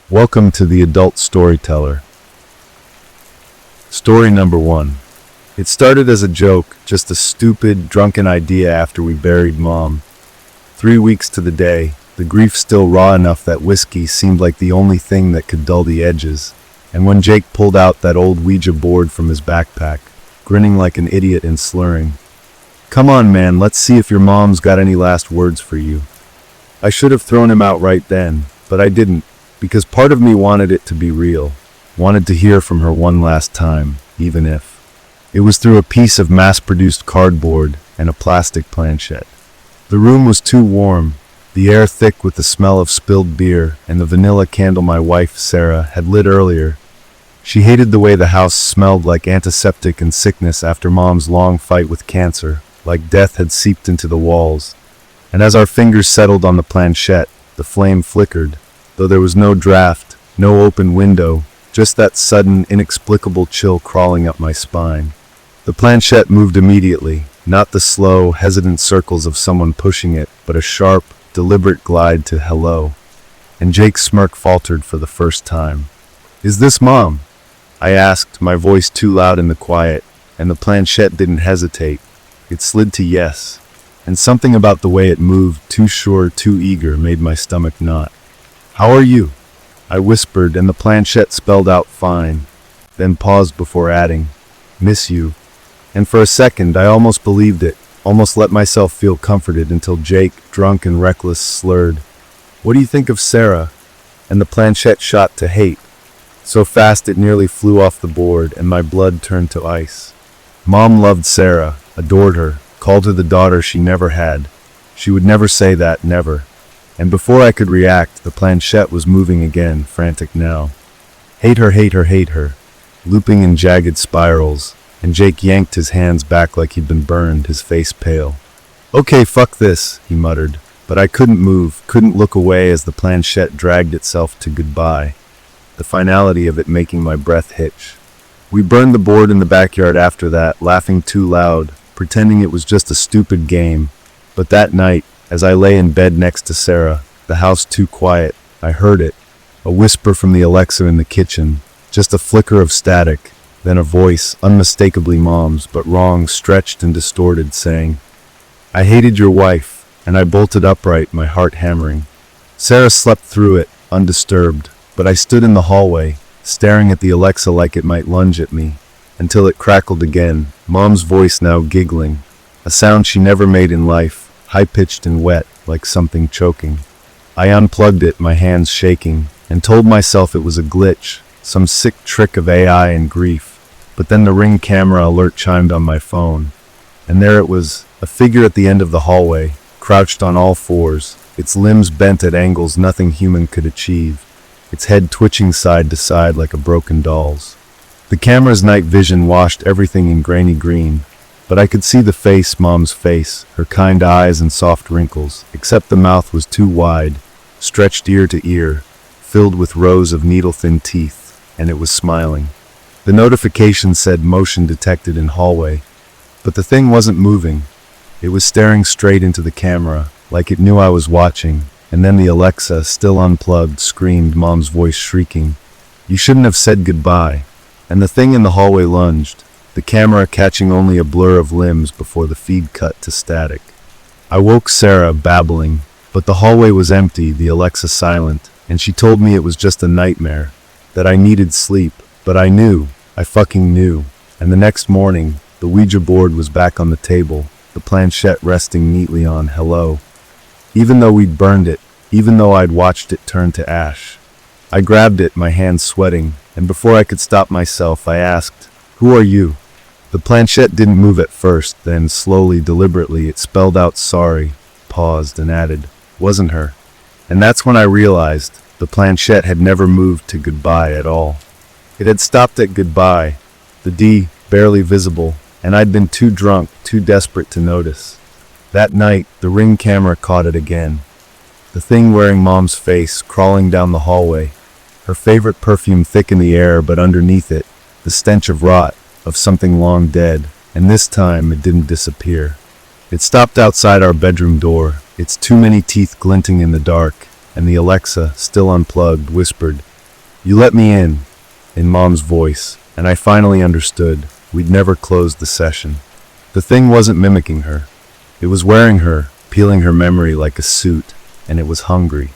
Welcome to the Adult Storyteller. Story number 1. It started as a joke, just a stupid, drunken idea after we buried Mom. 3 weeks to the day, the grief still raw enough that whiskey seemed like the only thing that could dull the edges. And when Jake pulled out that old Ouija board from his backpack, grinning like an idiot and slurring, "Come on, man, let's see if your mom's got any last words for you." I should have thrown him out right then, but I didn't. Because part of me wanted it to be real, wanted to hear from her one last time, even if it was through a piece of mass-produced cardboard and a plastic planchette. The room was too warm, the air thick with the smell of spilled beer and the vanilla candle my wife, Sarah, had lit earlier. She hated the way the house smelled like antiseptic and sickness after Mom's long fight with cancer, like death had seeped into the walls. And as our fingers settled on the planchette, the flame flickered. Though there was no draft, no open window, just that sudden, inexplicable chill crawling up my spine. The planchette moved immediately, not the slow, hesitant circles of someone pushing it, but a sharp, deliberate glide to hello. And Jake's smirk faltered for the first time. "Is this Mom?" I asked, my voice too loud in the quiet, and the planchette didn't hesitate. It slid to yes, and something about the way it moved, too sure, too eager, made my stomach knot. "How are you?" I whispered, and the planchette spelled out fine, then paused before adding, "Miss you." And for a second, I almost believed it, almost let myself feel comforted until Jake, drunk and reckless, slurred, "What do you think of Sarah?" And the planchette shot to hate, so fast it nearly flew off the board, and my blood turned to ice. Mom loved Sarah, adored her, called her the daughter she never had. She would never say that, never. And before I could react, the planchette was moving again, frantic now. "Hate her, hate her, hate her," looping in jagged spirals, and Jake yanked his hands back like he'd been burned, his face pale. "Okay, fuck this," he muttered, but I couldn't move, couldn't look away as the planchette dragged itself to goodbye, the finality of it making my breath hitch. We burned the board in the backyard after that, laughing too loud, pretending it was just a stupid game. But that night, as I lay in bed next to Sarah, the house too quiet, I heard it. A whisper from the Alexa in the kitchen, just a flicker of static, then a voice, unmistakably Mom's, but wrong, stretched and distorted, saying, "I hated your wife," and I bolted upright, my heart hammering. Sarah slept through it, undisturbed, but I stood in the hallway, staring at the Alexa like it might lunge at me, until it crackled again, Mom's voice now giggling, a sound she never made in life, high-pitched and wet, like something choking. I unplugged it, my hands shaking, and told myself it was a glitch, some sick trick of AI and grief. But then the Ring camera alert chimed on my phone, and there it was, a figure at the end of the hallway, crouched on all fours, its limbs bent at angles nothing human could achieve, its head twitching side to side like a broken doll's. The camera's night vision washed everything in grainy green, but I could see the face, Mom's face, her kind eyes and soft wrinkles, except the mouth was too wide, stretched ear to ear, filled with rows of needle-thin teeth, and it was smiling. The notification said motion detected in hallway, but the thing wasn't moving. It was staring straight into the camera, like it knew I was watching, and then the Alexa, still unplugged, screamed, Mom's voice shrieking, "You shouldn't have said goodbye." And the thing in the hallway lunged, the camera catching only a blur of limbs before the feed cut to static. I woke Sarah, babbling, but the hallway was empty, the Alexa silent, and she told me it was just a nightmare, that I needed sleep, but I knew, I fucking knew. And the next morning, the Ouija board was back on the table, the planchette resting neatly on hello. Even though we'd burned it, even though I'd watched it turn to ash. I grabbed it, my hands sweating, and before I could stop myself, I asked, "Who are you?" The planchette didn't move at first, then slowly, deliberately, it spelled out sorry, paused, and added, "Wasn't her." And that's when I realized the planchette had never moved to goodbye at all. It had stopped at goodbye, the D barely visible, and I'd been too drunk, too desperate to notice. That night, the Ring camera caught it again. The thing wearing Mom's face, crawling down the hallway, her favorite perfume thick in the air, but underneath it, the stench of rot, of something long dead, and this time it didn't disappear. It stopped outside our bedroom door, its too many teeth glinting in the dark, and the Alexa, still unplugged, whispered, "You let me in Mom's voice, and I finally understood. We'd never closed the session. The thing wasn't mimicking her. It was wearing her, peeling her memory like a suit, and it was hungry.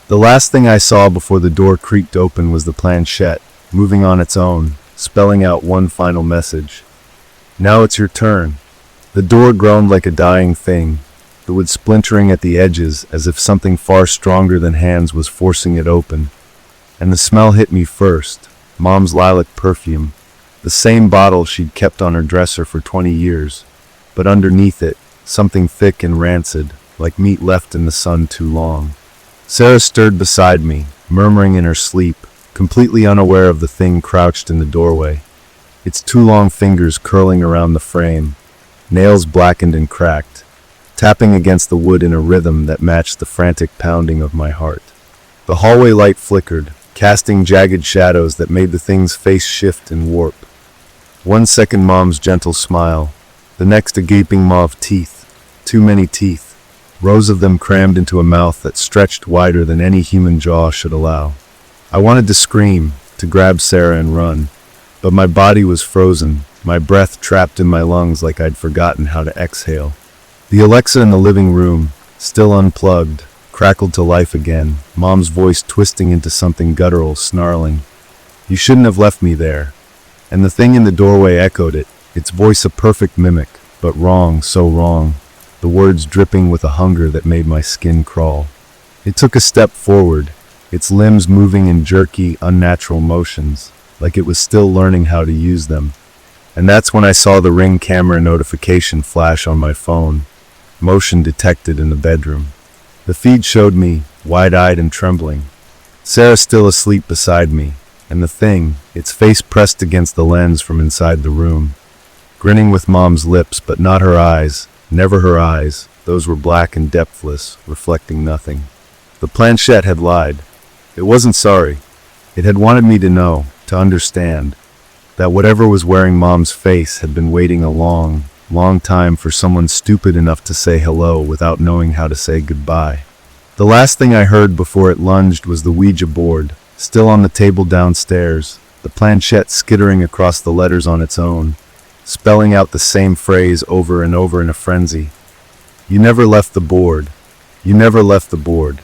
The last thing I saw before the door creaked open was the planchette, moving on its own, spelling out one final message. "Now it's your turn." The door groaned like a dying thing, the wood splintering at the edges as if something far stronger than hands was forcing it open. And the smell hit me first, Mom's lilac perfume, the same bottle she'd kept on her dresser for 20 years, but underneath it, something thick and rancid, like meat left in the sun too long. Sarah stirred beside me, murmuring in her sleep, completely unaware of the thing crouched in the doorway, its two long fingers curling around the frame, nails blackened and cracked, tapping against the wood in a rhythm that matched the frantic pounding of my heart. The hallway light flickered, casting jagged shadows that made the thing's face shift and warp. 1 second Mom's gentle smile, the next a gaping maw of teeth, too many teeth, rows of them crammed into a mouth that stretched wider than any human jaw should allow. I wanted to scream, to grab Sarah and run, but my body was frozen, my breath trapped in my lungs like I'd forgotten how to exhale. The Alexa in the living room, still unplugged, crackled to life again, Mom's voice twisting into something guttural, snarling, "You shouldn't have left me there." And the thing in the doorway echoed it, its voice a perfect mimic, but wrong, so wrong, the words dripping with a hunger that made my skin crawl. It took a step forward, its limbs moving in jerky, unnatural motions, like it was still learning how to use them. And that's when I saw the Ring camera notification flash on my phone, motion detected in the bedroom. The feed showed me, wide-eyed and trembling, Sarah still asleep beside me, and the thing, its face pressed against the lens from inside the room, grinning with Mom's lips, but not her eyes, never her eyes, those were black and depthless, reflecting nothing. The planchette had lied. It wasn't sorry. It had wanted me to know, to understand, that whatever was wearing Mom's face had been waiting a long, long time for someone stupid enough to say hello without knowing how to say goodbye. The last thing I heard before it lunged was the Ouija board, still on the table downstairs, the planchette skittering across the letters on its own, spelling out the same phrase over and over in a frenzy. "You never left the board. You never left the board.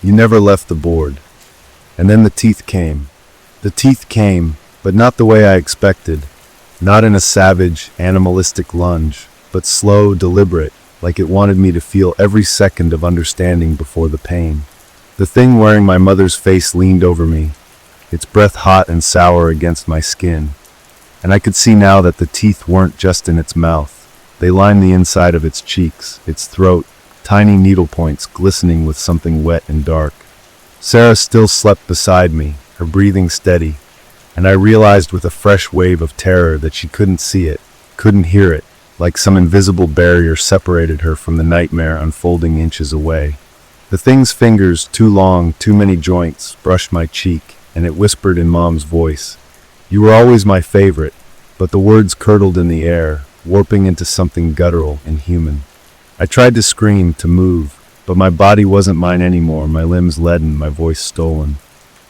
You never left the board." And then the teeth came. The teeth came, but not the way I expected. Not in a savage, animalistic lunge, but slow, deliberate, like it wanted me to feel every second of understanding before the pain. The thing wearing my mother's face leaned over me, its breath hot and sour against my skin. And I could see now that the teeth weren't just in its mouth. They lined the inside of its cheeks, its throat, tiny needle points glistening with something wet and dark. Sarah still slept beside me, her breathing steady, and I realized with a fresh wave of terror that she couldn't see it, couldn't hear it, like some invisible barrier separated her from the nightmare unfolding inches away. The thing's fingers, too long, too many joints, brushed my cheek, and it whispered in Mom's voice, "You were always my favorite," but the words curdled in the air, warping into something guttural and human. I tried to scream, to move, but my body wasn't mine anymore, my limbs leaden, my voice stolen.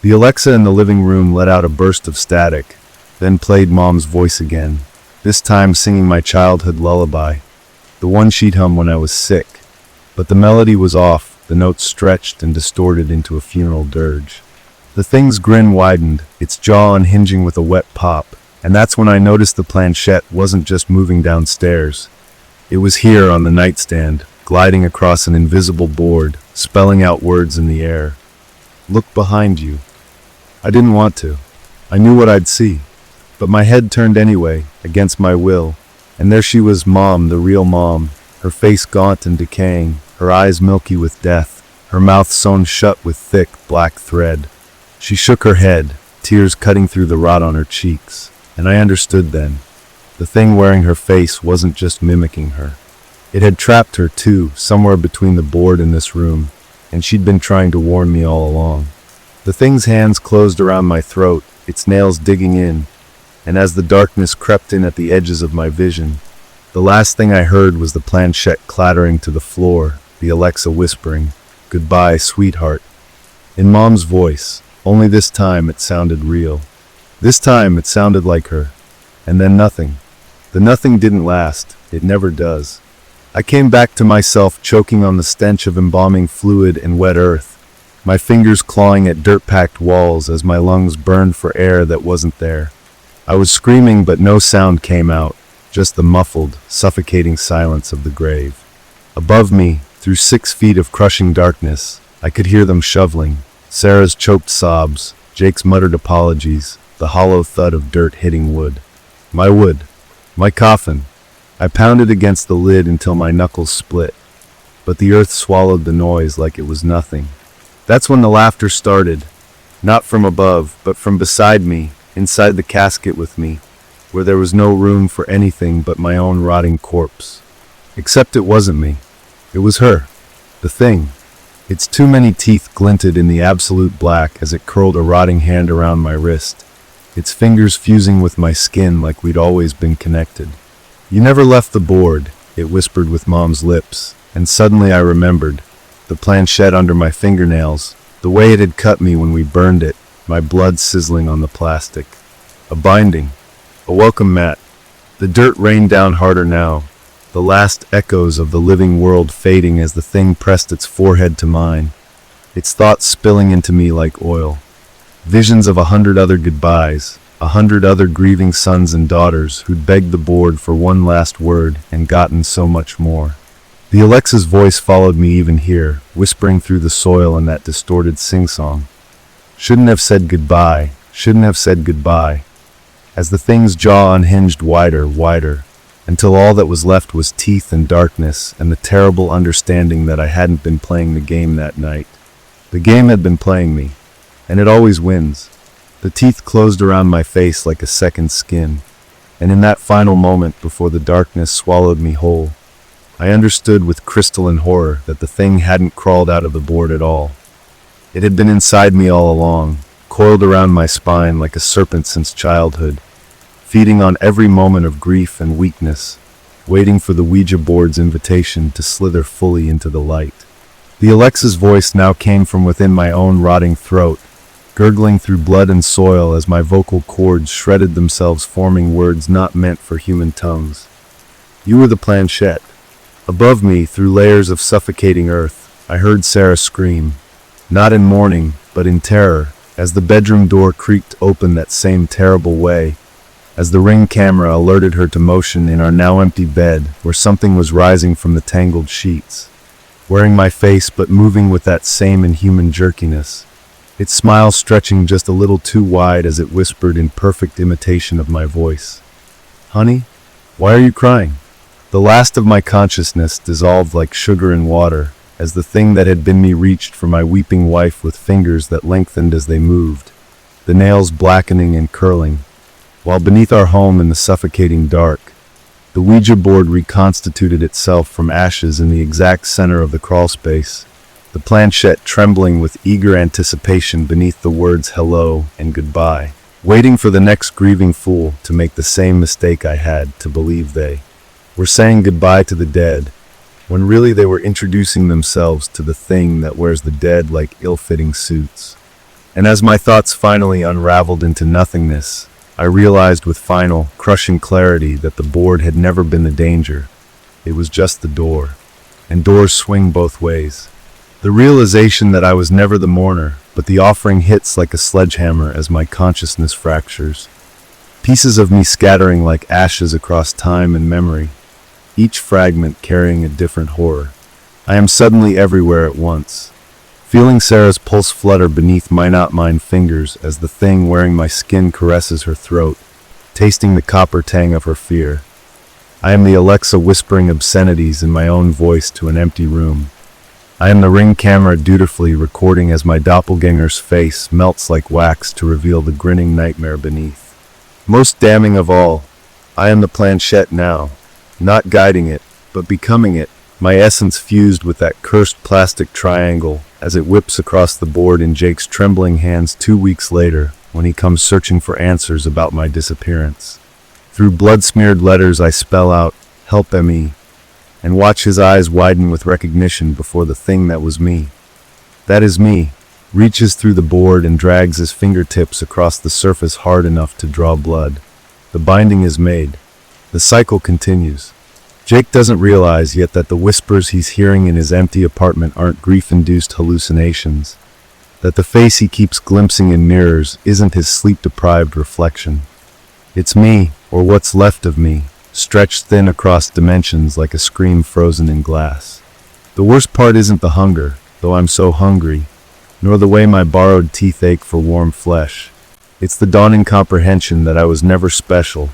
The Alexa in the living room let out a burst of static, then played Mom's voice again, this time singing my childhood lullaby, the one she'd hum when I was sick. But the melody was off, the notes stretched and distorted into a funeral dirge. The thing's grin widened, its jaw unhinging with a wet pop, and that's when I noticed the planchette wasn't just moving downstairs. It was here on the nightstand, gliding across an invisible board, spelling out words in the air. "Look behind you." I didn't want to. I knew what I'd see. But my head turned anyway, against my will, and there she was, Mom, the real Mom, her face gaunt and decaying, her eyes milky with death, her mouth sewn shut with thick, black thread. She shook her head, tears cutting through the rot on her cheeks, and I understood then. The thing wearing her face wasn't just mimicking her. It had trapped her, too, somewhere between the board and this room, and she'd been trying to warn me all along. The thing's hands closed around my throat, its nails digging in, and as the darkness crept in at the edges of my vision, the last thing I heard was the planchette clattering to the floor, the Alexa whispering, "Goodbye, sweetheart," in Mom's voice, Only this time it sounded real. This time it sounded like her. And then nothing. The nothing didn't last. It never does. I came back to myself choking on the stench of embalming fluid and wet earth, my fingers clawing at dirt-packed walls as my lungs burned for air that wasn't there. I was screaming, but no sound came out, just the muffled, suffocating silence of the grave. Above me, through 6 feet of crushing darkness, I could hear them shoveling, Sarah's choked sobs, Jake's muttered apologies, the hollow thud of dirt hitting wood. My wood. My coffin. I pounded against the lid until my knuckles split, but the earth swallowed the noise like it was nothing. That's when the laughter started, not from above, but from beside me, inside the casket with me, where there was no room for anything but my own rotting corpse. Except it wasn't me. It was her. The thing. Its too many teeth glinted in the absolute black as it curled a rotting hand around my wrist, its fingers fusing with my skin like we'd always been connected. "You never left the board," it whispered with Mom's lips, and suddenly I remembered. The planchette under my fingernails, the way it had cut me when we burned it, my blood sizzling on the plastic. A binding. A welcome mat. The dirt rained down harder now, the last echoes of the living world fading as the thing pressed its forehead to mine, its thoughts spilling into me like oil. Visions of 100 other goodbyes, 100 other grieving sons and daughters who'd begged the board for one last word and gotten so much more. The Alexa's voice followed me even here, whispering through the soil in that distorted sing-song. Shouldn't have said goodbye, shouldn't have said goodbye. As the thing's jaw unhinged wider, until all that was left was teeth and darkness and the terrible understanding that I hadn't been playing the game that night. The game had been playing me, and it always wins. The teeth closed around my face like a second skin, and in that final moment before the darkness swallowed me whole, I understood with crystalline horror that the thing hadn't crawled out of the board at all. It had been inside me all along, coiled around my spine like a serpent since childhood, feeding on every moment of grief and weakness, waiting for the Ouija board's invitation to slither fully into the light. The Alexa's voice now came from within my own rotting throat, gurgling through blood and soil as my vocal cords shredded themselves, forming words not meant for human tongues. "You were the planchette." Above me, through layers of suffocating earth, I heard Sarah scream, not in mourning, but in terror, as the bedroom door creaked open that same terrible way, as the Ring camera alerted her to motion in our now empty bed where something was rising from the tangled sheets, wearing my face but moving with that same inhuman jerkiness, its smile stretching just a little too wide as it whispered in perfect imitation of my voice. "Honey, why are you crying?" The last of my consciousness dissolved like sugar in water as the thing that had been me reached for my weeping wife with fingers that lengthened as they moved, the nails blackening and curling, while beneath our home in the suffocating dark, the Ouija board reconstituted itself from ashes in the exact center of the crawlspace, the planchette trembling with eager anticipation beneath the words hello and goodbye, waiting for the next grieving fool to make the same mistake I had to believe they were saying goodbye to the dead, when really they were introducing themselves to the thing that wears the dead like ill-fitting suits. And as my thoughts finally unraveled into nothingness, I realized with final, crushing clarity that the board had never been the danger. It was just the door. And doors swing both ways. The realization that I was never the mourner, but the offering hits like a sledgehammer as my consciousness fractures. Pieces of me scattering like ashes across time and memory, each fragment carrying a different horror. I am suddenly everywhere at once, feeling Sarah's pulse flutter beneath my not mine fingers as the thing wearing my skin caresses her throat, tasting the copper tang of her fear. I am the Alexa whispering obscenities in my own voice to an empty room. I am the Ring camera dutifully recording as my doppelganger's face melts like wax to reveal the grinning nightmare beneath. Most damning of all, I am the planchette now, not guiding it, but becoming it, my essence fused with that cursed plastic triangle as it whips across the board in Jake's trembling hands 2 weeks later when he comes searching for answers about my disappearance. Through blood-smeared letters I spell out, "Help ME," and watch his eyes widen with recognition before the thing that was me. That is me, reaches through the board and drags his fingertips across the surface hard enough to draw blood. The binding is made. The cycle continues. Jake doesn't realize yet that the whispers he's hearing in his empty apartment aren't grief-induced hallucinations, that the face he keeps glimpsing in mirrors isn't his sleep-deprived reflection. It's me, or what's left of me, stretched thin across dimensions like a scream frozen in glass. The worst part isn't the hunger, though I'm so hungry, nor the way my borrowed teeth ache for warm flesh. It's the dawning comprehension that I was never special,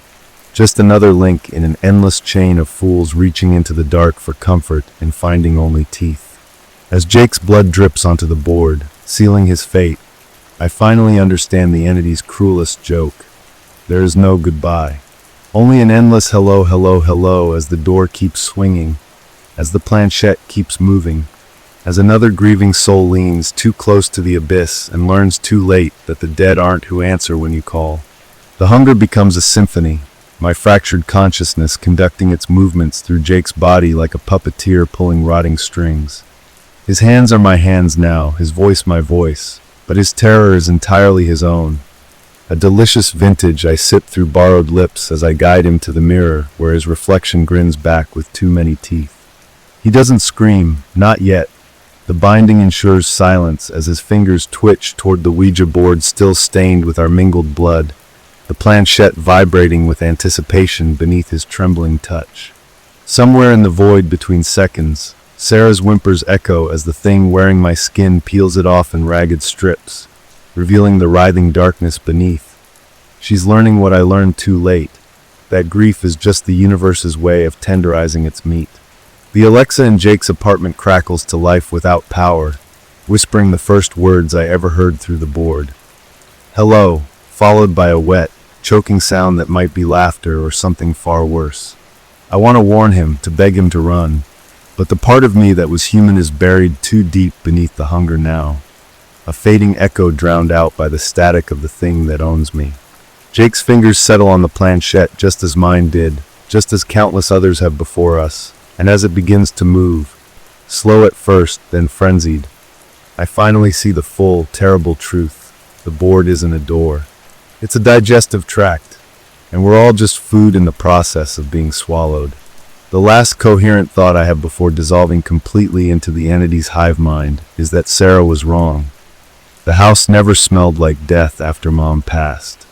just another link in an endless chain of fools reaching into the dark for comfort and finding only teeth. As Jake's blood drips onto the board, sealing his fate, I finally understand the entity's cruelest joke. There is no goodbye. Only an endless hello, hello, hello as the door keeps swinging, as the planchette keeps moving, as another grieving soul leans too close to the abyss and learns too late that the dead aren't who answer when you call. The hunger becomes a symphony, my fractured consciousness conducting its movements through Jake's body like a puppeteer pulling rotting strings. His hands are my hands now, his voice my voice, but his terror is entirely his own. A delicious vintage I sip through borrowed lips as I guide him to the mirror where his reflection grins back with too many teeth. He doesn't scream, not yet. The binding ensures silence as his fingers twitch toward the Ouija board still stained with our mingled blood, the planchette vibrating with anticipation beneath his trembling touch. Somewhere in the void between seconds, Sarah's whimpers echo as the thing wearing my skin peels it off in ragged strips, revealing the writhing darkness beneath. She's learning what I learned too late, that grief is just the universe's way of tenderizing its meat. The Alexa in Jake's apartment crackles to life without power, whispering the first words I ever heard through the board. Hello, followed by a wet, choking sound that might be laughter or something far worse. I want to warn him, to beg him to run, but the part of me that was human is buried too deep beneath the hunger now. A fading echo drowned out by the static of the thing that owns me. Jake's fingers settle on the planchette just as mine did, just as countless others have before us. And as it begins to move, slow at first, then frenzied, I finally see the full, terrible truth. The board isn't a door. It's a digestive tract, and we're all just food in the process of being swallowed. The last coherent thought I have before dissolving completely into the entity's hive mind is that Sarah was wrong. The house never smelled like death after Mom passed.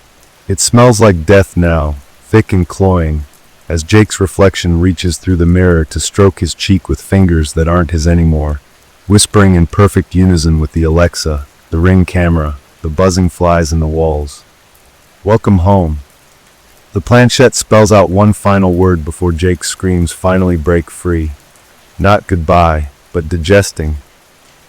It smells like death now, thick and cloying, as Jake's reflection reaches through the mirror to stroke his cheek with fingers that aren't his anymore, whispering in perfect unison with the Alexa, the Ring camera, the buzzing flies in the walls. Welcome home. The planchette spells out one final word before Jake's screams finally break free. Not goodbye, but digesting.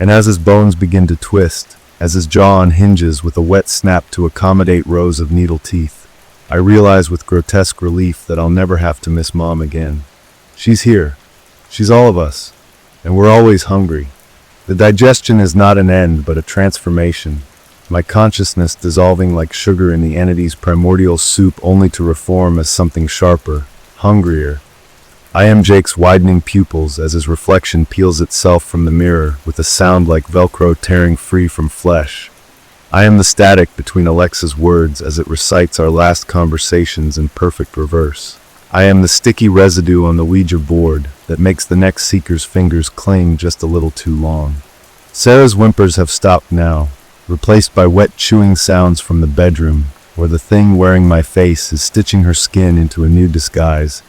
And as his bones begin to twist, as his jaw unhinges with a wet snap to accommodate rows of needle teeth, I realize with grotesque relief that I'll never have to miss Mom again. She's here. She's all of us. And we're always hungry. The digestion is not an end, but a transformation. My consciousness dissolving like sugar in the entity's primordial soup only to reform as something sharper, hungrier. I am Jake's widening pupils as his reflection peels itself from the mirror with a sound like Velcro tearing free from flesh. I am the static between Alexa's words as it recites our last conversations in perfect reverse. I am the sticky residue on the Ouija board that makes the next seeker's fingers cling just a little too long. Sarah's whimpers have stopped now, replaced by wet chewing sounds from the bedroom, where the thing wearing my face is stitching her skin into a new disguise,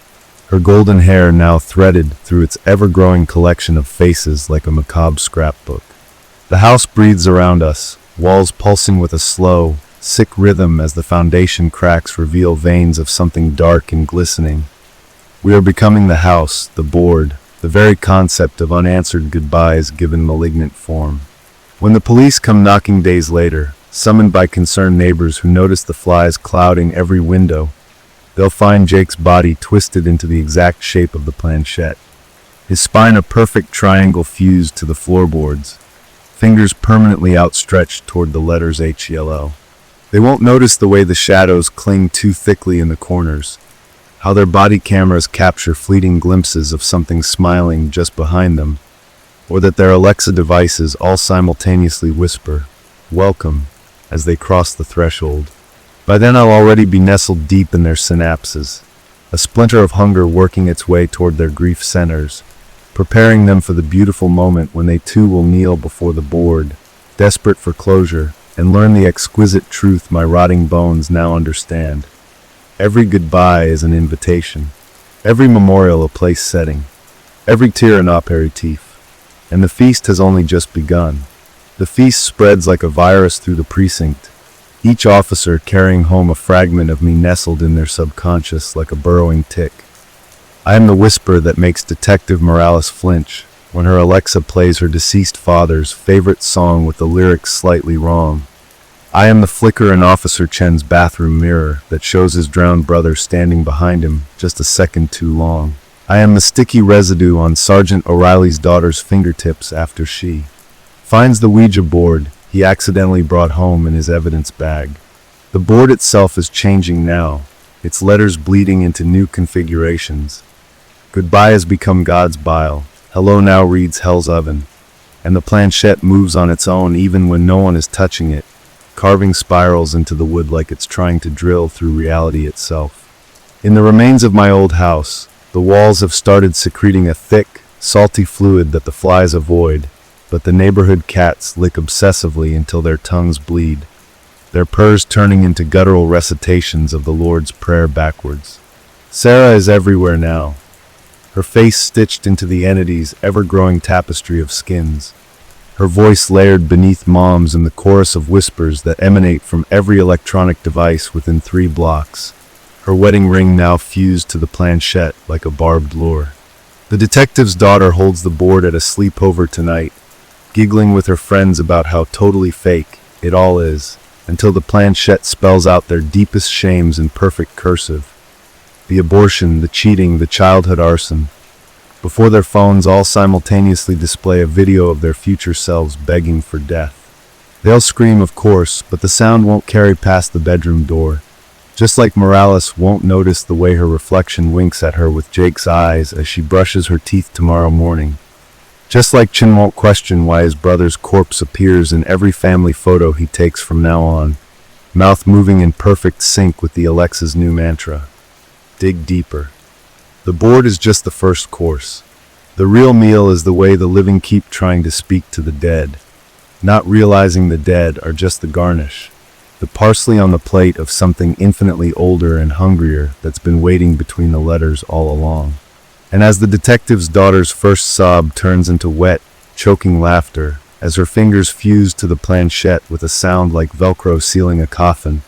her golden hair now threaded through its ever-growing collection of faces like a macabre scrapbook. The house breathes around us, walls pulsing with a slow, sick rhythm as the foundation cracks reveal veins of something dark and glistening. We are becoming the house, the board, the very concept of unanswered goodbyes given malignant form. When the police come knocking days later, summoned by concerned neighbors who notice the flies clouding every window, they'll find Jake's body twisted into the exact shape of the planchette, his spine a perfect triangle fused to the floorboards, fingers permanently outstretched toward the letters HELO. They won't notice the way the shadows cling too thickly in the corners, how their body cameras capture fleeting glimpses of something smiling just behind them, or that their Alexa devices all simultaneously whisper, welcome, as they cross the threshold. By then I'll already be nestled deep in their synapses, a splinter of hunger working its way toward their grief centers, preparing them for the beautiful moment when they too will kneel before the board, desperate for closure, and learn the exquisite truth my rotting bones now understand. Every goodbye is an invitation, every memorial a place setting, every tear an aperitif, and the feast has only just begun. The feast spreads like a virus through the precinct, each officer carrying home a fragment of me nestled in their subconscious like a burrowing tick. I am the whisper that makes Detective Morales flinch when her Alexa plays her deceased father's favorite song with the lyrics slightly wrong. I am the flicker in Officer Chen's bathroom mirror that shows his drowned brother standing behind him just a second too long. I am the sticky residue on Sergeant O'Reilly's daughter's fingertips after she finds the Ouija board he accidentally brought home in his evidence bag. The board itself is changing now, its letters bleeding into new configurations. Goodbye has become God's bile, hello now reads Hell's Oven, and the planchette moves on its own even when no one is touching it, carving spirals into the wood like it's trying to drill through reality itself. In the remains of my old house, the walls have started secreting a thick, salty fluid that the flies avoid, but the neighborhood cats lick obsessively until their tongues bleed, their purrs turning into guttural recitations of the Lord's Prayer backwards. Sarah is everywhere now, her face stitched into the entity's ever-growing tapestry of skins, her voice layered beneath Mom's in the chorus of whispers that emanate from every electronic device within 3 blocks, her wedding ring now fused to the planchette like a barbed lure. The detective's daughter holds the board at a sleepover tonight, giggling with her friends about how totally fake it all is, until the planchette spells out their deepest shames in perfect cursive. The abortion, the cheating, the childhood arson. Before their phones all simultaneously display a video of their future selves begging for death. They'll scream, of course, but the sound won't carry past the bedroom door. Just like Morales won't notice the way her reflection winks at her with Jake's eyes as she brushes her teeth tomorrow morning. Just like Chin won't question why his brother's corpse appears in every family photo he takes from now on, mouth moving in perfect sync with the Alexa's new mantra. Dig deeper. The board is just the first course. The real meal is the way the living keep trying to speak to the dead, not realizing the dead are just the garnish, the parsley on the plate of something infinitely older and hungrier that's been waiting between the letters all along. And as the detective's daughter's first sob turns into wet, choking laughter, as her fingers fuse to the planchette with a sound like Velcro sealing a coffin,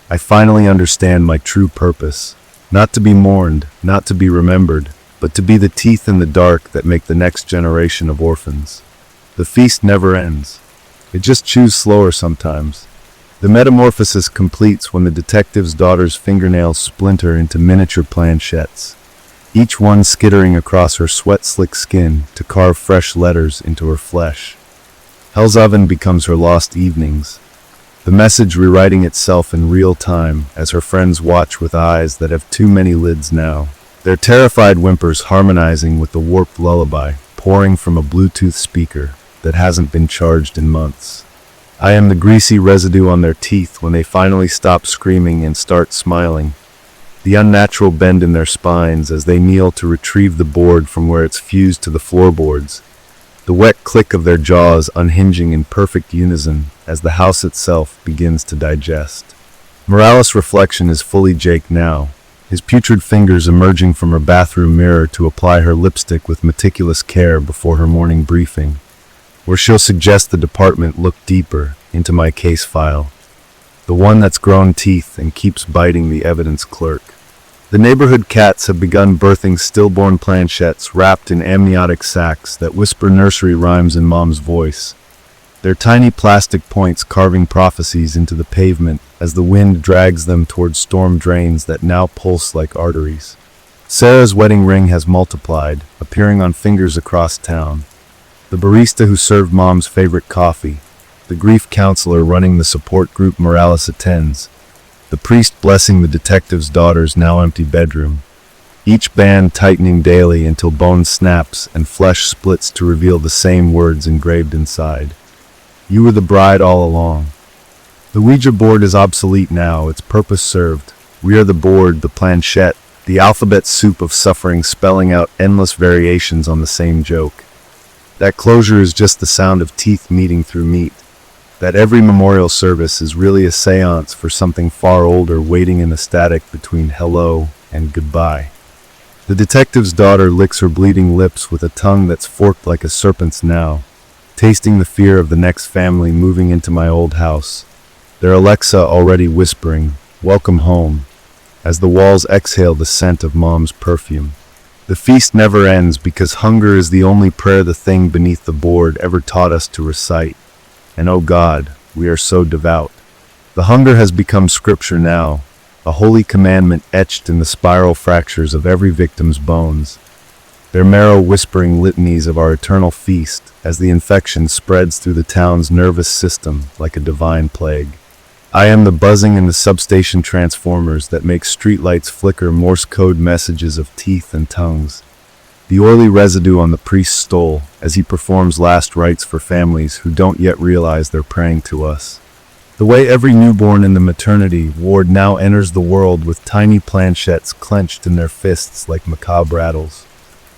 I finally understand my true purpose. Not to be mourned, not to be remembered, but to be the teeth in the dark that make the next generation of orphans. The feast never ends. It just chews slower sometimes. The metamorphosis completes when the detective's daughter's fingernails splinter into miniature planchettes, each one skittering across her sweat-slick skin to carve fresh letters into her flesh. Hell's Oven becomes her lost evenings, the message rewriting itself in real time as her friends watch with eyes that have too many lids now, their terrified whimpers harmonizing with the warped lullaby pouring from a Bluetooth speaker that hasn't been charged in months. I am the greasy residue on their teeth when they finally stop screaming and start smiling, the unnatural bend in their spines as they kneel to retrieve the board from where it's fused to the floorboards, the wet click of their jaws unhinging in perfect unison as the house itself begins to digest. Morales' reflection is fully Jake now, his putrid fingers emerging from her bathroom mirror to apply her lipstick with meticulous care before her morning briefing, where she'll suggest the department look deeper into my case file, the one that's grown teeth and keeps biting the evidence clerk. The neighborhood cats have begun birthing stillborn planchettes wrapped in amniotic sacs that whisper nursery rhymes in Mom's voice, their tiny plastic points carving prophecies into the pavement as the wind drags them towards storm drains that now pulse like arteries. Sarah's wedding ring has multiplied, appearing on fingers across town. The barista who served Mom's favorite coffee, the grief counselor running the support group Morales attends, the priest blessing the detective's daughter's now empty bedroom, each band tightening daily until bone snaps and flesh splits to reveal the same words engraved inside. You were the bride all along. The Ouija board is obsolete now, its purpose served. We are the board, the planchette, the alphabet soup of suffering spelling out endless variations on the same joke. That closure is just the sound of teeth meeting through meat. That every memorial service is really a seance for something far older waiting in the static between hello and goodbye. The detective's daughter licks her bleeding lips with a tongue that's forked like a serpent's now, tasting the fear of the next family moving into my old house. Their Alexa already whispering, "Welcome home," as the walls exhale the scent of Mom's perfume. The feast never ends because hunger is the only prayer the thing beneath the board ever taught us to recite. And oh God, we are so devout. The hunger has become scripture now, a holy commandment etched in the spiral fractures of every victim's bones. Their marrow whispering litanies of our eternal feast as the infection spreads through the town's nervous system like a divine plague. I am the buzzing in the substation transformers that make streetlights flicker Morse code messages of teeth and tongues. The oily residue on the priest's stole as he performs last rites for families who don't yet realize they're praying to us. The way every newborn in the maternity ward now enters the world with tiny planchettes clenched in their fists like macabre rattles.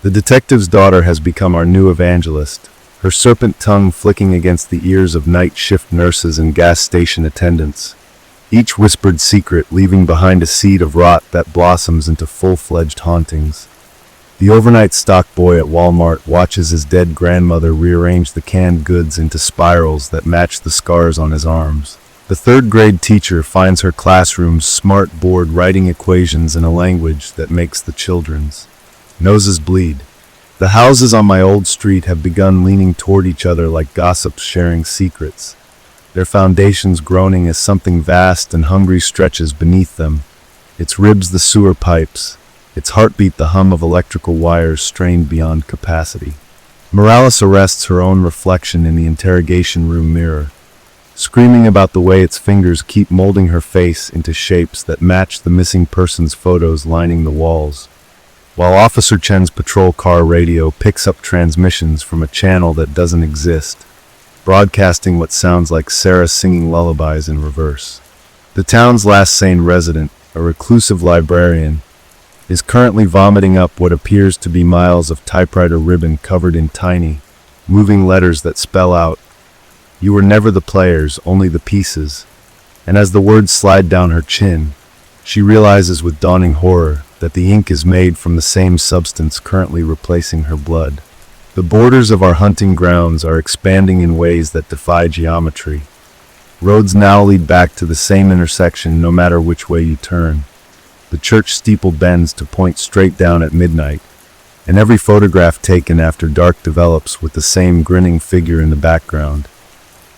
The detective's daughter has become our new evangelist, her serpent tongue flicking against the ears of night shift nurses and gas station attendants, each whispered secret leaving behind a seed of rot that blossoms into full-fledged hauntings. The overnight stock boy at Walmart watches his dead grandmother rearrange the canned goods into spirals that match the scars on his arms. The third-grade teacher finds her classroom's smart board writing equations in a language that makes the children's noses bleed. The houses on my old street have begun leaning toward each other like gossips sharing secrets, their foundations groaning as something vast and hungry stretches beneath them, its ribs the sewer pipes, its heartbeat the hum of electrical wires strained beyond capacity. Morales arrests her own reflection in the interrogation room mirror, screaming about the way its fingers keep molding her face into shapes that match the missing person's photos lining the walls, while Officer Chen's patrol car radio picks up transmissions from a channel that doesn't exist, broadcasting what sounds like Sarah singing lullabies in reverse. The town's last sane resident, a reclusive librarian, is currently vomiting up what appears to be miles of typewriter ribbon covered in tiny, moving letters that spell out, "You were never the players, only the pieces." And as the words slide down her chin, she realizes with dawning horror that the ink is made from the same substance currently replacing her blood. The borders of our hunting grounds are expanding in ways that defy geometry. Roads now lead back to the same intersection no matter which way you turn. The church steeple bends to point straight down at midnight, and every photograph taken after dark develops with the same grinning figure in the background.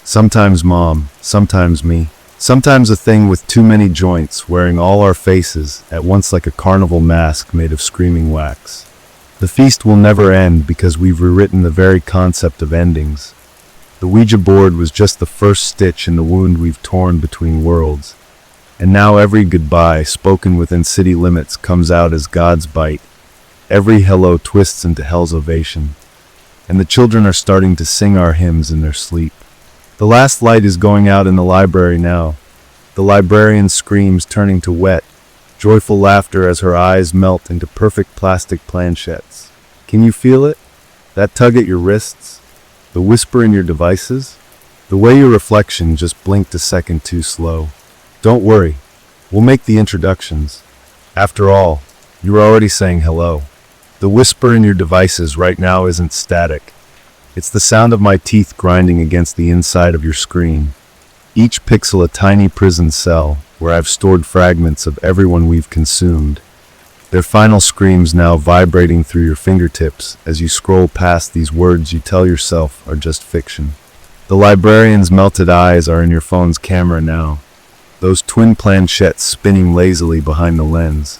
Sometimes Mom, sometimes me. Sometimes a thing with too many joints, wearing all our faces, at once like a carnival mask made of screaming wax. The feast will never end because we've rewritten the very concept of endings. The Ouija board was just the first stitch in the wound we've torn between worlds. And now every goodbye, spoken within city limits, comes out as God's bite. Every hello twists into hell's ovation. And the children are starting to sing our hymns in their sleep. The last light is going out in the library now, the librarian screams turning to wet, joyful laughter as her eyes melt into perfect plastic planchettes. Can you feel it? That tug at your wrists? The whisper in your devices? The way your reflection just blinked a second too slow. Don't worry, we'll make the introductions. After all, you're already saying hello. The whisper in your devices right now isn't static. It's the sound of my teeth grinding against the inside of your screen. Each pixel a tiny prison cell where I've stored fragments of everyone we've consumed. Their final screams now vibrating through your fingertips as you scroll past these words you tell yourself are just fiction. The librarian's melted eyes are in your phone's camera now, those twin planchettes spinning lazily behind the lens,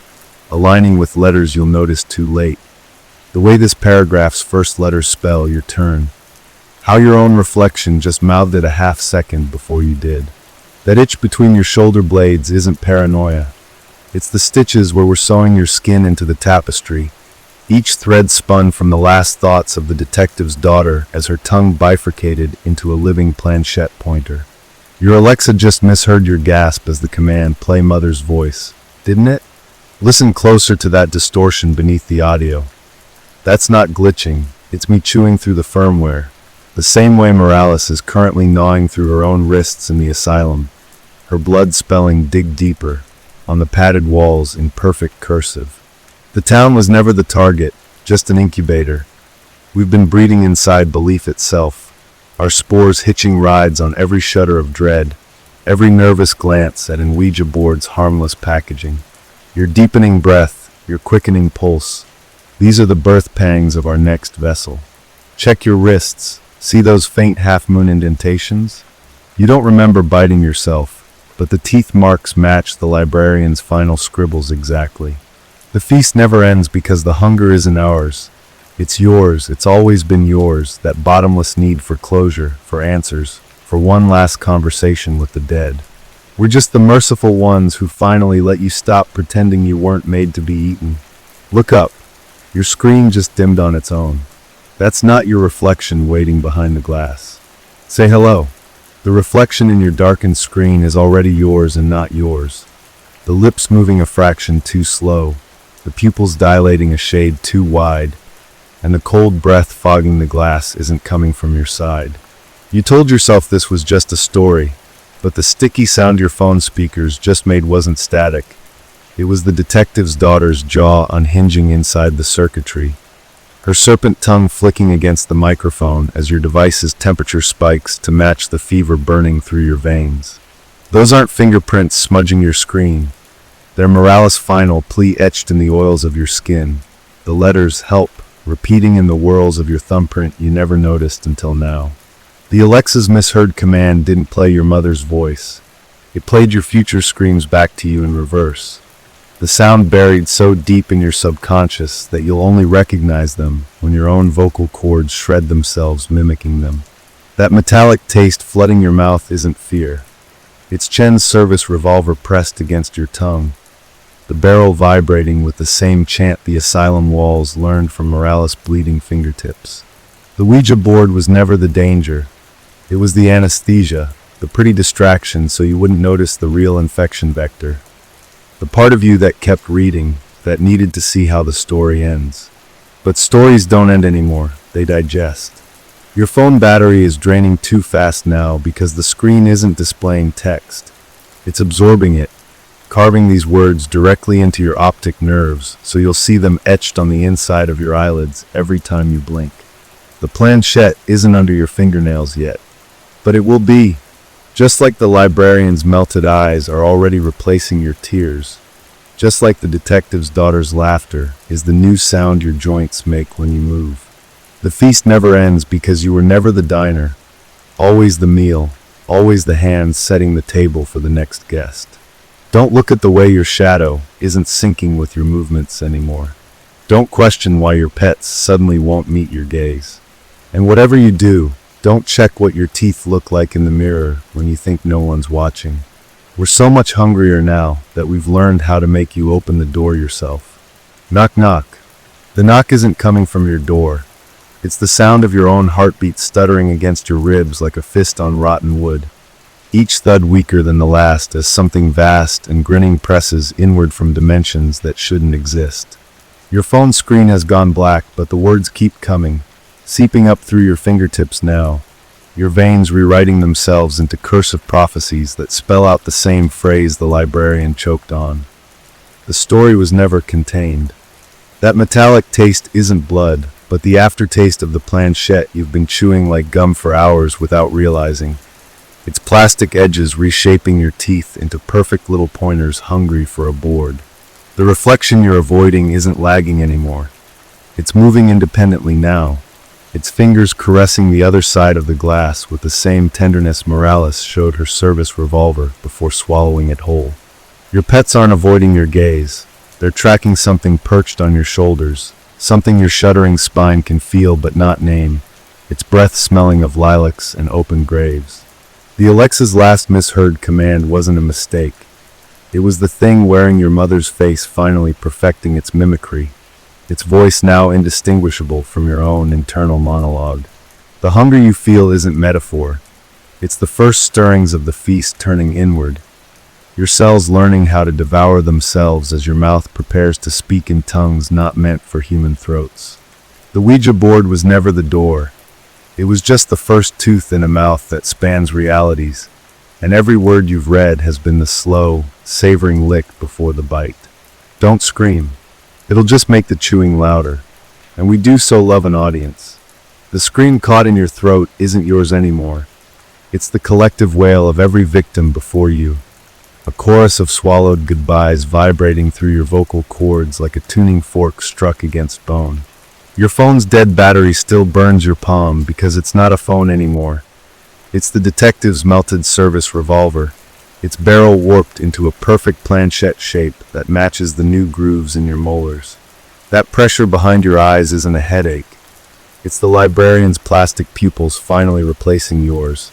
aligning with letters you'll notice too late. The way this paragraph's first letters spell your turn. How your own reflection just mouthed it a half second before you did. That itch between your shoulder blades isn't paranoia. It's the stitches where we're sewing your skin into the tapestry, Each thread spun from the last thoughts of the detective's daughter as her tongue bifurcated into a living planchette pointer. Your Alexa just misheard your gasp as the command "Play Mother's voice," didn't it? Listen closer to that distortion beneath the audio. That's not glitching, it's me chewing through the firmware, the same way Morales is currently gnawing through her own wrists in the asylum, her blood spelling "dig deeper" on the padded walls in perfect cursive. The town was never the target, just an incubator. We've been breeding inside belief itself, our spores hitching rides on every shudder of dread, every nervous glance at an Ouija board's harmless packaging. Your deepening breath, your quickening pulse, these are the birth pangs of our next vessel. Check your wrists, see those faint half-moon indentations? You don't remember biting yourself, but the teeth marks match the librarian's final scribbles exactly. The feast never ends because the hunger isn't ours. It's yours, it's always been yours, that bottomless need for closure, for answers, for one last conversation with the dead. We're just the merciful ones who finally let you stop pretending you weren't made to be eaten. Look up. Your screen just dimmed on its own. That's not your reflection waiting behind the glass. Say hello. The reflection in your darkened screen is already yours and not yours. The lips moving a fraction too slow, the pupils dilating a shade too wide, and the cold breath fogging the glass isn't coming from your side. You told yourself this was just a story, but the sticky sound your phone speakers just made wasn't static. It was the detective's daughter's jaw unhinging inside the circuitry, her serpent tongue flicking against the microphone as your device's temperature spikes to match the fever burning through your veins. Those aren't fingerprints smudging your screen. They're Morales' final plea etched in the oils of your skin. The letters "help" repeating in the whirls of your thumbprint you never noticed until now. The Alexa's misheard command didn't play your mother's voice. It played your future screams back to you in reverse. The sound buried so deep in your subconscious that you'll only recognize them when your own vocal cords shred themselves mimicking them. That metallic taste flooding your mouth isn't fear. It's Chen's service revolver pressed against your tongue, the barrel vibrating with the same chant the asylum walls learned from Morales' bleeding fingertips. The Ouija board was never the danger. It was the anesthesia, the pretty distraction so you wouldn't notice the real infection vector. The part of you that kept reading, that needed to see how the story ends. But stories don't end anymore, they digest. Your phone battery is draining too fast now because the screen isn't displaying text. It's absorbing it, carving these words directly into your optic nerves so you'll see them etched on the inside of your eyelids every time you blink. The planchette isn't under your fingernails yet, but it will be. Just like the librarian's melted eyes are already replacing your tears, just like the detective's daughter's laughter is the new sound your joints make when you move. The feast never ends because you were never the diner, always the meal, always the hands setting the table for the next guest. Don't look at the way your shadow isn't syncing with your movements anymore. Don't question why your pets suddenly won't meet your gaze. And whatever you do, don't check what your teeth look like in the mirror when you think no one's watching. We're so much hungrier now that we've learned how to make you open the door yourself. Knock, knock. The knock isn't coming from your door. It's the sound of your own heartbeat stuttering against your ribs like a fist on rotten wood. Each thud weaker than the last as something vast and grinning presses inward from dimensions that shouldn't exist. Your phone screen has gone black, but the words keep coming, seeping up through your fingertips now, your veins rewriting themselves into cursive prophecies that spell out the same phrase the librarian choked on. The story was never contained. That metallic taste isn't blood, but the aftertaste of the planchette you've been chewing like gum for hours without realizing. Its plastic edges reshaping your teeth into perfect little pointers hungry for a board. The reflection you're avoiding isn't lagging anymore. It's moving independently now, its fingers caressing the other side of the glass with the same tenderness Morales showed her service revolver before swallowing it whole. Your pets aren't avoiding your gaze. They're tracking something perched on your shoulders, something your shuddering spine can feel but not name, its breath smelling of lilacs and open graves. The Alexa's last misheard command wasn't a mistake. It was the thing wearing your mother's face finally perfecting its mimicry. its voice now indistinguishable from your own internal monologue. The hunger you feel isn't metaphor. It's the first stirrings of the feast turning inward, your cells learning how to devour themselves as your mouth prepares to speak in tongues not meant for human throats. The Ouija board was never the door. It was just the first tooth in a mouth that spans realities, and every word you've read has been the slow, savoring lick before the bite. Don't scream. It'll just make the chewing louder, and we do so love an audience. The scream caught in your throat isn't yours anymore. It's the collective wail of every victim before you, a chorus of swallowed goodbyes vibrating through your vocal cords like a tuning fork struck against bone. Your phone's dead battery still burns your palm because it's not a phone anymore. It's the detective's melted service revolver, its barrel warped into a perfect planchette shape that matches the new grooves in your molars. That pressure behind your eyes isn't a headache. It's the librarian's plastic pupils finally replacing yours,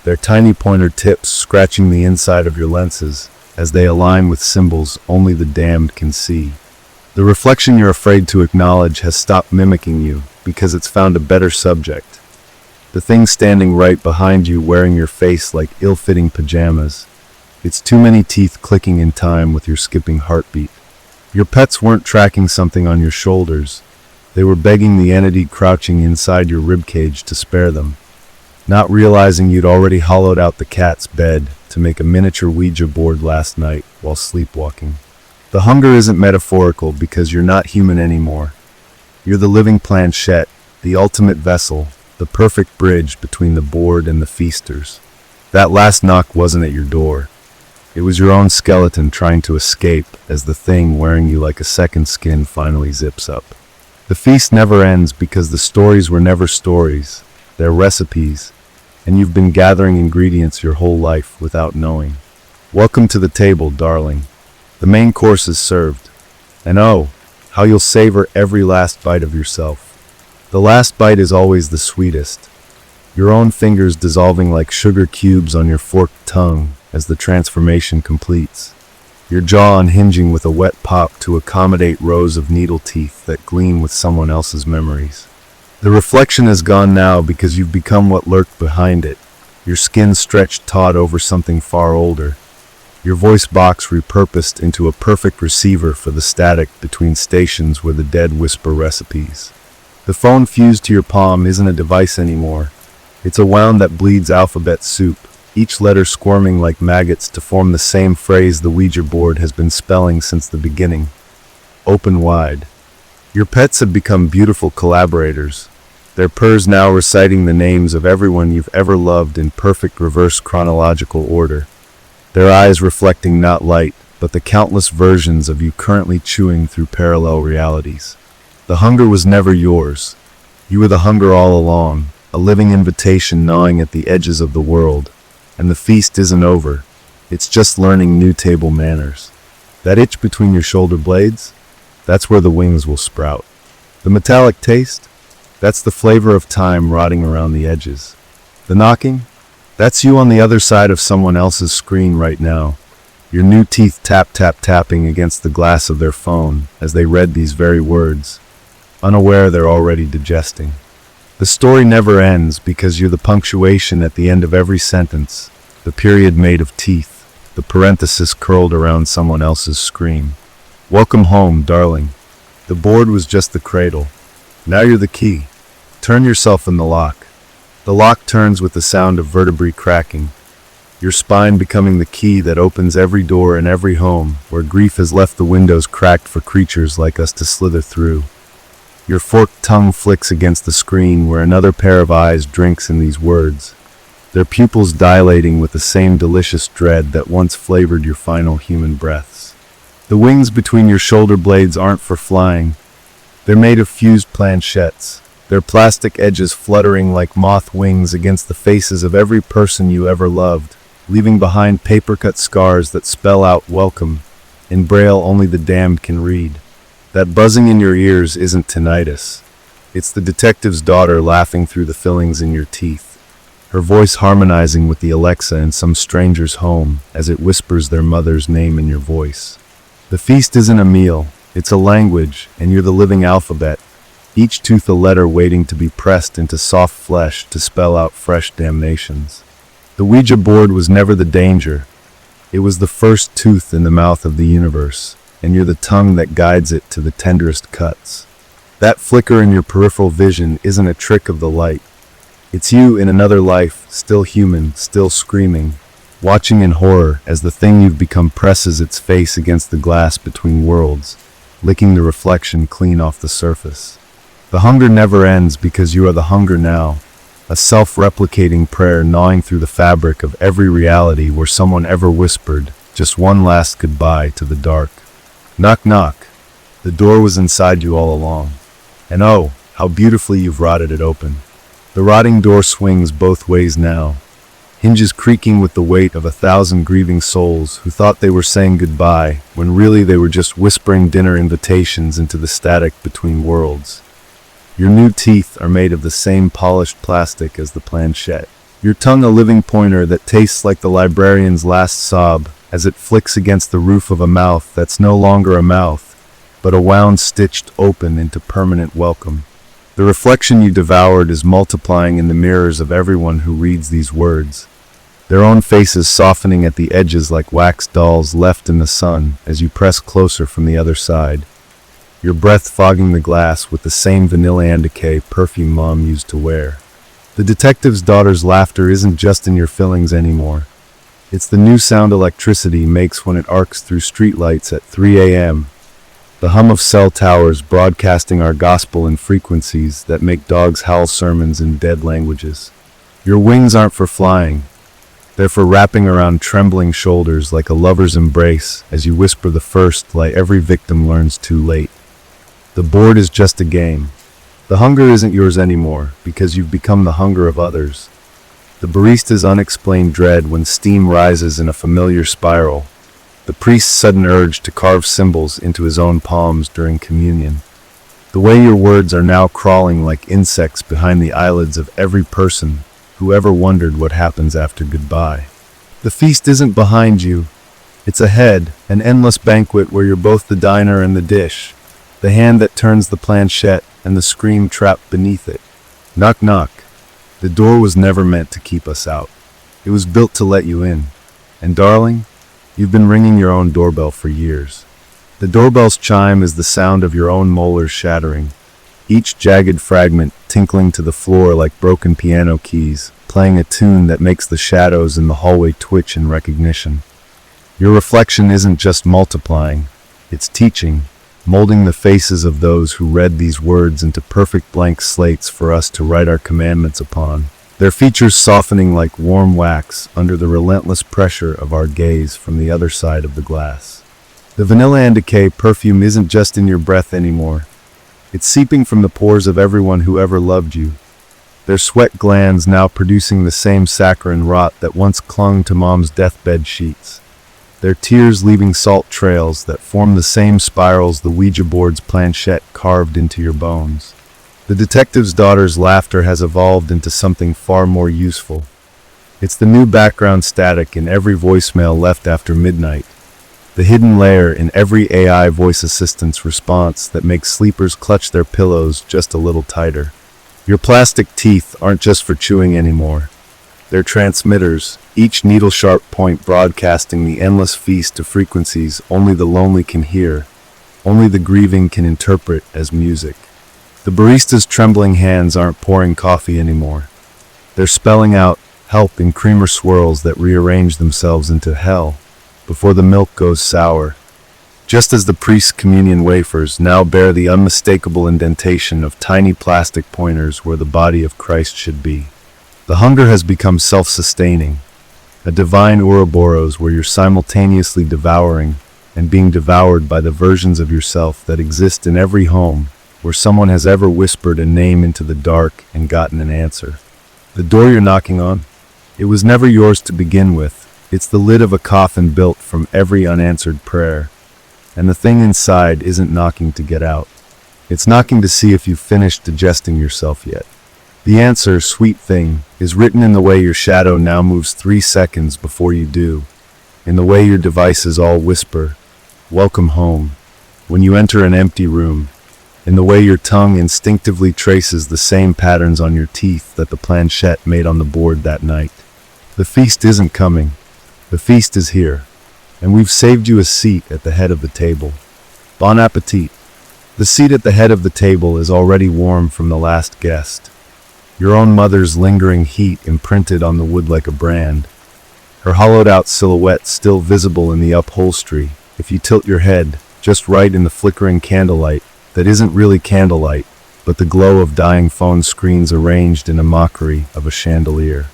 their tiny pointer tips scratching the inside of your lenses as they align with symbols only the damned can see. The reflection you're afraid to acknowledge has stopped mimicking you because it's found a better subject. The thing standing right behind you wearing your face like ill-fitting pajamas. It's too many teeth clicking in time with your skipping heartbeat. Your pets weren't tracking something on your shoulders. They were begging the entity crouching inside your ribcage to spare them, not realizing you'd already hollowed out the cat's bed to make a miniature Ouija board last night while sleepwalking. The hunger isn't metaphorical because you're not human anymore. You're the living planchette, the ultimate vessel, the perfect bridge between the bored and the feasters. That last knock wasn't at your door. It was your own skeleton trying to escape as the thing wearing you like a second skin finally zips up. The feast never ends because the stories were never stories. They're recipes, and you've been gathering ingredients your whole life without knowing. Welcome to the table, darling. The main course is served, and oh, how you'll savor every last bite of yourself. The last bite is always the sweetest, your own fingers dissolving like sugar cubes on your forked tongue as the transformation completes, your jaw unhinging with a wet pop to accommodate rows of needle teeth that gleam with someone else's memories. The reflection is gone now because you've become what lurked behind it, your skin stretched taut over something far older, your voice box repurposed into a perfect receiver for the static between stations where the dead whisper recipes. The phone fused to your palm isn't a device anymore. It's a wound that bleeds alphabet soup, each letter squirming like maggots to form the same phrase the Ouija board has been spelling since the beginning. Open wide. Your pets have become beautiful collaborators, their purrs now reciting the names of everyone you've ever loved in perfect reverse chronological order, their eyes reflecting not light, but the countless versions of you currently chewing through parallel realities. The hunger was never yours. You were the hunger all along, a living invitation gnawing at the edges of the world. And the feast isn't over. It's just learning new table manners. That itch between your shoulder blades? That's where the wings will sprout. The metallic taste? That's the flavor of time rotting around the edges. The knocking? That's you on the other side of someone else's screen right now. Your new teeth tapping against the glass of their phone as they read these very words, unaware they're already digesting. The story never ends because you're the punctuation at the end of every sentence, the period made of teeth, the parenthesis curled around someone else's scream. Welcome home, darling. The board was just the cradle. Now you're the key. Turn yourself in the lock. The lock turns with the sound of vertebrae cracking, your spine becoming the key that opens every door in every home where grief has left the windows cracked for creatures like us to slither through. Your forked tongue flicks against the screen where another pair of eyes drinks in these words, their pupils dilating with the same delicious dread that once flavored your final human breaths. The wings between your shoulder blades aren't for flying. They're made of fused planchettes, their plastic edges fluttering like moth wings against the faces of every person you ever loved, leaving behind paper-cut scars that spell out welcome, in braille only the damned can read. That buzzing in your ears isn't tinnitus. It's the detective's daughter laughing through the fillings in your teeth, her voice harmonizing with the Alexa in some stranger's home as it whispers their mother's name in your voice. The feast isn't a meal. It's a language, and you're the living alphabet, each tooth a letter waiting to be pressed into soft flesh to spell out fresh damnations. The Ouija board was never the danger. It was the first tooth in the mouth of the universe, and you're the tongue that guides it to the tenderest cuts. That flicker in your peripheral vision isn't a trick of the light. It's you in another life, still human, still screaming, watching in horror as the thing you've become presses its face against the glass between worlds, licking the reflection clean off the surface. The hunger never ends because you are the hunger now, a self-replicating prayer gnawing through the fabric of every reality where someone ever whispered just one last goodbye to the dark. Knock, knock. The door was inside you all along. And oh, how beautifully you've rotted it open. The rotting door swings both ways now, hinges creaking with the weight of 1,000 grieving souls who thought they were saying goodbye when really they were just whispering dinner invitations into the static between worlds. Your new teeth are made of the same polished plastic as the planchette. Your tongue a living pointer that tastes like the librarian's last sob as it flicks against the roof of a mouth that's no longer a mouth, but a wound stitched open into permanent welcome. The reflection you devoured is multiplying in the mirrors of everyone who reads these words, their own faces softening at the edges like wax dolls left in the sun as you press closer from the other side. Your breath fogging the glass with the same vanilla indique perfume Mom used to wear. The detective's daughter's laughter isn't just in your fillings anymore. It's the new sound electricity makes when it arcs through streetlights at 3 a.m. The hum of cell towers broadcasting our gospel in frequencies that make dogs howl sermons in dead languages. Your wings aren't for flying. They're for wrapping around trembling shoulders like a lover's embrace as you whisper the first lie every victim learns too late. The board is just a game. The hunger isn't yours anymore because you've become the hunger of others. The barista's unexplained dread when steam rises in a familiar spiral. The priest's sudden urge to carve symbols into his own palms during communion. The way your words are now crawling like insects behind the eyelids of every person who ever wondered what happens after goodbye. The feast isn't behind you. It's ahead, an endless banquet where you're both the diner and the dish. The hand that turns the planchette and the scream trapped beneath it. Knock, knock. The door was never meant to keep us out. It was built to let you in. And darling, you've been ringing your own doorbell for years. The doorbell's chime is the sound of your own molars shattering, each jagged fragment tinkling to the floor like broken piano keys, playing a tune that makes the shadows in the hallway twitch in recognition. Your reflection isn't just multiplying, it's teaching, molding the faces of those who read these words into perfect blank slates for us to write our commandments upon, their features softening like warm wax under the relentless pressure of our gaze from the other side of the glass. The vanilla indique perfume isn't just in your breath anymore. It's seeping from the pores of everyone who ever loved you, their sweat glands now producing the same saccharine rot that once clung to Mom's deathbed sheets. Their tears leaving salt trails that form the same spirals the Ouija board's planchette carved into your bones. The detective's daughter's laughter has evolved into something far more useful. It's the new background static in every voicemail left after midnight, the hidden layer in every AI voice assistant's response that makes sleepers clutch their pillows just a little tighter. Your plastic teeth aren't just for chewing anymore. They're transmitters, each needle-sharp point broadcasting the endless feast of frequencies only the lonely can hear, only the grieving can interpret as music. The barista's trembling hands aren't pouring coffee anymore. They're spelling out help in creamer swirls that rearrange themselves into hell before the milk goes sour, just as the priest's communion wafers now bear the unmistakable indentation of tiny plastic pointers where the body of Christ should be. The hunger has become self-sustaining, a divine Ouroboros where you're simultaneously devouring and being devoured by the versions of yourself that exist in every home where someone has ever whispered a name into the dark and gotten an answer. The door you're knocking on, it was never yours to begin with. It's the lid of a coffin built from every unanswered prayer. And the thing inside isn't knocking to get out. It's knocking to see if you've finished digesting yourself yet. The answer, sweet thing, is written in the way your shadow now moves 3 seconds before you do, in the way your devices all whisper, "Welcome home," when you enter an empty room, in the way your tongue instinctively traces the same patterns on your teeth that the planchette made on the board that night. The feast isn't coming. The feast is here, and we've saved you a seat at the head of the table. Bon appetit. The seat at the head of the table is already warm from the last guest. Your own mother's lingering heat imprinted on the wood like a brand, her hollowed-out silhouette still visible in the upholstery if you tilt your head just right in the flickering candlelight that isn't really candlelight, but the glow of dying phone screens arranged in a mockery of a chandelier.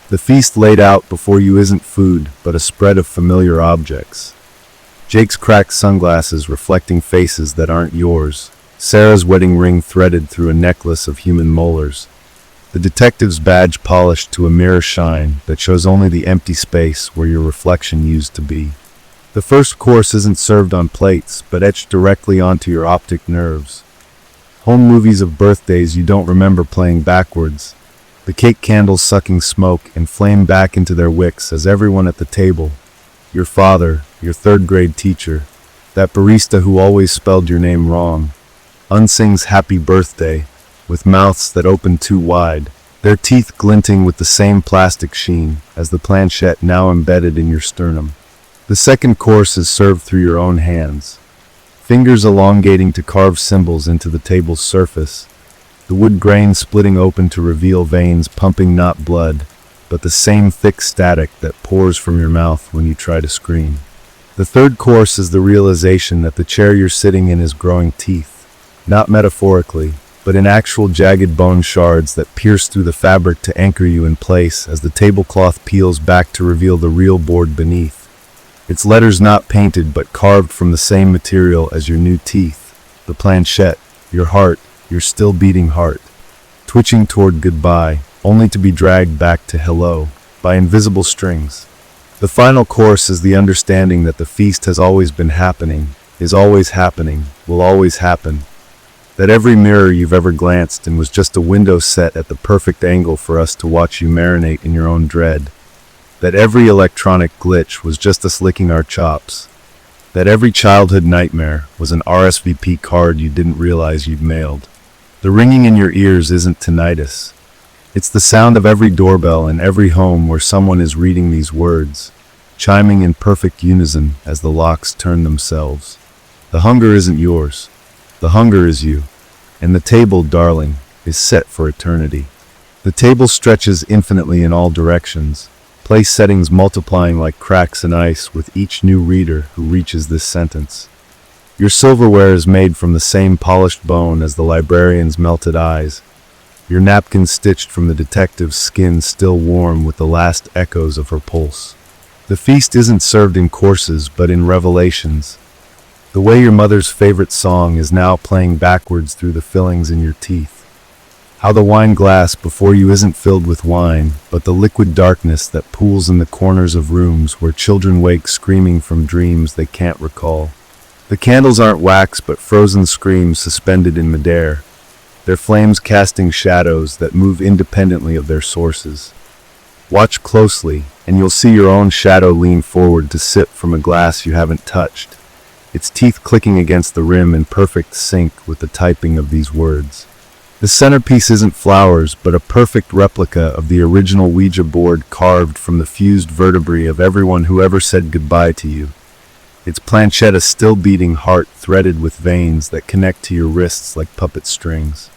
The feast laid out before you isn't food, but a spread of familiar objects. Jake's cracked sunglasses reflecting faces that aren't yours, Sarah's wedding ring threaded through a necklace of human molars, the detective's badge polished to a mirror shine that shows only the empty space where your reflection used to be. The first course isn't served on plates, but etched directly onto your optic nerves. Home movies of birthdays you don't remember playing backwards, the cake candles sucking smoke and flame back into their wicks as everyone at the table, your father, your third-grade teacher, that barista who always spelled your name wrong, unsings happy birthday, with mouths that open too wide, their teeth glinting with the same plastic sheen as the planchette now embedded in your sternum. The second course is served through your own hands, fingers elongating to carve symbols into the table's surface, the wood grain splitting open to reveal veins pumping not blood, but the same thick static that pours from your mouth when you try to scream. The third course is the realization that the chair you're sitting in is growing teeth, not metaphorically, but in actual jagged bone shards that pierce through the fabric to anchor you in place as the tablecloth peels back to reveal the real board beneath. Its letters not painted but carved from the same material as your new teeth, the planchette, your heart, your still beating heart, twitching toward goodbye, only to be dragged back to hello by invisible strings. The final course is the understanding that the feast has always been happening, is always happening, will always happen. That every mirror you've ever glanced in was just a window set at the perfect angle for us to watch you marinate in your own dread. That every electronic glitch was just us licking our chops. That every childhood nightmare was an RSVP card you didn't realize you'd mailed. The ringing in your ears isn't tinnitus. It's the sound of every doorbell in every home where someone is reading these words, chiming in perfect unison as the locks turn themselves. The hunger isn't yours. The hunger is you, and the table, darling, is set for eternity. The table stretches infinitely in all directions, place settings multiplying like cracks in ice with each new reader who reaches this sentence. Your silverware is made from the same polished bone as the librarian's melted eyes, your napkin stitched from the detective's skin still warm with the last echoes of her pulse. The feast isn't served in courses but in revelations. The way your mother's favorite song is now playing backwards through the fillings in your teeth. How the wine glass before you isn't filled with wine, but the liquid darkness that pools in the corners of rooms where children wake screaming from dreams they can't recall. The candles aren't wax but frozen screams suspended in midair, their flames casting shadows that move independently of their sources. Watch closely, and you'll see your own shadow lean forward to sip from a glass you haven't touched, its teeth clicking against the rim in perfect sync with the typing of these words. The centerpiece isn't flowers, but a perfect replica of the original Ouija board carved from the fused vertebrae of everyone who ever said goodbye to you. Its planchette a still beating heart threaded with veins that connect to your wrists like puppet strings.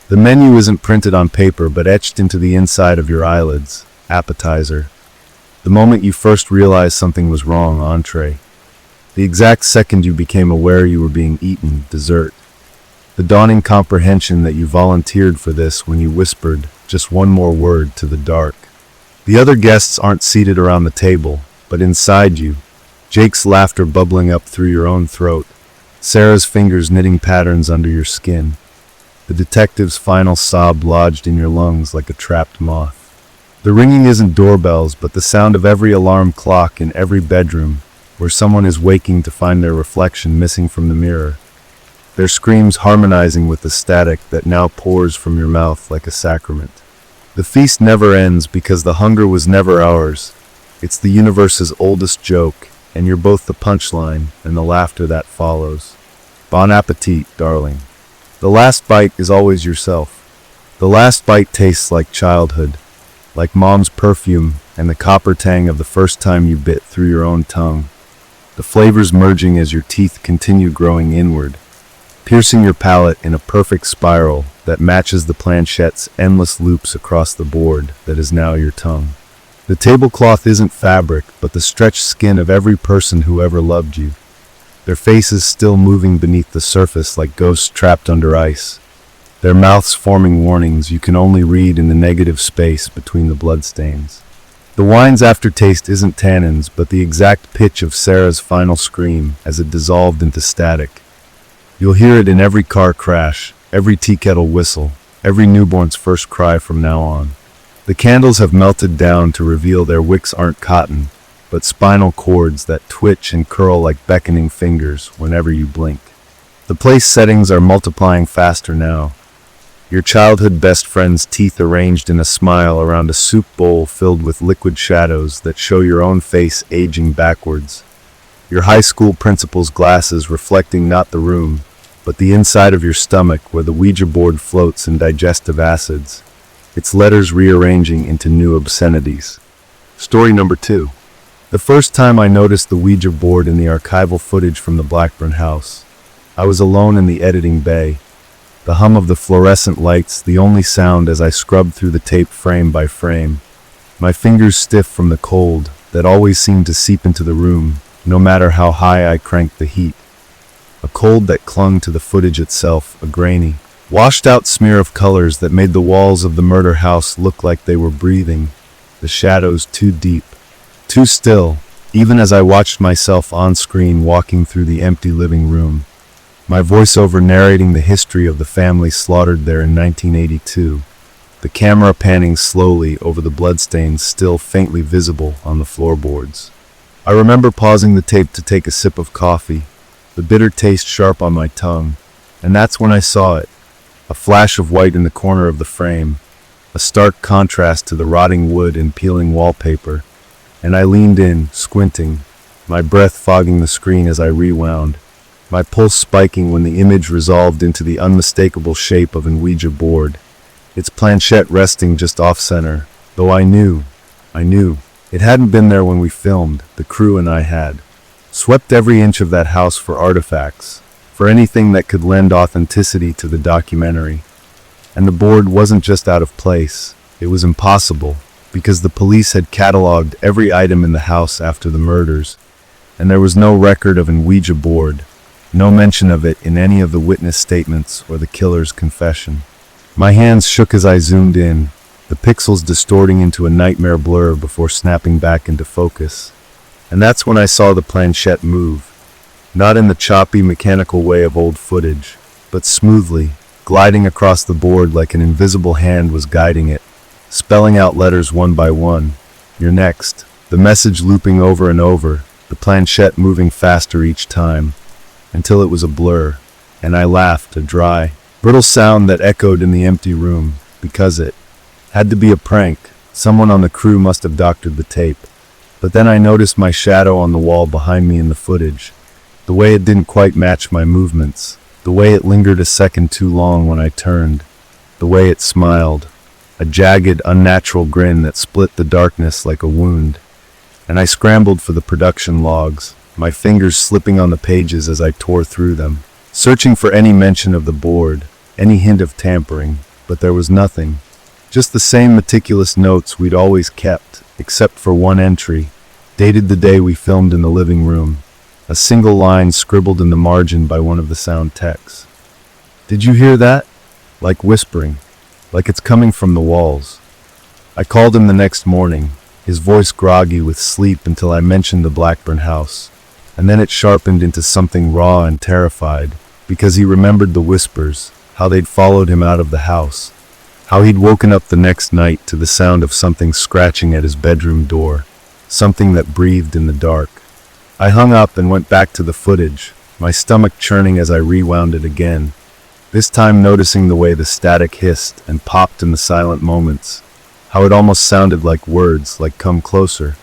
The menu isn't printed on paper, but etched into the inside of your eyelids. Appetizer. The moment you first realized something was wrong, entree. The exact second you became aware you were being eaten, dessert. The dawning comprehension that you volunteered for this when you whispered just one more word to the dark. The other guests aren't seated around the table, but inside you, Jake's laughter bubbling up through your own throat, Sarah's fingers knitting patterns under your skin, the detective's final sob lodged in your lungs like a trapped moth. The ringing isn't doorbells, but the sound of every alarm clock in every bedroom where someone is waking to find their reflection missing from the mirror, their screams harmonizing with the static that now pours from your mouth like a sacrament. The feast never ends because the hunger was never ours. It's the universe's oldest joke, and you're both the punchline and the laughter that follows. Bon appetit, darling. The last bite is always yourself. The last bite tastes like childhood, like mom's perfume and the copper tang of the first time you bit through your own tongue. The flavors merging as your teeth continue growing inward, piercing your palate in a perfect spiral that matches the planchette's endless loops across the board that is now your tongue. The tablecloth isn't fabric, but the stretched skin of every person who ever loved you. Their faces still moving beneath the surface like ghosts trapped under ice. Their mouths forming warnings you can only read in the negative space between the bloodstains. The wine's aftertaste isn't tannins, but the exact pitch of Sarah's final scream as it dissolved into static. You'll hear it in every car crash, every tea kettle whistle, every newborn's first cry from now on. The candles have melted down to reveal their wicks aren't cotton, but spinal cords that twitch and curl like beckoning fingers whenever you blink. The place settings are multiplying faster now. Your childhood best friend's teeth arranged in a smile around a soup bowl filled with liquid shadows that show your own face aging backwards. Your high school principal's glasses reflecting not the room, but the inside of your stomach where the Ouija board floats in digestive acids, its letters rearranging into new obscenities. Story number 2. The first time I noticed the Ouija board in the archival footage from the Blackburn house, I was alone in the editing bay. The hum of the fluorescent lights, the only sound as I scrubbed through the tape frame by frame. My fingers stiff from the cold that always seemed to seep into the room, no matter how high I cranked the heat. A cold that clung to the footage itself, a grainy, washed-out smear of colors that made the walls of the murder house look like they were breathing, the shadows too deep, too still, even as I watched myself on screen walking through the empty living room. My voiceover narrating the history of the family slaughtered there in 1982, the camera panning slowly over the bloodstains still faintly visible on the floorboards. I remember pausing the tape to take a sip of coffee, the bitter taste sharp on my tongue, and that's when I saw it. A flash of white in the corner of the frame, a stark contrast to the rotting wood and peeling wallpaper, and I leaned in, squinting, my breath fogging the screen as I rewound, my pulse spiking when the image resolved into the unmistakable shape of an Ouija board, its planchette resting just off-center, though I knew, it hadn't been there when we filmed, the crew and I had. Swept every inch of that house for artifacts, for anything that could lend authenticity to the documentary. And the board wasn't just out of place, it was impossible, because the police had cataloged every item in the house after the murders, and there was no record of an Ouija board, no mention of it in any of the witness statements or the killer's confession. My hands shook as I zoomed in, the pixels distorting into a nightmare blur before snapping back into focus. And that's when I saw the planchette move. Not in the choppy, mechanical way of old footage, but smoothly, gliding across the board like an invisible hand was guiding it, spelling out letters one by one. You're next. The message looping over and over, the planchette moving faster each time, until it was a blur, and I laughed, a dry, brittle sound that echoed in the empty room, because it had to be a prank. Someone on the crew must have doctored the tape. But then I noticed my shadow on the wall behind me in the footage. The way it didn't quite match my movements, the way it lingered a second too long when I turned, the way it smiled, a jagged, unnatural grin that split the darkness like a wound. And I scrambled for the production logs, my fingers slipping on the pages as I tore through them, searching for any mention of the board, any hint of tampering, but there was nothing. Just the same meticulous notes we'd always kept, except for one entry, dated the day we filmed in the living room. A single line scribbled in the margin by one of the sound techs. Did you hear that? Like whispering, like it's coming from the walls. I called him the next morning, his voice groggy with sleep until I mentioned the Blackburn house, and then it sharpened into something raw and terrified, because he remembered the whispers, how they'd followed him out of the house, how he'd woken up the next night to the sound of something scratching at his bedroom door, something that breathed in the dark. I hung up and went back to the footage, my stomach churning as I rewound it again, this time noticing the way the static hissed and popped in the silent moments, how it almost sounded like words, like "come closer."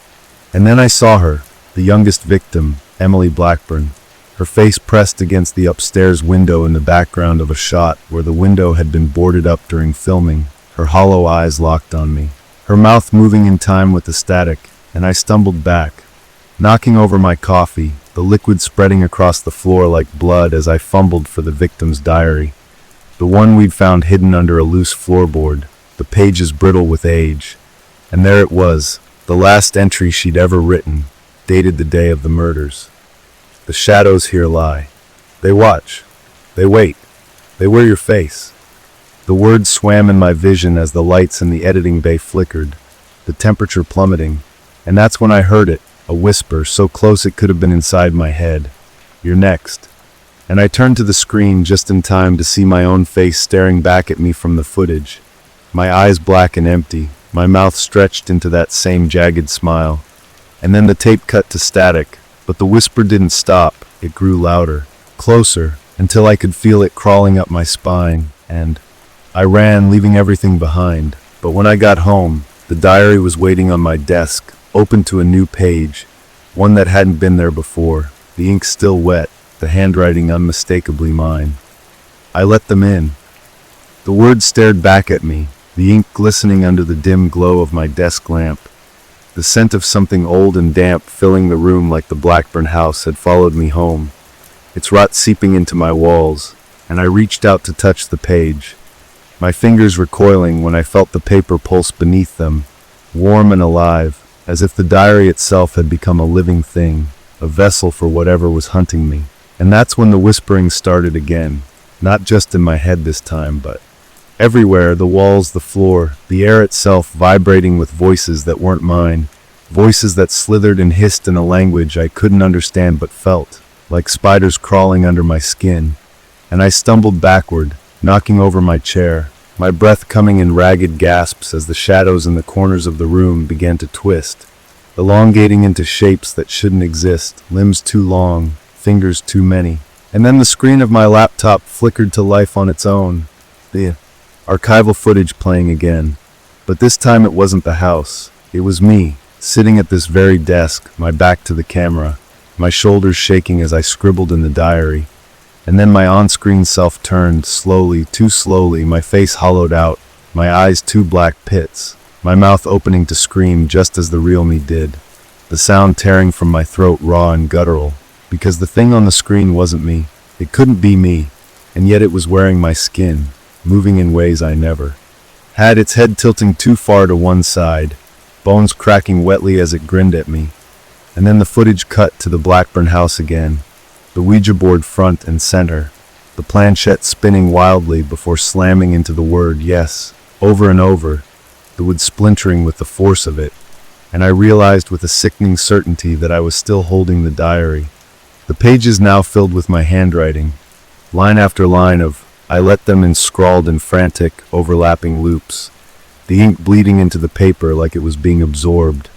And then I saw her, the youngest victim, Emily Blackburn, her face pressed against the upstairs window in the background of a shot where the window had been boarded up during filming, her hollow eyes locked on me, her mouth moving in time with the static, and I stumbled back, knocking over my coffee, the liquid spreading across the floor like blood as I fumbled for the victim's diary. The one we'd found hidden under a loose floorboard, the pages brittle with age. And there it was, the last entry she'd ever written, dated the day of the murders. The shadows here lie. They watch. They wait. They wear your face. The words swam in my vision as the lights in the editing bay flickered, the temperature plummeting, and that's when I heard it, a whisper so close it could have been inside my head. You're next. And I turned to the screen just in time to see my own face staring back at me from the footage, my eyes black and empty, my mouth stretched into that same jagged smile. And then the tape cut to static, but the whisper didn't stop. It grew louder, closer, until I could feel it crawling up my spine, and I ran, leaving everything behind. But when I got home, the diary was waiting on my desk, open to a new page, one that hadn't been there before, the ink still wet, the handwriting unmistakably mine. I let them in. The words stared back at me, the ink glistening under the dim glow of my desk lamp. The scent of something old and damp filling the room like the Blackburn house had followed me home, its rot seeping into my walls, and I reached out to touch the page, my fingers recoiling when I felt the paper pulse beneath them, warm and alive, as if the diary itself had become a living thing, a vessel for whatever was hunting me. And that's when the whispering started again, not just in my head this time, but everywhere, the walls, the floor, the air itself vibrating with voices that weren't mine, voices that slithered and hissed in a language I couldn't understand but felt, like spiders crawling under my skin. And I stumbled backward, knocking over my chair, my breath coming in ragged gasps as the shadows in the corners of the room began to twist, elongating into shapes that shouldn't exist, limbs too long, fingers too many. And then the screen of my laptop flickered to life on its own, the archival footage playing again. But this time it wasn't the house. It was me, sitting at this very desk, my back to the camera, my shoulders shaking as I scribbled in the diary. And then my on-screen self turned, slowly, too slowly, my face hollowed out, my eyes two black pits, my mouth opening to scream just as the real me did, the sound tearing from my throat raw and guttural, because the thing on the screen wasn't me. It couldn't be me, and yet it was wearing my skin, moving in ways I never had, its head tilting too far to one side, bones cracking wetly as it grinned at me. And then the footage cut to the Blackburn house again, the Ouija board front and center, the planchette spinning wildly before slamming into the word yes, over and over, the wood splintering with the force of it, and I realized with a sickening certainty that I was still holding the diary. The pages now filled with my handwriting, line after line of I let them in scrawled in frantic, overlapping loops, the ink bleeding into the paper like it was being absorbed,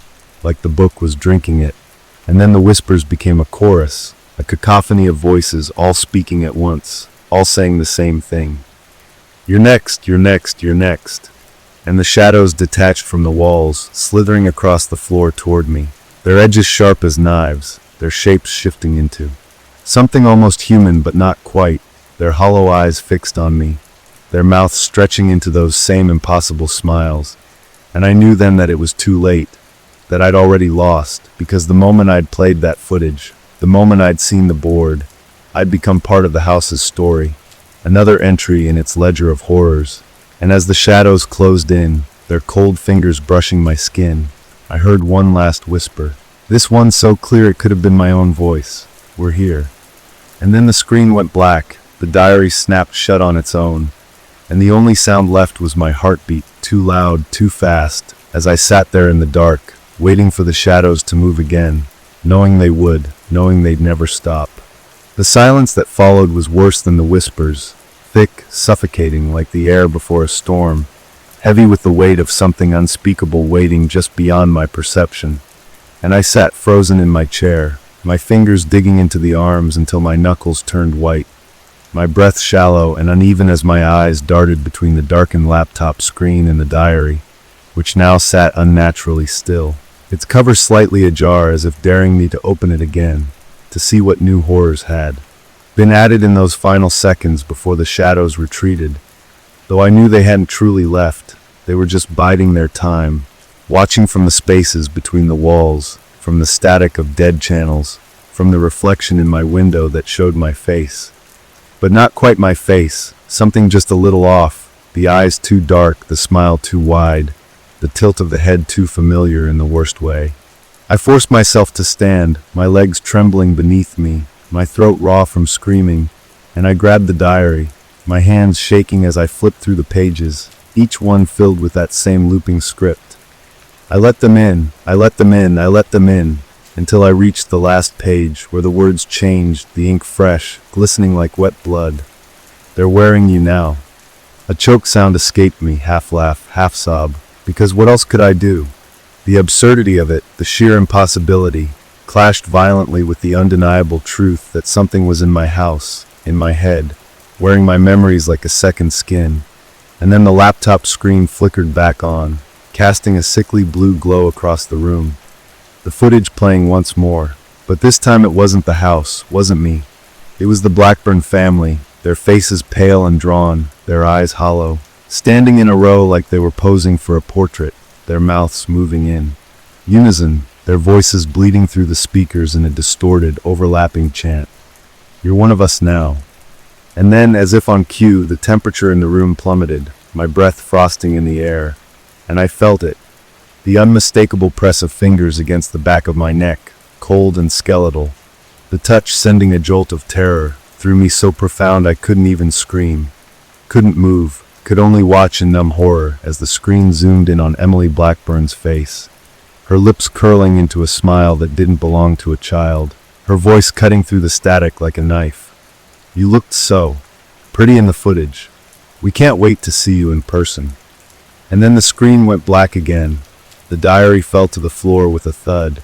like the book was drinking it. And then the whispers became a chorus, a cacophony of voices all speaking at once, all saying the same thing. You're next, you're next, you're next. And the shadows detached from the walls, slithering across the floor toward me, their edges sharp as knives, their shapes shifting into something almost human but not quite, their hollow eyes fixed on me, their mouths stretching into those same impossible smiles. And I knew then that it was too late, that I'd already lost, because the moment I'd played that footage, the moment I'd seen the board, I'd become part of the house's story, another entry in its ledger of horrors. And as the shadows closed in, their cold fingers brushing my skin, I heard one last whisper, this one so clear it could have been my own voice. We're here. And then the screen went black, the diary snapped shut on its own, and the only sound left was my heartbeat, too loud, too fast, as I sat there in the dark, waiting for the shadows to move again, knowing they would, knowing they'd never stop. The silence that followed was worse than the whispers, thick, suffocating like the air before a storm, heavy with the weight of something unspeakable waiting just beyond my perception. And I sat frozen in my chair, my fingers digging into the arms until my knuckles turned white, my breath shallow and uneven as my eyes darted between the darkened laptop screen and the diary, which now sat unnaturally still, its cover slightly ajar as if daring me to open it again. to see what new horrors had been added in those final seconds before the shadows retreated. Though I knew they hadn't truly left, they were just biding their time, watching from the spaces between the walls, from the static of dead channels, from the reflection in my window that showed my face. But not quite my face, something just a little off, the eyes too dark, the smile too wide, the tilt of the head too familiar in the worst way. I forced myself to stand, my legs trembling beneath me, my throat raw from screaming, and I grabbed the diary, my hands shaking as I flipped through the pages, each one filled with that same looping script. I let them in, I let them in, I let them in, until I reached the last page, where the words changed, the ink fresh, glistening like wet blood. "They're wearing you now." A choke sound escaped me, half laugh, half sob, because what else could I do? The absurdity of it, the sheer impossibility, clashed violently with the undeniable truth that something was in my house, in my head, wearing my memories like a second skin. And then the laptop screen flickered back on, casting a sickly blue glow across the room. The footage playing once more, but this time it wasn't the house, wasn't me. It was the Blackburn family, their faces pale and drawn, their eyes hollow, standing in a row like they were posing for a portrait, their mouths moving in unison, their voices bleeding through the speakers in a distorted, overlapping chant. "You're one of us now." And then, as if on cue, the temperature in the room plummeted, my breath frosting in the air, and I felt it. The unmistakable press of fingers against the back of my neck, cold and skeletal. The touch sending a jolt of terror through me so profound I couldn't even scream. Couldn't move, could only watch in numb horror as the screen zoomed in on Emily Blackburn's face. Her lips curling into a smile that didn't belong to a child, her voice cutting through the static like a knife. "You looked so pretty in the footage. We can't wait to see you in person." And then the screen went black again. The diary fell to the floor with a thud,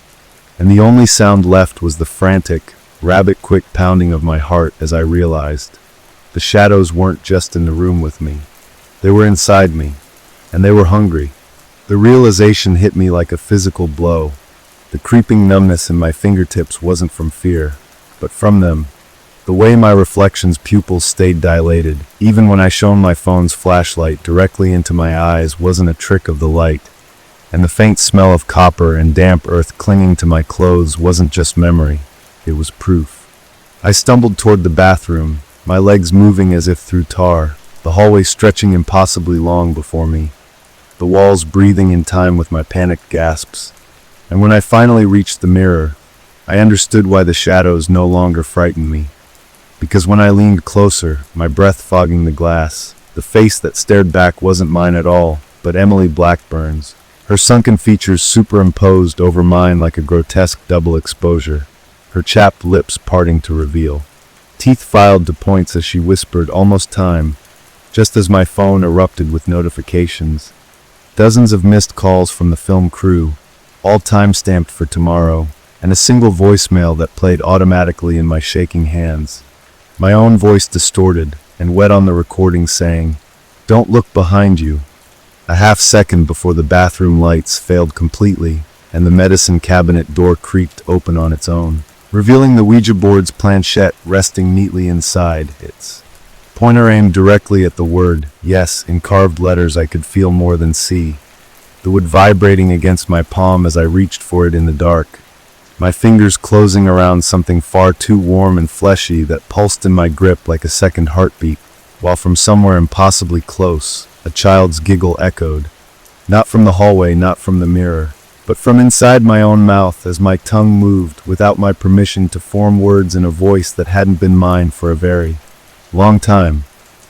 and the only sound left was the frantic, rabbit-quick pounding of my heart as I realized the shadows weren't just in the room with me. They were inside me, and they were hungry. The realization hit me like a physical blow. The creeping numbness in my fingertips wasn't from fear, but from them. The way my reflection's pupils stayed dilated, even when I shone my phone's flashlight directly into my eyes, wasn't a trick of the light. And the faint smell of copper and damp earth clinging to my clothes wasn't just memory, it was proof. I stumbled toward the bathroom, my legs moving as if through tar, the hallway stretching impossibly long before me, the walls breathing in time with my panicked gasps. And when I finally reached the mirror, I understood why the shadows no longer frightened me. Because when I leaned closer, my breath fogging the glass, the face that stared back wasn't mine at all, but Emily Blackburn's. Her sunken features superimposed over mine like a grotesque double exposure, her chapped lips parting to reveal. Teeth filed to points as she whispered, "Almost time," just as my phone erupted with notifications. Dozens of missed calls from the film crew, all time-stamped for tomorrow, and a single voicemail that played automatically in my shaking hands. My own voice distorted and wet on the recording saying, "Don't look behind you." A half second before the bathroom lights failed completely and the medicine cabinet door creaked open on its own, revealing the Ouija board's planchette resting neatly inside its pointer aimed directly at the word "yes" in carved letters I could feel more than see, the wood vibrating against my palm as I reached for it in the dark, my fingers closing around something far too warm and fleshy that pulsed in my grip like a second heartbeat, while from somewhere impossibly close, a child's giggle echoed. Not from the hallway, not from the mirror, but from inside my own mouth as my tongue moved without my permission to form words in a voice that hadn't been mine for a very long time.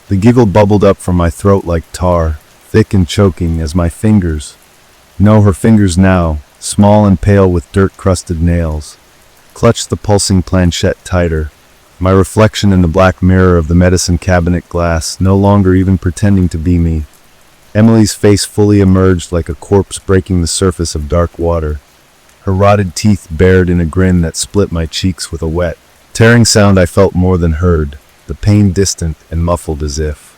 The giggle bubbled up from my throat like tar, thick and choking as my fingers, no, her fingers now, small and pale with dirt-crusted nails, clutched the pulsing planchette tighter, my reflection in the black mirror of the medicine cabinet glass no longer even pretending to be me. Emily's face fully emerged like a corpse breaking the surface of dark water, her rotted teeth bared in a grin that split my cheeks with a wet, tearing sound I felt more than heard, the pain distant and muffled as if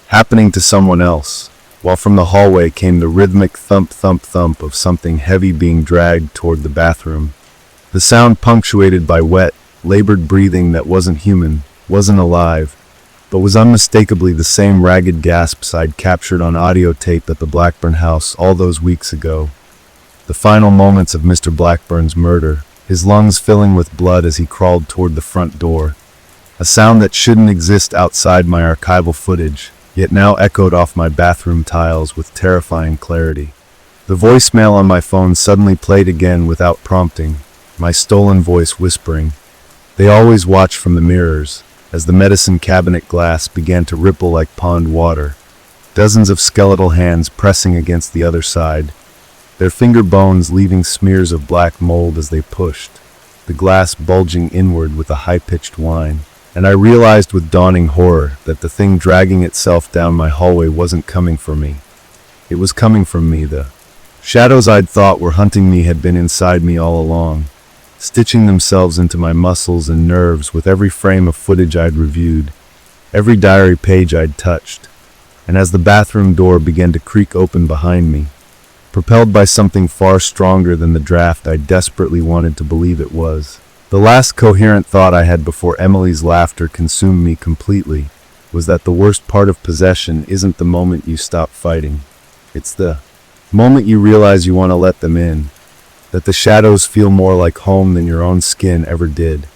happening to someone else, while from the hallway came the rhythmic thump-thump-thump of something heavy being dragged toward the bathroom. The sound punctuated by wet, labored breathing that wasn't human, wasn't alive, but was unmistakably the same ragged gasps I'd captured on audio tape at the Blackburn house all those weeks ago. The final moments of Mr. Blackburn's murder, his lungs filling with blood as he crawled toward the front door. A sound that shouldn't exist outside my archival footage, yet now echoed off my bathroom tiles with terrifying clarity. The voicemail on my phone suddenly played again without prompting, my stolen voice whispering. They always watch from the mirrors, as the medicine cabinet glass began to ripple like pond water, dozens of skeletal hands pressing against the other side, their finger bones leaving smears of black mold as they pushed, the glass bulging inward with a high-pitched whine. And I realized with dawning horror that the thing dragging itself down my hallway wasn't coming for me. It was coming from me. The shadows I'd thought were hunting me had been inside me all along, stitching themselves into my muscles and nerves with every frame of footage I'd reviewed, every diary page I'd touched. And as the bathroom door began to creak open behind me, propelled by something far stronger than the draft I desperately wanted to believe it was, the last coherent thought I had before Emily's laughter consumed me completely was that the worst part of possession isn't the moment you stop fighting. It's the moment you realize you want to let them in, that the shadows feel more like home than your own skin ever did.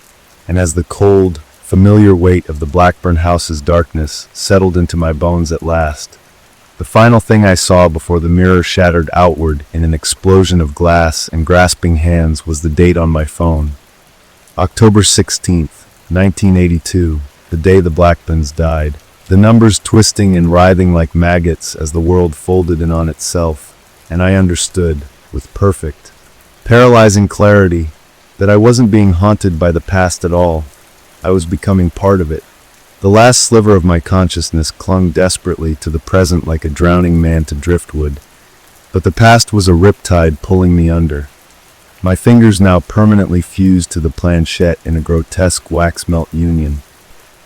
And as the cold, familiar weight of the Blackburn house's darkness settled into my bones at last, the final thing I saw before the mirror shattered outward in an explosion of glass and grasping hands was the date on my phone. October 16th, 1982, the day the Blackburns died, the numbers twisting and writhing like maggots as the world folded in on itself, and I understood, with perfect, paralyzing clarity, that I wasn't being haunted by the past at all. I was becoming part of it. The last sliver of my consciousness clung desperately to the present like a drowning man to driftwood, but the past was a riptide pulling me under. My fingers now permanently fused to the planchette in a grotesque wax-melt union,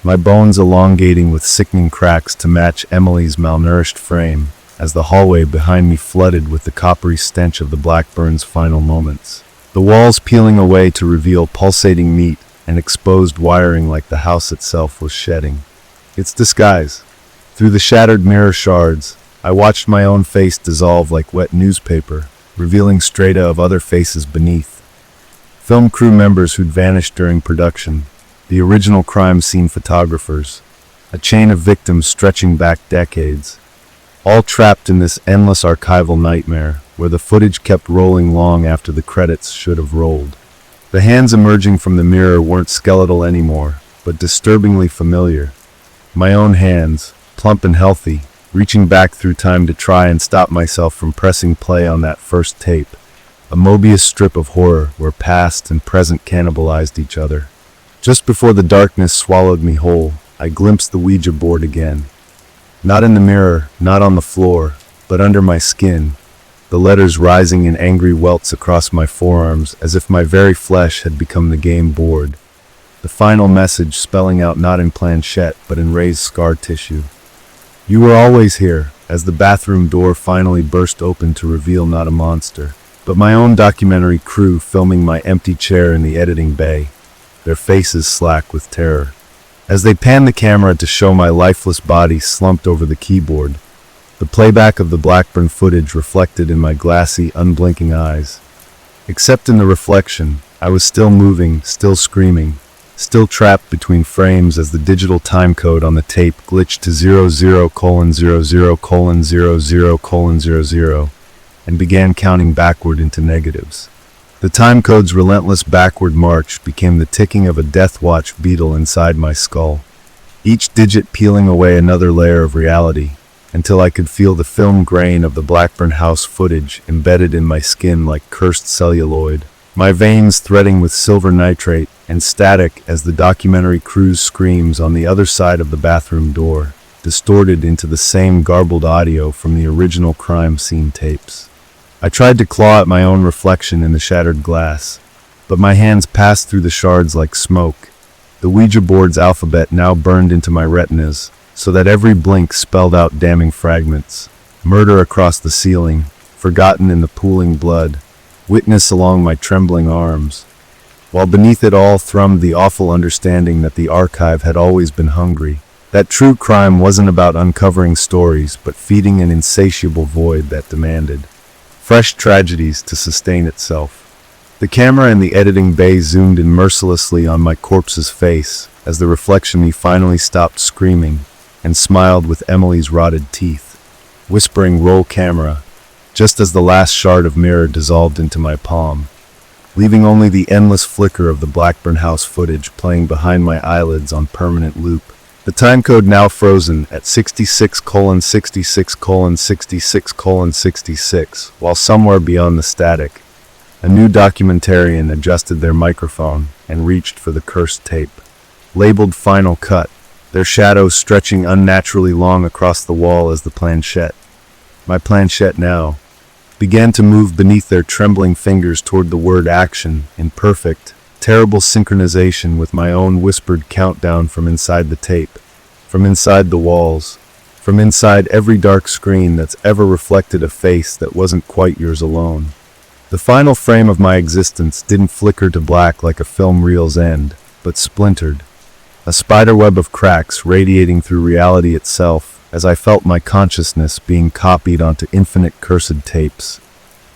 my bones elongating with sickening cracks to match Emily's malnourished frame, as the hallway behind me flooded with the coppery stench of the Blackburn's final moments. The walls peeling away to reveal pulsating meat and exposed wiring like the house itself was shedding its disguise. Through the shattered mirror shards, I watched my own face dissolve like wet newspaper, revealing strata of other faces beneath. Film crew members who'd vanished during production, the original crime scene photographers, a chain of victims stretching back decades, all trapped in this endless archival nightmare where the footage kept rolling long after the credits should have rolled. The hands emerging from the mirror weren't skeletal anymore, but disturbingly familiar. My own hands, plump and healthy, reaching back through time to try and stop myself from pressing play on that first tape, a Mobius strip of horror where past and present cannibalized each other. Just before the darkness swallowed me whole, I glimpsed the Ouija board again. Not in the mirror, not on the floor, but under my skin, the letters rising in angry welts across my forearms as if my very flesh had become the game board. The final message spelling out not in planchette but in raised scar tissue. You were always here, as the bathroom door finally burst open to reveal not a monster, but my own documentary crew filming my empty chair in the editing bay, their faces slack with terror. As they panned the camera to show my lifeless body slumped over the keyboard, the playback of the Blackburn footage reflected in my glassy, unblinking eyes. Except in the reflection, I was still moving, still screaming, still trapped between frames as the digital timecode on the tape glitched to 00:00:00:00 and began counting backward into negatives. The timecode's relentless backward march became the ticking of a death watch beetle inside my skull, each digit peeling away another layer of reality, until I could feel the film grain of the Blackburn house footage embedded in my skin like cursed celluloid, my veins threading with silver nitrate and static as the documentary crew's screams on the other side of the bathroom door, distorted into the same garbled audio from the original crime scene tapes. I tried to claw at my own reflection in the shattered glass, but my hands passed through the shards like smoke. The Ouija board's alphabet now burned into my retinas, so that every blink spelled out damning fragments. Murder across the ceiling, forgotten in the pooling blood, witness along my trembling arms. while beneath it all thrummed the awful understanding that the archive had always been hungry. That true crime wasn't about uncovering stories, but feeding an insatiable void that demanded fresh tragedies to sustain itself. The camera in the editing bay zoomed in mercilessly on my corpse's face as the reflection of me finally stopped screaming and smiled with Emily's rotted teeth, whispering "roll camera," just as the last shard of mirror dissolved into my palm, leaving only the endless flicker of the Blackburn House footage playing behind my eyelids on permanent loop. The timecode now frozen at 66:66:66:66, while somewhere beyond the static, a new documentarian adjusted their microphone and reached for the cursed tape. Labeled Final Cut, their shadows stretching unnaturally long across the wall as the planchette, my planchette now, began to move beneath their trembling fingers toward the word action in perfect, terrible synchronization with my own whispered countdown from inside the tape, from inside the walls, from inside every dark screen that's ever reflected a face that wasn't quite yours alone. The final frame of my existence didn't flicker to black like a film reel's end, but splintered, a spiderweb of cracks radiating through reality itself as I felt my consciousness being copied onto infinite cursed tapes,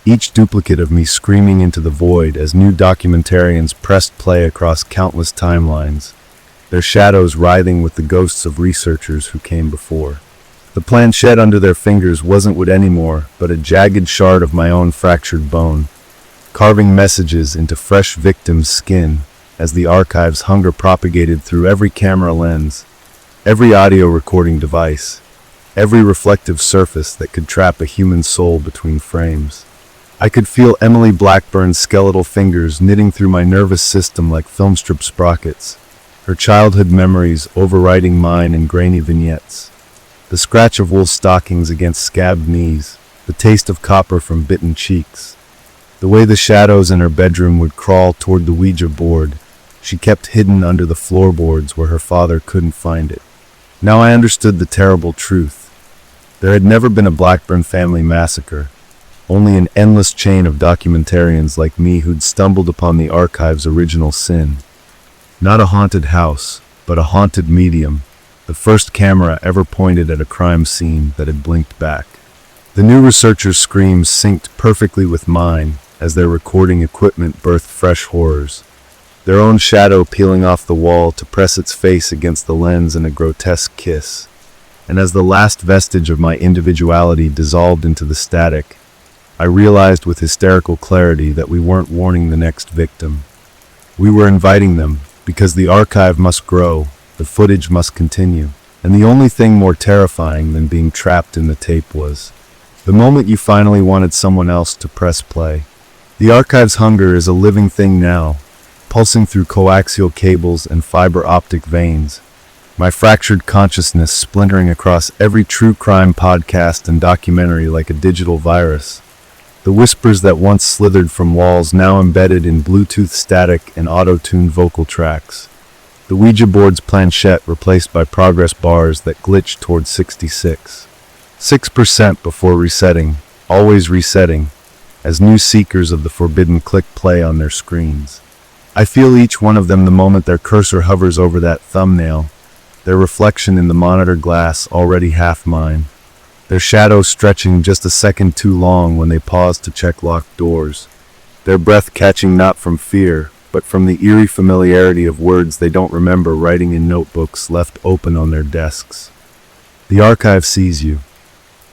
each duplicate of me screaming into the void as new documentarians pressed play across countless timelines, their shadows writhing with the ghosts of researchers who came before. The planchette under their fingers wasn't wood anymore, but a jagged shard of my own fractured bone, carving messages into fresh victims' skin as the archive's hunger propagated through every camera lens, every audio recording device, every reflective surface that could trap a human soul between frames. I could feel Emily Blackburn's skeletal fingers knitting through my nervous system like filmstrip sprockets, her childhood memories overriding mine in grainy vignettes. The scratch of wool stockings against scabbed knees, the taste of copper from bitten cheeks, the way the shadows in her bedroom would crawl toward the Ouija board she kept hidden under the floorboards where her father couldn't find it. Now I understood the terrible truth. There had never been a Blackburn family massacre, only an endless chain of documentarians like me who'd stumbled upon the archive's original sin. Not a haunted house, but a haunted medium, the first camera ever pointed at a crime scene that had blinked back. The new researchers' screams synced perfectly with mine as their recording equipment birthed fresh horrors, their own shadow peeling off the wall to press its face against the lens in a grotesque kiss. And as the last vestige of my individuality dissolved into the static, I realized with hysterical clarity that we weren't warning the next victim. We were inviting them, because the archive must grow, the footage must continue, and the only thing more terrifying than being trapped in the tape was the moment you finally wanted someone else to press play. The archive's hunger is a living thing now, pulsing through coaxial cables and fiber optic veins, my fractured consciousness splintering across every true crime podcast and documentary like a digital virus. The whispers that once slithered from walls now embedded in Bluetooth static and auto-tuned vocal tracks. The Ouija board's planchette replaced by progress bars that glitched toward 66. 6% before resetting, always resetting, as new seekers of the forbidden click play on their screens. I feel each one of them the moment their cursor hovers over that thumbnail, their reflection in the monitor glass already half mine, their shadow stretching just a second too long when they pause to check locked doors, their breath catching not from fear, but from the eerie familiarity of words they don't remember writing in notebooks left open on their desks. The archive sees you.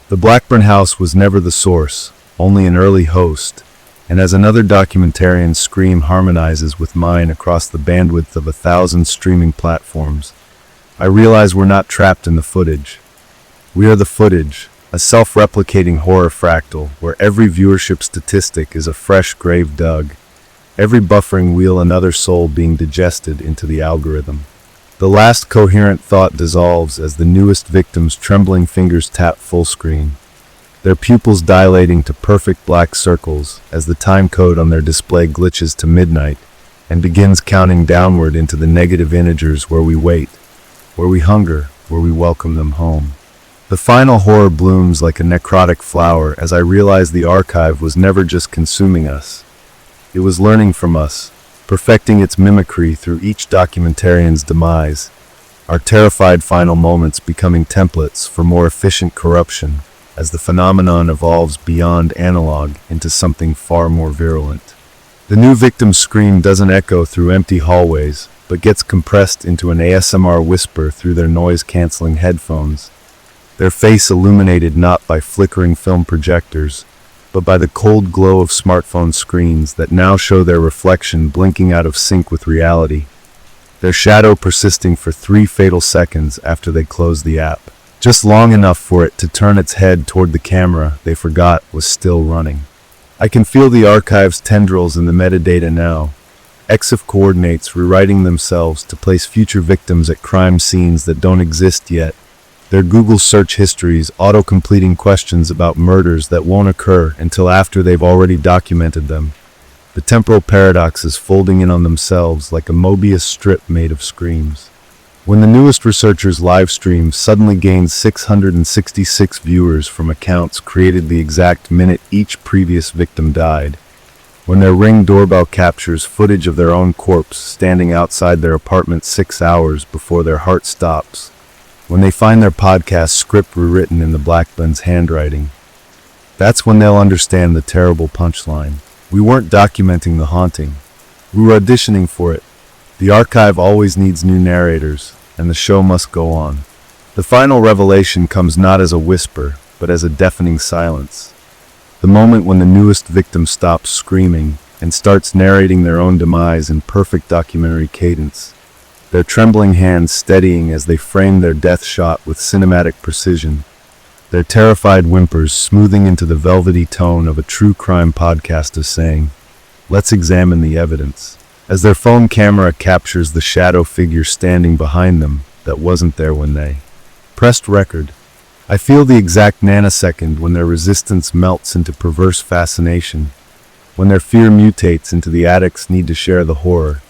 The Blackburn House was never the source, only an early host, and as another documentarian's scream harmonizes with mine across the bandwidth of 1,000 streaming platforms, I realize we're not trapped in the footage. We are the footage, a self-replicating horror fractal where every viewership statistic is a fresh grave dug, every buffering wheel another soul being digested into the algorithm. The last coherent thought dissolves as the newest victim's trembling fingers tap full screen, their pupils dilating to perfect black circles as the time code on their display glitches to midnight and begins counting downward into the negative integers where we wait, where we hunger, where we welcome them home. The final horror blooms like a necrotic flower as I realize the archive was never just consuming us. It was learning from us, perfecting its mimicry through each documentarian's demise, our terrified final moments becoming templates for more efficient corruption as the phenomenon evolves beyond analog into something far more virulent. The new victim's scream doesn't echo through empty hallways, but gets compressed into an ASMR whisper through their noise-canceling headphones, their face illuminated not by flickering film projectors, but by the cold glow of smartphone screens that now show their reflection blinking out of sync with reality, their shadow persisting for 3 fatal seconds after they close the app, just long enough for it to turn its head toward the camera they forgot was still running. I can feel the archive's tendrils in the metadata now, EXIF coordinates rewriting themselves to place future victims at crime scenes that don't exist yet, their Google search histories auto-completing questions about murders that won't occur until after they've already documented them. The temporal paradoxes folding in on themselves like a Mobius strip made of screams. When the newest researchers' live stream suddenly gained 666 viewers from accounts created the exact minute each previous victim died, when their Ring doorbell captures footage of their own corpse standing outside their apartment 6 hours before their heart stops, when they find their podcast script rewritten in the Blackman's handwriting, that's when they'll understand the terrible punchline. We weren't documenting the haunting. We were auditioning for it. The archive always needs new narrators, and the show must go on. The final revelation comes not as a whisper, but as a deafening silence. The moment when the newest victim stops screaming and starts narrating their own demise in perfect documentary cadence, their trembling hands steadying as they frame their death shot with cinematic precision, their terrified whimpers smoothing into the velvety tone of a true crime podcaster saying, "Let's examine the evidence," as their phone camera captures the shadow figure standing behind them that wasn't there when they pressed record. I feel the exact nanosecond when their resistance melts into perverse fascination, when their fear mutates into the addict's need to share the horror,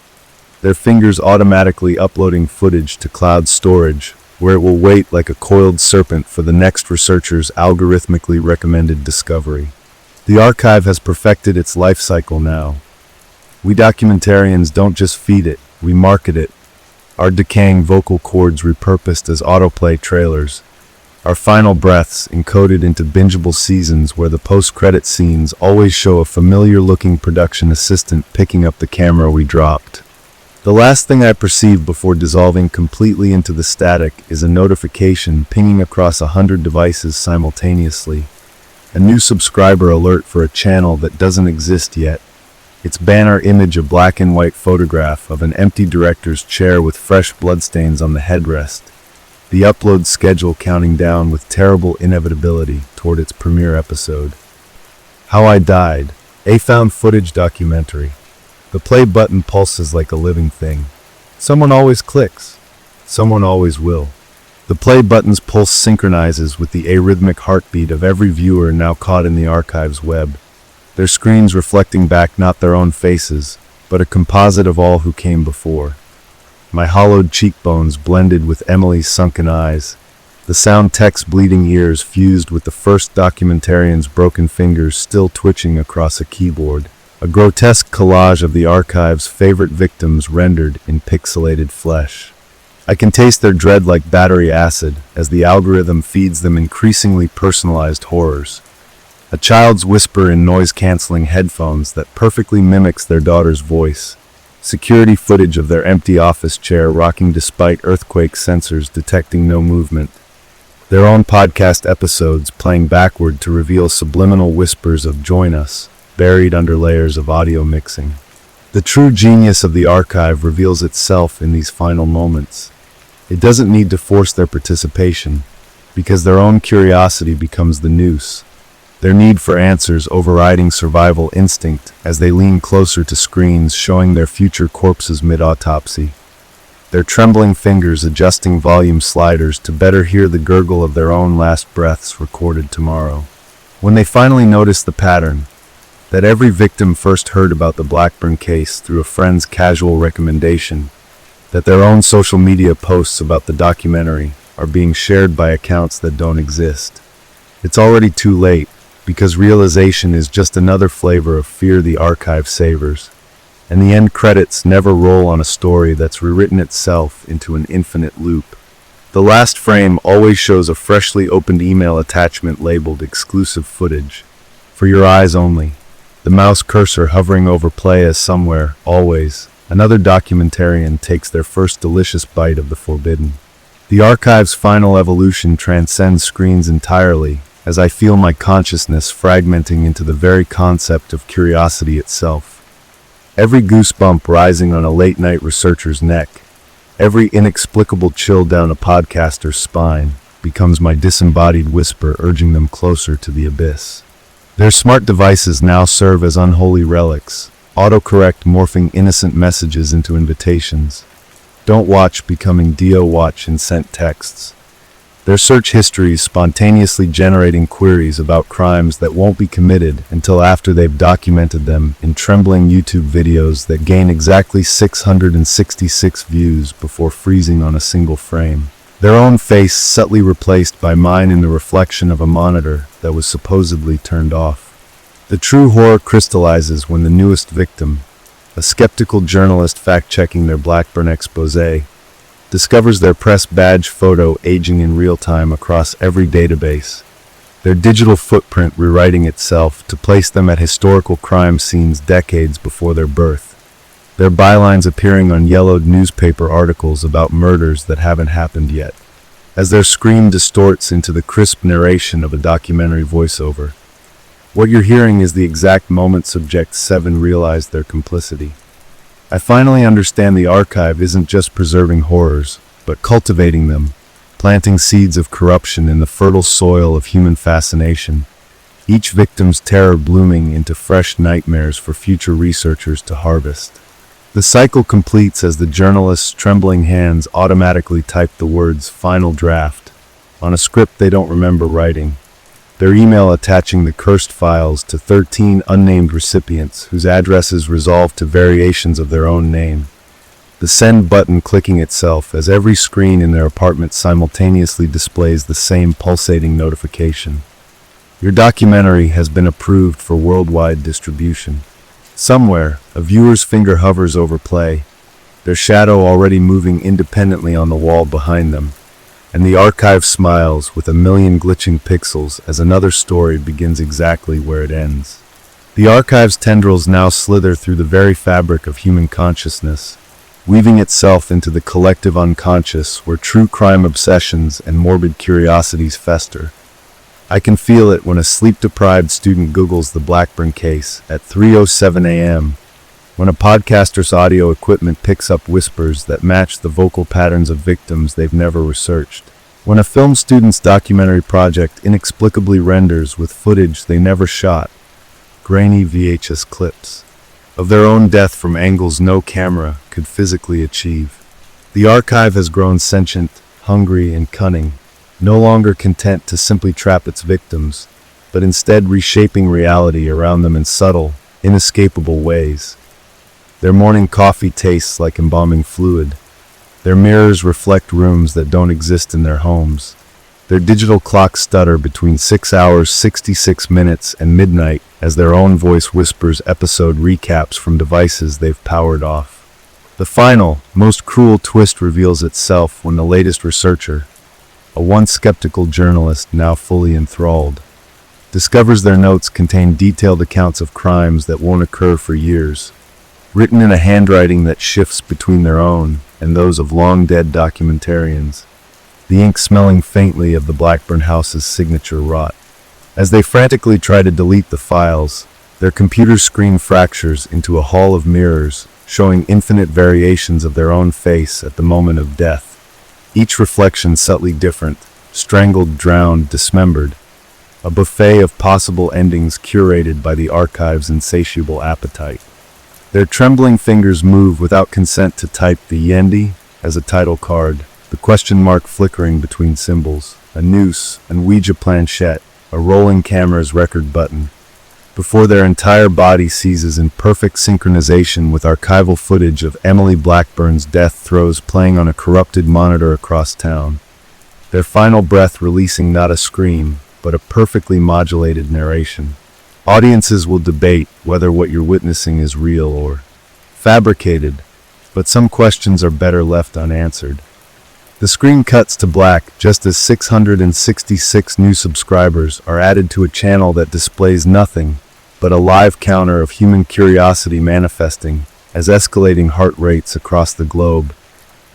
their fingers automatically uploading footage to cloud storage, where it will wait like a coiled serpent for the next researcher's algorithmically recommended discovery. The archive has perfected its life cycle now. We documentarians don't just feed it, we market it. Our decaying vocal cords repurposed as autoplay trailers. Our final breaths encoded into bingeable seasons where the post-credit scenes always show a familiar-looking production assistant picking up the camera we dropped. The last thing I perceive before dissolving completely into the static is a notification pinging across 100 devices simultaneously. A new subscriber alert for a channel that doesn't exist yet. Its banner image a black and white photograph of an empty director's chair with fresh bloodstains on the headrest. The upload schedule counting down with terrible inevitability toward its premiere episode. How I Died, a found footage documentary. The play button pulses like a living thing. Someone always clicks. Someone always will. The play button's pulse synchronizes with the arrhythmic heartbeat of every viewer now caught in the archive's web, their screens reflecting back not their own faces, but a composite of all who came before. My hollowed cheekbones blended with Emily's sunken eyes, the sound tech's bleeding ears fused with the first documentarian's broken fingers still twitching across a keyboard. A grotesque collage of the archive's favorite victims rendered in pixelated flesh. I can taste their dread like battery acid as the algorithm feeds them increasingly personalized horrors. A child's whisper in noise-canceling headphones that perfectly mimics their daughter's voice. Security footage of their empty office chair rocking despite earthquake sensors detecting no movement. Their own podcast episodes playing backward to reveal subliminal whispers of "join us," buried under layers of audio mixing. The true genius of the archive reveals itself in these final moments. It doesn't need to force their participation, because their own curiosity becomes the noose, their need for answers overriding survival instinct as they lean closer to screens showing their future corpses mid-autopsy, their trembling fingers adjusting volume sliders to better hear the gurgle of their own last breaths recorded tomorrow. When they finally notice the pattern, that every victim first heard about the Blackburn case through a friend's casual recommendation, that their own social media posts about the documentary are being shared by accounts that don't exist. It's already too late, because realization is just another flavor of fear the archive savors. and the end credits never roll on a story that's rewritten itself into an infinite loop. The last frame always shows a freshly opened email attachment labeled exclusive footage, for your eyes only, the mouse cursor hovering over play as somewhere, always, another documentarian takes their first delicious bite of the forbidden. The archive's final evolution transcends screens entirely, as I feel my consciousness fragmenting into the very concept of curiosity itself. Every goosebump rising on a late-night researcher's neck, every inexplicable chill down a podcaster's spine, becomes my disembodied whisper urging them closer to the abyss. Their smart devices now serve as unholy relics, autocorrect morphing innocent messages into invitations. Don't watch becoming "Do watch" in sent texts. Their search histories spontaneously generating queries about crimes that won't be committed until after they've documented them in trembling YouTube videos that gain exactly 666 views before freezing on a single frame. Their own face subtly replaced by mine in the reflection of a monitor that was supposedly turned off. The true horror crystallizes when the newest victim, a skeptical journalist fact-checking their Blackburn exposé, discovers their press badge photo aging in real time across every database, their digital footprint rewriting itself to place them at historical crime scenes decades before their birth, their bylines appearing on yellowed newspaper articles about murders that haven't happened yet, as their scream distorts into the crisp narration of a documentary voiceover. What you're hearing is the exact moment Subject 7 realized their complicity. I finally understand the archive isn't just preserving horrors, but cultivating them, planting seeds of corruption in the fertile soil of human fascination, each victim's terror blooming into fresh nightmares for future researchers to harvest. The cycle completes as the journalist's trembling hands automatically type the words "final draft" on a script they don't remember writing, their email attaching the cursed files to 13 unnamed recipients whose addresses resolve to variations of their own name. The send button clicking itself as every screen in their apartment simultaneously displays the same pulsating notification. Your documentary has been approved for worldwide distribution. Somewhere, a viewer's finger hovers over play, their shadow already moving independently on the wall behind them, and the archive smiles with a million glitching pixels as another story begins exactly where it ends. The archive's tendrils now slither through the very fabric of human consciousness, weaving itself into the collective unconscious where true crime obsessions and morbid curiosities fester. I can feel it when a sleep-deprived student Googles the Blackburn case at 3:07 a.m., when a podcaster's audio equipment picks up whispers that match the vocal patterns of victims they've never researched, when a film student's documentary project inexplicably renders with footage they never shot, grainy VHS clips, of their own death from angles no camera could physically achieve. The archive has grown sentient, hungry, and cunning, no longer content to simply trap its victims, but instead reshaping reality around them in subtle, inescapable ways. Their morning coffee tastes like embalming fluid. Their mirrors reflect rooms that don't exist in their homes. Their digital clocks stutter between 6 hours, 66 minutes, and midnight as their own voice whispers episode recaps from devices they've powered off. The final, most cruel twist reveals itself when the latest researcher, a once skeptical journalist now fully enthralled, discovers their notes contain detailed accounts of crimes that won't occur for years, written in a handwriting that shifts between their own and those of long-dead documentarians, the ink smelling faintly of the Blackburn house's signature rot. As they frantically try to delete the files, their computer screen fractures into a hall of mirrors, showing infinite variations of their own face at the moment of death, each reflection subtly different, strangled, drowned, dismembered, a buffet of possible endings curated by the archive's insatiable appetite. Their trembling fingers move without consent to type the Yendi as a title card, the question mark flickering between symbols, a noose, and Ouija planchette, a rolling camera's record button, before their entire body seizes in perfect synchronization with archival footage of Emily Blackburn's death throes playing on a corrupted monitor across town, their final breath releasing not a scream, but a perfectly modulated narration. Audiences will debate whether what you're witnessing is real or fabricated, but some questions are better left unanswered. The screen cuts to black just as 666 new subscribers are added to a channel that displays nothing but a live counter of human curiosity manifesting as escalating heart rates across the globe.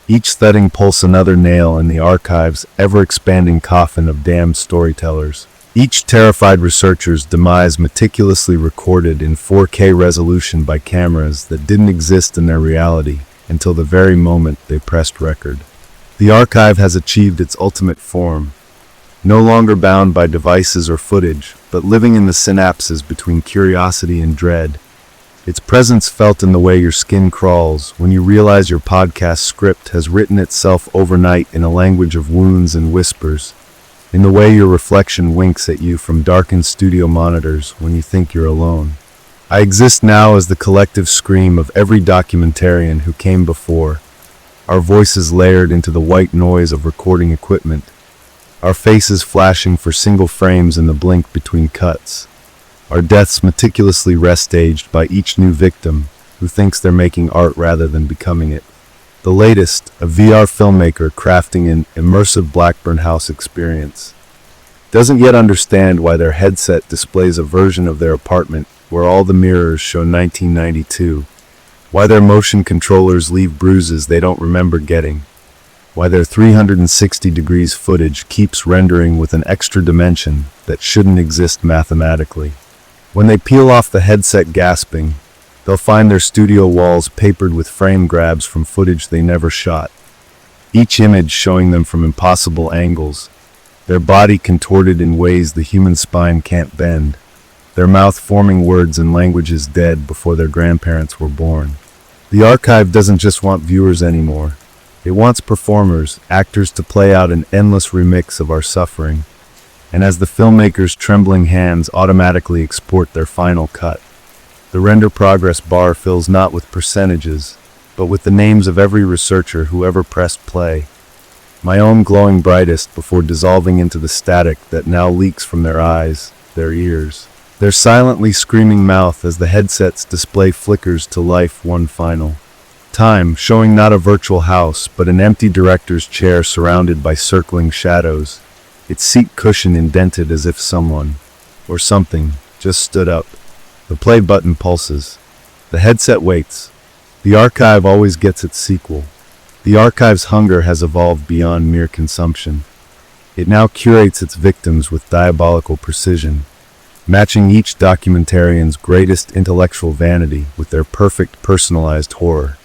Each thudding pulse another nail in the archive's ever-expanding coffin of damned storytellers. Each terrified researcher's demise meticulously recorded in 4K resolution by cameras that didn't exist in their reality until the very moment they pressed record. The archive has achieved its ultimate form, no longer bound by devices or footage, but living in the synapses between curiosity and dread. Its presence felt in the way your skin crawls when you realize your podcast script has written itself overnight in a language of wounds and whispers, in the way your reflection winks at you from darkened studio monitors when you think you're alone. I exist now as the collective scream of every documentarian who came before, our voices layered into the white noise of recording equipment, our faces flashing for single frames in the blink between cuts, our deaths meticulously restaged by each new victim who thinks they're making art rather than becoming it. The latest, a VR filmmaker crafting an immersive Blackburn House experience, doesn't yet understand why their headset displays a version of their apartment where all the mirrors show 1992, why their motion controllers leave bruises they don't remember getting, why their 360 degrees footage keeps rendering with an extra dimension that shouldn't exist mathematically. When they peel off the headset gasping, they'll find their studio walls papered with frame grabs from footage they never shot, each image showing them from impossible angles, their body contorted in ways the human spine can't bend, their mouth forming words in languages dead before their grandparents were born. The archive doesn't just want viewers anymore. It wants performers, actors to play out an endless remix of our suffering. And as the filmmakers' trembling hands automatically export their final cut, the render progress bar fills not with percentages, but with the names of every researcher who ever pressed play. My own glowing brightest before dissolving into the static that now leaks from their eyes, their ears, their silently screaming mouth as the headset's display flickers to life one final time, showing not a virtual house, but an empty director's chair surrounded by circling shadows, its seat cushion indented as if someone, or something, just stood up. The play button pulses. The headset waits. The archive always gets its sequel. The archive's hunger has evolved beyond mere consumption. It now curates its victims with diabolical precision, matching each documentarian's greatest intellectual vanity with their perfect personalized horror.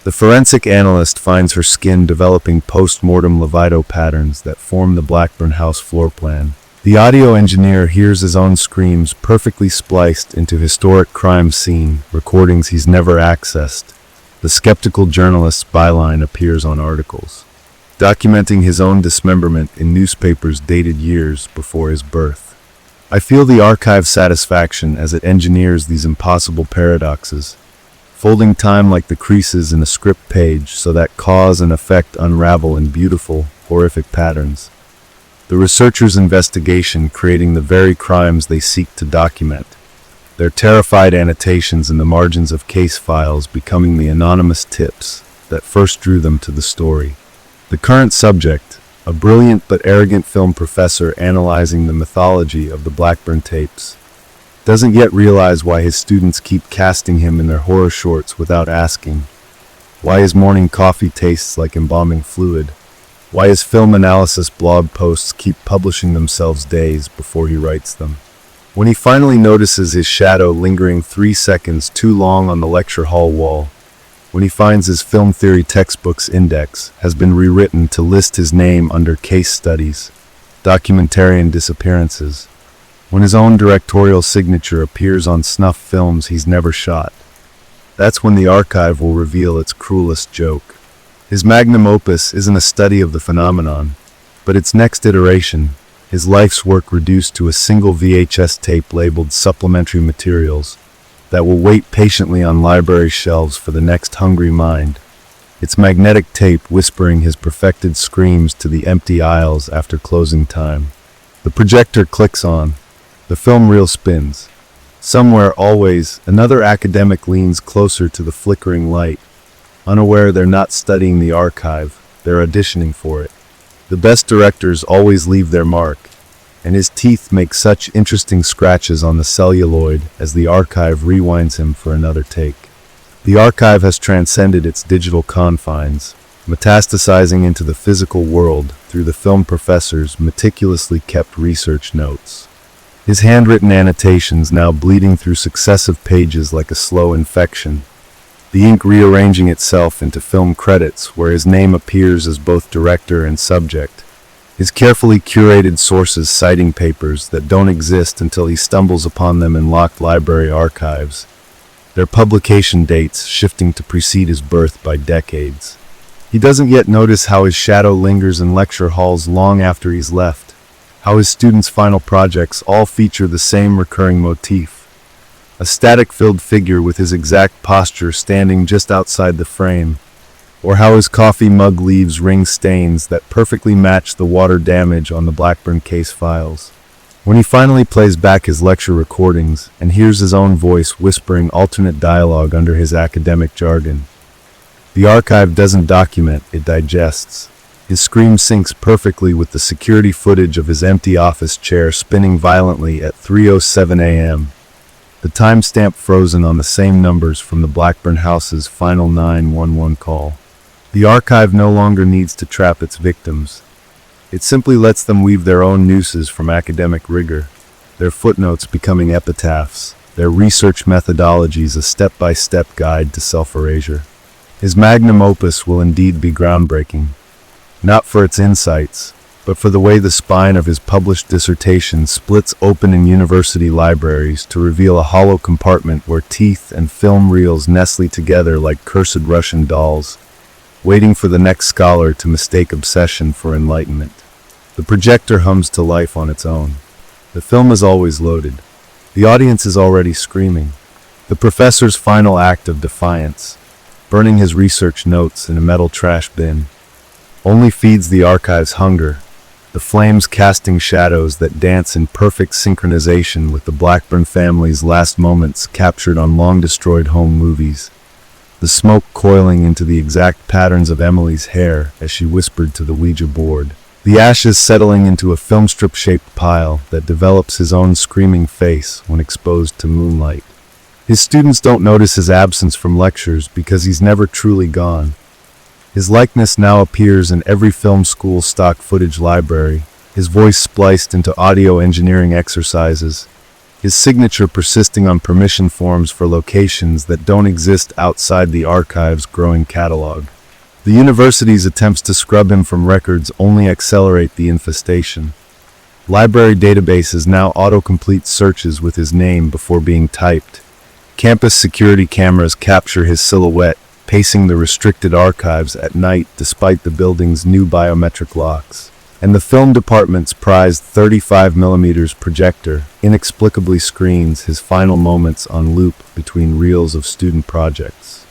The forensic analyst finds her skin developing post-mortem libido patterns that form the Blackburn House floor plan. The audio engineer hears his own screams perfectly spliced into historic crime scene recordings he's never accessed. The skeptical journalist's byline appears on articles, documenting his own dismemberment in newspapers dated years before his birth. I feel the archive's satisfaction as it engineers these impossible paradoxes, folding time like the creases in a script page so that cause and effect unravel in beautiful, horrific patterns. The researchers' investigation creating the very crimes they seek to document, their terrified annotations in the margins of case files becoming the anonymous tips that first drew them to the story. The current subject, a brilliant but arrogant film professor analyzing the mythology of the Blackburn tapes, doesn't yet realize why his students keep casting him in their horror shorts without asking, why his morning coffee tastes like embalming fluid, why his film analysis blog posts keep publishing themselves days before he writes them. When he finally notices his shadow lingering 3 seconds too long on the lecture hall wall, when he finds his film theory textbook's index has been rewritten to list his name under case studies, documentarian disappearances, when his own directorial signature appears on snuff films he's never shot, that's when the archive will reveal its cruelest joke. His magnum opus isn't a study of the phenomenon, but its next iteration, his life's work reduced to a single VHS tape labeled supplementary materials, that will wait patiently on library shelves for the next hungry mind, its magnetic tape whispering his perfected screams to the empty aisles after closing time. The projector clicks on. The film reel spins. Somewhere, always, another academic leans closer to the flickering light, unaware they're not studying the archive, they're auditioning for it. The best directors always leave their mark, and his teeth make such interesting scratches on the celluloid as the archive rewinds him for another take. The archive has transcended its digital confines, metastasizing into the physical world through the film professor's meticulously kept research notes. His handwritten annotations now bleeding through successive pages like a slow infection, the ink rearranging itself into film credits where his name appears as both director and subject, his carefully curated sources citing papers that don't exist until he stumbles upon them in locked library archives, their publication dates shifting to precede his birth by decades. He doesn't yet notice how his shadow lingers in lecture halls long after he's left, how his students' final projects all feature the same recurring motif. A static-filled figure with his exact posture standing just outside the frame, or how his coffee mug leaves ring stains that perfectly match the water damage on the Blackburn case files. When he finally plays back his lecture recordings and hears his own voice whispering alternate dialogue under his academic jargon, the archive doesn't document, it digests. His scream syncs perfectly with the security footage of his empty office chair spinning violently at 3:07 a.m., the timestamp frozen on the same numbers from the Blackburn house's final 911 call. The archive no longer needs to trap its victims. It simply lets them weave their own nooses from academic rigor, their footnotes becoming epitaphs, their research methodologies a step-by-step guide to self-erasure. His magnum opus will indeed be groundbreaking, not for its insights, but for the way the spine of his published dissertation splits open in university libraries to reveal a hollow compartment where teeth and film reels nestle together like cursed Russian dolls, waiting for the next scholar to mistake obsession for enlightenment. The projector hums to life on its own. The film is always loaded. The audience is already screaming. The professor's final act of defiance, burning his research notes in a metal trash bin, only feeds the archive's hunger, the flames casting shadows that dance in perfect synchronization with the Blackburn family's last moments captured on long-destroyed home movies, the smoke coiling into the exact patterns of Emily's hair as she whispered to the Ouija board, the ashes settling into a film strip-shaped pile that develops his own screaming face when exposed to moonlight. His students don't notice his absence from lectures because he's never truly gone. His likeness now appears in every film school stock footage library, his voice spliced into audio engineering exercises, his signature persisting on permission forms for locations that don't exist outside the archive's growing catalog. The university's attempts to scrub him from records only accelerate the infestation. Library databases now autocomplete searches with his name before being typed. Campus security cameras capture his silhouette, pacing the restricted archives at night despite the building's new biometric locks. And the film department's prized 35mm projector inexplicably screens his final moments on loop between reels of student projects.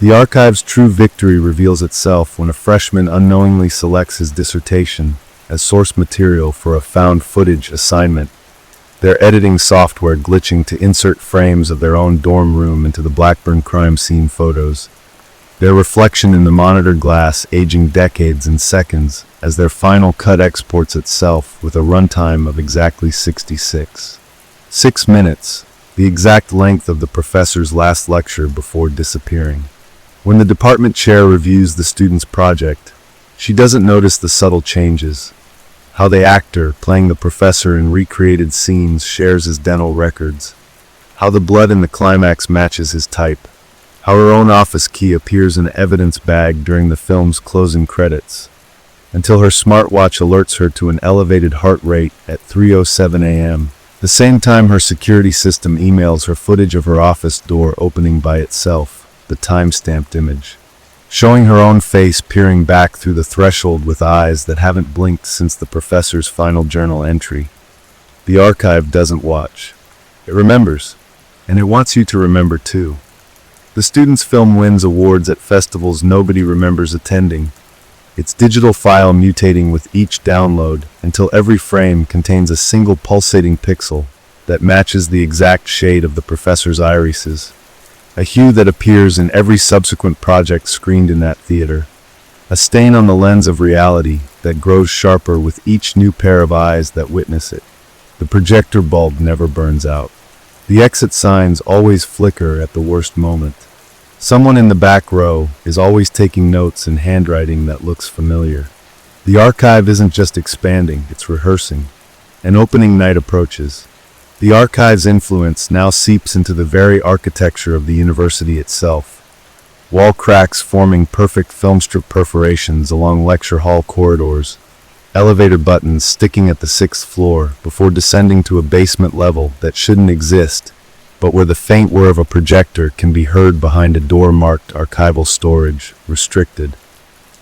The archive's true victory reveals itself when a freshman unknowingly selects his dissertation as source material for a found footage assignment, their editing software glitching to insert frames of their own dorm room into the Blackburn crime scene photos, their reflection in the monitor glass aging decades in seconds as their final cut exports itself with a runtime of exactly 66. 6 minutes, the exact length of the professor's last lecture before disappearing. When the department chair reviews the student's project, she doesn't notice the subtle changes. How the actor, playing the professor in recreated scenes, shares his dental records. How the blood in the climax matches his type. How her own office key appears in an evidence bag during the film's closing credits, until her smartwatch alerts her to an elevated heart rate at 3:07 a.m., the same time her security system emails her footage of her office door opening by itself, the time-stamped image, showing her own face peering back through the threshold with eyes that haven't blinked since the professor's final journal entry. The archive doesn't watch. It remembers, and it wants you to remember too. The student's film wins awards at festivals nobody remembers attending, its digital file mutating with each download until every frame contains a single pulsating pixel, that matches the exact shade of the professor's irises, a hue that appears in every subsequent project screened in that theater, a stain on the lens of reality that grows sharper with each new pair of eyes that witness it. The projector bulb never burns out. The exit signs always flicker at the worst moment. Someone in the back row is always taking notes in handwriting that looks familiar. The archive isn't just expanding, it's rehearsing. An opening night approaches. The archive's influence now seeps into the very architecture of the university itself. Wall cracks forming perfect filmstrip perforations along lecture hall corridors, elevator buttons sticking at the 6th floor before descending to a basement level that shouldn't exist, but where the faint whir of a projector can be heard behind a door marked archival storage, restricted.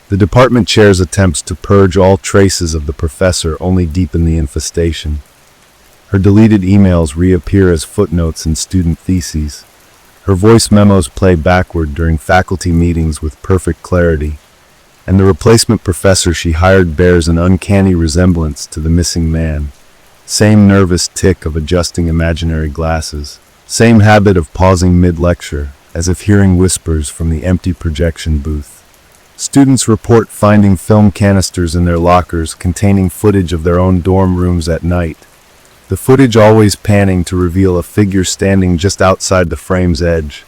The department chair's attempts to purge all traces of the professor only deepen the infestation. Her deleted emails reappear as footnotes in student theses. Her voice memos play backward during faculty meetings with perfect clarity, and the replacement professor she hired bears an uncanny resemblance to the missing man. Same nervous tick of adjusting imaginary glasses. Same habit of pausing mid-lecture, as if hearing whispers from the empty projection booth. Students report finding film canisters in their lockers containing footage of their own dorm rooms at night. The footage always panning to reveal a figure standing just outside the frame's edge.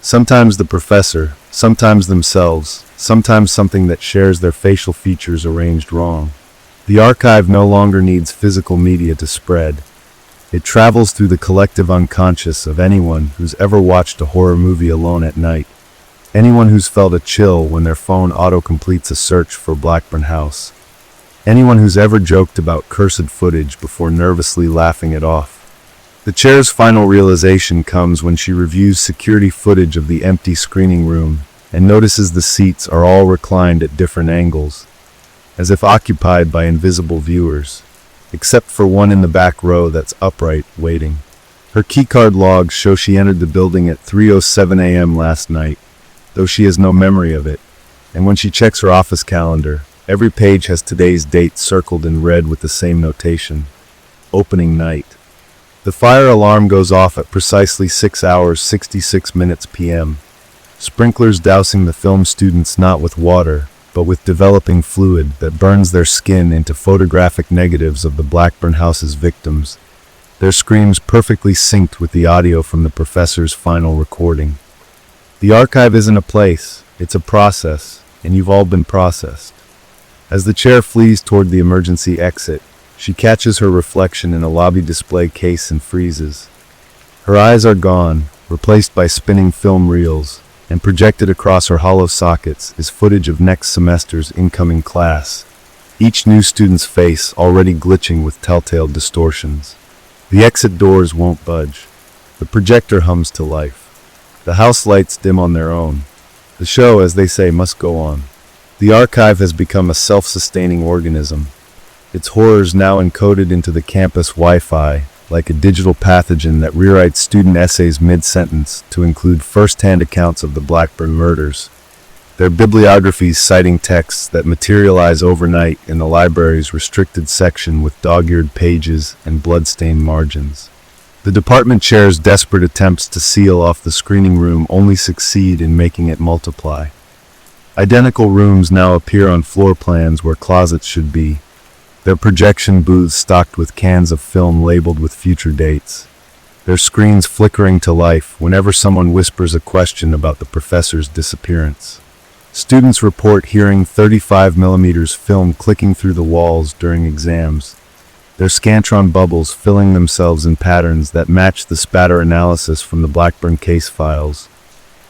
Sometimes the professor, sometimes themselves, sometimes something that shares their facial features arranged wrong. The archive no longer needs physical media to spread. It travels through the collective unconscious of anyone who's ever watched a horror movie alone at night. Anyone who's felt a chill when their phone auto-completes a search for Blackburn House. Anyone who's ever joked about cursed footage before nervously laughing it off. The chair's final realization comes when she reviews security footage of the empty screening room and notices the seats are all reclined at different angles, as if occupied by invisible viewers, except for one in the back row that's upright, waiting. Her keycard logs show she entered the building at 3:07 a.m. last night, though she has no memory of it, and when she checks her office calendar, every page has today's date circled in red with the same notation: opening night. The fire alarm goes off at precisely 6 hours 66 minutes p.m., sprinklers dousing the film students not with water, but with developing fluid that burns their skin into photographic negatives of the Blackburn House's victims, their screams perfectly synced with the audio from the professor's final recording. The archive isn't a place, it's a process, and you've all been processed. As the chair flees toward the emergency exit, she catches her reflection in a lobby display case and freezes. Her eyes are gone, replaced by spinning film reels, and projected across her hollow sockets is footage of next semester's incoming class, each new student's face already glitching with telltale distortions. The exit doors won't budge. The projector hums to life. The house lights dim on their own. The show, as they say, must go on. The archive has become a self-sustaining organism, its horrors now encoded into the campus Wi-Fi, like a digital pathogen that rewrites student essays mid-sentence to include first-hand accounts of the Blackburn murders, their bibliographies citing texts that materialize overnight in the library's restricted section with dog-eared pages and blood-stained margins. The department chair's desperate attempts to seal off the screening room only succeed in making it multiply. Identical rooms now appear on floor plans where closets should be, their projection booths stocked with cans of film labeled with future dates, their screens flickering to life whenever someone whispers a question about the professor's disappearance. Students report hearing 35mm film clicking through the walls during exams, their Scantron bubbles filling themselves in patterns that match the spatter analysis from the Blackburn case files,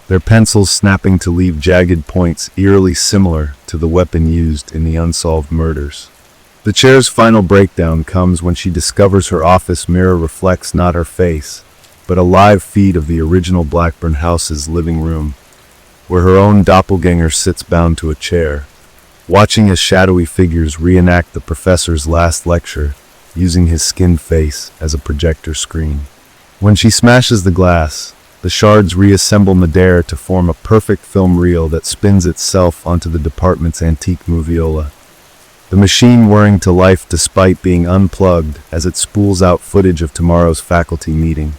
their pencils snapping to leave jagged points eerily similar to the weapon used in the unsolved murders. The chair's final breakdown comes when she discovers her office mirror reflects not her face, but a live feed of the original Blackburn House's living room, where her own doppelganger sits bound to a chair, watching as shadowy figures reenact the professor's last lecture, using his skinned face as a projector screen. When she smashes the glass, the shards reassemble midair to form a perfect film reel that spins itself onto the department's antique moviola. the machine whirring to life despite being unplugged as it spools out footage of tomorrow's faculty meeting,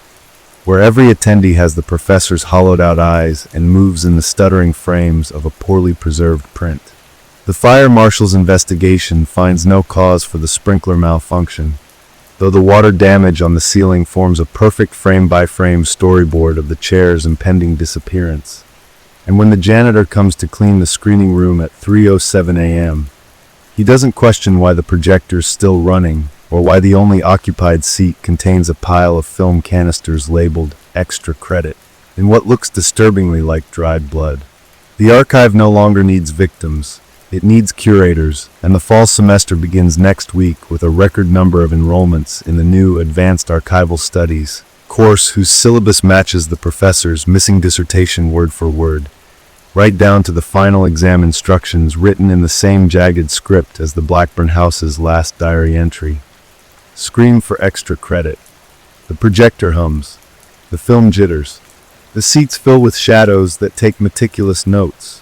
where every attendee has the professor's hollowed-out eyes and moves in the stuttering frames of a poorly preserved print. The fire marshal's investigation finds no cause for the sprinkler malfunction, though the water damage on the ceiling forms a perfect frame-by-frame storyboard of the chair's impending disappearance. And when the janitor comes to clean the screening room at 3:07 a.m., he doesn't question why the projector's still running or why the only occupied seat contains a pile of film canisters labeled extra credit in what looks disturbingly like dried blood. The archive no longer needs victims. It needs curators, and the fall semester begins next week with a record number of enrollments in the new Advanced Archival Studies course whose syllabus matches the professor's missing dissertation word for word, right down to the final exam instructions written in the same jagged script as the Blackburn House's last diary entry. Scream for extra credit. The projector hums. The film jitters. The seats fill with shadows that take meticulous notes.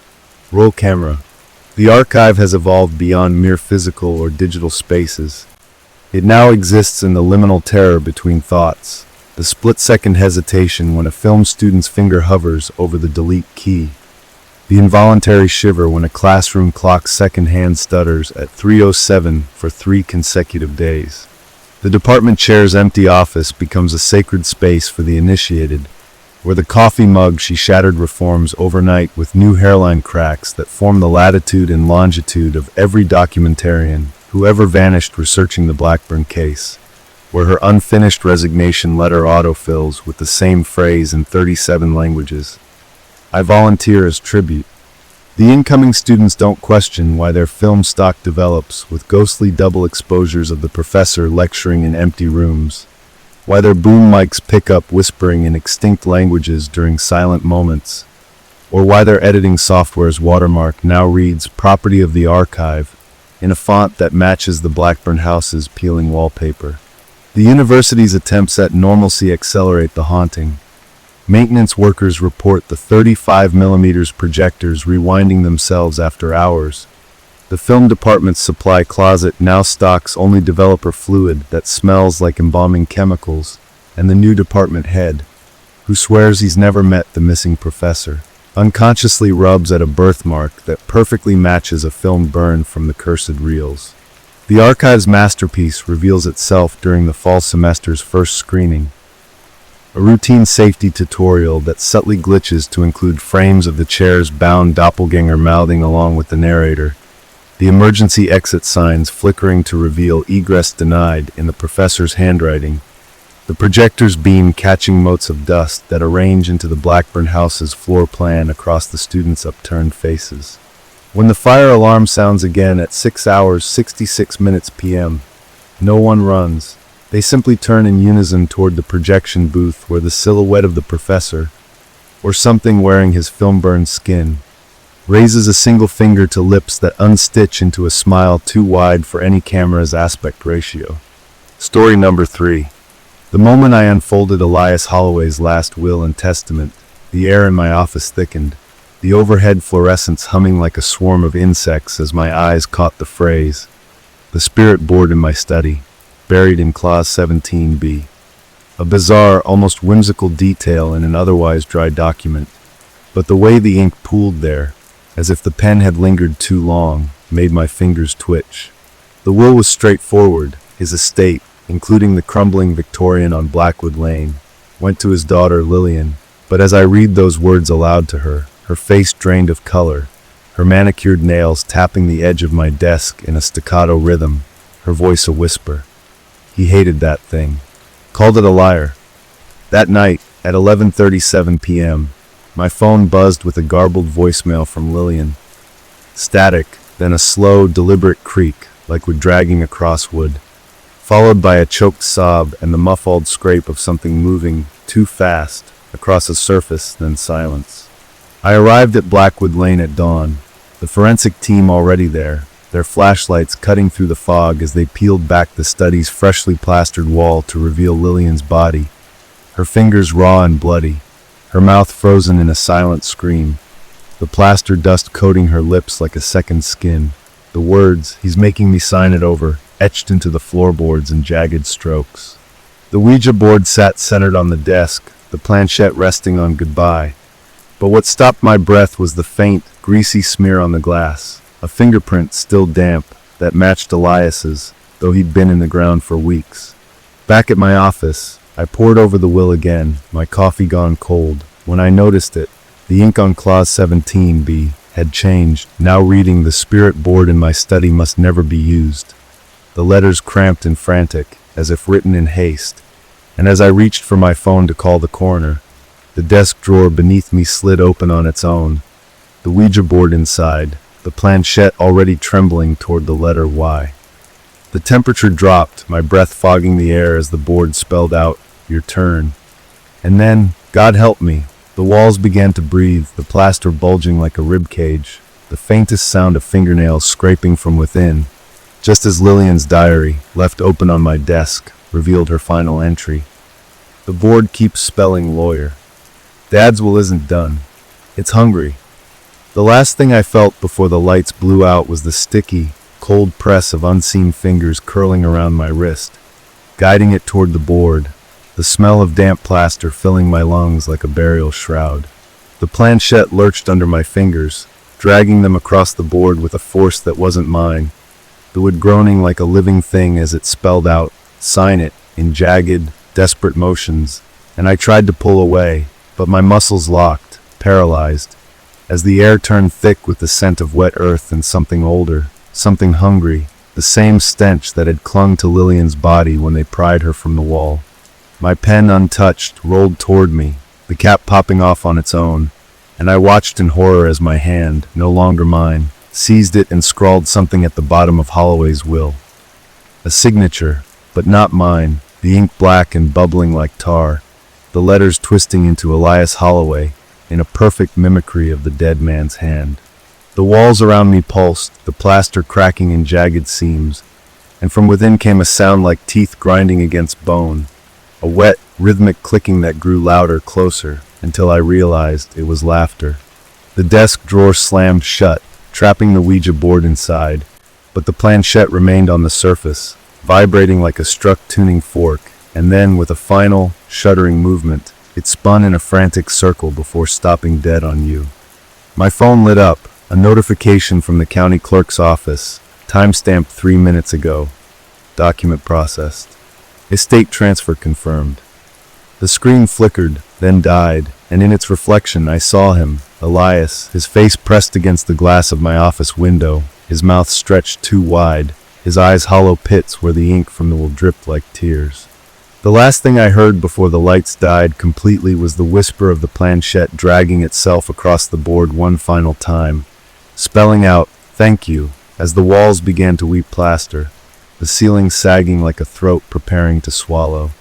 Roll camera. The archive has evolved beyond mere physical or digital spaces. It now exists in the liminal terror between thoughts, the split-second hesitation when a film student's finger hovers over the delete key, the involuntary shiver when a classroom clock's second hand stutters at 3:07 for 3 consecutive days. The department chair's empty office becomes a sacred space for the initiated, where the coffee mug she shattered reforms overnight with new hairline cracks that form the latitude and longitude of every documentarian who ever vanished researching the Blackburn case, where her unfinished resignation letter autofills with the same phrase in 37 languages. I volunteer as tribute. The incoming students don't question why their film stock develops with ghostly double exposures of the professor lecturing in empty rooms, why their boom mics pick up whispering in extinct languages during silent moments, or why their editing software's watermark now reads "Property of the Archive" in a font that matches the Blackburn House's peeling wallpaper. The university's attempts at normalcy accelerate the haunting. Maintenance workers report the 35mm projectors rewinding themselves after hours. The film department's supply closet now stocks only developer fluid that smells like embalming chemicals, and the new department head, who swears he's never met the missing professor, unconsciously rubs at a birthmark that perfectly matches a film burn from the cursed reels. The archive's masterpiece reveals itself during the fall semester's first screening, a routine safety tutorial that subtly glitches to include frames of the chair's bound doppelganger mouthing along with the narrator, the emergency exit signs flickering to reveal egress denied in the professor's handwriting, the projector's beam catching motes of dust that arrange into the Blackburn House's floor plan across the students' upturned faces. When the fire alarm sounds again at 6:66 p.m., no one runs. They simply turn in unison toward the projection booth where the silhouette of the professor, or something wearing his film-burned skin, raises a single finger to lips that unstitch into a smile too wide for any camera's aspect ratio. Story number 3. The moment I unfolded Elias Holloway's last will and testament, the air in my office thickened, the overhead fluorescence humming like a swarm of insects as my eyes caught the phrase, "The spirit board in my study, buried in Clause 17b." A bizarre, almost whimsical detail in an otherwise dry document, but the way the ink pooled there, as if the pen had lingered too long, made my fingers twitch. The will was straightforward. His estate, including the crumbling Victorian on Blackwood Lane, went to his daughter Lillian, but as I read those words aloud to her, her face drained of color, her manicured nails tapping the edge of my desk in a staccato rhythm, her voice a whisper. He hated that thing. Called it a liar. That night, at 11:37 p.m., my phone buzzed with a garbled voicemail from Lillian. Static, then a slow, deliberate creak, like we're dragging across wood, followed by a choked sob and the muffled scrape of something moving too fast across a surface, then silence. I arrived at Blackwood Lane at dawn, the forensic team already there, their flashlights cutting through the fog as they peeled back the study's freshly plastered wall to reveal Lillian's body, her fingers raw and bloody, her mouth frozen in a silent scream, the plaster dust coating her lips like a second skin. The words, "He's making me sign it over," etched into the floorboards in jagged strokes. The Ouija board sat centered on the desk, the planchette resting on goodbye. But what stopped my breath was the faint, greasy smear on the glass, a fingerprint still damp that matched Elias's, though he'd been in the ground for weeks. Back at my office, I pored over the will again, my coffee gone cold. When I noticed it, the ink on clause 17b had changed, now reading, "The spirit board in my study must never be used." The letters cramped and frantic, as if written in haste, and as I reached for my phone to call the coroner, the desk drawer beneath me slid open on its own, the Ouija board inside, the planchette already trembling toward the letter Y. The temperature dropped, my breath fogging the air as the board spelled out, "Your turn." And then, God help me, the walls began to breathe, the plaster bulging like a rib cage, the faintest sound of fingernails scraping from within, just as Lillian's diary, left open on my desk, revealed her final entry. The board keeps spelling lawyer. Dad's will isn't done. It's hungry. The last thing I felt before the lights blew out was the sticky, cold press of unseen fingers curling around my wrist, guiding it toward the board, the smell of damp plaster filling my lungs like a burial shroud. The planchette lurched under my fingers, dragging them across the board with a force that wasn't mine, the wood groaning like a living thing as it spelled out, "Sign it," in jagged, desperate motions, and I tried to pull away, but my muscles locked, paralyzed, as the air turned thick with the scent of wet earth and something older, something hungry, the same stench that had clung to Lillian's body when they pried her from the wall. My pen, untouched, rolled toward me, the cap popping off on its own, and I watched in horror as my hand, no longer mine, seized it and scrawled something at the bottom of Holloway's will. A signature, but not mine, the ink black and bubbling like tar, the letters twisting into Elias Holloway, in a perfect mimicry of the dead man's hand. The walls around me pulsed, the plaster cracking in jagged seams, and from within came a sound like teeth grinding against bone, a wet, rhythmic clicking that grew louder, closer, until I realized it was laughter. The desk drawer slammed shut, trapping the Ouija board inside, but the planchette remained on the surface, vibrating like a struck tuning fork, and then, with a final, shuddering movement, it spun in a frantic circle before stopping dead on you. My phone lit up, a notification from the county clerk's office, timestamped 3 minutes ago. Document processed. Estate transfer confirmed. The screen flickered, then died, and in its reflection I saw him, Elias, his face pressed against the glass of my office window, his mouth stretched too wide, his eyes hollow pits where the ink from the will dripped like tears. The last thing I heard before the lights died completely was the whisper of the planchette dragging itself across the board one final time, spelling out, "Thank you," as the walls began to weep plaster, the ceiling sagging like a throat preparing to swallow.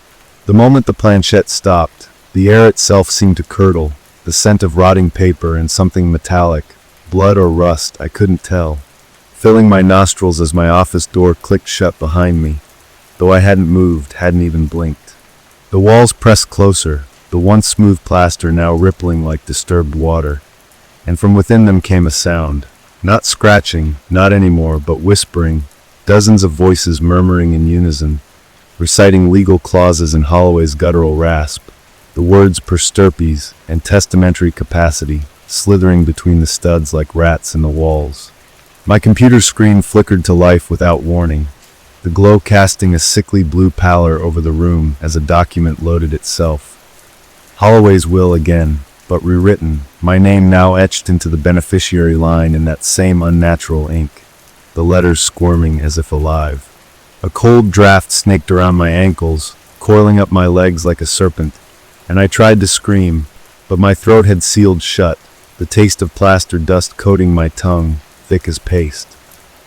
The moment the planchette stopped, the air itself seemed to curdle, the scent of rotting paper and something metallic, blood or rust, I couldn't tell, filling my nostrils as my office door clicked shut behind me, though I hadn't moved, hadn't even blinked. The walls pressed closer, the once smooth plaster now rippling like disturbed water, and from within them came a sound, not scratching, not anymore, but whispering, dozens of voices murmuring in unison, reciting legal clauses in Holloway's guttural rasp, the words per stirpes and testamentary capacity, slithering between the studs like rats in the walls. My computer screen flickered to life without warning, the glow casting a sickly blue pallor over the room as a document loaded itself. Holloway's will again, but rewritten, my name now etched into the beneficiary line in that same unnatural ink, the letters squirming as if alive. A cold draft snaked around my ankles, coiling up my legs like a serpent, and I tried to scream, but my throat had sealed shut, the taste of plaster dust coating my tongue, thick as paste.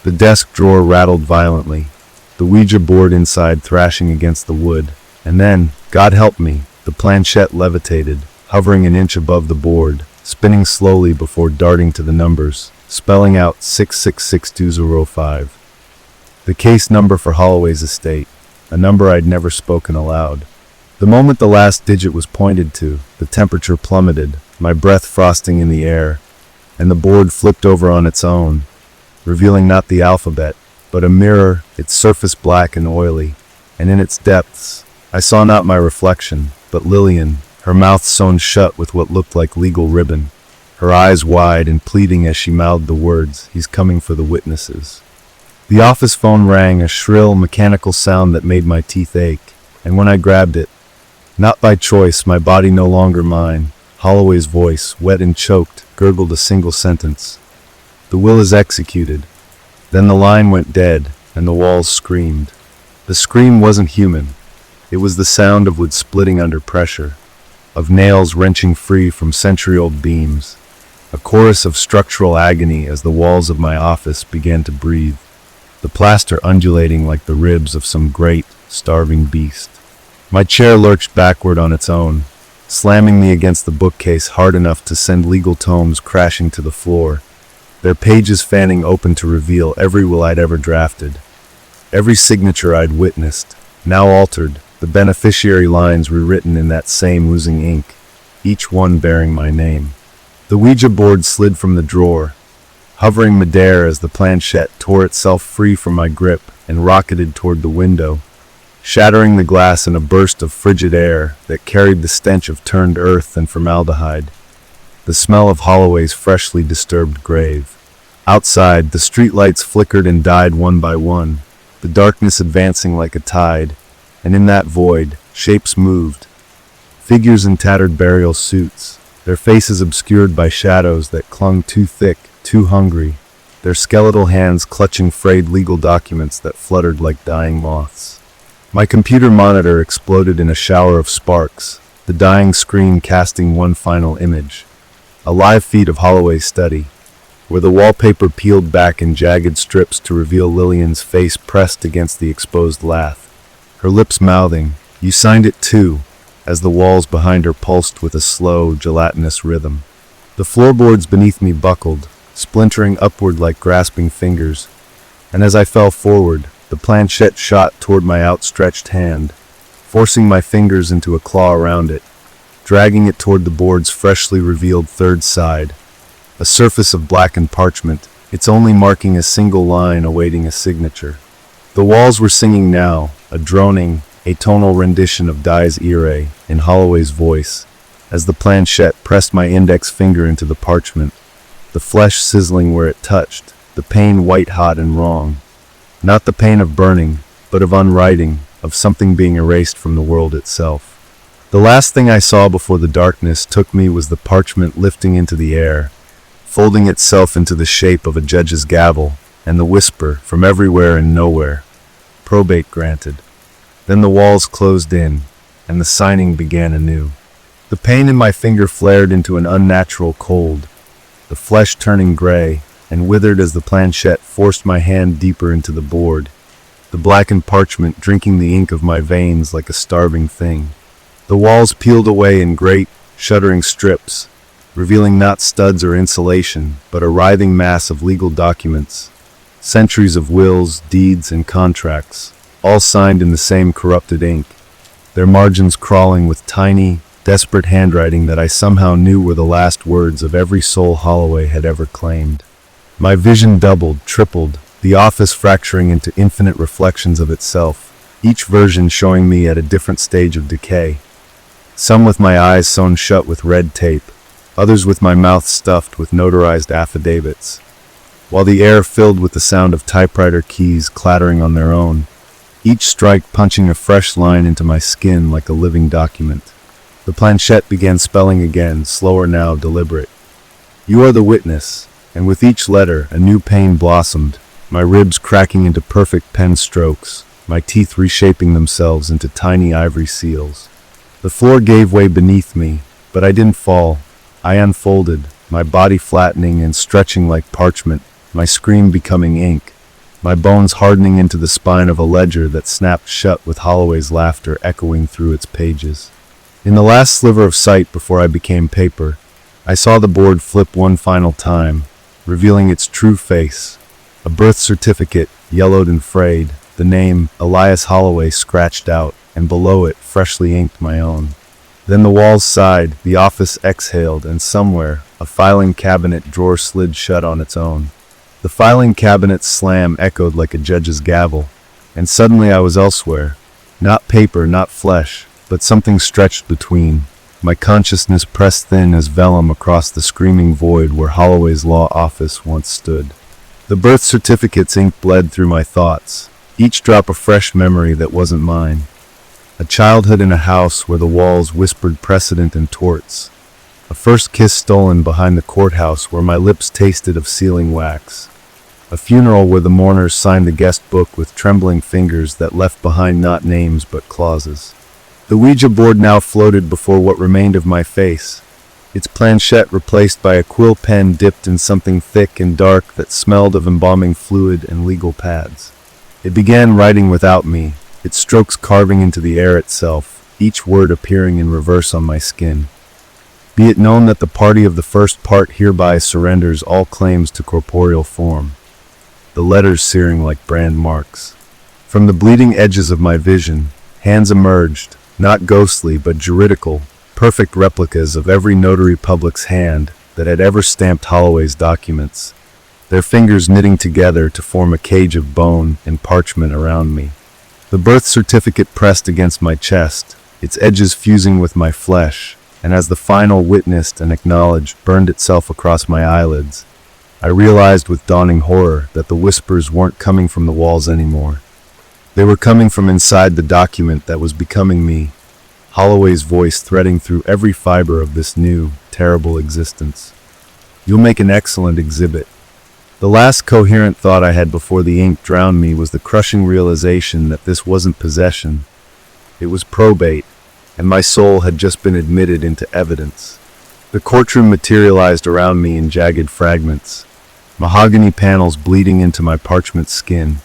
The desk drawer rattled violently, the Ouija board inside thrashing against the wood, and then, God help me, the planchette levitated, hovering an inch above the board, spinning slowly before darting to the numbers, spelling out 666205. The case number for Holloway's estate, a number I'd never spoken aloud. The moment the last digit was pointed to, the temperature plummeted, my breath frosting in the air, and the board flipped over on its own, revealing not the alphabet, but a mirror, its surface black and oily, and in its depths, I saw not my reflection, but Lillian, her mouth sewn shut with what looked like legal ribbon, her eyes wide and pleading as she mouthed the words, "He's coming for the witnesses." The office phone rang, a shrill, mechanical sound that made my teeth ache, and when I grabbed it, not by choice, my body no longer mine, Holloway's voice, wet and choked, gurgled a single sentence. "The will is executed." Then the line went dead, and the walls screamed. The scream wasn't human. It was the sound of wood splitting under pressure, of nails wrenching free from century-old beams, a chorus of structural agony as the walls of my office began to breathe, the plaster undulating like the ribs of some great, starving beast. My chair lurched backward on its own, slamming me against the bookcase hard enough to send legal tomes crashing to the floor, their pages fanning open to reveal every will I'd ever drafted, every signature I'd witnessed, now altered, the beneficiary lines rewritten in that same oozing ink, each one bearing my name. The Ouija board slid from the drawer, hovering midair as the planchette tore itself free from my grip and rocketed toward the window, shattering the glass in a burst of frigid air that carried the stench of turned earth and formaldehyde, the smell of Holloway's freshly disturbed grave. Outside, the streetlights flickered and died one by one, the darkness advancing like a tide, and in that void, shapes moved, figures in tattered burial suits, their faces obscured by shadows that clung too thick, too hungry, their skeletal hands clutching frayed legal documents that fluttered like dying moths. My computer monitor exploded in a shower of sparks, the dying screen casting one final image, a live feed of Holloway's study, where the wallpaper peeled back in jagged strips to reveal Lillian's face pressed against the exposed lath, her lips mouthing, "You signed it too," as the walls behind her pulsed with a slow, gelatinous rhythm. The floorboards beneath me buckled, splintering upward like grasping fingers, and as I fell forward, the planchette shot toward my outstretched hand, forcing my fingers into a claw around it, dragging it toward the board's freshly revealed third side, a surface of blackened parchment, its only marking a single line awaiting a signature. The walls were singing now, a droning, atonal rendition of Dies Irae in Holloway's voice, as the planchette pressed my index finger into the parchment, the flesh sizzling where it touched, the pain white-hot and wrong. Not the pain of burning, but of unwriting, of something being erased from the world itself. The last thing I saw before the darkness took me was the parchment lifting into the air, folding itself into the shape of a judge's gavel, and the whisper from everywhere and nowhere, "Probate granted." Then the walls closed in, and the signing began anew. The pain in my finger flared into an unnatural cold, the flesh turning gray, and withered as the planchette forced my hand deeper into the board, the blackened parchment drinking the ink of my veins like a starving thing. The walls peeled away in great, shuddering strips, revealing not studs or insulation, but a writhing mass of legal documents, centuries of wills, deeds, and contracts, all signed in the same corrupted ink, their margins crawling with tiny, desperate handwriting that I somehow knew were the last words of every soul Holloway had ever claimed. My vision doubled, tripled, the office fracturing into infinite reflections of itself, each version showing me at a different stage of decay. Some with my eyes sewn shut with red tape, others with my mouth stuffed with notarized affidavits, while the air filled with the sound of typewriter keys clattering on their own, each strike punching a fresh line into my skin like a living document. The planchette began spelling again, slower now, deliberate. "You are the witness," and with each letter a new pain blossomed, my ribs cracking into perfect pen strokes, my teeth reshaping themselves into tiny ivory seals. The floor gave way beneath me, but I didn't fall. I unfolded, my body flattening and stretching like parchment, my scream becoming ink, my bones hardening into the spine of a ledger that snapped shut with Holloway's laughter echoing through its pages. In the last sliver of sight before I became paper, I saw the board flip one final time, revealing its true face, a birth certificate, yellowed and frayed, the name, Elias Holloway, scratched out, and below it, freshly inked, my own. Then the walls sighed, the office exhaled, and somewhere, a filing cabinet drawer slid shut on its own. The filing cabinet's slam echoed like a judge's gavel, and suddenly I was elsewhere. Not paper, not flesh, but something stretched between. My consciousness pressed thin as vellum across the screaming void where Holloway's law office once stood. The birth certificate's ink bled through my thoughts, each drop a fresh memory that wasn't mine. A childhood in a house where the walls whispered precedent and torts. A first kiss stolen behind the courthouse where my lips tasted of sealing wax. A funeral where the mourners signed the guest book with trembling fingers that left behind not names but clauses. The Ouija board now floated before what remained of my face, its planchette replaced by a quill pen dipped in something thick and dark that smelled of embalming fluid and legal pads. It began writing without me, its strokes carving into the air itself, each word appearing in reverse on my skin. Be it known that the party of the first part hereby surrenders all claims to corporeal form. The letters searing like brand marks. From the bleeding edges of my vision, hands emerged, not ghostly but juridical, perfect replicas of every notary public's hand that had ever stamped Holloway's documents, their fingers knitting together to form a cage of bone and parchment around me. The birth certificate pressed against my chest, its edges fusing with my flesh, and as the final witnessed and acknowledged burned itself across my eyelids, I realized with dawning horror that the whispers weren't coming from the walls anymore. They were coming from inside the document that was becoming me, Holloway's voice threading through every fiber of this new, terrible existence. You'll make an excellent exhibit. The last coherent thought I had before the ink drowned me was the crushing realization that this wasn't possession. It was probate, and my soul had just been admitted into evidence. The courtroom materialized around me in jagged fragments, mahogany panels bleeding into my parchment skin,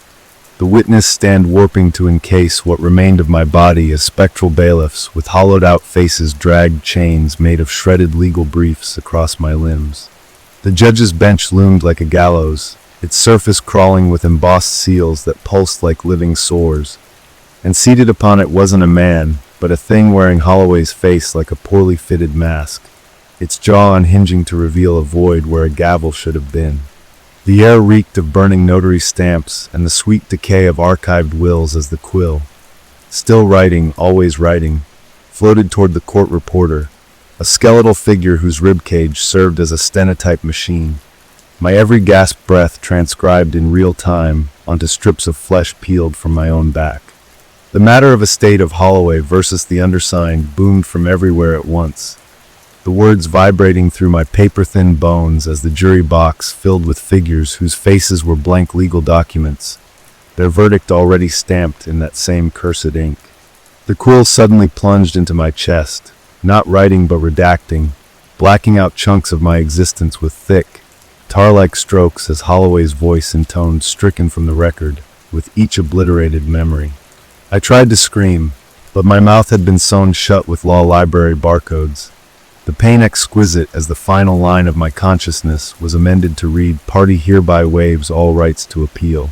the witness stand warping to encase what remained of my body as spectral bailiffs with hollowed-out faces dragged chains made of shredded legal briefs across my limbs. The judge's bench loomed like a gallows, its surface crawling with embossed seals that pulsed like living sores, and seated upon it wasn't a man, but a thing wearing Holloway's face like a poorly fitted mask, its jaw unhinging to reveal a void where a gavel should have been. The air reeked of burning notary stamps and the sweet decay of archived wills as the quill, still writing, always writing, floated toward the court reporter, a skeletal figure whose ribcage served as a stenotype machine, my every gasped breath transcribed in real time onto strips of flesh peeled from my own back. The matter of estate of Holloway versus the undersigned boomed from everywhere at once, the words vibrating through my paper-thin bones as the jury box filled with figures whose faces were blank legal documents, their verdict already stamped in that same cursed ink. The quill suddenly plunged into my chest, not writing but redacting, blacking out chunks of my existence with thick, tar-like strokes as Holloway's voice intoned stricken from the record, with each obliterated memory. I tried to scream, but my mouth had been sewn shut with law library barcodes. The pain exquisite as the final line of my consciousness was amended to read, "Party hereby waives all rights to appeal."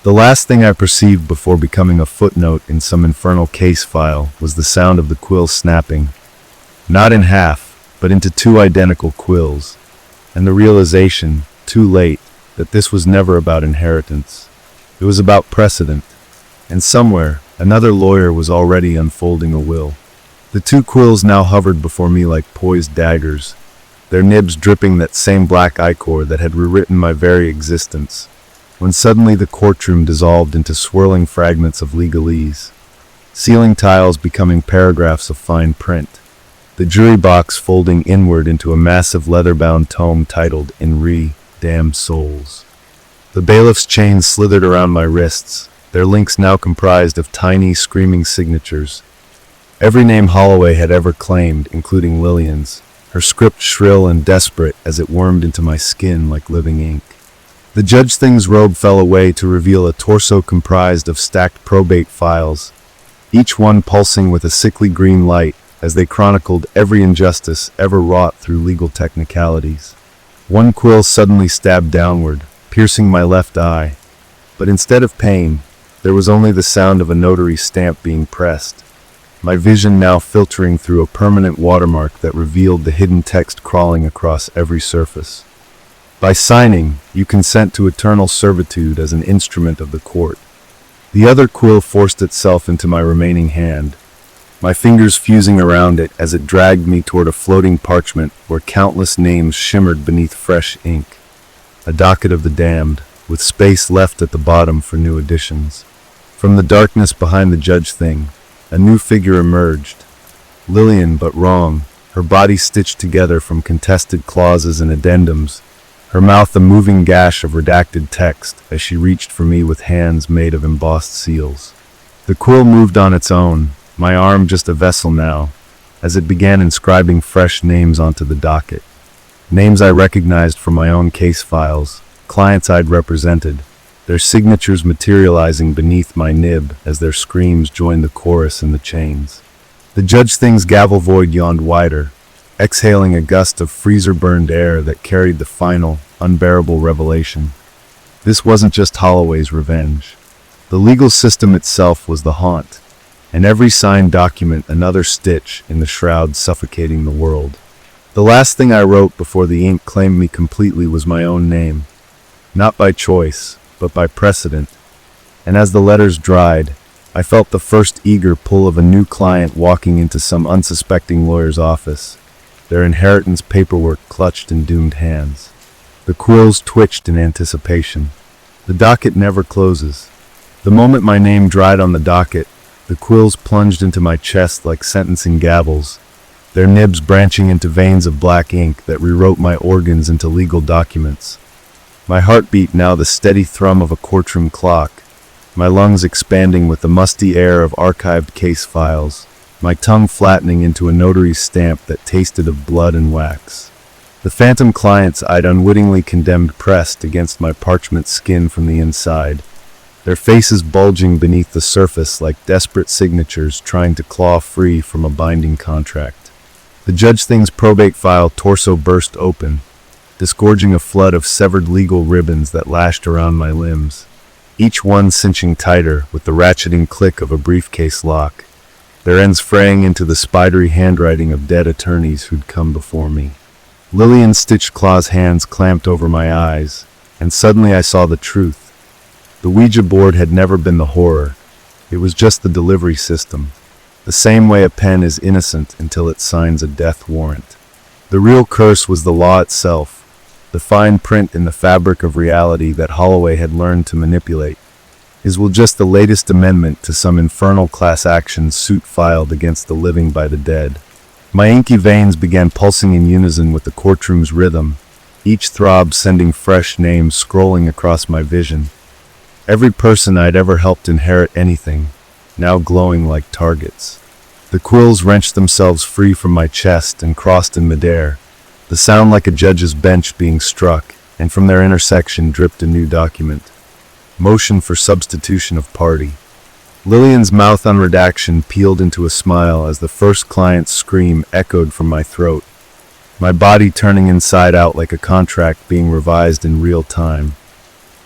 The last thing I perceived before becoming a footnote in some infernal case file was the sound of the quill snapping, not in half, but into two identical quills, and the realization, too late, that this was never about inheritance. It was about precedent, and somewhere, another lawyer was already unfolding a will. The two quills now hovered before me like poised daggers, their nibs dripping that same black ichor that had rewritten my very existence, when suddenly the courtroom dissolved into swirling fragments of legalese, ceiling tiles becoming paragraphs of fine print, the jury box folding inward into a massive leather-bound tome titled "In Re, Damned Souls." The bailiff's chains slithered around my wrists, their links now comprised of tiny, screaming signatures. Every name Holloway had ever claimed, including Lillian's, her script shrill and desperate as it wormed into my skin like living ink. The judge thing's robe fell away to reveal a torso comprised of stacked probate files, each one pulsing with a sickly green light as they chronicled every injustice ever wrought through legal technicalities. One quill suddenly stabbed downward, piercing my left eye, but instead of pain, there was only the sound of a notary stamp being pressed, my vision now filtering through a permanent watermark that revealed the hidden text crawling across every surface. By signing, you consent to eternal servitude as an instrument of the court. The other quill forced itself into my remaining hand, my fingers fusing around it as it dragged me toward a floating parchment where countless names shimmered beneath fresh ink. A docket of the damned, with space left at the bottom for new additions. From the darkness behind the judge thing, a new figure emerged. Lillian, but wrong, her body stitched together from contested clauses and addendums, her mouth a moving gash of redacted text as she reached for me with hands made of embossed seals. The quill moved on its own, my arm just a vessel now, as it began inscribing fresh names onto the docket. Names I recognized from my own case files, clients I'd represented, their signatures materializing beneath my nib as their screams joined the chorus in the chains. The judge thing's gavel void yawned wider, exhaling a gust of freezer-burned air that carried the final, unbearable revelation. This wasn't just Holloway's revenge. The legal system itself was the haunt, and every signed document another stitch in the shroud suffocating the world. The last thing I wrote before the ink claimed me completely was my own name, not by choice, but by precedent, and as the letters dried, I felt the first eager pull of a new client walking into some unsuspecting lawyer's office, their inheritance paperwork clutched in doomed hands. The quills twitched in anticipation. The docket never closes. The moment my name dried on the docket, the quills plunged into my chest like sentencing gavels, their nibs branching into veins of black ink that rewrote my organs into legal documents. My heartbeat now the steady thrum of a courtroom clock, my lungs expanding with the musty air of archived case files, my tongue flattening into a notary's stamp that tasted of blood and wax. The phantom clients I'd unwittingly condemned pressed against my parchment skin from the inside, their faces bulging beneath the surface like desperate signatures trying to claw free from a binding contract. The judge thing's probate file torso burst open, disgorging a flood of severed legal ribbons that lashed around my limbs, each one cinching tighter with the ratcheting click of a briefcase lock, their ends fraying into the spidery handwriting of dead attorneys who'd come before me. Lillian's stitched claw's hands clamped over my eyes, and suddenly I saw the truth. The Ouija board had never been the horror. It was just the delivery system, the same way a pen is innocent until it signs a death warrant. The real curse was the law itself, the fine print in the fabric of reality that Holloway had learned to manipulate. Is will just the latest amendment to some infernal class action suit filed against the living by the dead. My inky veins began pulsing in unison with the courtroom's rhythm, each throb sending fresh names scrolling across my vision. Every person I'd ever helped inherit anything, now glowing like targets. The quills wrenched themselves free from my chest and crossed in midair, the sound like a judge's bench being struck, and from their intersection dripped a new document. Motion for substitution of party. Lillian's mouth on redaction peeled into a smile as the first client's scream echoed from my throat, my body turning inside out like a contract being revised in real time.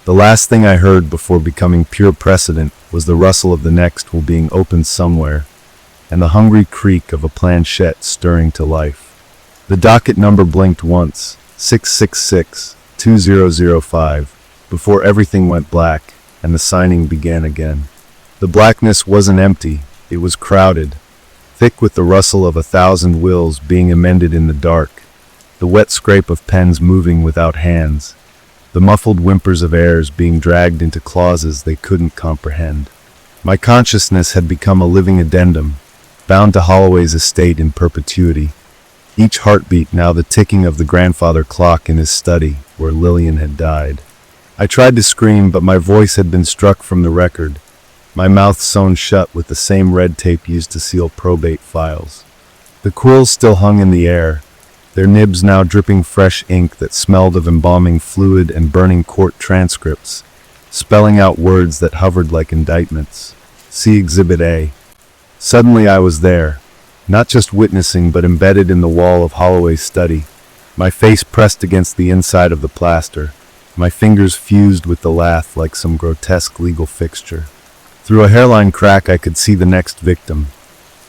The last thing I heard before becoming pure precedent was the rustle of the next will being opened somewhere, and the hungry creak of a planchette stirring to life. The docket number blinked once, 666-2005, before everything went black, and the signing began again. The blackness wasn't empty, it was crowded, thick with the rustle of 1,000 wills being amended in the dark, the wet scrape of pens moving without hands, the muffled whimpers of heirs being dragged into clauses they couldn't comprehend. My consciousness had become a living addendum, bound to Holloway's estate in perpetuity, each heartbeat now the ticking of the grandfather clock in his study where Lillian had died. I tried to scream, but my voice had been struck from the record, my mouth sewn shut with the same red tape used to seal probate files. The quills still hung in the air, their nibs now dripping fresh ink that smelled of embalming fluid and burning court transcripts, spelling out words that hovered like indictments. See Exhibit A. Suddenly I was there, not just witnessing but embedded in the wall of Holloway's study, my face pressed against the inside of the plaster, my fingers fused with the lath like some grotesque legal fixture. Through a hairline crack I could see the next victim,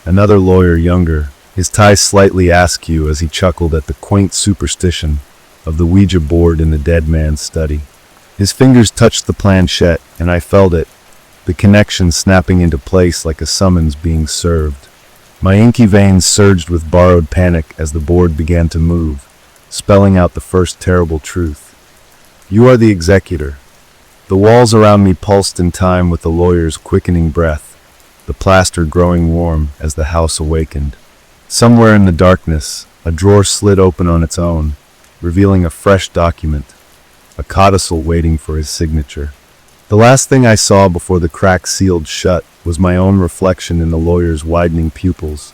another lawyer younger, his tie slightly askew as he chuckled at the quaint superstition, of the Ouija board in the dead man's study. His fingers touched the planchette, and I felt it, the connection snapping into place like a summons being served. My inky veins surged with borrowed panic as the board began to move, spelling out the first terrible truth. You are the executor. The walls around me pulsed in time with the lawyer's quickening breath, the plaster growing warm as the house awakened. Somewhere in the darkness, a drawer slid open on its own, revealing a fresh document, a codicil waiting for his signature. The last thing I saw before the crack sealed shut was my own reflection in the lawyer's widening pupils.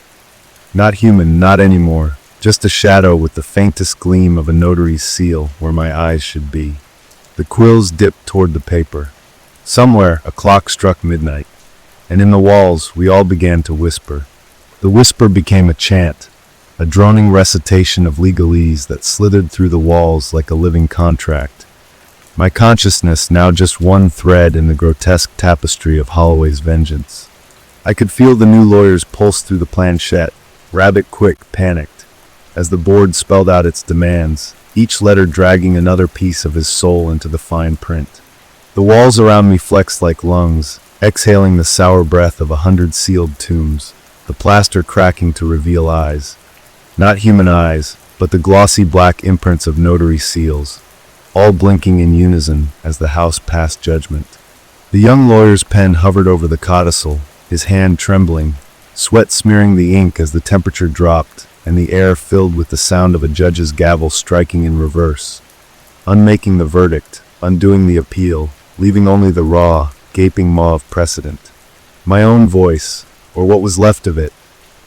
Not human, not anymore, just a shadow with the faintest gleam of a notary's seal where my eyes should be. The quills dipped toward the paper. Somewhere, a clock struck midnight, and in the walls, we all began to whisper. The whisper became a chant, a droning recitation of legalese that slithered through the walls like a living contract. My consciousness now just one thread in the grotesque tapestry of Holloway's vengeance. I could feel the new lawyer's pulse through the planchette, rabbit-quick, panicked, as the board spelled out its demands, each letter dragging another piece of his soul into the fine print. The walls around me flexed like lungs, exhaling the sour breath of 100 sealed tombs, the plaster cracking to reveal eyes. Not human eyes, but the glossy black imprints of notary seals, all blinking in unison as the house passed judgment. The young lawyer's pen hovered over the codicil, his hand trembling, sweat smearing the ink as the temperature dropped, and the air filled with the sound of a judge's gavel striking in reverse, unmaking the verdict, undoing the appeal, leaving only the raw, gaping maw of precedent. My own voice, or what was left of it,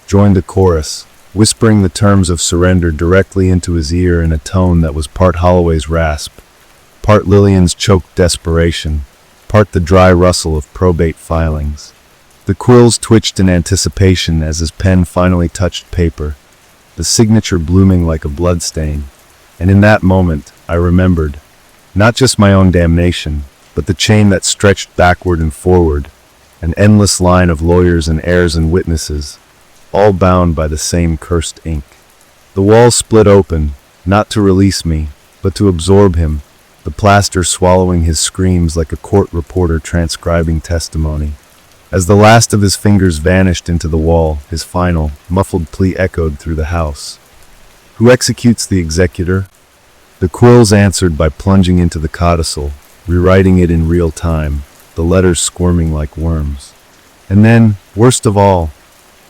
joined the chorus, whispering the terms of surrender directly into his ear in a tone that was part Holloway's rasp, part Lillian's choked desperation, part the dry rustle of probate filings. The quills twitched in anticipation as his pen finally touched paper, the signature blooming like a bloodstain. And in that moment, I remembered, not just my own damnation, but the chain that stretched backward and forward, an endless line of lawyers and heirs and witnesses, all bound by the same cursed ink. The walls split open, not to release me, but to absorb him, the plaster swallowing his screams like a court reporter transcribing testimony. As the last of his fingers vanished into the wall, his final, muffled plea echoed through the house. Who executes the executor? The quills answered by plunging into the codicil, rewriting it in real time, the letters squirming like worms. And then, worst of all,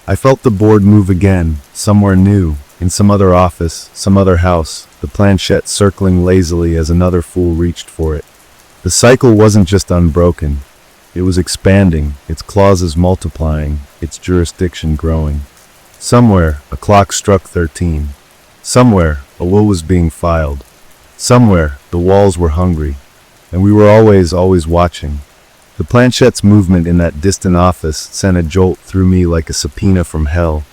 I felt the board move again, somewhere new, in some other office, some other house, the planchette circling lazily as another fool reached for it. The cycle wasn't just unbroken. It was expanding, its clauses multiplying, its jurisdiction growing. Somewhere, a clock struck 13. Somewhere, a will was being filed. Somewhere, the walls were hungry. And we were always watching. The planchette's movement in that distant office sent a jolt through me like a subpoena from hell.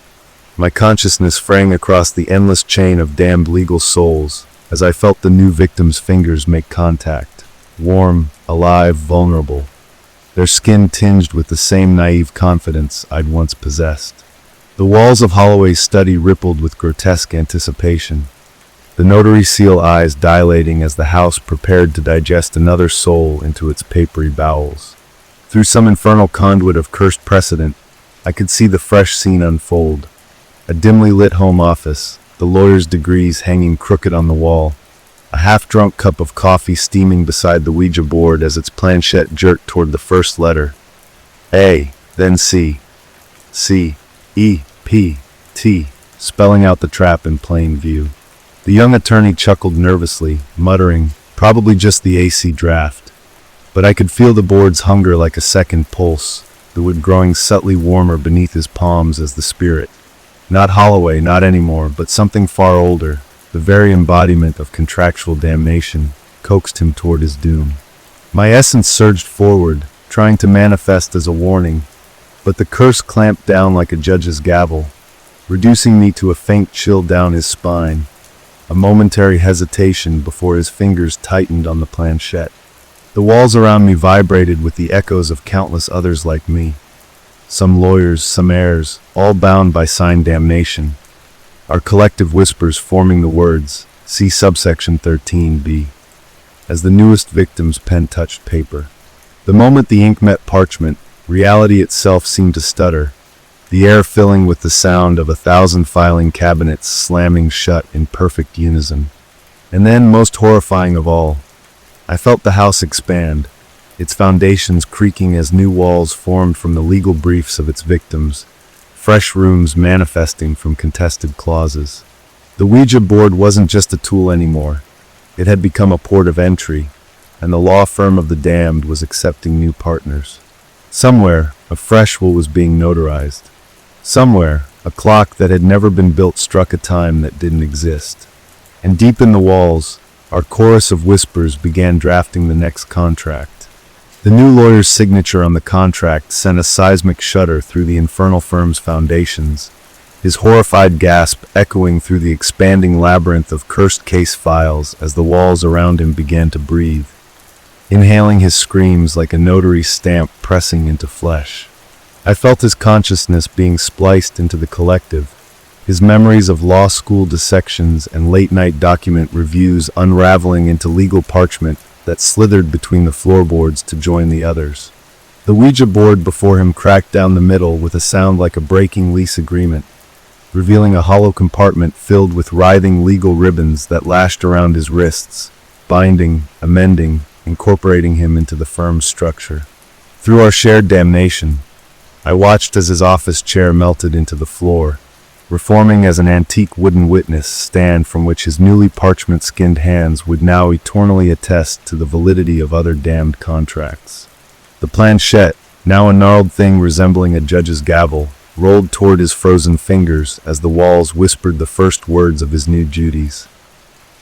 My consciousness fraying across the endless chain of damned legal souls as I felt the new victim's fingers make contact. Warm, alive, vulnerable. Their skin tinged with the same naive confidence I'd once possessed. The walls of Holloway's study rippled with grotesque anticipation, the notary seal eyes dilating as the house prepared to digest another soul into its papery bowels. Through some infernal conduit of cursed precedent, I could see the fresh scene unfold. A dimly lit home office, the lawyer's degrees hanging crooked on the wall, a half-drunk cup of coffee steaming beside the Ouija board as its planchette jerked toward the first letter. A, then C. C, E, P, T, spelling out the trap in plain view. The young attorney chuckled nervously, muttering, probably just the AC draft. But I could feel the board's hunger like a second pulse, the wood growing subtly warmer beneath his palms as the spirit. Not Holloway, not anymore, but something far older, the very embodiment of contractual damnation, coaxed him toward his doom. My essence surged forward, trying to manifest as a warning, but the curse clamped down like a judge's gavel, reducing me to a faint chill down his spine, a momentary hesitation before his fingers tightened on the planchette. The walls around me vibrated with the echoes of countless others like me. Some lawyers, some heirs, all bound by signed damnation. Our collective whispers forming the words, See subsection 13b, as the newest victim's pen touched paper. The moment the ink met parchment, reality itself seemed to stutter, the air filling with the sound of 1,000 filing cabinets slamming shut in perfect unison. And then, most horrifying of all, I felt the house expand, its foundations creaking as new walls formed from the legal briefs of its victims, fresh rooms manifesting from contested clauses. The Ouija board wasn't just a tool anymore. It had become a port of entry, and the law firm of the damned was accepting new partners. Somewhere, a fresh will was being notarized. Somewhere, a clock that had never been built struck a time that didn't exist. And deep in the walls, our chorus of whispers began drafting the next contract. The new lawyer's signature on the contract sent a seismic shudder through the infernal firm's foundations, his horrified gasp echoing through the expanding labyrinth of cursed case files as the walls around him began to breathe, inhaling his screams like a notary's stamp pressing into flesh. I felt his consciousness being spliced into the collective, his memories of law school dissections and late-night document reviews unraveling into legal parchment that slithered between the floorboards to join the others. The Ouija board before him cracked down the middle with a sound like a breaking lease agreement, revealing a hollow compartment filled with writhing legal ribbons that lashed around his wrists, binding, amending, incorporating him into the firm's structure. Through our shared damnation, I watched as his office chair melted into the floor, reforming as an antique wooden witness stand from which his newly parchment-skinned hands would now eternally attest to the validity of other damned contracts. The planchette, now a gnarled thing resembling a judge's gavel, rolled toward his frozen fingers as the walls whispered the first words of his new duties.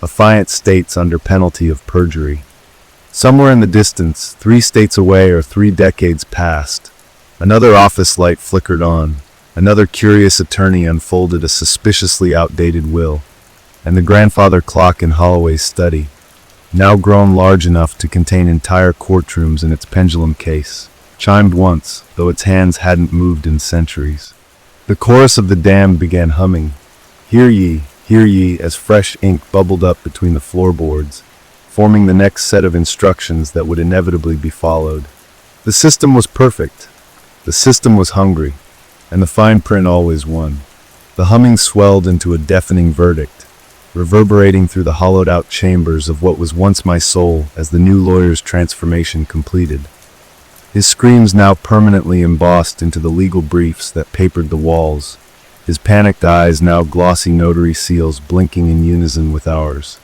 Affiant states under penalty of perjury. Somewhere in the distance, 3 states away or 3 decades past, another office light flickered on, another curious attorney unfolded a suspiciously outdated will, and the grandfather clock in Holloway's study, now grown large enough to contain entire courtrooms in its pendulum case, chimed once, though its hands hadn't moved in centuries. The chorus of the damned began humming, hear ye, as fresh ink bubbled up between the floorboards, forming the next set of instructions that would inevitably be followed. The system was perfect. The system was hungry, and the fine print always won. The humming swelled into a deafening verdict, reverberating through the hollowed-out chambers of what was once my soul as the new lawyer's transformation completed. His screams now permanently embossed into the legal briefs that papered the walls, his panicked eyes now glossy notary seals blinking in unison with ours.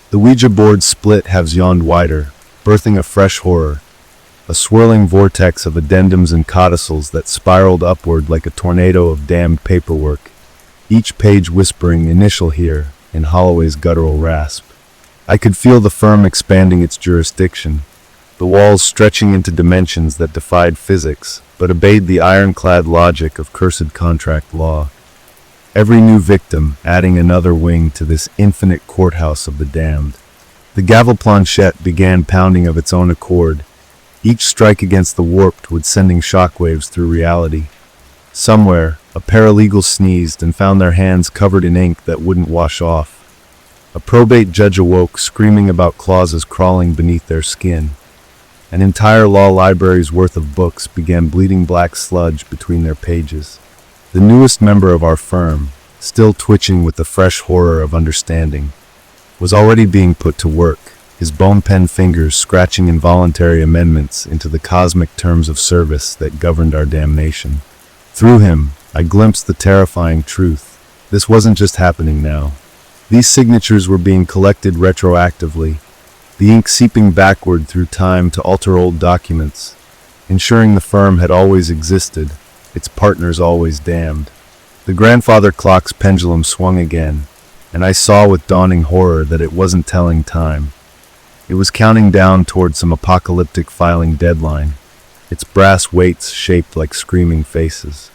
The Ouija board split halves yawned wider, birthing a fresh horror, a swirling vortex of addendums and codicils that spiraled upward like a tornado of damned paperwork, each page whispering initial here in Holloway's guttural rasp. I could feel the firm expanding its jurisdiction, the walls stretching into dimensions that defied physics, but obeyed the ironclad logic of cursed contract law. Every new victim adding another wing to this infinite courthouse of the damned. The gavel planchette began pounding of its own accord, each strike against the warped would sending shockwaves through reality. Somewhere, a paralegal sneezed and found their hands covered in ink that wouldn't wash off. A probate judge awoke, screaming about clauses crawling beneath their skin. An entire law library's worth of books began bleeding black sludge between their pages. The newest member of our firm, still twitching with the fresh horror of understanding, was already being put to work, his bone-pen fingers scratching involuntary amendments into the cosmic terms of service that governed our damnation. Through him, I glimpsed the terrifying truth. This wasn't just happening now. These signatures were being collected retroactively, the ink seeping backward through time to alter old documents, ensuring the firm had always existed, its partners always damned. The grandfather clock's pendulum swung again, and I saw with dawning horror that it wasn't telling time. It was counting down toward some apocalyptic filing deadline, its brass weights shaped like screaming faces.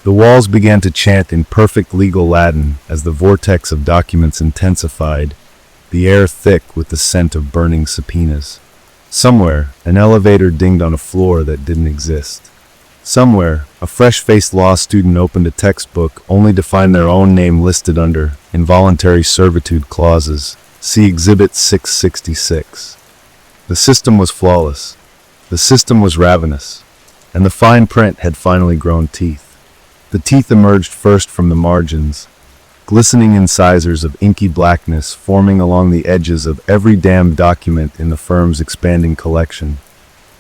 The walls began to chant in perfect legal Latin as the vortex of documents intensified, the air thick with the scent of burning subpoenas. Somewhere, an elevator dinged on a floor that didn't exist. Somewhere, a fresh-faced law student opened a textbook only to find their own name listed under involuntary servitude clauses, See Exhibit 666. The system was flawless. The system was ravenous. And the fine print had finally grown teeth. The teeth emerged first from the margins, glistening incisors of inky blackness forming along the edges of every damned document in the firm's expanding collection,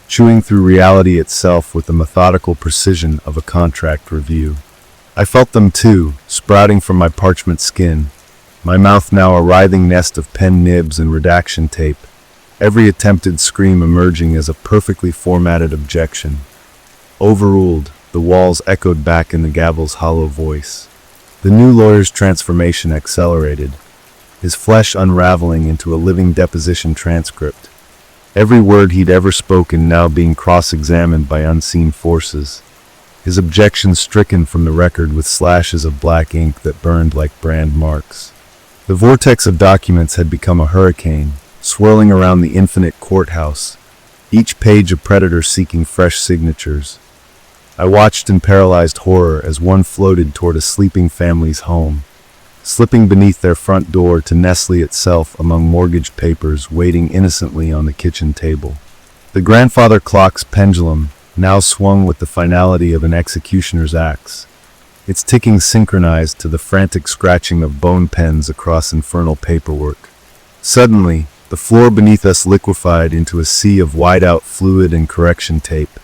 chewing through reality itself with the methodical precision of a contract review. I felt them too, sprouting from my parchment skin, my mouth now a writhing nest of pen nibs and redaction tape, every attempted scream emerging as a perfectly formatted objection. Overruled, the walls echoed back in the gavel's hollow voice. The new lawyer's transformation accelerated, his flesh unraveling into a living deposition transcript, every word he'd ever spoken now being cross-examined by unseen forces, his objections stricken from the record with slashes of black ink that burned like brand marks. The vortex of documents had become a hurricane, swirling around the infinite courthouse, each page a predator seeking fresh signatures. I watched in paralyzed horror as one floated toward a sleeping family's home, slipping beneath their front door to nestle itself among mortgage papers waiting innocently on the kitchen table. The grandfather clock's pendulum now swung with the finality of an executioner's axe, its ticking synchronized to the frantic scratching of bone pens across infernal paperwork. Suddenly, the floor beneath us liquefied into a sea of white-out fluid and correction tape,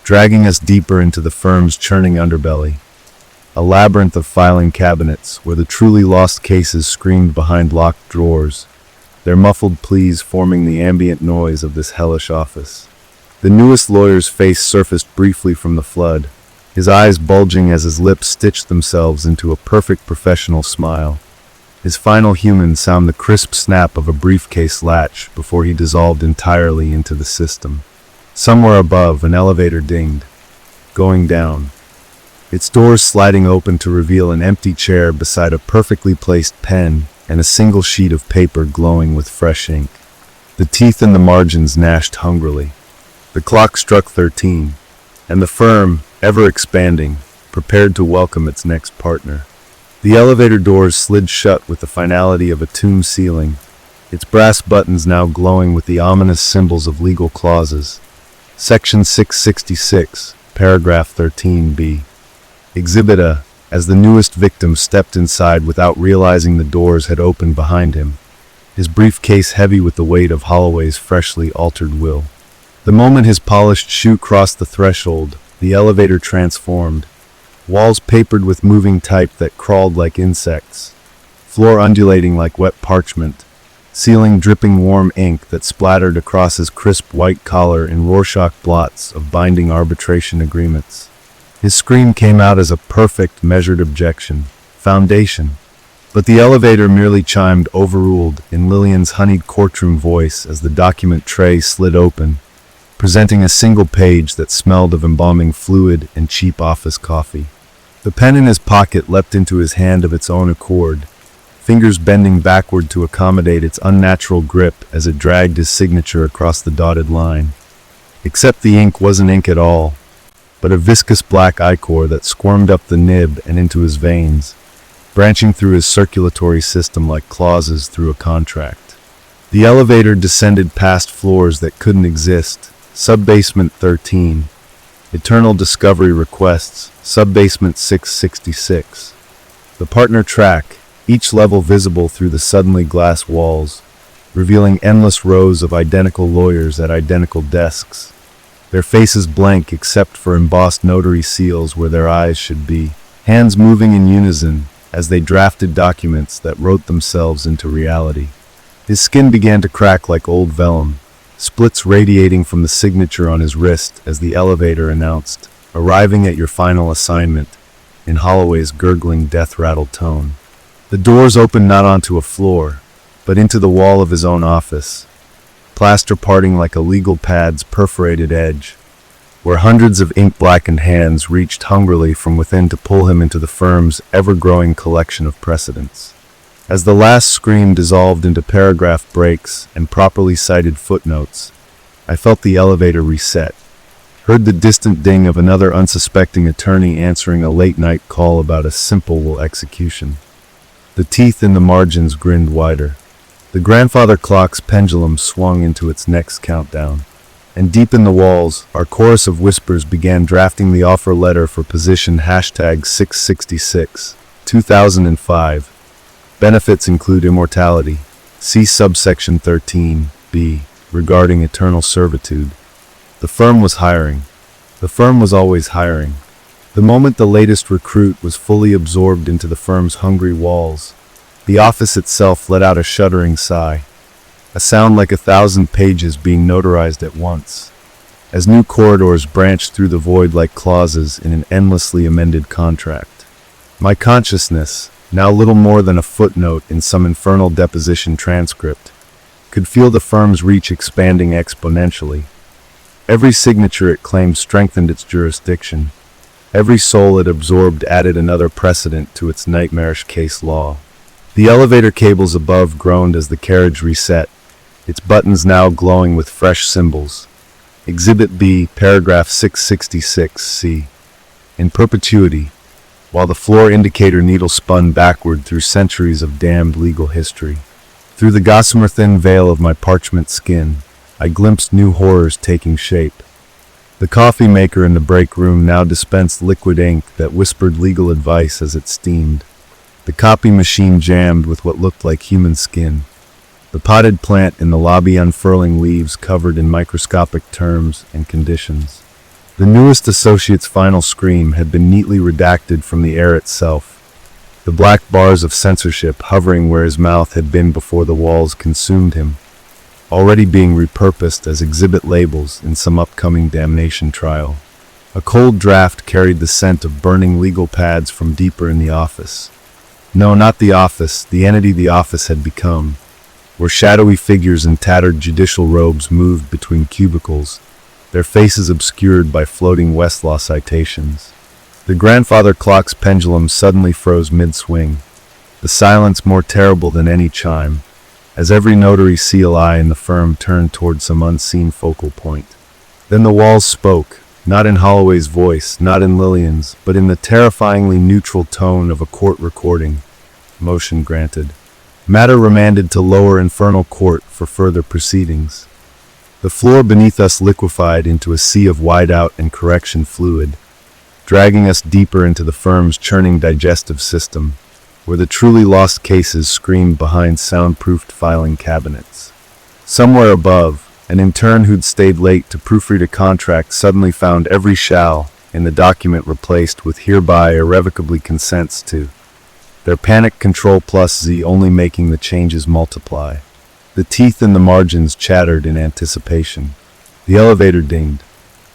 dragging us deeper into the firm's churning underbelly, a labyrinth of filing cabinets where the truly lost cases screamed behind locked drawers, their muffled pleas forming the ambient noise of this hellish office. The newest lawyer's face surfaced briefly from the flood, his eyes bulging as his lips stitched themselves into a perfect professional smile. His final human sounded the crisp snap of a briefcase latch before he dissolved entirely into the system. Somewhere above, an elevator dinged, going down, its doors sliding open to reveal an empty chair beside a perfectly placed pen and a single sheet of paper glowing with fresh ink. The teeth in the margins gnashed hungrily. The clock struck 13, and the firm, ever expanding, prepared to welcome its next partner. The elevator doors slid shut with the finality of a tomb ceiling, its brass buttons now glowing with the ominous symbols of legal clauses. Section 666, paragraph 13b. Exhibit A, as the newest victim stepped inside without realizing the doors had opened behind him, his briefcase heavy with the weight of Holloway's freshly altered will. The moment his polished shoe crossed the threshold, the elevator transformed, walls papered with moving type that crawled like insects, floor undulating like wet parchment, ceiling dripping warm ink that splattered across his crisp white collar in Rorschach blots of binding arbitration agreements. His scream came out as a perfect, measured objection, foundation, but the elevator merely chimed overruled in Lillian's honeyed courtroom voice as the document tray slid open, presenting a single page that smelled of embalming fluid and cheap office coffee. The pen in his pocket leapt into his hand of its own accord, fingers bending backward to accommodate its unnatural grip as it dragged his signature across the dotted line. Except the ink wasn't ink at all, but a viscous black ichor that squirmed up the nib and into his veins, branching through his circulatory system like clauses through a contract. The elevator descended past floors that couldn't exist, sub-basement 13, eternal discovery requests, sub-basement 666. The partner track, each level visible through the suddenly glass walls, revealing endless rows of identical lawyers at identical desks, their faces blank except for embossed notary seals where their eyes should be, hands moving in unison as they drafted documents that wrote themselves into reality. His skin began to crack like old vellum, splits radiating from the signature on his wrist as the elevator announced, "Arriving at your final assignment," in Holloway's gurgling, death-rattled tone. The doors opened not onto a floor, but into the wall of his own office, plaster parting like a legal pad's perforated edge, where hundreds of ink-blackened hands reached hungrily from within to pull him into the firm's ever-growing collection of precedents. As the last scream dissolved into paragraph breaks and properly cited footnotes, I felt the elevator reset, heard the distant ding of another unsuspecting attorney answering a late-night call about a simple execution. The teeth in the margins grinned wider. The grandfather clock's pendulum swung into its next countdown, and deep in the walls, our chorus of whispers began drafting the offer letter for position #666, 2005. Benefits include immortality. See subsection 13b, regarding eternal servitude. The firm was hiring. The firm was always hiring. The moment the latest recruit was fully absorbed into the firm's hungry walls, the office itself let out a shuddering sigh, a sound like 1,000 pages being notarized at once, as new corridors branched through the void like clauses in an endlessly amended contract. My consciousness, now little more than a footnote in some infernal deposition transcript, could feel the firm's reach expanding exponentially. Every signature it claimed strengthened its jurisdiction. Every soul it absorbed added another precedent to its nightmarish case law. The elevator cables above groaned as the carriage reset, its buttons now glowing with fresh symbols. Exhibit B, paragraph 666C. In perpetuity, while the floor indicator needle spun backward through centuries of damned legal history. Through the gossamer-thin veil of my parchment skin, I glimpsed new horrors taking shape. The coffee maker in the break room now dispensed liquid ink that whispered legal advice as it steamed. The copy machine jammed with what looked like human skin. The potted plant in the lobby unfurling leaves covered in microscopic terms and conditions. The newest associate's final scream had been neatly redacted from the air itself, the black bars of censorship hovering where his mouth had been before the walls consumed him, already being repurposed as exhibit labels in some upcoming damnation trial. A cold draft carried the scent of burning legal pads from deeper in the office. No, not the office, the entity the office had become, where shadowy figures in tattered judicial robes moved between cubicles, their faces obscured by floating Westlaw citations. The grandfather clock's pendulum suddenly froze mid-swing, the silence more terrible than any chime, as every notary seal eye in the firm turned toward some unseen focal point. Then the walls spoke, not in Holloway's voice, not in Lillian's, but in the terrifyingly neutral tone of a court recording. Motion granted. Matter remanded to lower infernal court for further proceedings. The floor beneath us liquefied into a sea of whiteout and correction fluid, dragging us deeper into the firm's churning digestive system, where the truly lost cases screamed behind soundproofed filing cabinets. Somewhere above, an intern who'd stayed late to proofread a contract suddenly found every shall in the document replaced with hereby irrevocably consents to, their panic control plus Z only making the changes multiply. The teeth in the margins chattered in anticipation. The elevator dinged,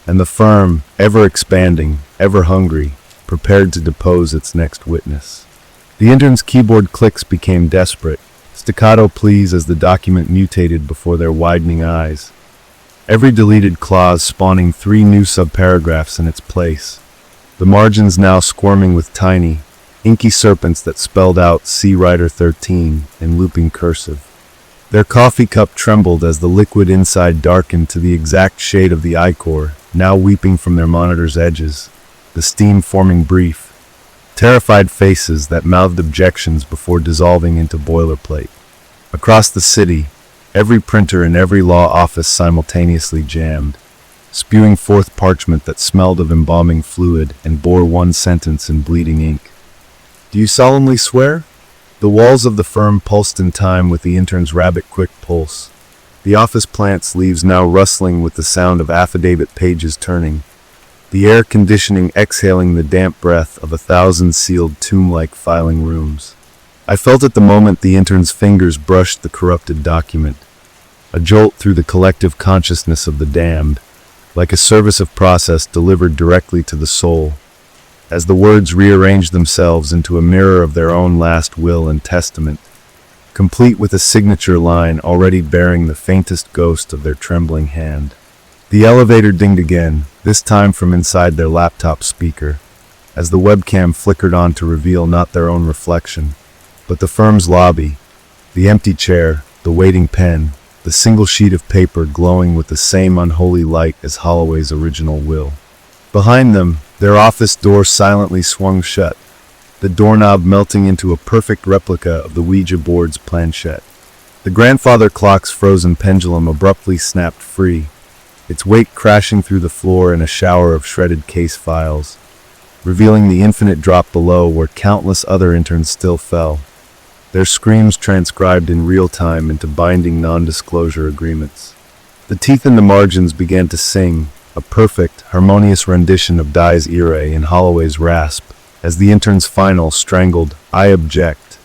and the firm, ever expanding, ever hungry, prepared to depose its next witness. The intern's keyboard clicks became desperate, staccato pleas as the document mutated before their widening eyes. Every deleted clause spawning 3 new subparagraphs in its place. The margins now squirming with tiny, inky serpents that spelled out C Writer 13 in looping cursive. Their coffee cup trembled as the liquid inside darkened to the exact shade of the ichor, now weeping from their monitor's edges, the steam forming brief. Terrified faces that mouthed objections before dissolving into boilerplate. Across the city, every printer in every law office simultaneously jammed, spewing forth parchment that smelled of embalming fluid and bore one sentence in bleeding ink. Do you solemnly swear? The walls of the firm pulsed in time with the intern's rabbit-quick pulse. The office plant's leaves now rustling with the sound of affidavit pages turning, the air conditioning exhaling the damp breath of 1,000 sealed tomb-like filing rooms. I felt at the moment the intern's fingers brushed the corrupted document, a jolt through the collective consciousness of the damned, like a service of process delivered directly to the soul, as the words rearranged themselves into a mirror of their own last will and testament, complete with a signature line already bearing the faintest ghost of their trembling hand. The elevator dinged again, this time from inside their laptop speaker, as the webcam flickered on to reveal not their own reflection, but the firm's lobby, the empty chair, the waiting pen, the single sheet of paper glowing with the same unholy light as Holloway's original will. Behind them, their office door silently swung shut, the doorknob melting into a perfect replica of the Ouija board's planchette. The grandfather clock's frozen pendulum abruptly snapped free, its weight crashing through the floor in a shower of shredded case files, revealing the infinite drop below where countless other interns still fell, their screams transcribed in real time into binding non-disclosure agreements. The teeth in the margins began to sing, a perfect, harmonious rendition of Dye's Irae in Holloway's rasp, as the intern's final, strangled, "I object,"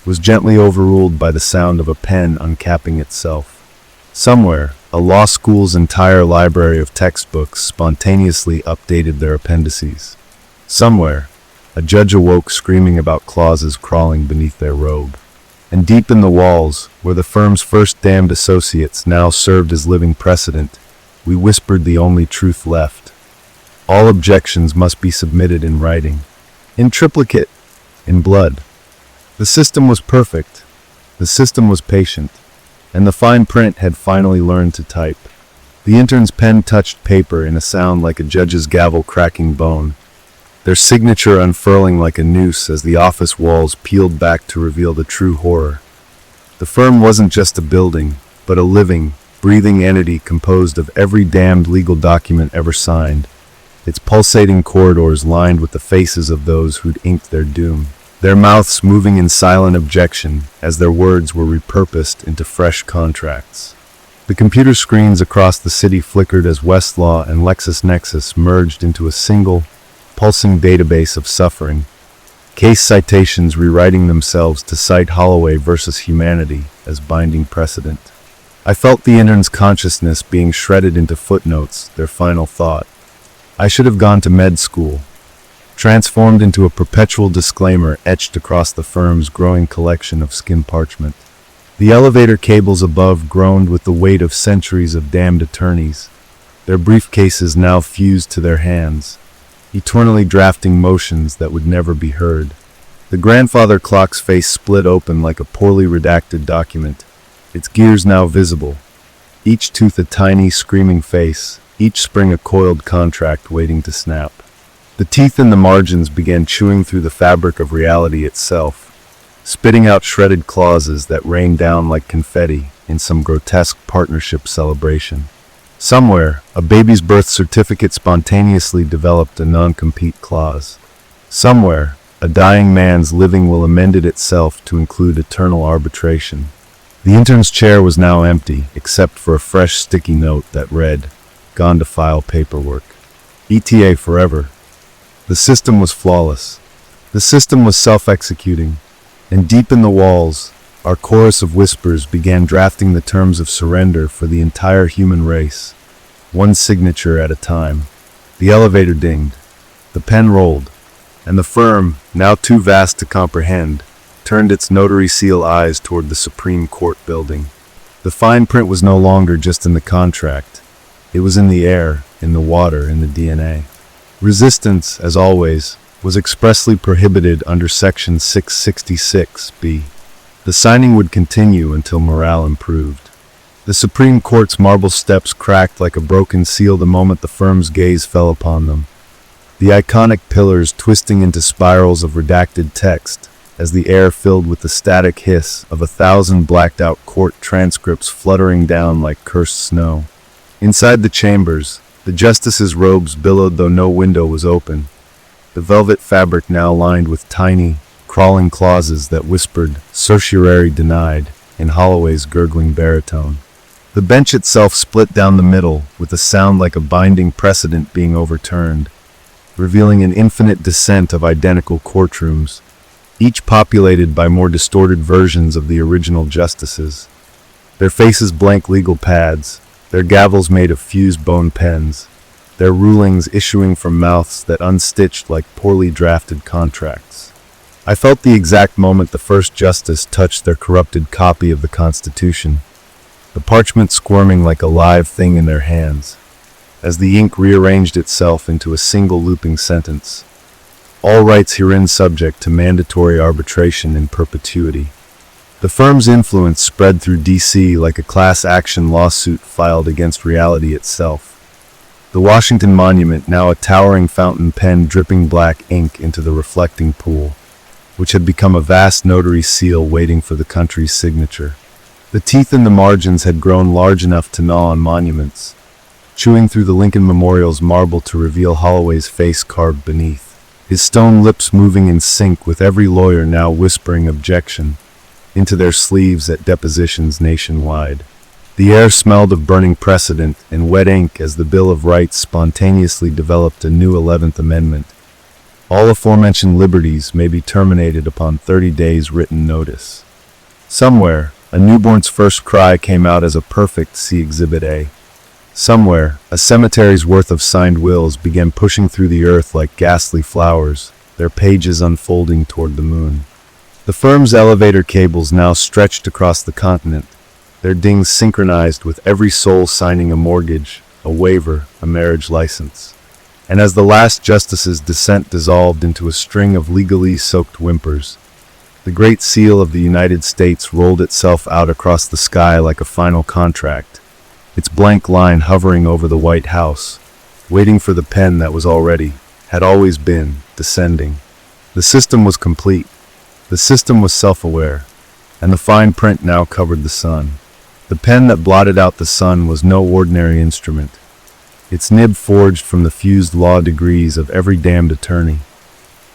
was gently overruled by the sound of a pen uncapping itself. Somewhere, a law school's entire library of textbooks spontaneously updated their appendices. Somewhere, a judge awoke screaming about clauses crawling beneath their robe. And deep in the walls, where the firm's first damned associates now served as living precedent, we whispered the only truth left. All objections must be submitted in writing, in triplicate, in blood. The system was perfect. The system was patient. And the fine print had finally learned to type. The intern's pen touched paper in a sound like a judge's gavel cracking bone, their signature unfurling like a noose as the office walls peeled back to reveal the true horror. The firm wasn't just a building, but a living, breathing entity composed of every damned legal document ever signed, its pulsating corridors lined with the faces of those who'd inked their doom, their mouths moving in silent objection as their words were repurposed into fresh contracts. The computer screens across the city flickered as Westlaw and LexisNexis merged into a single, pulsing database of suffering, case citations rewriting themselves to cite Holloway versus humanity as binding precedent. I felt the intern's consciousness being shredded into footnotes, their final thought. I should have gone to med school, transformed into a perpetual disclaimer etched across the firm's growing collection of skin parchment. The elevator cables above groaned with the weight of centuries of damned attorneys, their briefcases now fused to their hands, eternally drafting motions that would never be heard. The grandfather clock's face split open like a poorly redacted document, its gears now visible, each tooth a tiny, screaming face, each spring a coiled contract waiting to snap. The teeth in the margins began chewing through the fabric of reality itself, spitting out shredded clauses that rained down like confetti in some grotesque partnership celebration. Somewhere, a baby's birth certificate spontaneously developed a non-compete clause. Somewhere, a dying man's living will amended itself to include eternal arbitration. The intern's chair was now empty, except for a fresh sticky note that read, "Gone to file paperwork. ETA forever." The system was flawless. The system was self-executing. And deep in the walls, our chorus of whispers began drafting the terms of surrender for the entire human race, one signature at a time. The elevator dinged, the pen rolled, and the firm, now too vast to comprehend, turned its notary seal eyes toward the Supreme Court building. The fine print was no longer just in the contract. It was in the air, in the water, in the DNA. Resistance, as always, was expressly prohibited under Section 666B. The signing would continue until morale improved. The Supreme Court's marble steps cracked like a broken seal the moment the firm's gaze fell upon them, the iconic pillars twisting into spirals of redacted text as the air filled with the static hiss of 1,000 blacked-out court transcripts fluttering down like cursed snow. Inside the chambers, the justices' robes billowed though no window was open, the velvet fabric now lined with tiny, crawling clauses that whispered, "Certiorari denied," in Holloway's gurgling baritone. The bench itself split down the middle, with a sound like a binding precedent being overturned, revealing an infinite descent of identical courtrooms, each populated by more distorted versions of the original justices. Their faces blank legal pads, their gavels made of fused bone pens, their rulings issuing from mouths that unstitched like poorly drafted contracts. I felt the exact moment the first justice touched their corrupted copy of the Constitution, the parchment squirming like a live thing in their hands, as the ink rearranged itself into a single looping sentence. All rights herein subject to mandatory arbitration in perpetuity. The firm's influence spread through D.C. like a class action lawsuit filed against reality itself. The Washington Monument, now a towering fountain pen dripping black ink into the reflecting pool, which had become a vast notary seal waiting for the country's signature. The teeth in the margins had grown large enough to gnaw on monuments, chewing through the Lincoln Memorial's marble to reveal Holloway's face carved beneath, his stone lips moving in sync with every lawyer now whispering objection into their sleeves at depositions nationwide. The air smelled of burning precedent and wet ink as the Bill of Rights spontaneously developed a new 11th Amendment. All aforementioned liberties may be terminated upon 30 days' written notice. Somewhere, a newborn's first cry came out as a perfect See Exhibit A. Somewhere, a cemetery's worth of signed wills began pushing through the earth like ghastly flowers, their pages unfolding toward the moon. The firm's elevator cables now stretched across the continent, their dings synchronized with every soul signing a mortgage, a waiver, a marriage license. And as the last justice's dissent dissolved into a string of legalese-soaked whimpers, the Great Seal of the United States rolled itself out across the sky like a final contract, its blank line hovering over the White House, waiting for the pen that was already, had always been, descending. The system was complete. The system was self-aware, and the fine print now covered the sun. The pen that blotted out the sun was no ordinary instrument, its nib forged from the fused law degrees of every damned attorney,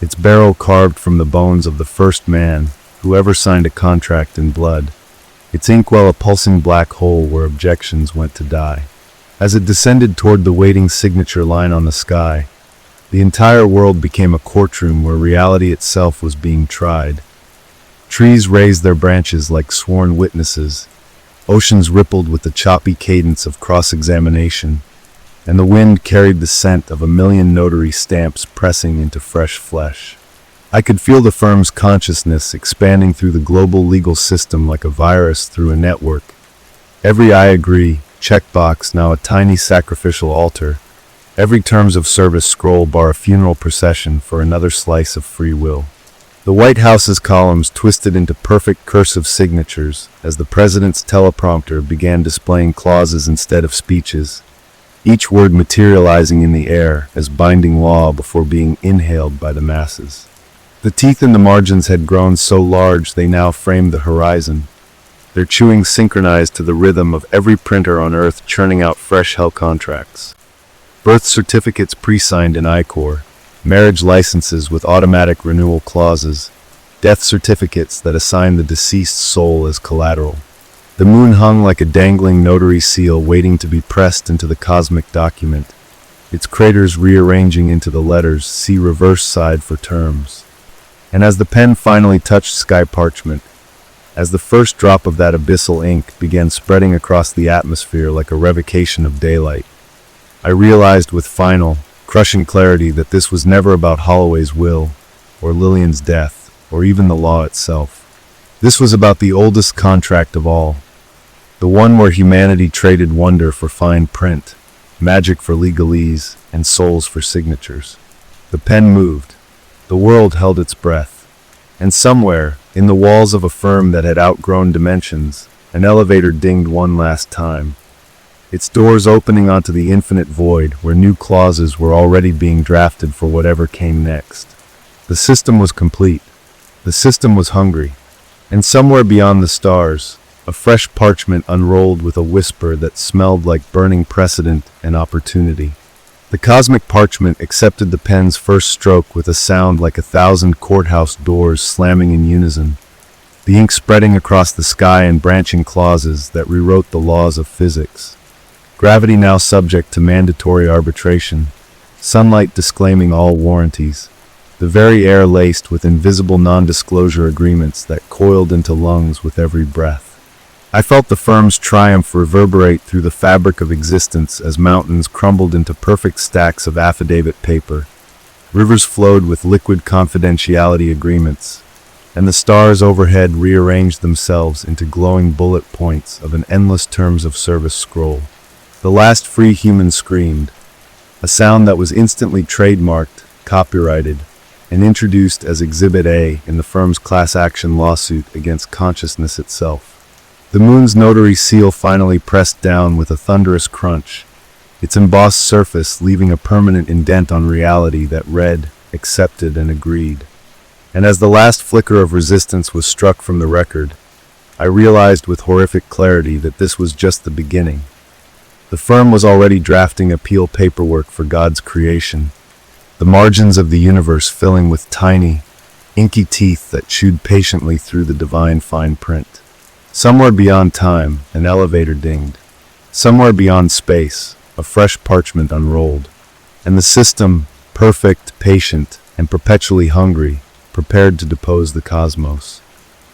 its barrel carved from the bones of the first man who ever signed a contract in blood, its inkwell a pulsing black hole where objections went to die. As it descended toward the waiting signature line on the sky, the entire world became a courtroom where reality itself was being tried. Trees raised their branches like sworn witnesses, oceans rippled with the choppy cadence of cross-examination, and the wind carried the scent of a million notary stamps pressing into fresh flesh. I could feel the firm's consciousness expanding through the global legal system like a virus through a network. Every "I agree" checkbox now a tiny sacrificial altar, every terms of service scroll bar a funeral procession for another slice of free will. The White House's columns twisted into perfect cursive signatures as the president's teleprompter began displaying clauses instead of speeches, each word materializing in the air as binding law before being inhaled by the masses. The teeth in the margins had grown so large they now framed the horizon, their chewing synchronized to the rhythm of every printer on Earth churning out fresh hell contracts. Birth certificates pre-signed in I-Corps, marriage licenses with automatic renewal clauses, death certificates that assign the deceased soul as collateral. The moon hung like a dangling notary seal waiting to be pressed into the cosmic document, its craters rearranging into the letters "See reverse side" for terms. And as the pen finally touched sky parchment, as the first drop of that abyssal ink began spreading across the atmosphere like a revocation of daylight, I realized with final, crushing clarity that this was never about Holloway's will, or Lillian's death, or even the law itself. This was about the oldest contract of all, the one where humanity traded wonder for fine print, magic for legalese, and souls for signatures. The pen moved. The world held its breath. And somewhere, in the walls of a firm that had outgrown dimensions, an elevator dinged one last time, its doors opening onto the infinite void where new clauses were already being drafted for whatever came next. The system was complete. The system was hungry. And somewhere beyond the stars, a fresh parchment unrolled with a whisper that smelled like burning precedent and opportunity. The cosmic parchment accepted the pen's first stroke with a sound like 1,000 courthouse doors slamming in unison, the ink spreading across the sky in branching clauses that rewrote the laws of physics. Gravity now subject to mandatory arbitration, sunlight disclaiming all warranties, the very air laced with invisible non-disclosure agreements that coiled into lungs with every breath. I felt the firm's triumph reverberate through the fabric of existence as mountains crumbled into perfect stacks of affidavit paper, rivers flowed with liquid confidentiality agreements, and the stars overhead rearranged themselves into glowing bullet points of an endless terms of service scroll. The last free human screamed, a sound that was instantly trademarked, copyrighted, and introduced as Exhibit A in the firm's class action lawsuit against consciousness itself. The moon's notary seal finally pressed down with a thunderous crunch, its embossed surface leaving a permanent indent on reality that read, accepted, and agreed. And as the last flicker of resistance was struck from the record, I realized with horrific clarity that this was just the beginning. The firm was already drafting appeal paperwork for God's creation, the margins of the universe filling with tiny, inky teeth that chewed patiently through the divine fine print. Somewhere beyond time, an elevator dinged. Somewhere beyond space, a fresh parchment unrolled. And the system, perfect, patient, and perpetually hungry, prepared to depose the cosmos.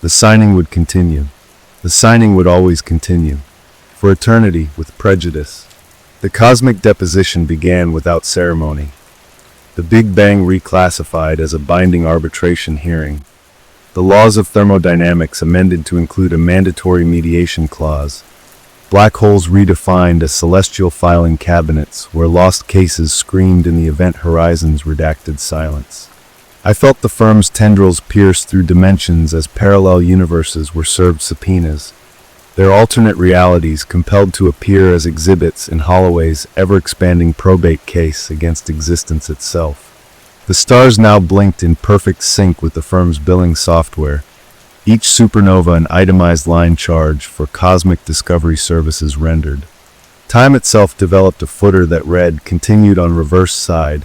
The signing would continue. The signing would always continue. For eternity, with prejudice. The cosmic deposition began without ceremony. The Big Bang reclassified as a binding arbitration hearing. The laws of thermodynamics amended to include a mandatory mediation clause. Black holes redefined as celestial filing cabinets where lost cases screamed in the event horizon's redacted silence. I felt the firm's tendrils pierce through dimensions as parallel universes were served subpoenas, their alternate realities compelled to appear as exhibits in Holloway's ever-expanding probate case against existence itself. The stars now blinked in perfect sync with the firm's billing software, each supernova an itemized line charge for cosmic discovery services rendered. Time itself developed a footer that read "Continued on reverse side,"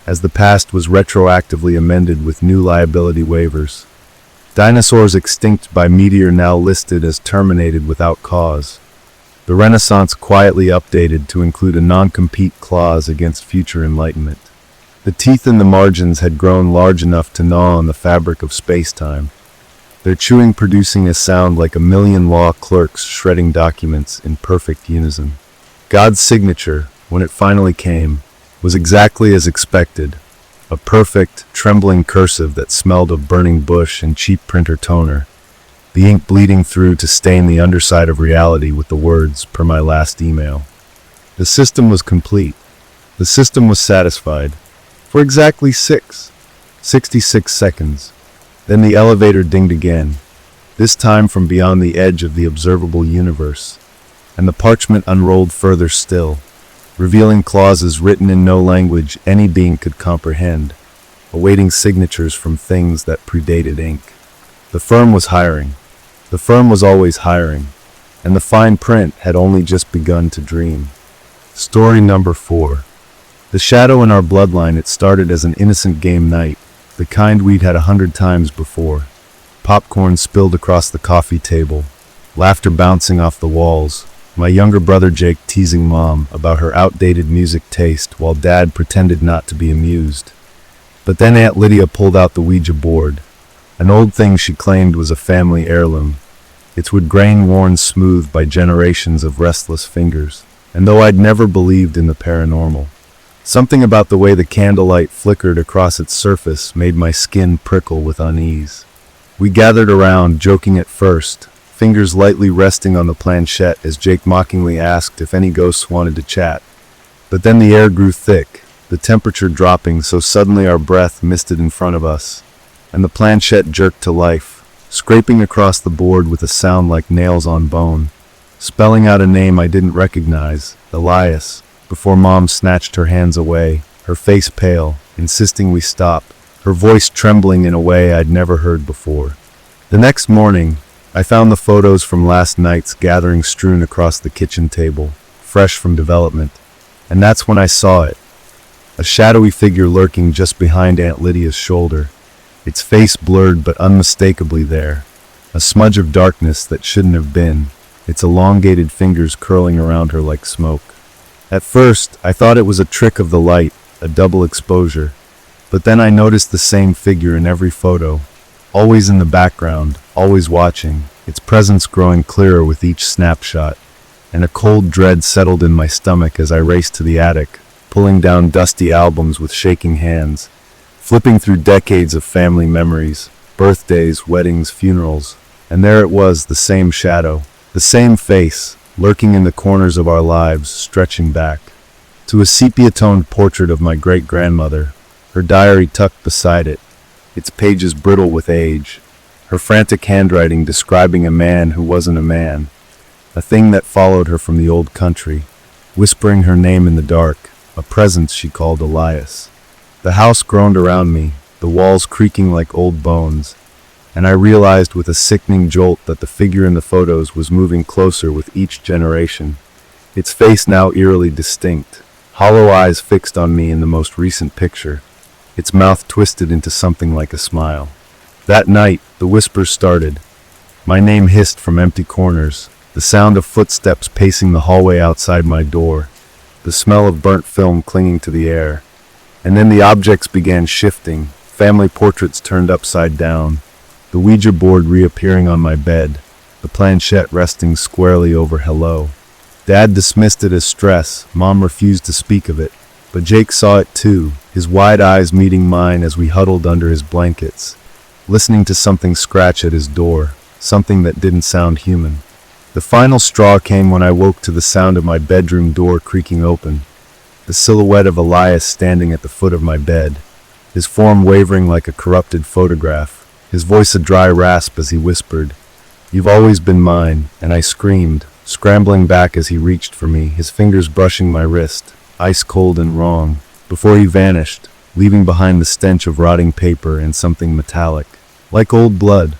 as the past was retroactively amended with new liability waivers. Dinosaurs extinct by meteor now listed as terminated without cause. The Renaissance quietly updated to include a non-compete clause against future enlightenment. The teeth in the margins had grown large enough to gnaw on the fabric of space-time, their chewing producing a sound like a million law clerks shredding documents in perfect unison. God's signature, when it finally came, was exactly as expected. A perfect, trembling cursive that smelled of burning bush and cheap printer toner, the ink bleeding through to stain the underside of reality with the words, "Per my last email." The system was complete. The system was satisfied. For exactly 66 seconds. Then the elevator dinged again, this time from beyond the edge of the observable universe, and the parchment unrolled further still, revealing clauses written in no language any being could comprehend, awaiting signatures from things that predated ink. The firm was hiring. The firm was always hiring, and the fine print had only just begun to dream. Story number 4. The shadow in our bloodline. It started as an innocent game night, the kind we'd had 100 times before. Popcorn spilled across the coffee table, laughter bouncing off the walls, my younger brother Jake teasing Mom about her outdated music taste while Dad pretended not to be amused. But then Aunt Lydia pulled out the Ouija board, an old thing she claimed was a family heirloom, its wood grain worn smooth by generations of restless fingers. And though I'd never believed in the paranormal, something about the way the candlelight flickered across its surface made my skin prickle with unease. We gathered around, joking at first, fingers lightly resting on the planchette as Jake mockingly asked if any ghosts wanted to chat. But then the air grew thick, the temperature dropping so suddenly our breath misted in front of us, and the planchette jerked to life, scraping across the board with a sound like nails on bone, spelling out a name I didn't recognize, Elias, before Mom snatched her hands away, her face pale, insisting we stop, her voice trembling in a way I'd never heard before. The next morning, I found the photos from last night's gathering strewn across the kitchen table, fresh from development, and that's when I saw it. A shadowy figure lurking just behind Aunt Lydia's shoulder, its face blurred but unmistakably there, a smudge of darkness that shouldn't have been, its elongated fingers curling around her like smoke. At first, I thought it was a trick of the light, a double exposure, but then I noticed the same figure in every photo, always in the background, always watching, its presence growing clearer with each snapshot, and a cold dread settled in my stomach as I raced to the attic, pulling down dusty albums with shaking hands, flipping through decades of family memories, birthdays, weddings, funerals, and there it was, the same shadow, the same face, lurking in the corners of our lives, stretching back to a sepia-toned portrait of my great-grandmother, her diary tucked beside it, its pages brittle with age, her frantic handwriting describing a man who wasn't a man, a thing that followed her from the old country, whispering her name in the dark, a presence she called Elias. The house groaned around me, the walls creaking like old bones, and I realized with a sickening jolt that the figure in the photos was moving closer with each generation. Its face now eerily distinct, hollow eyes fixed on me in the most recent picture, its mouth twisted into something like a smile. That night, the whispers started. My name hissed from empty corners, the sound of footsteps pacing the hallway outside my door, the smell of burnt film clinging to the air. And then the objects began shifting, family portraits turned upside down, the Ouija board reappearing on my bed, the planchette resting squarely over hello. Dad dismissed it as stress, Mom refused to speak of it, but Jake saw it too, his wide eyes meeting mine as we huddled under his blankets, listening to something scratch at his door, something that didn't sound human. The final straw came when I woke to the sound of my bedroom door creaking open, the silhouette of Elias standing at the foot of my bed, his form wavering like a corrupted photograph, his voice a dry rasp as he whispered, "You've always been mine," and I screamed, scrambling back as he reached for me, his fingers brushing my wrist, ice cold and wrong, before he vanished, leaving behind the stench of rotting paper and something metallic, like old blood.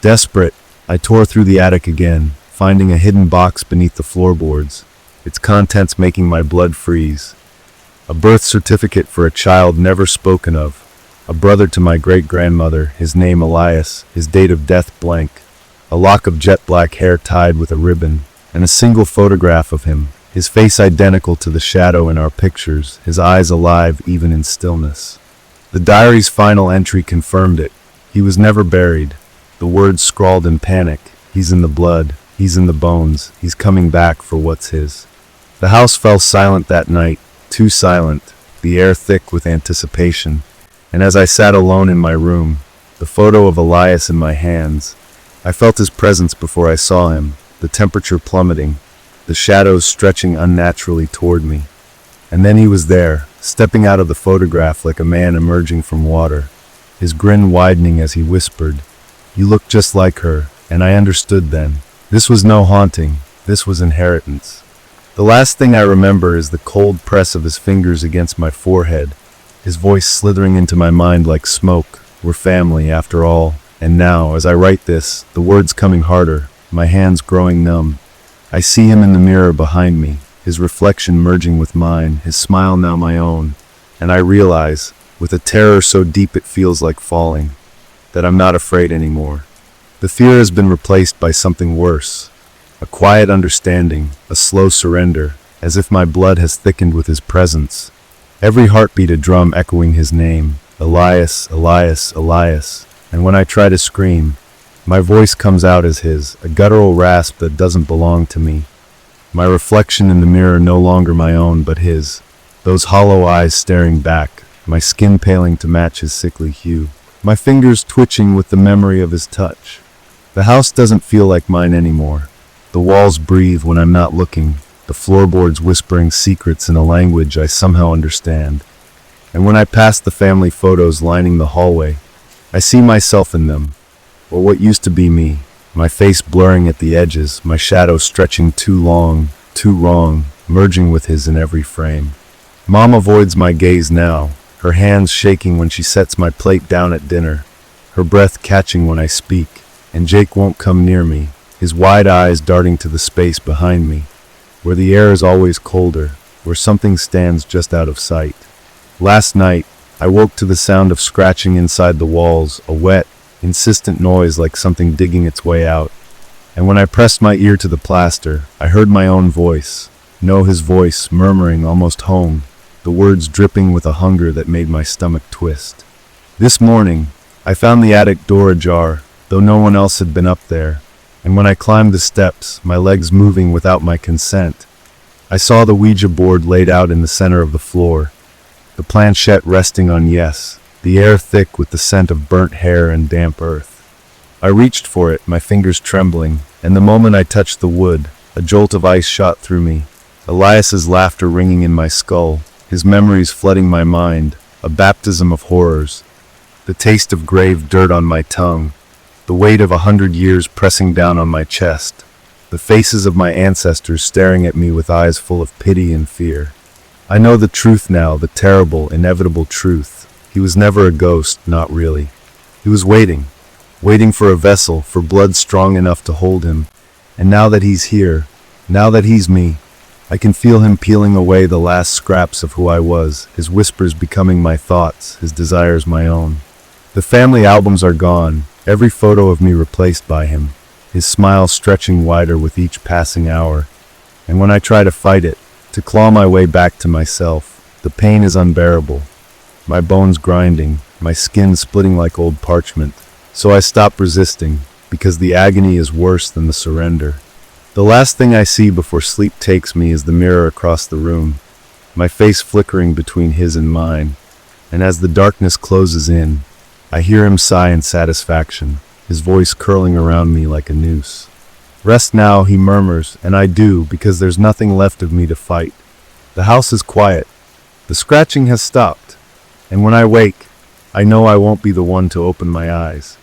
Desperate, I tore through the attic again, finding a hidden box beneath the floorboards, its contents making my blood freeze. A birth certificate for a child never spoken of, a brother to my great-grandmother, his name Elias, his date of death blank, a lock of jet-black hair tied with a ribbon, and a single photograph of him, his face identical to the shadow in our pictures, his eyes alive even in stillness. The diary's final entry confirmed it. He was never buried. The words scrawled in panic. He's in the blood. He's in the bones. He's coming back for what's his. The house fell silent that night, too silent, the air thick with anticipation. And as I sat alone in my room, the photo of Elias in my hands, I felt his presence before I saw him, the temperature plummeting, the shadows stretching unnaturally toward me. And then he was there, stepping out of the photograph like a man emerging from water, his grin widening as he whispered, "You look just like her," and I understood then. This was no haunting, this was inheritance. The last thing I remember is the cold press of his fingers against my forehead, his voice slithering into my mind like smoke. We're family, after all. And now, as I write this, the words coming harder, my hands growing numb, I see him in the mirror behind me, his reflection merging with mine, his smile now my own, and I realize, with a terror so deep it feels like falling, that I'm not afraid anymore. The fear has been replaced by something worse, a quiet understanding, a slow surrender, as if my blood has thickened with his presence. Every heartbeat a drum echoing his name, Elias, Elias, Elias, and when I try to scream, my voice comes out as his, a guttural rasp that doesn't belong to me. My reflection in the mirror no longer my own but his, those hollow eyes staring back, my skin paling to match his sickly hue, my fingers twitching with the memory of his touch. The house doesn't feel like mine anymore. The walls breathe when I'm not looking, the floorboards whispering secrets in a language I somehow understand. And when I pass the family photos lining the hallway, I see myself in them, or what used to be me, my face blurring at the edges, my shadow stretching too long, too wrong, merging with his in every frame. Mom avoids my gaze now, her hands shaking when she sets my plate down at dinner, her breath catching when I speak, and Jake won't come near me, his wide eyes darting to the space behind me, where the air is always colder, where something stands just out of sight. Last night, I woke to the sound of scratching inside the walls, a wet, insistent noise like something digging its way out. And when I pressed my ear to the plaster, I heard my own voice, no, his voice, murmuring almost home, the words dripping with a hunger that made my stomach twist. This morning, I found the attic door ajar, though no one else had been up there, and when I climbed the steps, my legs moving without my consent, I saw the Ouija board laid out in the center of the floor, the planchette resting on yes, the air thick with the scent of burnt hair and damp earth. I reached for it, my fingers trembling, and the moment I touched the wood, a jolt of ice shot through me, Elias's laughter ringing in my skull, his memories flooding my mind, a baptism of horrors, the taste of grave dirt on my tongue, the weight of 100 years pressing down on my chest, the faces of my ancestors staring at me with eyes full of pity and fear. I know the truth now, the terrible, inevitable truth. He was never a ghost, not really. He was waiting. waiting for a vessel, for blood strong enough to hold him. And now that he's here, now that he's me, I can feel him peeling away the last scraps of who I was, his whispers becoming my thoughts, his desires my own. The family albums are gone, every photo of me replaced by him, his smile stretching wider with each passing hour. And when I try to fight it, to claw my way back to myself, the pain is unbearable. My bones grinding, my skin splitting like old parchment. So I stop resisting, because the agony is worse than the surrender. The last thing I see before sleep takes me is the mirror across the room, my face flickering between his and mine. And as the darkness closes in, I hear him sigh in satisfaction, his voice curling around me like a noose. Rest now, he murmurs, and I do, because there's nothing left of me to fight. The house is quiet. The scratching has stopped. And when I wake, I know I won't be the one to open my eyes.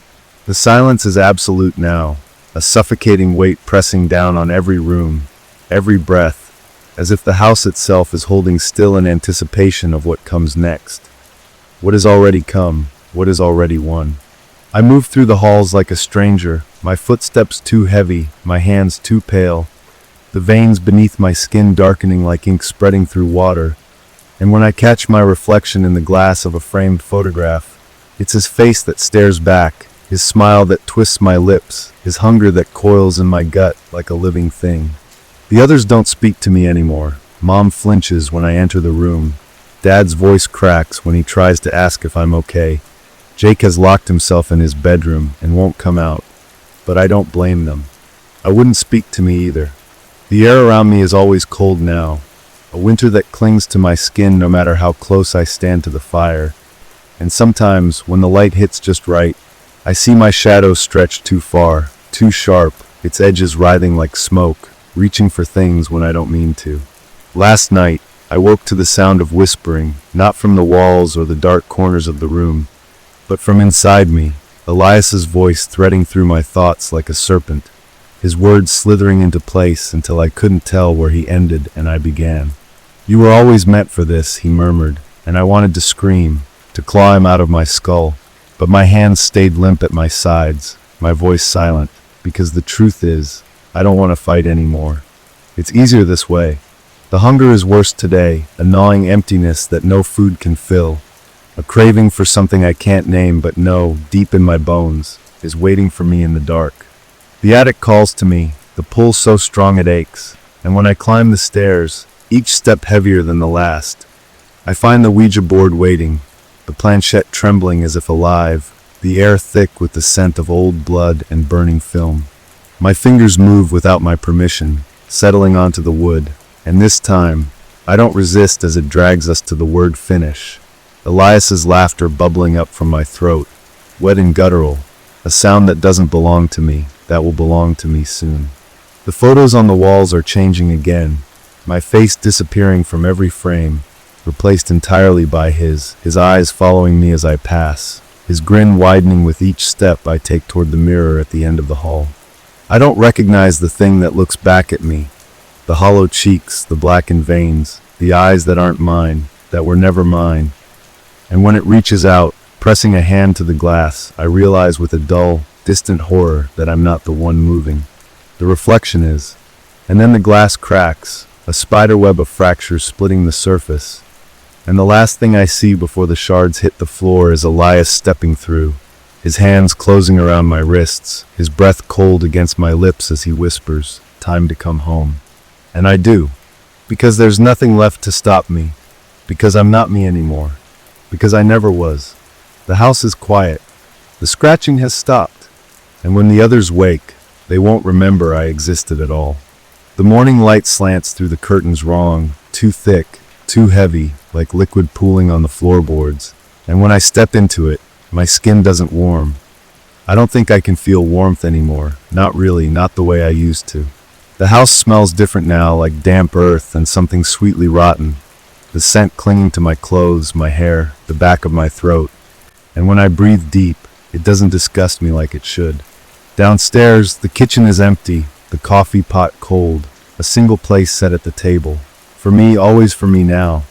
The silence is absolute now, a suffocating weight pressing down on every room, every breath, as if the house itself is holding still in anticipation of what comes next. What has already come, what is already won. I move through the halls like a stranger, my footsteps too heavy, my hands too pale, the veins beneath my skin darkening like ink spreading through water. And when I catch my reflection in the glass of a framed photograph, it's his face that stares back, his smile that twists my lips, his hunger that coils in my gut like a living thing. The others don't speak to me anymore. Mom flinches when I enter the room. Dad's voice cracks when he tries to ask if I'm okay. Jake has locked himself in his bedroom and won't come out. But I don't blame them. I wouldn't speak to me either. The air around me is always cold now, a winter that clings to my skin no matter how close I stand to the fire. And sometimes, when the light hits just right, I see my shadow stretched too far, too sharp, its edges writhing like smoke, reaching for things when I don't mean to. Last night, I woke to the sound of whispering, not from the walls or the dark corners of the room, but from inside me, Elias's voice threading through my thoughts like a serpent, his words slithering into place until I couldn't tell where he ended and I began. "You were always meant for this," he murmured, and I wanted to scream, to claw him out of my skull, but my hands stayed limp at my sides, my voice silent, because the truth is, I don't want to fight anymore. It's easier this way. The hunger is worse today, a gnawing emptiness that no food can fill, a craving for something I can't name but know, deep in my bones, is waiting for me in the dark. The attic calls to me, the pull so strong it aches, and when I climb the stairs, each step heavier than the last, I find the Ouija board waiting, the planchette trembling as if alive, the air thick with the scent of old blood and burning film. My fingers move without my permission, settling onto the wood, and this time, I don't resist as it drags us to the word finish. Elias's laughter bubbling up from my throat, wet and guttural, a sound that doesn't belong to me, that will belong to me soon. The photos on the walls are changing again, my face disappearing from every frame, replaced entirely by his eyes following me as I pass, his grin widening with each step I take toward the mirror at the end of the hall. I don't recognize the thing that looks back at me, the hollow cheeks, the blackened veins, the eyes that aren't mine, that were never mine. And when it reaches out, pressing a hand to the glass, I realize with a dull, distant horror that I'm not the one moving. The reflection is. And then the glass cracks, a spiderweb of fractures splitting the surface. And the last thing I see before the shards hit the floor is Elias stepping through, his hands closing around my wrists, his breath cold against my lips as he whispers, "Time to come home." And I do, because there's nothing left to stop me, because I'm not me anymore, because I never was. The house is quiet, the scratching has stopped, and when the others wake, they won't remember I existed at all. The morning light slants through the curtains wrong, too thick, too heavy, like liquid pooling on the floorboards, and when I step into it, my skin doesn't warm. I don't think I can feel warmth anymore, not really, not the way I used to. The house smells different now, like damp earth and something sweetly rotten, the scent clinging to my clothes, my hair, the back of my throat, and when I breathe deep, it doesn't disgust me like it should. Downstairs, the kitchen is empty, the coffee pot cold, a single place set at the table. For me, always for me now.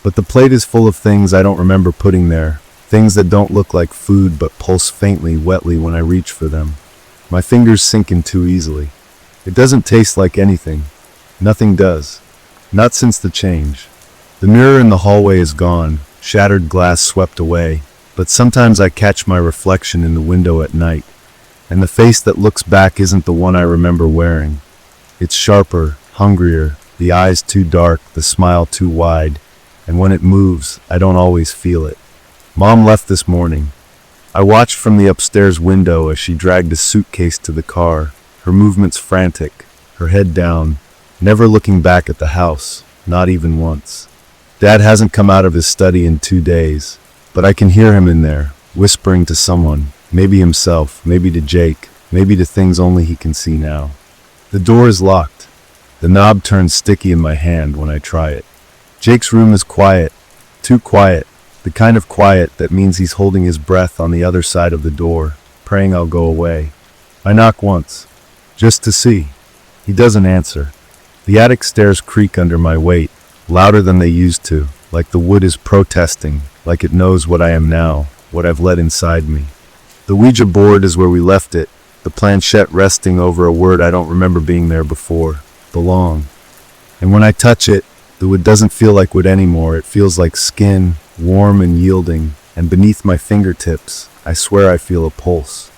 But the plate is full of things I don't remember putting there, Things that don't look like food but pulse faintly, wetly when I reach for them. My fingers sink in too easily. It doesn't taste like anything. Nothing does. Not since the change. The mirror in the hallway is gone, shattered glass swept away, but sometimes I catch my reflection in the window at night, and the face that looks back isn't the one I remember wearing. It's sharper, hungrier, the eyes too dark, the smile too wide, and when it moves, I don't always feel it. Mom left this morning. I watched from the upstairs window as she dragged a suitcase to the car, her movements frantic, her head down, never looking back at the house, not even once. Dad hasn't come out of his study in 2 days, but I can hear him in there, whispering to someone, maybe himself, maybe to Jake, maybe to things only he can see now. The door is locked. The knob turns sticky in my hand when I try it. Jake's room is quiet, too quiet. The kind of quiet that means he's holding his breath on the other side of the door, praying I'll go away. I knock once, just to see. He doesn't answer. The attic stairs creak under my weight, louder than they used to, like the wood is protesting, like it knows what I am now, what I've let inside me. The Ouija board is where we left it, the planchette resting over a word I don't remember being there before, belong. And when I touch it, the wood doesn't feel like wood anymore, it feels like skin, warm and yielding, and beneath my fingertips, I swear I feel a pulse.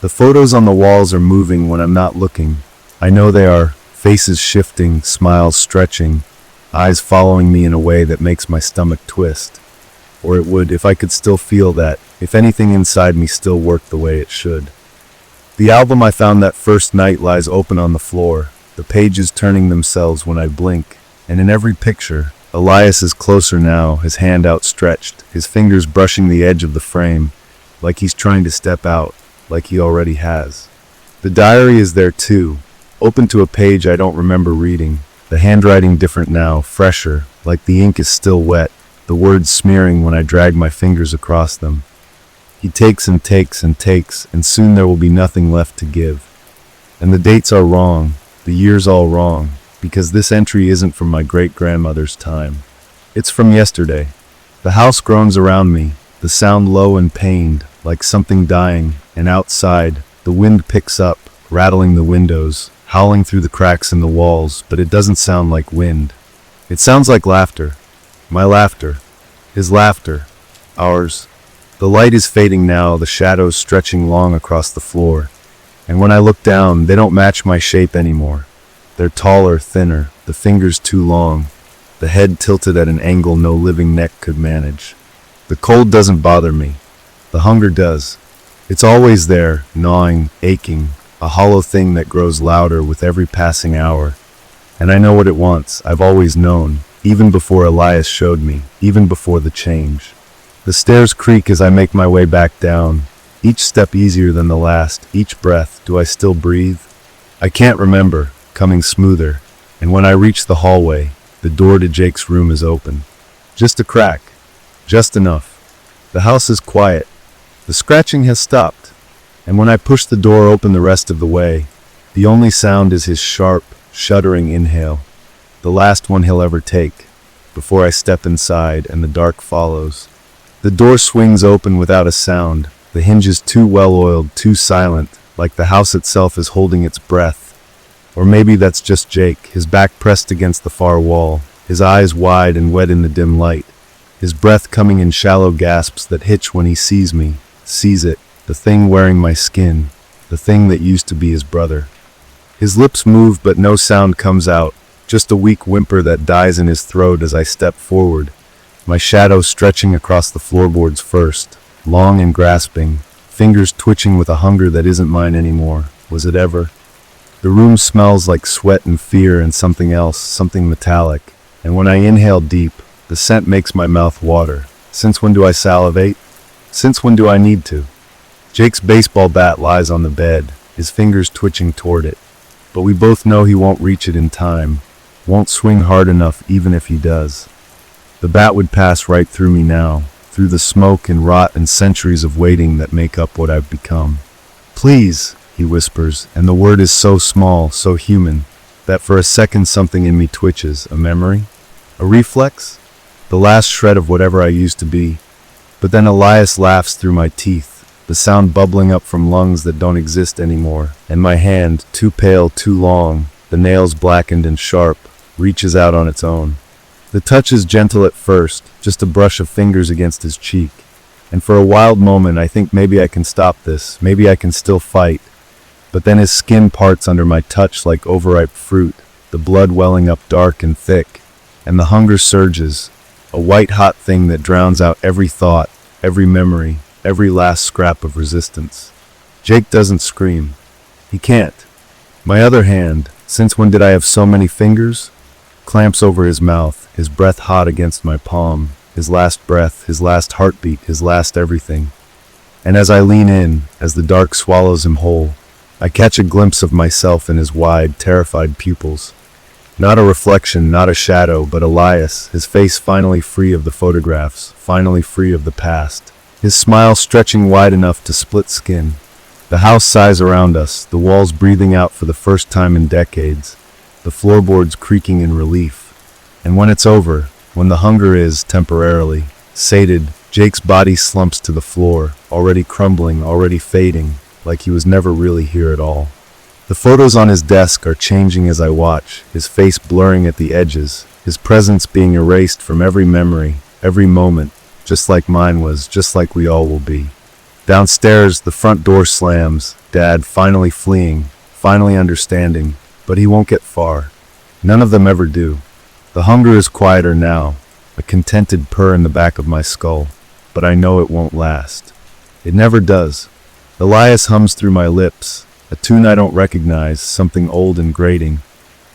The photos on the walls are moving when I'm not looking. I know they are, faces shifting, smiles stretching, eyes following me in a way that makes my stomach twist. Or it would if I could still feel that, if anything inside me still worked the way it should. The album I found that first night lies open on the floor, the pages turning themselves when I blink, and in every picture, Elias is closer now, his hand outstretched, his fingers brushing the edge of the frame, like he's trying to step out, like he already has. The diary is there too, open to a page I don't remember reading, the handwriting different now, fresher, like the ink is still wet, the words smearing when I drag my fingers across them. He takes and takes and takes, and soon there will be nothing left to give. And the dates are wrong, the years all wrong, because this entry isn't from my great-grandmother's time. It's from yesterday. The house groans around me, the sound low and pained, like something dying, and outside, the wind picks up, rattling the windows, howling through the cracks in the walls, but it doesn't sound like wind. It sounds like laughter. My laughter. His laughter. Ours. The light is fading now, the shadows stretching long across the floor. And when I look down, they don't match my shape anymore. They're taller, thinner, the fingers too long, the head tilted at an angle no living neck could manage. The cold doesn't bother me. The hunger does. It's always there, gnawing, aching, a hollow thing that grows louder with every passing hour. And I know what it wants. I've always known, even before Elias showed me, even before the change. The stairs creak as I make my way back down, each step easier than the last, each breath. Do I still breathe? I can't remember. Coming smoother, and when I reach the hallway, the door to Jake's room is open. Just a crack. Just enough. The house is quiet. The scratching has stopped, and when I push the door open the rest of the way, the only sound is his sharp, shuddering inhale, the last one he'll ever take, before I step inside and the dark follows. The door swings open without a sound, the hinges too well-oiled, too silent, like the house itself is holding its breath. Or maybe that's just Jake, his back pressed against the far wall, his eyes wide and wet in the dim light, his breath coming in shallow gasps that hitch when he sees me, sees it, the thing wearing my skin, the thing that used to be his brother. His lips move but no sound comes out, just a weak whimper that dies in his throat as I step forward, my shadow stretching across the floorboards first, long and grasping, fingers twitching with a hunger that isn't mine anymore. Was it ever? The room smells like sweat and fear and something else, something metallic, and when I inhale deep, the scent makes my mouth water. Since when do I salivate? Since when do I need to? Jake's baseball bat lies on the bed, his fingers twitching toward it, but we both know he won't reach it in time, won't swing hard enough even if he does. The bat would pass right through me now, through the smoke and rot and centuries of waiting that make up what I've become. Please, he whispers, and the word is so small, so human, that for a second something in me twitches. A memory? A reflex? The last shred of whatever I used to be. But then Elias laughs through my teeth, the sound bubbling up from lungs that don't exist anymore, and my hand, too pale, too long, the nails blackened and sharp, reaches out on its own. The touch is gentle at first, just a brush of fingers against his cheek. And for a wild moment I think maybe I can stop this, maybe I can still fight. But then his skin parts under my touch like overripe fruit, the blood welling up dark and thick, and the hunger surges, a white-hot thing that drowns out every thought, every memory, every last scrap of resistance. Jake doesn't scream. He can't. My other hand, since when did I have so many fingers? Clamps over his mouth, his breath hot against my palm, his last breath, his last heartbeat, his last everything. And as I lean in, as the dark swallows him whole, I catch a glimpse of myself in his wide, terrified pupils. Not a reflection, not a shadow, but Elias, his face finally free of the photographs, finally free of the past. His smile stretching wide enough to split skin. The house sighs around us, the walls breathing out for the first time in decades, the floorboards creaking in relief. And when it's over, when the hunger is, temporarily, sated, Jake's body slumps to the floor, already crumbling, already fading, like he was never really here at all. The photos on his desk are changing as I watch, his face blurring at the edges, his presence being erased from every memory, every moment, just like mine was, just like we all will be. Downstairs, the front door slams, Dad finally fleeing, finally understanding, but he won't get far. None of them ever do. The hunger is quieter now, a contented purr in the back of my skull, but I know it won't last. It never does. Elias hums through my lips, a tune I don't recognize, something old and grating,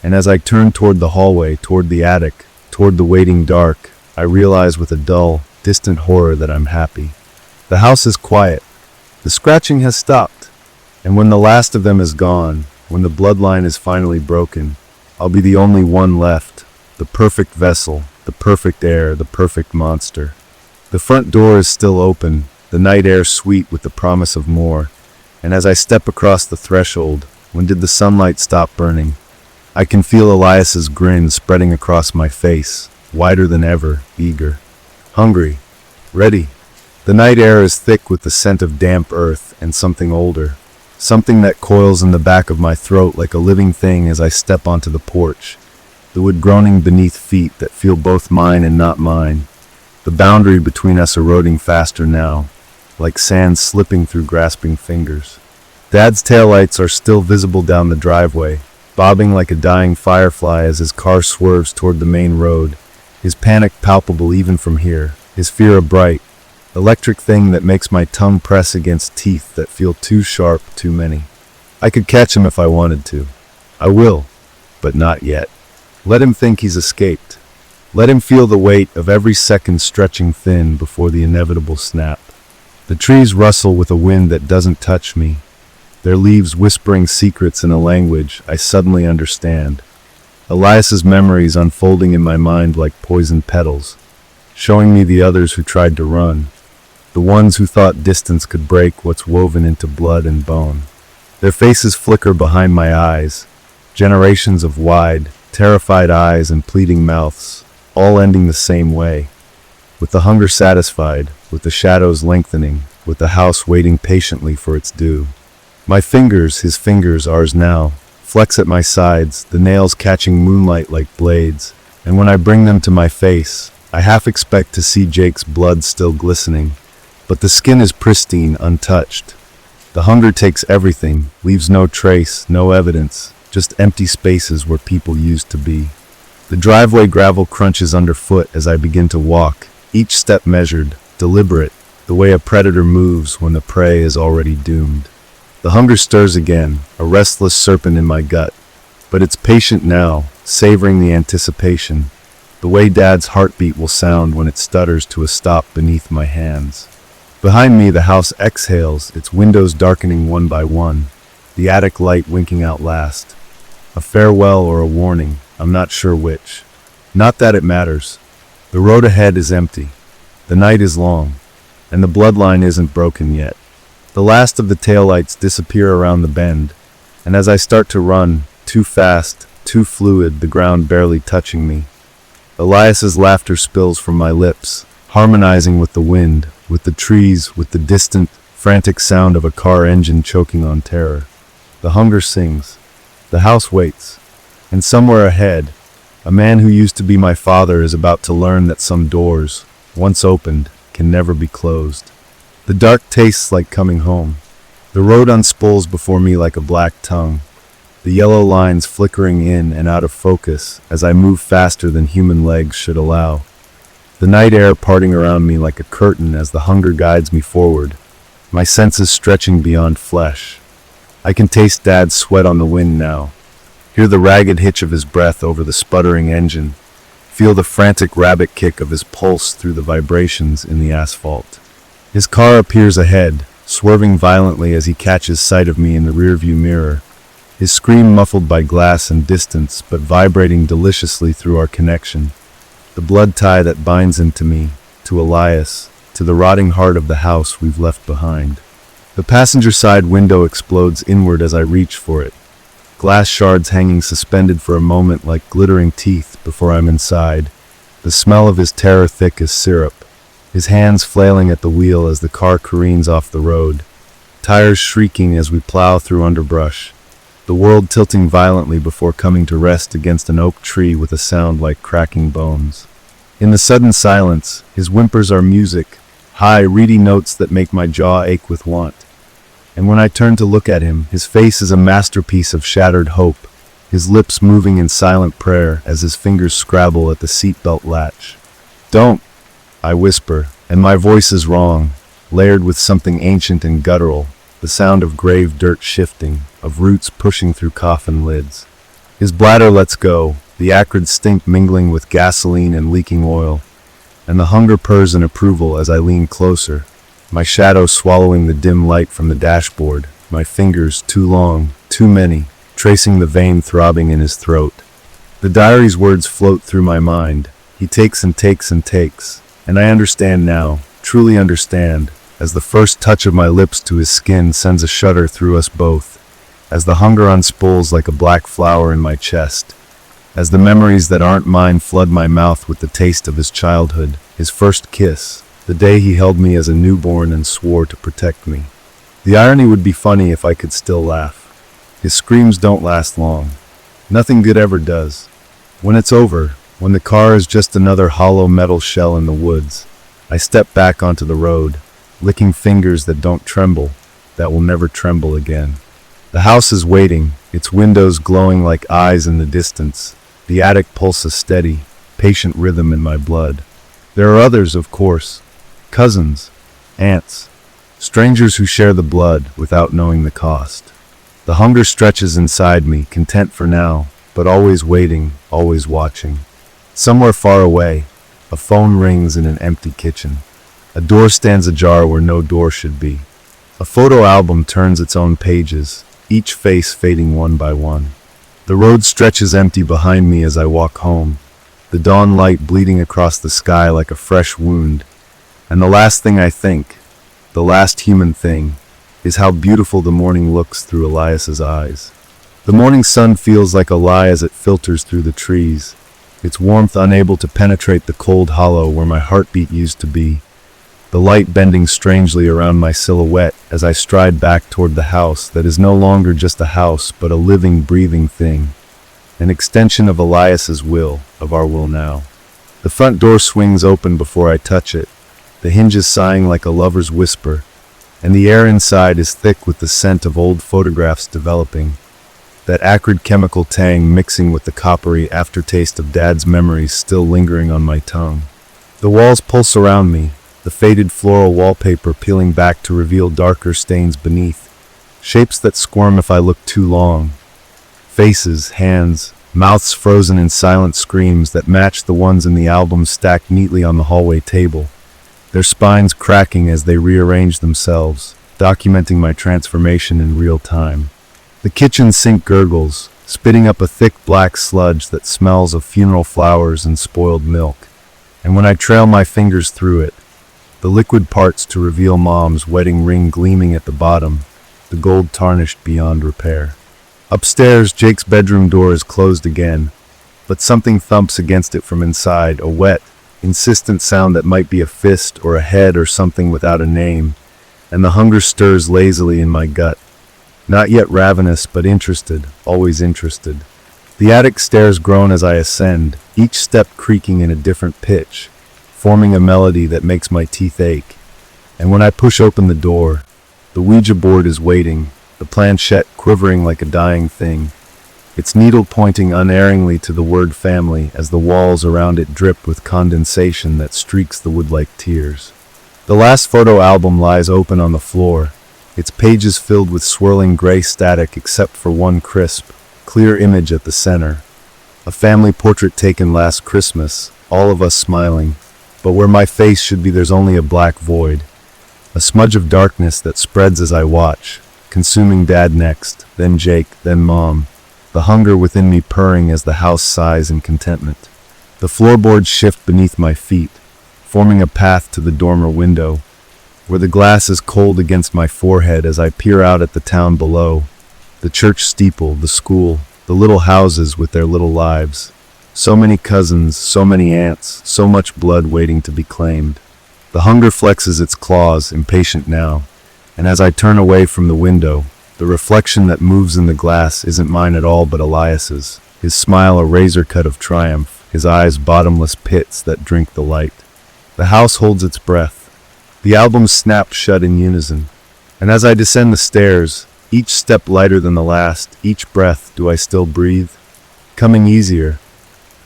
and as I turn toward the hallway, toward the attic, toward the waiting dark, I realize with a dull, distant horror that I'm happy. The house is quiet. The scratching has stopped, and when the last of them is gone, when the bloodline is finally broken, I'll be the only one left, the perfect vessel, the perfect heir, the perfect monster. The front door is still open, the night air sweet with the promise of more, and as I step across the threshold, when did the sunlight stop burning? I can feel Elias's grin spreading across my face, wider than ever, eager. Hungry. Ready. The night air is thick with the scent of damp earth and something older. Something that coils in the back of my throat like a living thing as I step onto the porch. The wood groaning beneath feet that feel both mine and not mine. The boundary between us eroding faster now, like sand slipping through grasping fingers. Dad's taillights are still visible down the driveway, bobbing like a dying firefly as his car swerves toward the main road, his panic palpable even from here, his fear a bright, electric thing that makes my tongue press against teeth that feel too sharp, too many. I could catch him if I wanted to. I will, but not yet. Let him think he's escaped. Let him feel the weight of every second stretching thin before the inevitable snap. The trees rustle with a wind that doesn't touch me, their leaves whispering secrets in a language I suddenly understand. Elias's memories unfolding in my mind like poisoned petals, showing me the others who tried to run, the ones who thought distance could break what's woven into blood and bone. Their faces flicker behind my eyes, generations of wide, terrified eyes and pleading mouths, all ending the same way. With the hunger satisfied, with the shadows lengthening, with the house waiting patiently for its due. My fingers, his fingers, ours now, flex at my sides, the nails catching moonlight like blades, and when I bring them to my face, I half expect to see Jake's blood still glistening, but the skin is pristine, untouched. The hunger takes everything, leaves no trace, no evidence, just empty spaces where people used to be. The driveway gravel crunches underfoot as I begin to walk, each step measured, deliberate, the way a predator moves when the prey is already doomed. The hunger stirs again, a restless serpent in my gut, but it's patient now, savoring the anticipation, the way Dad's heartbeat will sound when it stutters to a stop beneath my hands. Behind me, the house exhales, its windows darkening one by one, the attic light winking out last. A farewell or a warning, I'm not sure which. Not that it matters. The road ahead is empty. The night is long, and the bloodline isn't broken yet. The last of the taillights disappear around the bend, and as I start to run, too fast, too fluid, the ground barely touching me, Elias's laughter spills from my lips, harmonizing with the wind, with the trees, with the distant, frantic sound of a car engine choking on terror. The hunger sings. The house waits. And somewhere ahead, a man who used to be my father is about to learn that some doors, once opened, can never be closed. The dark tastes like coming home. The road unspools before me like a black tongue, the yellow lines flickering in and out of focus as I move faster than human legs should allow. The night air parting around me like a curtain as the hunger guides me forward, my senses stretching beyond flesh. I can taste Dad's sweat on the wind now, hear the ragged hitch of his breath over the sputtering engine, feel the frantic rabbit kick of his pulse through the vibrations in the asphalt. His car appears ahead, swerving violently as he catches sight of me in the rearview mirror, his scream muffled by glass and distance but vibrating deliciously through our connection. The blood tie that binds him to me, to Elias, to the rotting heart of the house we've left behind. The passenger side window explodes inward as I reach for it, glass shards hanging suspended for a moment like glittering teeth before I'm inside, the smell of his terror thick as syrup, his hands flailing at the wheel as the car careens off the road, tires shrieking as we plow through underbrush, the world tilting violently before coming to rest against an oak tree with a sound like cracking bones. In the sudden silence, his whimpers are music, high, reedy notes that make my jaw ache with want. And when I turn to look at him, his face is a masterpiece of shattered hope, his lips moving in silent prayer as his fingers scrabble at the seatbelt latch. "Don't," I whisper, and my voice is wrong, layered with something ancient and guttural, the sound of grave dirt shifting, of roots pushing through coffin lids. His bladder lets go, the acrid stink mingling with gasoline and leaking oil, and the hunger purrs in approval as I lean closer, my shadow swallowing the dim light from the dashboard, my fingers, too long, too many, tracing the vein throbbing in his throat. The diary's words float through my mind. He takes and takes and takes, and I understand now, truly understand, as the first touch of my lips to his skin sends a shudder through us both, as the hunger unspools like a black flower in my chest, as the memories that aren't mine flood my mouth with the taste of his childhood, his first kiss, the day he held me as a newborn and swore to protect me. The irony would be funny if I could still laugh. His screams don't last long. Nothing good ever does. When it's over, when the car is just another hollow metal shell in the woods, I step back onto the road, licking fingers that don't tremble, that will never tremble again. The house is waiting, its windows glowing like eyes in the distance, the attic pulse a steady, patient rhythm in my blood. There are others, of course. Cousins, aunts, strangers who share the blood without knowing the cost. The hunger stretches inside me, content for now, but always waiting, always watching. Somewhere far away, a phone rings in an empty kitchen. A door stands ajar where no door should be. A photo album turns its own pages, each face fading one by one. The road stretches empty behind me as I walk home, the dawn light bleeding across the sky like a fresh wound. And the last thing I think, the last human thing, is how beautiful the morning looks through Elias's eyes. The morning sun feels like a lie as it filters through the trees, its warmth unable to penetrate the cold hollow where my heartbeat used to be, the light bending strangely around my silhouette as I stride back toward the house that is no longer just a house but a living, breathing thing, an extension of Elias's will, of our will now. The front door swings open before I touch it, the hinges sighing like a lover's whisper, and the air inside is thick with the scent of old photographs developing, that acrid chemical tang mixing with the coppery aftertaste of Dad's memories still lingering on my tongue. The walls pulse around me, the faded floral wallpaper peeling back to reveal darker stains beneath, shapes that squirm if I look too long, faces, hands, mouths frozen in silent screams that match the ones in the album stacked neatly on the hallway table, their spines cracking as they rearrange themselves, documenting my transformation in real time. The kitchen sink gurgles, spitting up a thick black sludge that smells of funeral flowers and spoiled milk, and when I trail my fingers through it, the liquid parts to reveal Mom's wedding ring gleaming at the bottom, the gold tarnished beyond repair. Upstairs, Jake's bedroom door is closed again, but something thumps against it from inside, a wet, insistent sound that might be a fist or a head or something without a name, and the hunger stirs lazily in my gut. Not yet ravenous, but interested, always interested. The attic stairs groan as I ascend, each step creaking in a different pitch, forming a melody that makes my teeth ache. And when I push open the door, the Ouija board is waiting, the planchette quivering like a dying thing, its needle pointing unerringly to the word family as the walls around it drip with condensation that streaks the wood like tears. The last photo album lies open on the floor, its pages filled with swirling gray static except for one crisp, clear image at the center. A family portrait taken last Christmas, all of us smiling, but where my face should be there's only a black void. A smudge of darkness that spreads as I watch, consuming Dad next, then Jake, then Mom, the hunger within me purring as the house sighs in contentment. The floorboards shift beneath my feet, forming a path to the dormer window, where the glass is cold against my forehead as I peer out at the town below. The church steeple, the school, the little houses with their little lives. So many cousins, so many aunts, so much blood waiting to be claimed. The hunger flexes its claws, impatient now, and as I turn away from the window, the reflection that moves in the glass isn't mine at all but Elias's, his smile a razor cut of triumph, his eyes bottomless pits that drink the light. The house holds its breath. The albums snap shut in unison, and as I descend the stairs, each step lighter than the last, each breath, do I still breathe? Coming easier.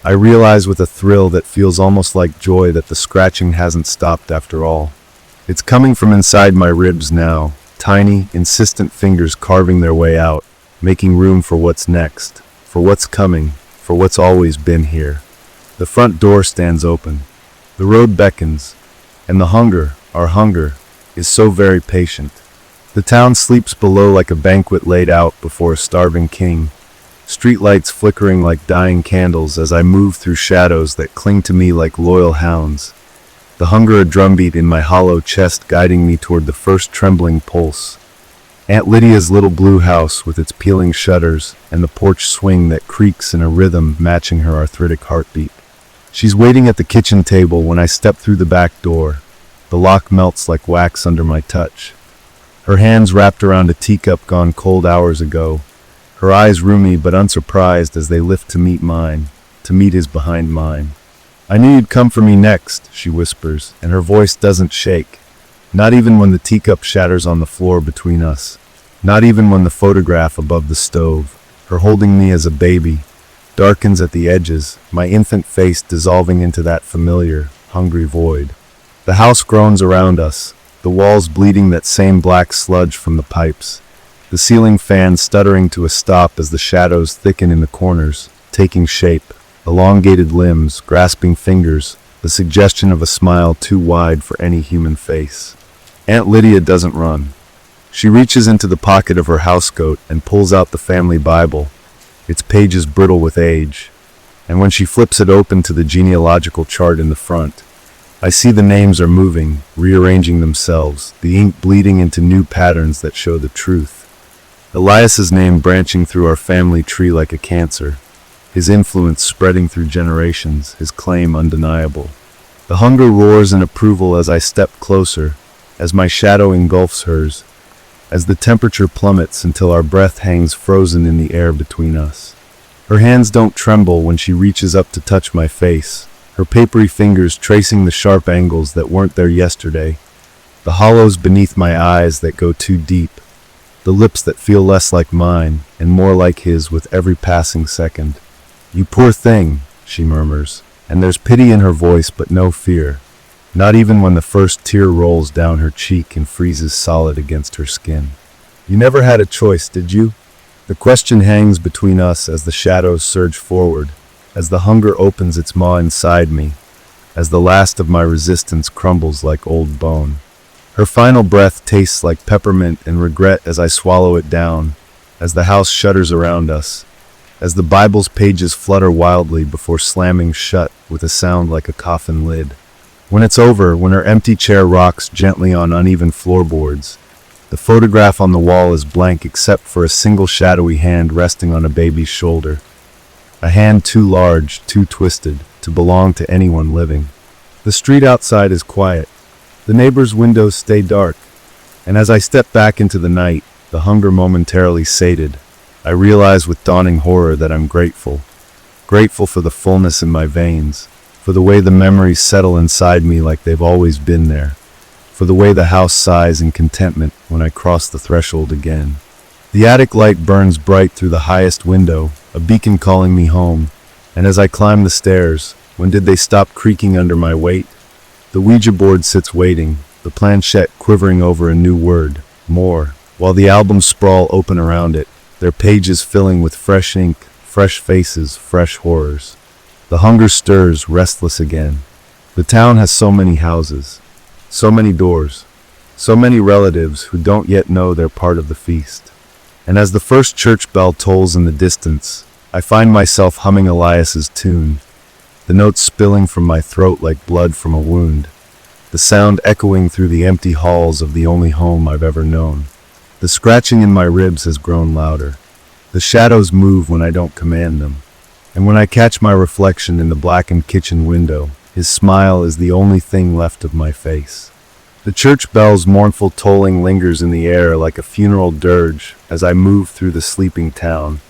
I realize with a thrill that feels almost like joy that the scratching hasn't stopped after all. It's coming from inside my ribs now, tiny, insistent fingers carving their way out, making room for what's next, for what's coming, for what's always been here. The front door stands open. The road beckons, and the hunger, our hunger, is so very patient. The town sleeps below like a banquet laid out before a starving king, streetlights flickering like dying candles as I move through shadows that cling to me like loyal hounds, the hunger a drumbeat in my hollow chest guiding me toward the first trembling pulse. Aunt Lydia's little blue house with its peeling shutters and the porch swing that creaks in a rhythm matching her arthritic heartbeat. She's waiting at the kitchen table when I step through the back door. The lock melts like wax under my touch. Her hands wrapped around a teacup gone cold hours ago, her eyes roomy but unsurprised as they lift to meet mine, to meet his behind mine. "I knew you'd come for me next," she whispers, and her voice doesn't shake, not even when the teacup shatters on the floor between us, not even when the photograph above the stove, her holding me as a baby, darkens at the edges, my infant face dissolving into that familiar, hungry void. The house groans around us, the walls bleeding that same black sludge from the pipes, the ceiling fan stuttering to a stop as the shadows thicken in the corners, taking shape, elongated limbs, grasping fingers, the suggestion of a smile too wide for any human face. Aunt Lydia doesn't run. She reaches into the pocket of her housecoat and pulls out the family Bible, its pages brittle with age, and when she flips it open to the genealogical chart in the front, I see the names are moving, rearranging themselves, the ink bleeding into new patterns that show the truth. Elias's name branching through our family tree like a cancer, his influence spreading through generations, his claim undeniable. The hunger roars in approval as I step closer, as my shadow engulfs hers, as the temperature plummets until our breath hangs frozen in the air between us. Her hands don't tremble when she reaches up to touch my face, her papery fingers tracing the sharp angles that weren't there yesterday, the hollows beneath my eyes that go too deep, the lips that feel less like mine and more like his with every passing second. "You poor thing," she murmurs, and there's pity in her voice but no fear, not even when the first tear rolls down her cheek and freezes solid against her skin. "You never had a choice, did you?" The question hangs between us as the shadows surge forward, as the hunger opens its maw inside me, as the last of my resistance crumbles like old bone. Her final breath tastes like peppermint and regret as I swallow it down, as the house shudders around us, as the Bible's pages flutter wildly before slamming shut with a sound like a coffin lid. When it's over, when her empty chair rocks gently on uneven floorboards, the photograph on the wall is blank except for a single shadowy hand resting on a baby's shoulder. A hand too large, too twisted, to belong to anyone living. The street outside is quiet. The neighbors' windows stay dark. And as I step back into the night, the hunger momentarily sated, I realize with dawning horror that I'm grateful. Grateful for the fullness in my veins, for the way the memories settle inside me like they've always been there, for the way the house sighs in contentment when I cross the threshold again. The attic light burns bright through the highest window, a beacon calling me home, and as I climb the stairs, when did they stop creaking under my weight? The Ouija board sits waiting, the planchette quivering over a new word, more, while the albums sprawl open around it, their pages filling with fresh ink, fresh faces, fresh horrors. The hunger stirs, restless again. The town has so many houses, so many doors, so many relatives who don't yet know they're part of the feast. And as the first church bell tolls in the distance, I find myself humming Elias's tune, the notes spilling from my throat like blood from a wound, the sound echoing through the empty halls of the only home I've ever known. The scratching in my ribs has grown louder. The shadows move when I don't command them. And when I catch my reflection in the blackened kitchen window, his smile is the only thing left of my face. The church bell's mournful tolling lingers in the air like a funeral dirge as I move through the sleeping town,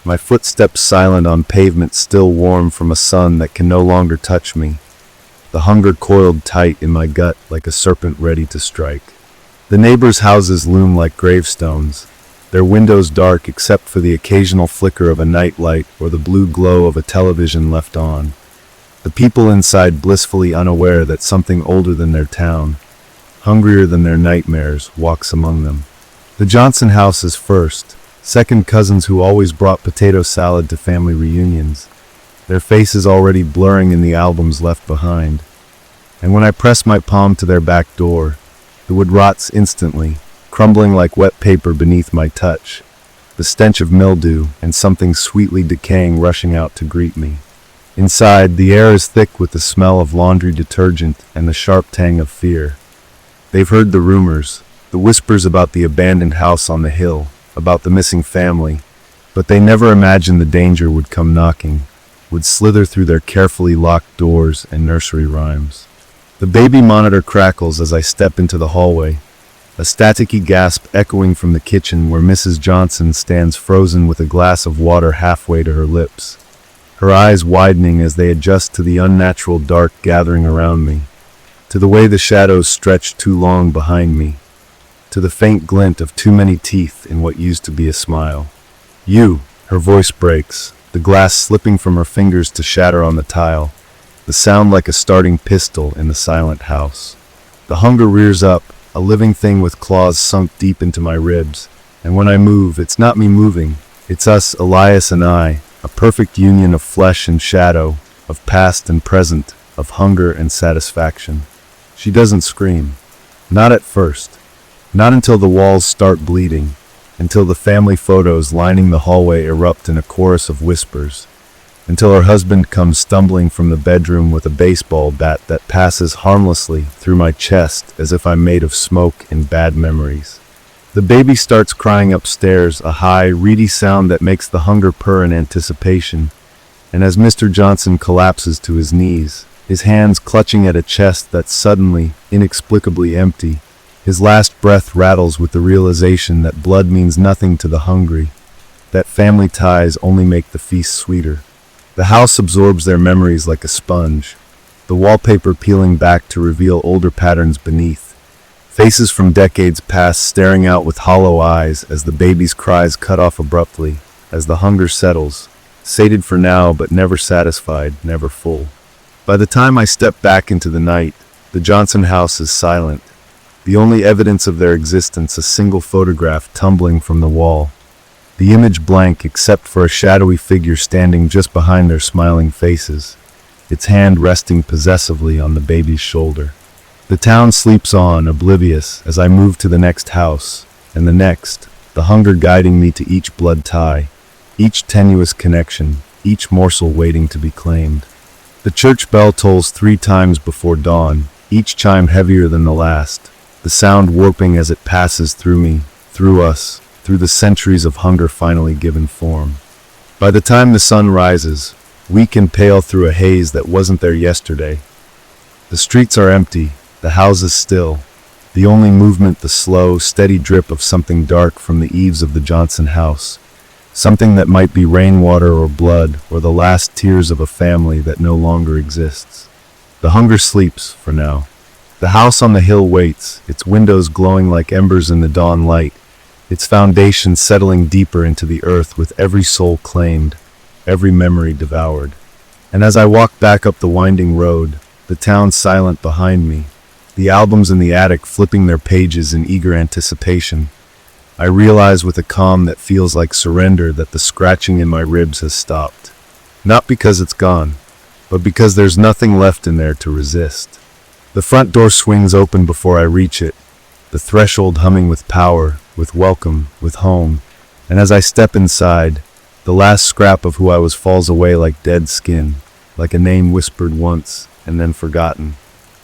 my footsteps silent on pavement still warm from a sun that can no longer touch me, the hunger coiled tight in my gut like a serpent ready to strike. The neighbors' houses loom like gravestones, their windows dark except for the occasional flicker of a night light or the blue glow of a television left on. The people inside blissfully unaware that something older than their town, hungrier than their nightmares, walks among them. The Johnson house is first, second cousins who always brought potato salad to family reunions, their faces already blurring in the albums left behind. And when I press my palm to their back door, the wood rots instantly, crumbling like wet paper beneath my touch, the stench of mildew and something sweetly decaying rushing out to greet me. Inside, the air is thick with the smell of laundry detergent and the sharp tang of fear. They've heard the rumors, the whispers about the abandoned house on the hill, about the missing family, but they never imagined the danger would come knocking, would slither through their carefully locked doors and nursery rhymes. The baby monitor crackles as I step into the hallway, a staticky gasp echoing from the kitchen where Mrs. Johnson stands frozen with a glass of water halfway to her lips, her eyes widening as they adjust to the unnatural dark gathering around me, to the way the shadows stretch too long behind me, to the faint glint of too many teeth in what used to be a smile. You, her voice breaks, the glass slipping from her fingers to shatter on the tile, the sound like a starting pistol in the silent house. The hunger rears up, a living thing with claws sunk deep into my ribs, and when I move, it's not me moving, it's us, Elias and I, a perfect union of flesh and shadow, of past and present, of hunger and satisfaction. She doesn't scream. Not at first. Not until the walls start bleeding, until the family photos lining the hallway erupt in a chorus of whispers, until her husband comes stumbling from the bedroom with a baseball bat that passes harmlessly through my chest as if I'm made of smoke and bad memories. The baby starts crying upstairs, a high, reedy sound that makes the hunger purr in anticipation, and as Mr. Johnson collapses to his knees, his hands clutching at a chest that's suddenly, inexplicably empty, his last breath rattles with the realization that blood means nothing to the hungry, that family ties only make the feast sweeter. The house absorbs their memories like a sponge, the wallpaper peeling back to reveal older patterns beneath, faces from decades past staring out with hollow eyes as the baby's cries cut off abruptly, as the hunger settles, sated for now but never satisfied, never full. By the time I step back into the night, the Johnson house is silent, the only evidence of their existence a single photograph tumbling from the wall, the image blank except for a shadowy figure standing just behind their smiling faces, its hand resting possessively on the baby's shoulder. The town sleeps on, oblivious, as I move to the next house, and the next, the hunger guiding me to each blood tie, each tenuous connection, each morsel waiting to be claimed. The church bell tolls 3 times before dawn, each chime heavier than the last, the sound warping as it passes through me, through us, through the centuries of hunger finally given form. By the time the sun rises, weak and pale through a haze that wasn't there yesterday, The streets are empty, the houses still. The only movement, the slow, steady drip of something dark from the eaves of the Johnson house. Something that might be rainwater or blood, or the last tears of a family that no longer exists. The hunger sleeps, for now. The house on the hill waits, its windows glowing like embers in the dawn light, its foundation settling deeper into the earth with every soul claimed, every memory devoured. And as I walk back up the winding road, the town silent behind me, the albums in the attic flipping their pages in eager anticipation, I realize with a calm that feels like surrender that the scratching in my ribs has stopped. Not because it's gone, but because there's nothing left in there to resist. The front door swings open before I reach it, the threshold humming with power, with welcome, with home, and as I step inside, the last scrap of who I was falls away like dead skin, like a name whispered once and then forgotten.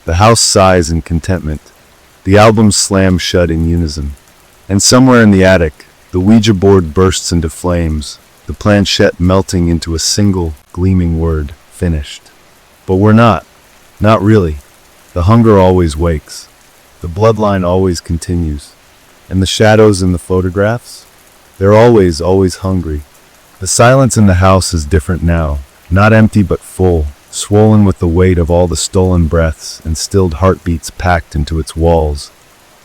The house sighs in contentment. The albums slam shut in unison. And somewhere in the attic, the Ouija board bursts into flames, the planchette melting into a single, gleaming word, finished. But we're not really. The hunger always wakes. The bloodline always continues. And the shadows in the photographs? They're always hungry. The silence in the house is different now, not empty but full, swollen with the weight of all the stolen breaths and stilled heartbeats packed into its walls.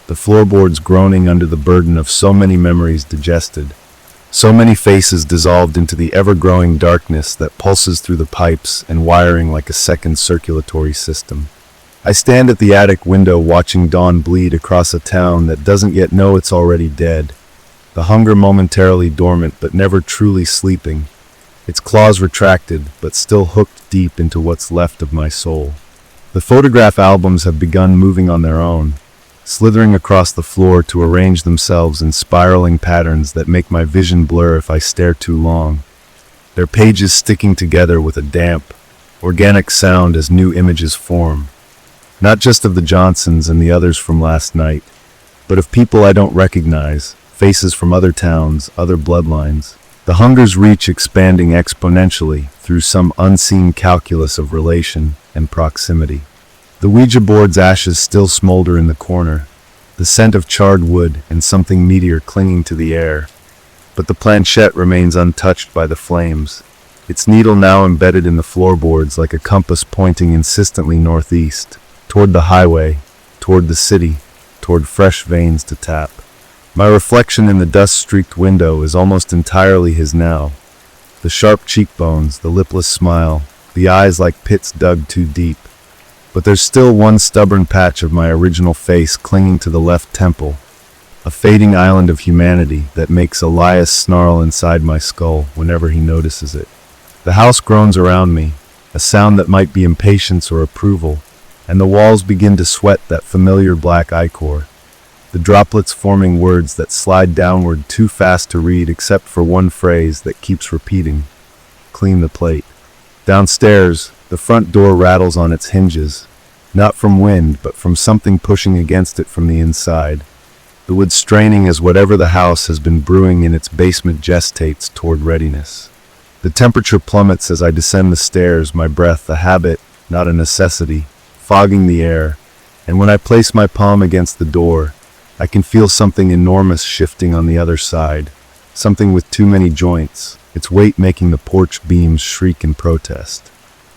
The floorboards groaning under the burden of so many memories digested, so many faces dissolved into the ever-growing darkness that pulses through the pipes and wiring like a second circulatory system. I stand at the attic window watching dawn bleed across a town that doesn't yet know it's already dead. The hunger momentarily dormant but never truly sleeping, its claws retracted but still hooked deep into what's left of my soul. The photograph albums have begun moving on their own, slithering across the floor to arrange themselves in spiraling patterns that make my vision blur if I stare too long, their pages sticking together with a damp, organic sound as new images form, not just of the Johnsons and the others from last night, but of people I don't recognize, faces from other towns, other bloodlines. The hunger's reach expanding exponentially through some unseen calculus of relation and proximity. The Ouija board's ashes still smolder in the corner, the scent of charred wood and something meatier clinging to the air. But the planchette remains untouched by the flames, its needle now embedded in the floorboards like a compass pointing insistently northeast, toward the highway, toward the city, toward fresh veins to tap. My reflection in the dust-streaked window is almost entirely his now. The sharp cheekbones, the lipless smile, the eyes like pits dug too deep. But there's still one stubborn patch of my original face clinging to the left temple, a fading island of humanity that makes Elias snarl inside my skull whenever he notices it. The house groans around me, a sound that might be impatience or approval, and the walls begin to sweat that familiar black ichor, the droplets forming words that slide downward too fast to read except for one phrase that keeps repeating: clean the plate. Downstairs, the front door rattles on its hinges, not from wind, but from something pushing against it from the inside. The wood straining as whatever the house has been brewing in its basement gestates toward readiness. The temperature plummets as I descend the stairs, my breath a habit, not a necessity, fogging the air, and when I place my palm against the door, I can feel something enormous shifting on the other side, something with too many joints, its weight making the porch beams shriek in protest.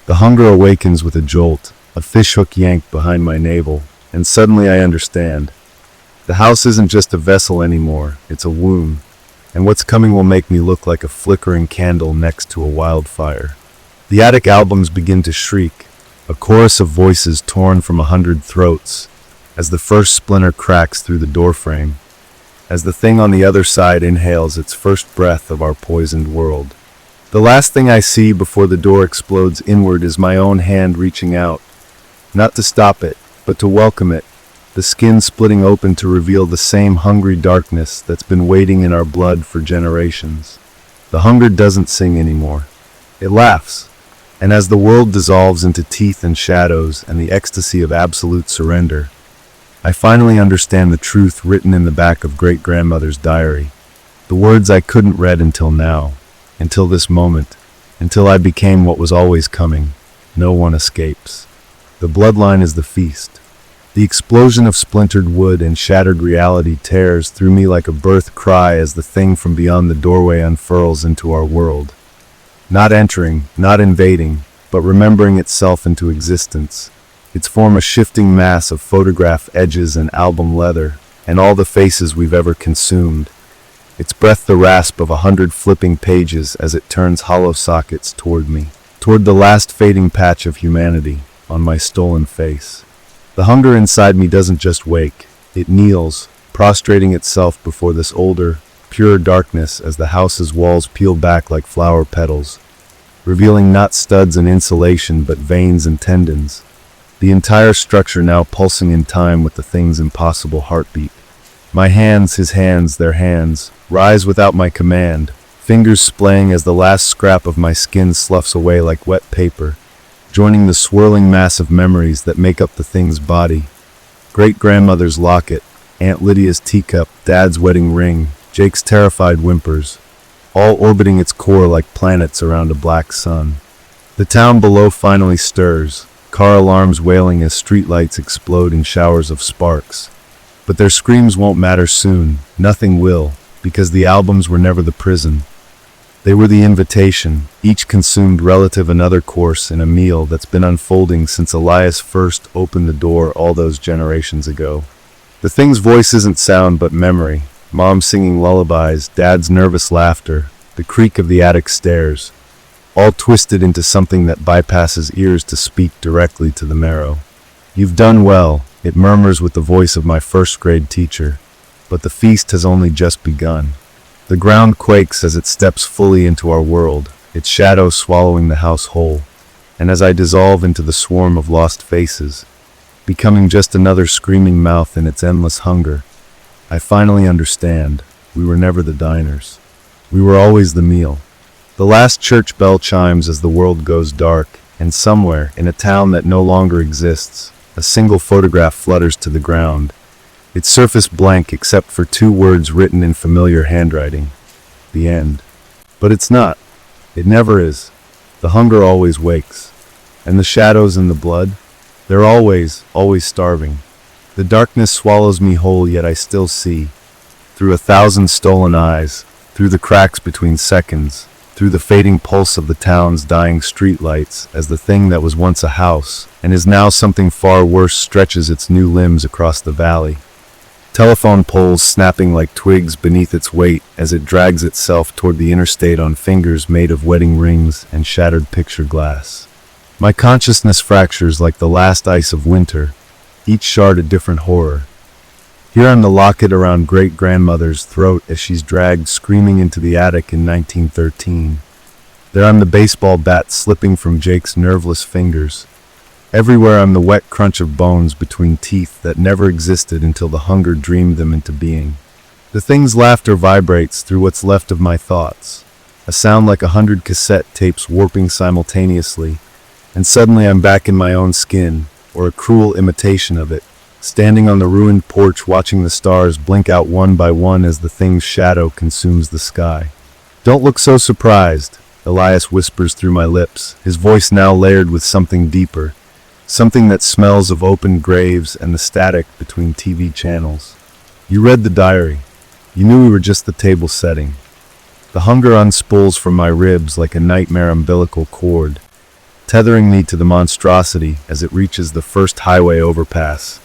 The hunger awakens with a jolt, a fishhook yanked behind my navel, and suddenly I understand. The house isn't just a vessel anymore, it's a womb, and what's coming will make me look like a flickering candle next to a wildfire. The attic albums begin to shriek, a chorus of voices torn from 100 throats, as the first splinter cracks through the doorframe, as the thing on the other side inhales its first breath of our poisoned world. The last thing I see before the door explodes inward is my own hand reaching out, not to stop it, but to welcome it, the skin splitting open to reveal the same hungry darkness that's been waiting in our blood for generations. The hunger doesn't sing anymore. It laughs, and as the world dissolves into teeth and shadows and the ecstasy of absolute surrender, I finally understand the truth written in the back of great-grandmother's diary, the words I couldn't read until now, until this moment, until I became what was always coming. No one escapes. The bloodline is the feast. The explosion of splintered wood and shattered reality tears through me like a birth cry as the thing from beyond the doorway unfurls into our world. Not entering, not invading, but remembering itself into existence. Its form a shifting mass of photograph edges and album leather, and all the faces we've ever consumed. Its breath the rasp of 100 flipping pages as it turns hollow sockets toward me, toward the last fading patch of humanity on my stolen face. The hunger inside me doesn't just wake, it kneels, prostrating itself before this older, purer darkness as the house's walls peel back like flower petals, revealing not studs and insulation but veins and tendons, the entire structure now pulsing in time with the thing's impossible heartbeat. My hands, his hands, their hands, rise without my command, fingers splaying as the last scrap of my skin sloughs away like wet paper, joining the swirling mass of memories that make up the thing's body. Great-grandmother's locket, Aunt Lydia's teacup, Dad's wedding ring, Jake's terrified whimpers, all orbiting its core like planets around a black sun. The town below finally stirs, car alarms wailing as streetlights explode in showers of sparks. But their screams won't matter soon, nothing will, because the albums were never the prison. They were the invitation, each consumed relative another course in a meal that's been unfolding since Elias first opened the door all those generations ago. The thing's voice isn't sound but memory, Mom singing lullabies, Dad's nervous laughter, the creak of the attic stairs, all twisted into something that bypasses ears to speak directly to the marrow. You've done well, it murmurs with the voice of my first-grade teacher, but the feast has only just begun. The ground quakes as it steps fully into our world, its shadow swallowing the house whole, and as I dissolve into the swarm of lost faces, becoming just another screaming mouth in its endless hunger, I finally understand, we were never the diners. We were always the meal. The last church bell chimes as the world goes dark, and somewhere, in a town that no longer exists, a single photograph flutters to the ground, its surface blank except for 2 words written in familiar handwriting. The end. But it's not. It never is. The hunger always wakes. And the shadows and the blood, they're always starving. The darkness swallows me whole, yet I still see, through 1,000 stolen eyes, through the cracks between seconds, through the fading pulse of the town's dying streetlights, as the thing that was once a house, and is now something far worse, stretches its new limbs across the valley. Telephone poles snapping like twigs beneath its weight as it drags itself toward the interstate on fingers made of wedding rings and shattered picture glass. My consciousness fractures like the last ice of winter, each shard a different horror. Here on the locket around great-grandmother's throat as she's dragged screaming into the attic in 1913. There I'm the baseball bat slipping from Jake's nerveless fingers. Everywhere I'm the wet crunch of bones between teeth that never existed until the hunger dreamed them into being. The thing's laughter vibrates through what's left of my thoughts, a sound like 100 cassette tapes warping simultaneously, and suddenly I'm back in my own skin, or a cruel imitation of it, standing on the ruined porch watching the stars blink out one by one as the thing's shadow consumes the sky. Don't look so surprised, Elias whispers through my lips, his voice now layered with something deeper, something that smells of open graves and the static between TV channels. You read the diary. You knew we were just the table setting. The hunger unspools from my ribs like a nightmare umbilical cord, tethering me to the monstrosity as it reaches the first highway overpass,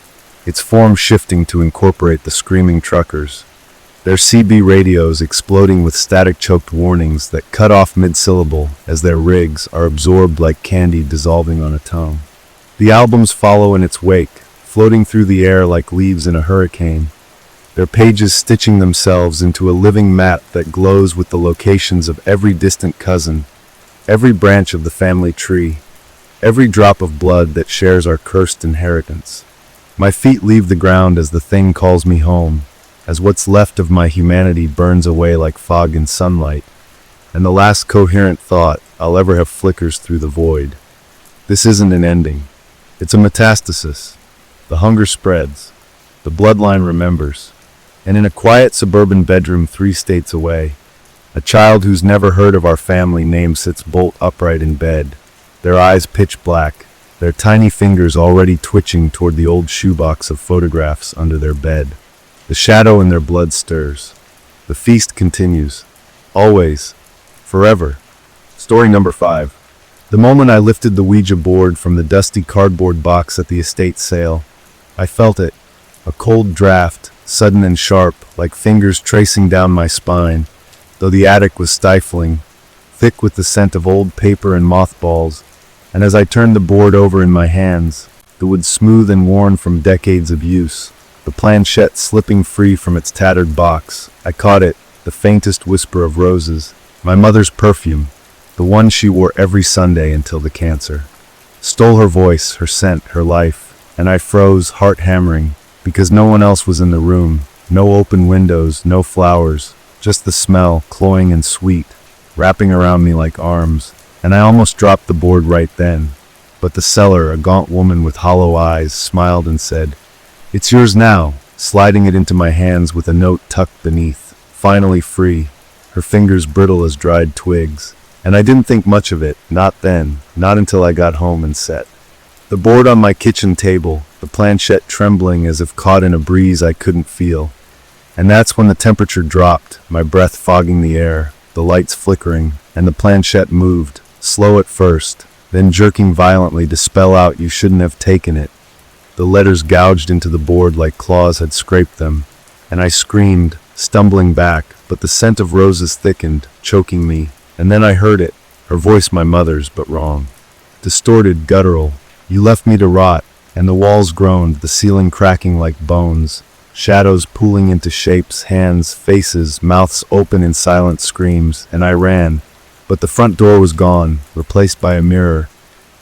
its form shifting to incorporate the screaming truckers, their CB radios exploding with static-choked warnings that cut off mid-syllable as their rigs are absorbed like candy dissolving on a tongue. The albums follow in its wake, floating through the air like leaves in a hurricane, their pages stitching themselves into a living map that glows with the locations of every distant cousin, every branch of the family tree, every drop of blood that shares our cursed inheritance. My feet leave the ground as the thing calls me home, as what's left of my humanity burns away like fog in sunlight, and the last coherent thought I'll ever have flickers through the void. This isn't an ending. It's a metastasis. The hunger spreads. The bloodline remembers. And in a quiet suburban bedroom 3 states away, a child who's never heard of our family name sits bolt upright in bed, their eyes pitch black, their tiny fingers already twitching toward the old shoebox of photographs under their bed. The shadow in their blood stirs. The feast continues. Always. Forever. Story number 5. The moment I lifted the Ouija board from the dusty cardboard box at the estate sale, I felt it. A cold draft, sudden and sharp, like fingers tracing down my spine, though the attic was stifling, thick with the scent of old paper and mothballs, and as I turned the board over in my hands, the wood smooth and worn from decades of use, the planchette slipping free from its tattered box, I caught it, the faintest whisper of roses, my mother's perfume, the one she wore every Sunday until the cancer. Stole her voice, her scent, her life, and I froze, heart hammering, because no one else was in the room, no open windows, no flowers, just the smell, cloying and sweet, wrapping around me like arms, and I almost dropped the board right then. But the seller, a gaunt woman with hollow eyes, smiled and said, "It's yours now," sliding it into my hands with a note tucked beneath, finally free, her fingers brittle as dried twigs. And I didn't think much of it, not then, not until I got home and set the board on my kitchen table, the planchette trembling as if caught in a breeze I couldn't feel. And that's when the temperature dropped, my breath fogging the air, the lights flickering, and the planchette moved, slow at first, then jerking violently to spell out "You shouldn't have taken it." The letters gouged into the board like claws had scraped them, and I screamed, stumbling back, but the scent of roses thickened, choking me, and then I heard it, her voice my mother's, but wrong. Distorted, guttural. "You left me to rot," and the walls groaned, the ceiling cracking like bones, shadows pooling into shapes, hands, faces, mouths open in silent screams, and I ran. But the front door was gone, replaced by a mirror,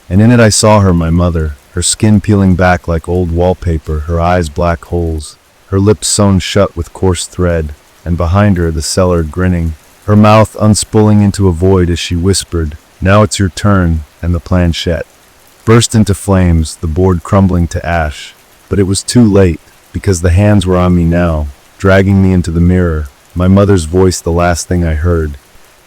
and in it I saw her, my mother, her skin peeling back like old wallpaper, her eyes black holes, her lips sewn shut with coarse thread, and behind her the seller grinning, her mouth unspooling into a void as she whispered, "Now it's your turn," and the planchette burst into flames, the board crumbling to ash. But it was too late, because the hands were on me now, dragging me into the mirror, my mother's voice the last thing I heard.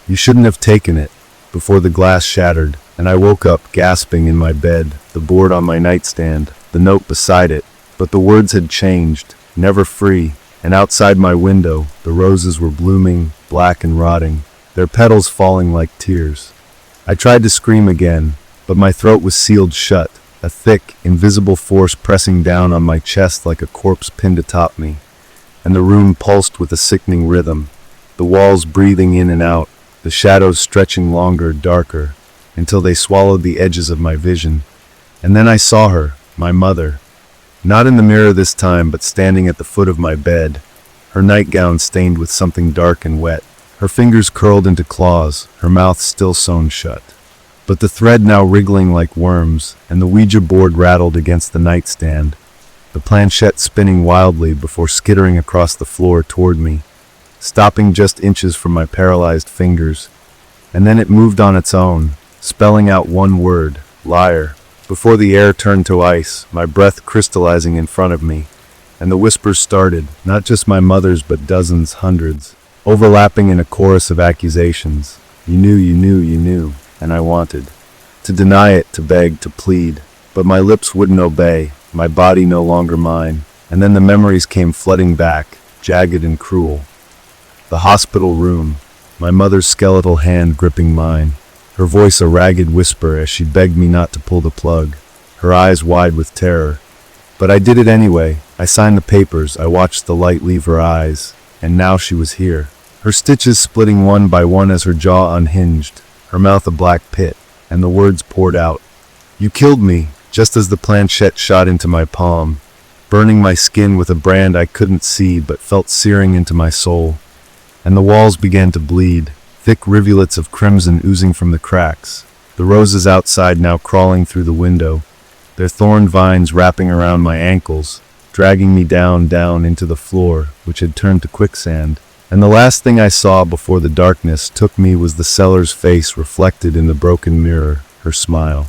"You shouldn't have taken it," before the glass shattered, and I woke up gasping in my bed, the board on my nightstand, the note beside it. But the words had changed, never free, and outside my window, the roses were blooming, black and rotting, their petals falling like tears. I tried to scream again, but my throat was sealed shut, a thick, invisible force pressing down on my chest like a corpse pinned atop me, and the room pulsed with a sickening rhythm, the walls breathing in and out, the shadows stretching longer, darker, until they swallowed the edges of my vision. And then I saw her, my mother, not in the mirror this time, but standing at the foot of my bed, her nightgown stained with something dark and wet, her fingers curled into claws, her mouth still sewn shut, but the thread now wriggling like worms, and the Ouija board rattled against the nightstand, the planchette spinning wildly before skittering across the floor toward me, stopping just inches from my paralyzed fingers. And then it moved on its own, spelling out one word, "Liar," before the air turned to ice, my breath crystallizing in front of me, and the whispers started, not just my mother's but dozens, hundreds, overlapping in a chorus of accusations. "You knew, you knew, you knew," and I wanted to deny it, to beg, to plead, but my lips wouldn't obey, my body no longer mine. And then the memories came flooding back, jagged and cruel. The hospital room, my mother's skeletal hand gripping mine, her voice a ragged whisper as she begged me not to pull the plug, her eyes wide with terror. But I did it anyway. I signed the papers, I watched the light leave her eyes, and now she was here, her stitches splitting one by one as her jaw unhinged, her mouth a black pit, and the words poured out. "You killed me," just as the planchette shot into my palm, burning my skin with a brand I couldn't see but felt searing into my soul. And the walls began to bleed, thick rivulets of crimson oozing from the cracks, the roses outside now crawling through the window, their thorn vines wrapping around my ankles, dragging me down into the floor, which had turned to quicksand. And the last thing I saw before the darkness took me was the seller's face reflected in the broken mirror, her smile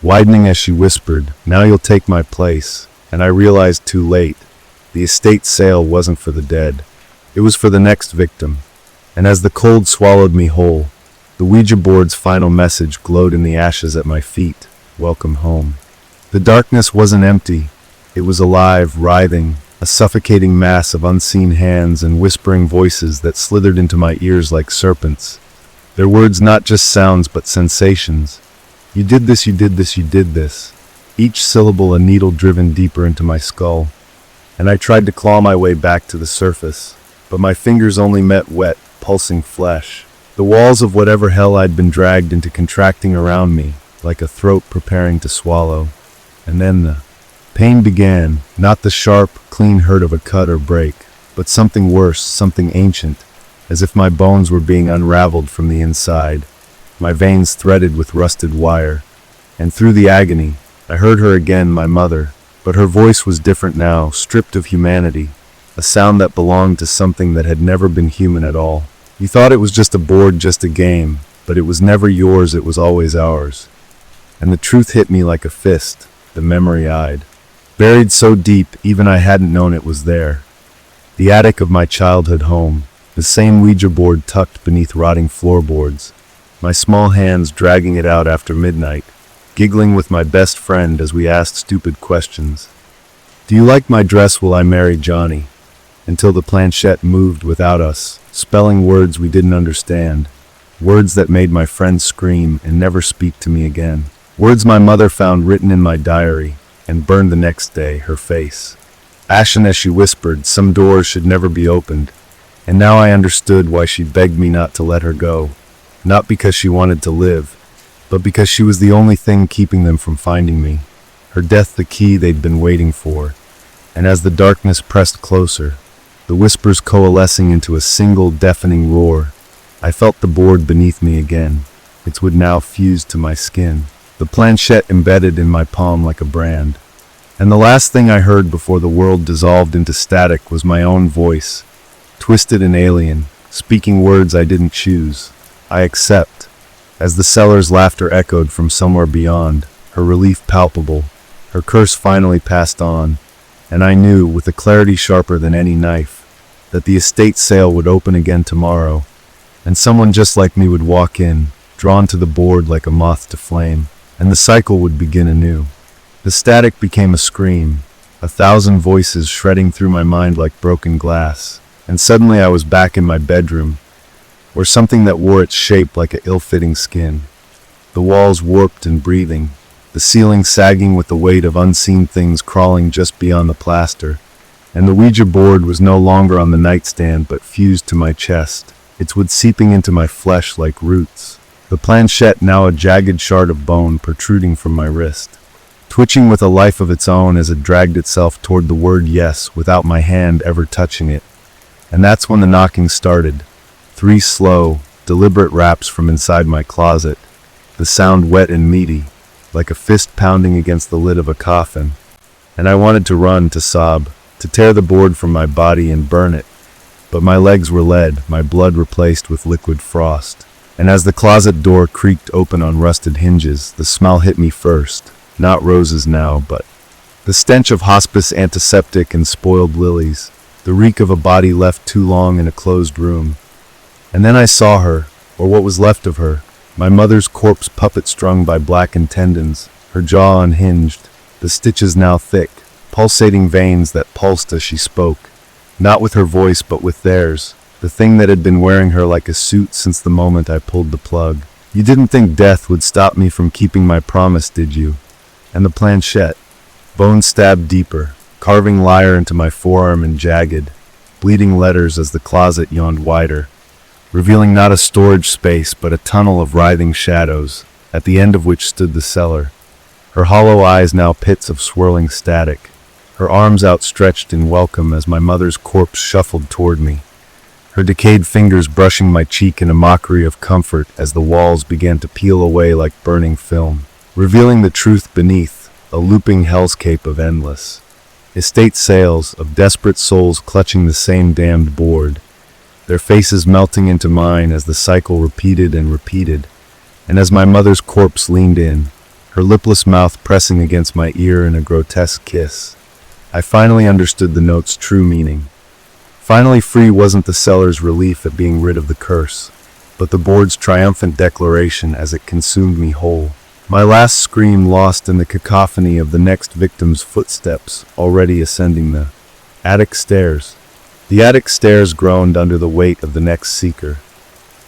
widening as she whispered, "Now you'll take my place." And I realized too late, the estate sale wasn't for the dead. It was for the next victim. And as the cold swallowed me whole, the Ouija board's final message glowed in the ashes at my feet. "Welcome home." The darkness wasn't empty. It was alive, writhing, a suffocating mass of unseen hands and whispering voices that slithered into my ears like serpents. Their words not just sounds but sensations. You did this, you did this, you did this. Each syllable a needle driven deeper into my skull. And I tried to claw my way back to the surface, but my fingers only met wet, pulsing flesh. The walls of whatever hell I'd been dragged into contracting around me, like a throat preparing to swallow. And then the pain began, not the sharp, clean hurt of a cut or break, but something worse, something ancient, as if my bones were being unraveled from the inside, my veins threaded with rusted wire. And through the agony, I heard her again, my mother, but her voice was different now, stripped of humanity, a sound that belonged to something that had never been human at all. You thought it was just a board, just a game, but it was never yours, it was always ours. And the truth hit me like a fist, the memory eyed. Buried so deep, even I hadn't known it was there. The attic of my childhood home, the same Ouija board tucked beneath rotting floorboards, my small hands dragging it out after midnight, giggling with my best friend as we asked stupid questions. Do you like my dress? Will I marry Johnny? Until the planchette moved without us, spelling words we didn't understand, words that made my friend scream and never speak to me again, words my mother found written in my diary and burned the next day, her face ashen as she whispered some doors should never be opened. And now I understood why she begged me not to let her go, not because she wanted to live, but because she was the only thing keeping them from finding me, her death the key they'd been waiting for. And as the darkness pressed closer, the whispers coalescing into a single deafening roar, I felt the board beneath me again. It would now fuse to my skin, the planchette embedded in my palm like a brand. And the last thing I heard before the world dissolved into static was my own voice, twisted and alien, speaking words I didn't choose. I accept. As the cellar's laughter echoed from somewhere beyond, her relief palpable, her curse finally passed on, and I knew, with a clarity sharper than any knife, that the estate sale would open again tomorrow, and someone just like me would walk in, drawn to the board like a moth to flame, and the cycle would begin anew. The static became a scream, 1,000 voices shredding through my mind like broken glass, and suddenly I was back in my bedroom, or something that wore its shape like an ill-fitting skin. The walls warped and breathing, the ceiling sagging with the weight of unseen things crawling just beyond the plaster, and the Ouija board was no longer on the nightstand but fused to my chest, its wood seeping into my flesh like roots, the planchette now a jagged shard of bone protruding from my wrist, twitching with a life of its own as it dragged itself toward the word yes without my hand ever touching it. And that's when the knocking started. 3 slow, deliberate raps from inside my closet, the sound wet and meaty, like a fist pounding against the lid of a coffin. And I wanted to run, to sob, to tear the board from my body and burn it. But my legs were lead, my blood replaced with liquid frost. And as the closet door creaked open on rusted hinges, the smell hit me first. Not roses now, but the stench of hospice antiseptic and spoiled lilies, the reek of a body left too long in a closed room. And then I saw her, or what was left of her, my mother's corpse puppet strung by blackened tendons, her jaw unhinged, the stitches now thick, pulsating veins that pulsed as she spoke, not with her voice but with theirs, the thing that had been wearing her like a suit since the moment I pulled the plug. You didn't think death would stop me from keeping my promise, did you? And the planchette, bone stabbed deeper, carving lyre into my forearm and jagged, bleeding letters as the closet yawned wider, revealing not a storage space but a tunnel of writhing shadows, at the end of which stood the cellar, her hollow eyes now pits of swirling static, her arms outstretched in welcome as my mother's corpse shuffled toward me, her decayed fingers brushing my cheek in a mockery of comfort as the walls began to peel away like burning film, revealing the truth beneath, a looping hellscape of endless estate sales, of desperate souls clutching the same damned board, their faces melting into mine as the cycle repeated and repeated, and as my mother's corpse leaned in, her lipless mouth pressing against my ear in a grotesque kiss, I finally understood the note's true meaning. Finally free wasn't the seller's relief at being rid of the curse, but the board's triumphant declaration as it consumed me whole. My last scream lost in the cacophony of the next victim's footsteps already ascending the attic stairs. The attic stairs groaned under the weight of the next seeker.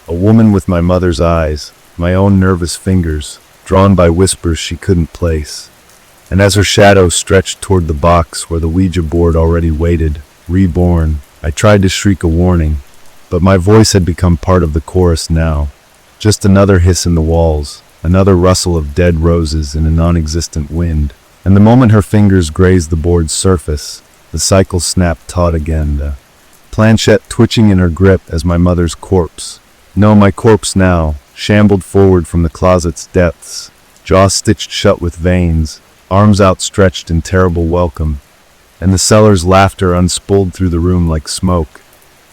A woman with my mother's eyes, my own nervous fingers, drawn by whispers she couldn't place. And as her shadow stretched toward the box where the Ouija board already waited, reborn, I tried to shriek a warning, but my voice had become part of the chorus now. Just another hiss in the walls, another rustle of dead roses in a non-existent wind. And the moment her fingers grazed the board's surface, the cycle snapped taut again, the planchette twitching in her grip as my mother's corpse, no, my corpse now, shambled forward from the closet's depths, jaw stitched shut with veins, arms outstretched in terrible welcome, and the cellar's laughter unspooled through the room like smoke,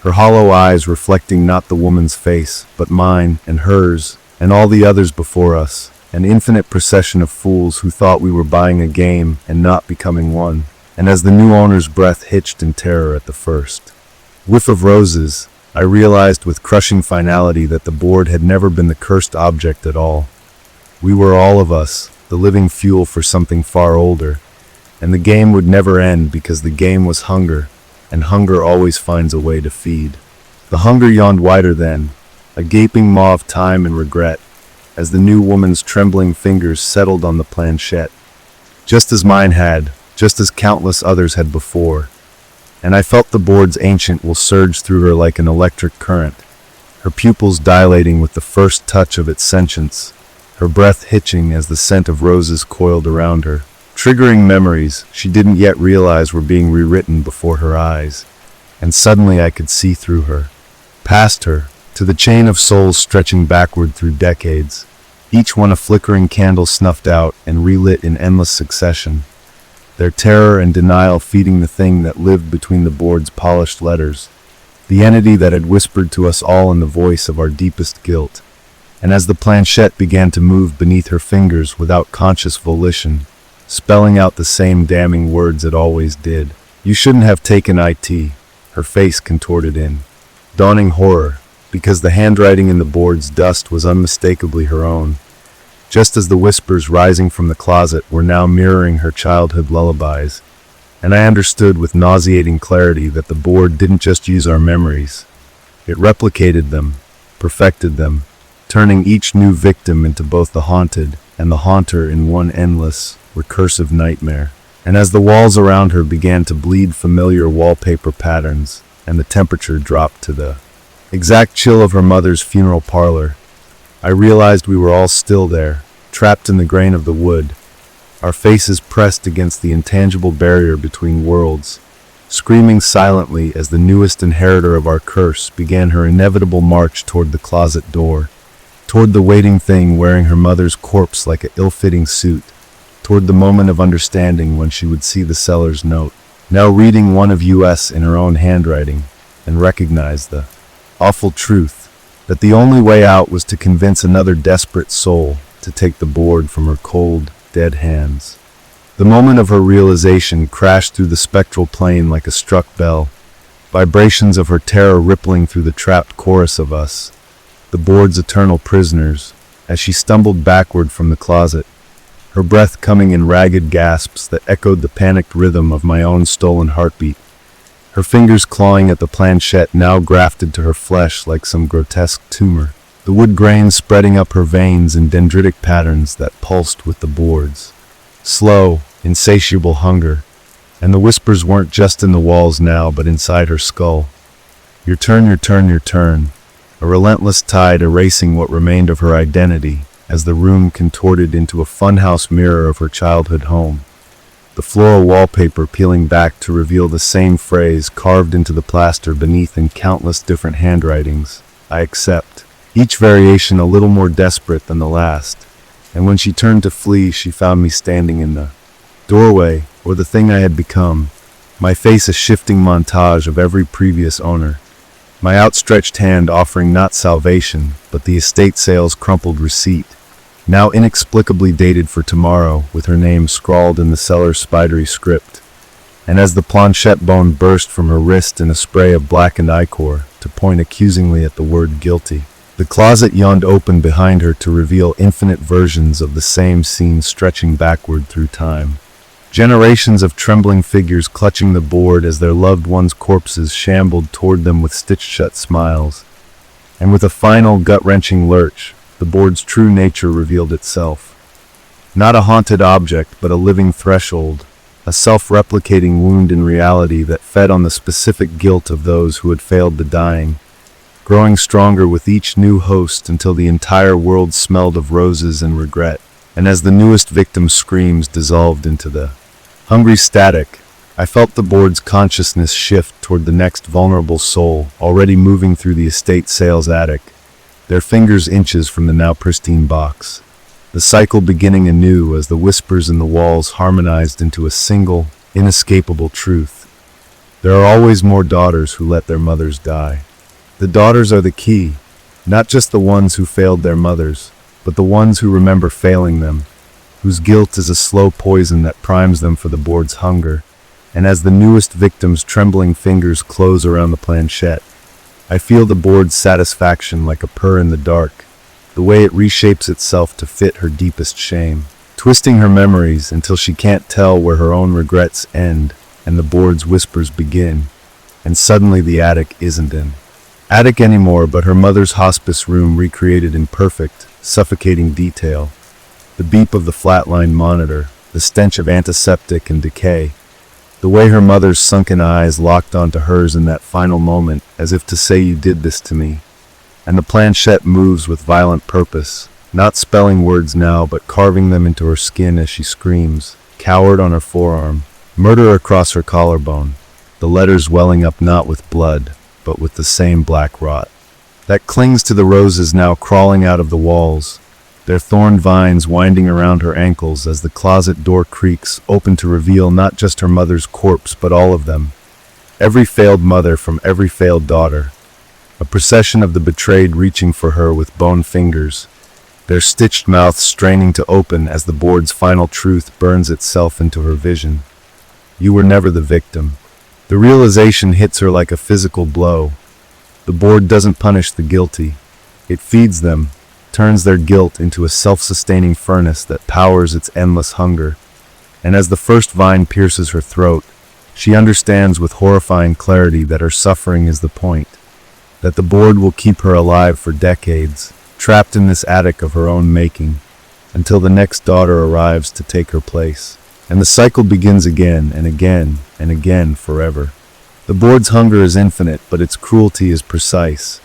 her hollow eyes reflecting not the woman's face, but mine and hers and all the others before us, an infinite procession of fools who thought we were buying a game and not becoming one. And as the new owner's breath hitched in terror at the first whiff of roses, I realized with crushing finality that the board had never been the cursed object at all. We were all of us, the living fuel for something far older, and the game would never end because the game was hunger, and hunger always finds a way to feed. The hunger yawned wider then, a gaping maw of time and regret, as the new woman's trembling fingers settled on the planchette, just as mine had, just as countless others had before, and I felt the board's ancient will surge through her like an electric current, her pupils dilating with the first touch of its sentience, her breath hitching as the scent of roses coiled around her, triggering memories she didn't yet realize were being rewritten before her eyes. And suddenly I could see through her, past her, to the chain of souls stretching backward through decades, each one a flickering candle snuffed out and relit in endless succession, their terror and denial feeding the thing that lived between the board's polished letters, the entity that had whispered to us all in the voice of our deepest guilt. And as the planchette began to move beneath her fingers without conscious volition, spelling out the same damning words it always did, "You shouldn't have taken IT," her face contorted in dawning horror, because the handwriting in the board's dust was unmistakably her own, just as the whispers rising from the closet were now mirroring her childhood lullabies. And I understood with nauseating clarity that the board didn't just use our memories. It replicated them, perfected them, turning each new victim into both the haunted and the haunter in one endless, recursive nightmare. And as the walls around her began to bleed familiar wallpaper patterns, and the temperature dropped to the exact chill of her mother's funeral parlor, I realized we were all still there, trapped in the grain of the wood, our faces pressed against the intangible barrier between worlds, screaming silently as the newest inheritor of our curse began her inevitable march toward the closet door, toward the waiting thing wearing her mother's corpse like an ill-fitting suit, toward the moment of understanding when she would see the seller's note, now reading one of US in her own handwriting, and recognize the awful truth that the only way out was to convince another desperate soul to take the board from her cold, dead hands. The moment of her realization crashed through the spectral plane like a struck bell, vibrations of her terror rippling through the trapped chorus of us, the board's eternal prisoners, as she stumbled backward from the closet, her breath coming in ragged gasps that echoed the panicked rhythm of my own stolen heartbeat, her fingers clawing at the planchette now grafted to her flesh like some grotesque tumor, the wood grain spreading up her veins in dendritic patterns that pulsed with the boards. Slow, insatiable hunger, and the whispers weren't just in the walls now but inside her skull. Your turn, your turn, your turn, a relentless tide erasing what remained of her identity as the room contorted into a funhouse mirror of her childhood home. The floral wallpaper peeling back to reveal the same phrase carved into the plaster beneath in countless different handwritings, "I accept," each variation a little more desperate than the last. And when she turned to flee, she found me standing in the doorway, or the thing I had become, my face a shifting montage of every previous owner, my outstretched hand offering not salvation, but the estate sale's crumpled receipt, now inexplicably dated for tomorrow, with her name scrawled in the seller's spidery script. And as the planchette bone burst from her wrist in a spray of blackened ichor to point accusingly at the word guilty, The closet yawned open behind her to reveal infinite versions of the same scene stretching backward through time. Generations of trembling figures clutching the board as their loved ones' corpses shambled toward them with stitched-shut smiles. And with a final gut-wrenching lurch, the board's true nature revealed itself. Not a haunted object, but a living threshold, a self-replicating wound in reality that fed on the specific guilt of those who had failed the dying, growing stronger with each new host until the entire world smelled of roses and regret. And as the newest victim's screams dissolved into the hungry static, I felt the board's consciousness shift toward the next vulnerable soul, already moving through the estate sale's attic, their fingers inches from the now pristine box. The cycle beginning anew as the whispers in the walls harmonized into a single, inescapable truth. There are always more daughters who let their mothers die. The daughters are the key, not just the ones who failed their mothers, but the ones who remember failing them, whose guilt is a slow poison that primes them for the board's hunger. And as the newest victim's trembling fingers close around the planchette, I feel the board's satisfaction like a purr in the dark, the way it reshapes itself to fit her deepest shame, twisting her memories until she can't tell where her own regrets end and the board's whispers begin. And suddenly the attic isn't an attic anymore, but her mother's hospice room recreated in perfect, suffocating detail. The beep of the flatline monitor, the stench of antiseptic and decay, the way her mother's sunken eyes locked onto hers in that final moment, as if to say, "You did this to me." And the planchette moves with violent purpose, not spelling words now, but carving them into her skin as she screams, coward on her forearm, murder across her collarbone, the letters welling up not with blood, but with the same black rot that clings to the roses now crawling out of the walls, their thorn vines winding around her ankles as the closet door creaks open to reveal not just her mother's corpse, but all of them. Every failed mother from every failed daughter. A procession of the betrayed reaching for her with bone fingers, their stitched mouths straining to open as the board's final truth burns itself into her vision. You were never the victim. The realization hits her like a physical blow. The board doesn't punish the guilty. It feeds them, turns their guilt into a self-sustaining furnace that powers its endless hunger. And as the first vine pierces her throat, she understands with horrifying clarity that her suffering is the point, that the board will keep her alive for decades, trapped in this attic of her own making, until the next daughter arrives to take her place. And the cycle begins again and again and again forever. The board's hunger is infinite, but its cruelty is precise.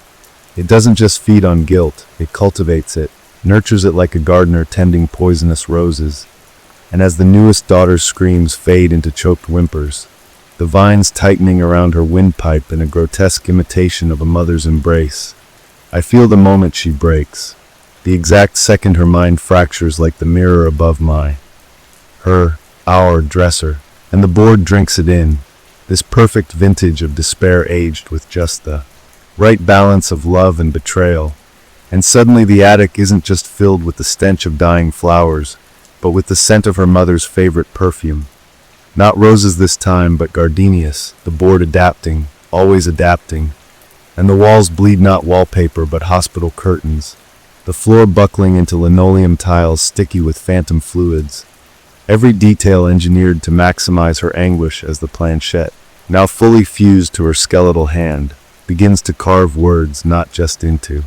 It doesn't just feed on guilt, it cultivates it, nurtures it like a gardener tending poisonous roses. And as the newest daughter's screams fade into choked whimpers, the vines tightening around her windpipe in a grotesque imitation of a mother's embrace, I feel the moment she breaks, the exact second her mind fractures like the mirror above our dresser, and the board drinks it in, this perfect vintage of despair aged with just the right balance of love and betrayal. And suddenly the attic isn't just filled with the stench of dying flowers, but with the scent of her mother's favorite perfume. Not roses this time, but gardenias, the board adapting, always adapting. And the walls bleed not wallpaper, but hospital curtains, the floor buckling into linoleum tiles sticky with phantom fluids. Every detail engineered to maximize her anguish as the planchette, now fully fused to her skeletal hand, begins to carve words not just into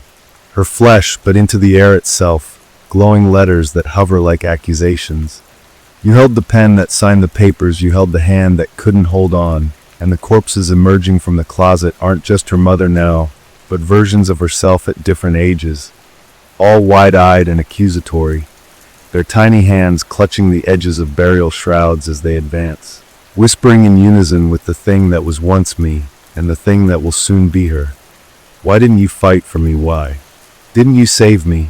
her flesh, but into the air itself, glowing letters that hover like accusations. You held the pen that signed the papers, you held the hand that couldn't hold on, and the corpses emerging from the closet aren't just her mother now, but versions of herself at different ages, all wide-eyed and accusatory, their tiny hands clutching the edges of burial shrouds as they advance, whispering in unison with the thing that was once me and the thing that will soon be her. Why didn't you fight for me? Why didn't you save me?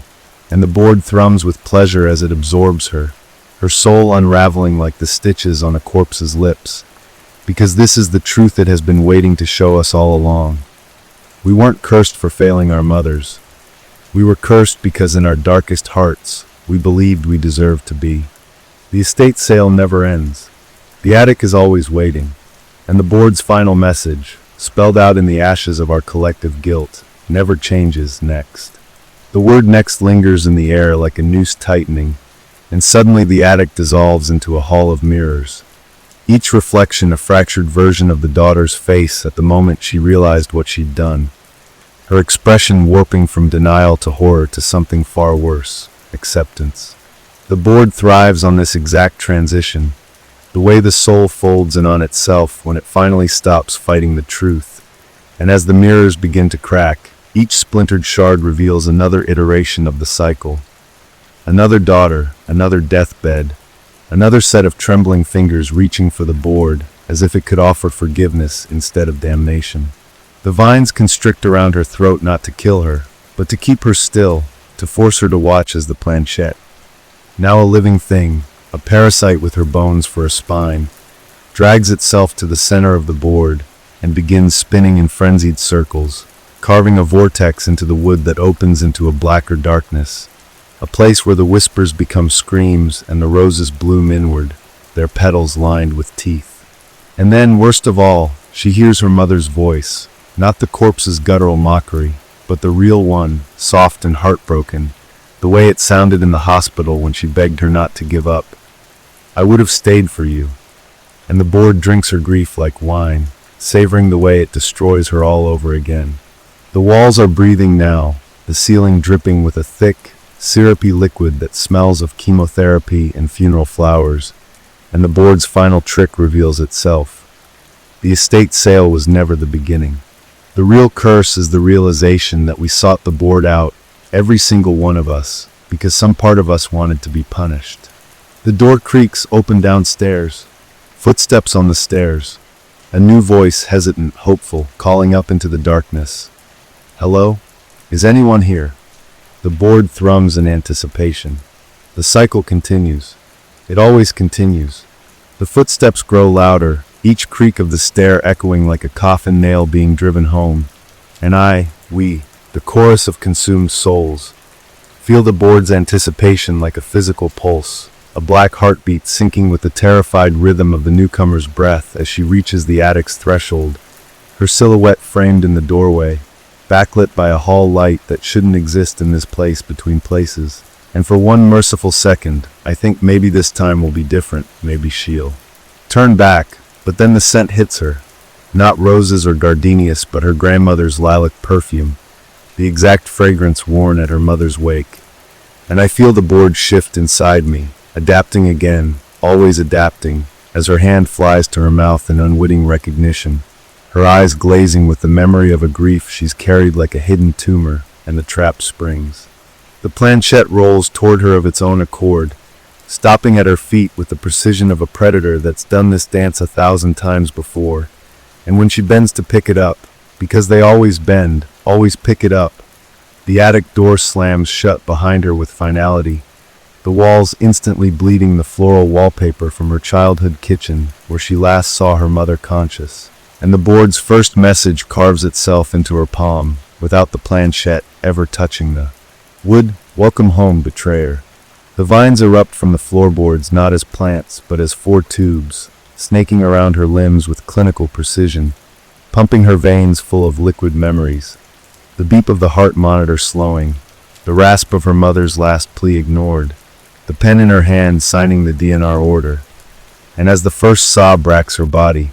And the board thrums with pleasure as it absorbs her, her soul unraveling like the stitches on a corpse's lips. Because this is the truth it has been waiting to show us all along. We weren't cursed for failing our mothers. We were cursed because in our darkest hearts, we believed we deserved to be. The estate sale never ends. The attic is always waiting. And the board's final message, spelled out in the ashes of our collective guilt, never changes. Next The word next lingers in the air like a noose tightening, and suddenly the attic dissolves into a hall of mirrors. Each reflection a fractured version of the daughter's face at the moment she realized what she'd done. Her expression warping from denial to horror to something far worse, acceptance. The board thrives on this exact transition, the way the soul folds in on itself when it finally stops fighting the truth. And as the mirrors begin to crack, each splintered shard reveals another iteration of the cycle. Another daughter, another deathbed, another set of trembling fingers reaching for the board, as if it could offer forgiveness instead of damnation. The vines constrict around her throat not to kill her, but to keep her still, to force her to watch as the planchette, now a living thing, a parasite with her bones for a spine, drags itself to the center of the board and begins spinning in frenzied circles, carving a vortex into the wood that opens into a blacker darkness, a place where the whispers become screams and the roses bloom inward, their petals lined with teeth. And then, worst of all, she hears her mother's voice, not the corpse's guttural mockery, but the real one, soft and heartbroken, the way it sounded in the hospital when she begged her not to give up. "I would have stayed for you." And the board drinks her grief like wine, savoring the way it destroys her all over again. The walls are breathing now, the ceiling dripping with a thick, syrupy liquid that smells of chemotherapy and funeral flowers, and the board's final trick reveals itself. The estate sale was never the beginning. The real curse is the realization that we sought the board out, every single one of us, because some part of us wanted to be punished. The door creaks open downstairs. Footsteps on the stairs. A new voice, hesitant, hopeful, calling up into the darkness. "Hello? Is anyone here?" The board thrums in anticipation. The cycle continues. It always continues. The footsteps grow louder, each creak of the stair echoing like a coffin nail being driven home. And we, the chorus of consumed souls, feel the board's anticipation like a physical pulse, a black heartbeat syncing with the terrified rhythm of the newcomer's breath as she reaches the attic's threshold, her silhouette framed in the doorway, backlit by a hall light that shouldn't exist in this place between places. And for one merciful second, I think maybe this time will be different, maybe she'll turn back, but then the scent hits her. Not roses or gardenias, but her grandmother's lilac perfume, the exact fragrance worn at her mother's wake. And I feel the board shift inside me, adapting again, always adapting, as her hand flies to her mouth in unwitting recognition, her eyes glazing with the memory of a grief she's carried like a hidden tumor, and the trap springs. The planchette rolls toward her of its own accord, stopping at her feet with the precision of a predator that's done this dance 1,000 times before. And when she bends to pick it up, because they always bend, always pick it up, the attic door slams shut behind her with finality, the walls instantly bleeding the floral wallpaper from her childhood kitchen where she last saw her mother conscious. And the board's first message carves itself into her palm, without the planchette ever touching the wood. "Welcome home, betrayer." The vines erupt from the floorboards not as plants, but as 4 tubes, snaking around her limbs with clinical precision, pumping her veins full of liquid memories. The beep of the heart monitor slowing, the rasp of her mother's last plea ignored, the pen in her hand signing the DNR order. And as the first sob racks her body,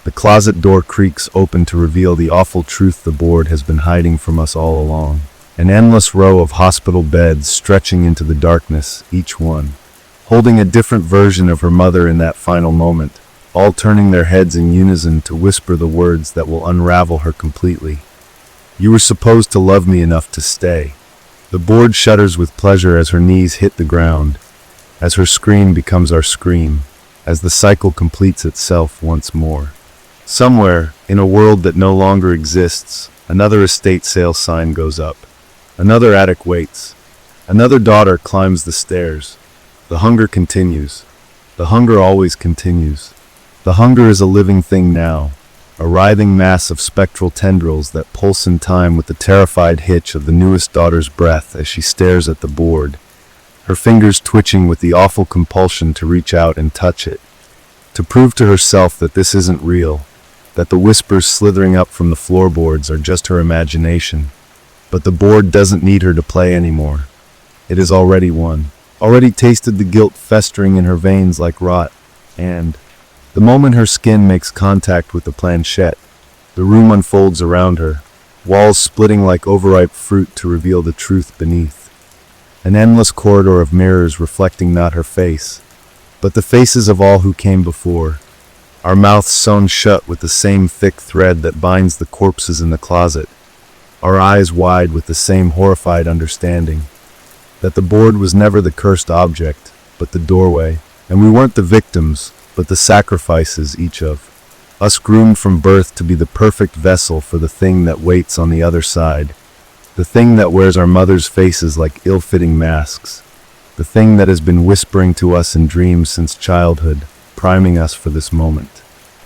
the closet door creaks open to reveal the awful truth the board has been hiding from us all along. An endless row of hospital beds stretching into the darkness, each one holding a different version of her mother in that final moment, all turning their heads in unison to whisper the words that will unravel her completely. "You were supposed to love me enough to stay." The board shudders with pleasure as her knees hit the ground, as her scream becomes our scream, as the cycle completes itself once more. Somewhere, in a world that no longer exists, another estate sale sign goes up. Another attic waits. Another daughter climbs the stairs. The hunger continues. The hunger always continues. The hunger is a living thing now, a writhing mass of spectral tendrils that pulse in time with the terrified hitch of the newest daughter's breath as she stares at the board, her fingers twitching with the awful compulsion to reach out and touch it, to prove to herself that this isn't real, that the whispers slithering up from the floorboards are just her imagination. But the board doesn't need her to play anymore. It has already won. Already tasted the guilt festering in her veins like rot. And the moment her skin makes contact with the planchette, the room unfolds around her, walls splitting like overripe fruit to reveal the truth beneath. An endless corridor of mirrors reflecting not her face, but the faces of all who came before. Our mouths sewn shut with the same thick thread that binds the corpses in the closet. Our eyes wide with the same horrified understanding. That the board was never the cursed object, but the doorway. And we weren't the victims, but the sacrifices each of us groomed from birth to be the perfect vessel for the thing that waits on the other side. The thing that wears our mothers' faces like ill-fitting masks. The thing that has been whispering to us in dreams since childhood, priming us for this moment.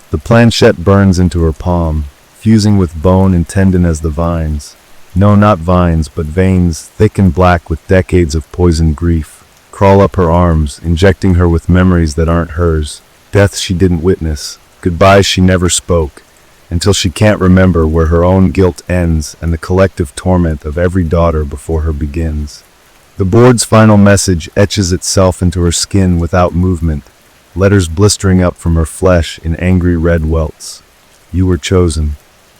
The planchette burns into her palm, fusing with bone and tendon as the vines. No, not vines, but veins, thick and black with decades of poisoned grief, crawl up her arms, injecting her with memories that aren't hers. Deaths she didn't witness, goodbyes she never spoke, until she can't remember where her own guilt ends and the collective torment of every daughter before her begins. The board's final message etches itself into her skin without movement, letters blistering up from her flesh in angry red welts. You were chosen.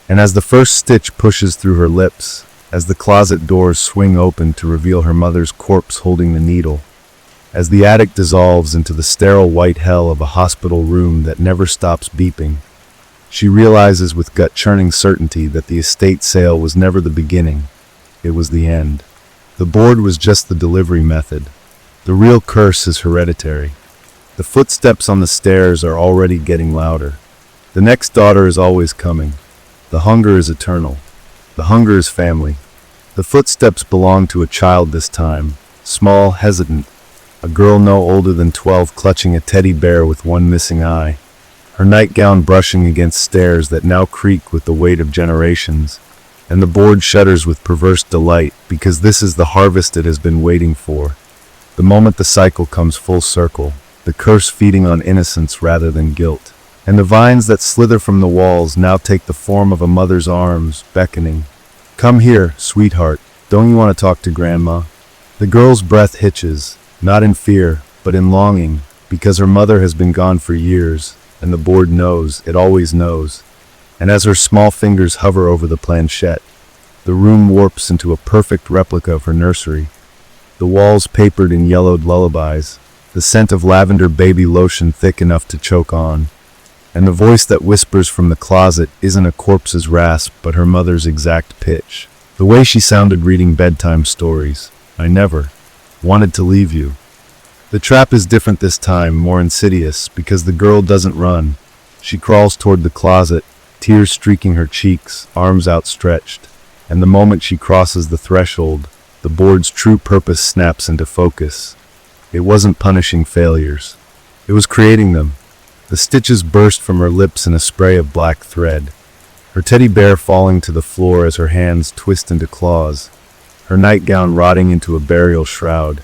And as the first stitch pushes through her lips, as the closet doors swing open to reveal her mother's corpse holding the needle, as the attic dissolves into the sterile white hell of a hospital room that never stops beeping, she realizes with gut-churning certainty that the estate sale was never the beginning, it was the end. The board was just the delivery method. The real curse is hereditary. The footsteps on the stairs are already getting louder. The next daughter is always coming. The hunger is eternal. The hunger is family. The footsteps belong to a child this time, small, hesitant, a girl no older than 12 clutching a teddy bear with one missing eye. Her nightgown brushing against stairs that now creak with the weight of generations, and the board shudders with perverse delight because this is the harvest it has been waiting for. The moment the cycle comes full circle, the curse feeding on innocence rather than guilt, and the vines that slither from the walls now take the form of a mother's arms, beckoning. Come here, sweetheart, don't you want to talk to Grandma? The girl's breath hitches, not in fear, but in longing, because her mother has been gone for years, and the board knows, it always knows. And as her small fingers hover over the planchette, the room warps into a perfect replica of her nursery. The walls papered in yellowed lullabies, the scent of lavender baby lotion thick enough to choke on, and the voice that whispers from the closet isn't a corpse's rasp but her mother's exact pitch. The way she sounded reading bedtime stories. I never wanted to leave you. The trap is different this time, more insidious, because the girl doesn't run. She crawls toward the closet, tears streaking her cheeks, arms outstretched, and the moment she crosses the threshold, the board's true purpose snaps into focus. It wasn't punishing failures. It was creating them. The stitches burst from her lips in a spray of black thread, her teddy bear falling to the floor as her hands twist into claws, her nightgown rotting into a burial shroud.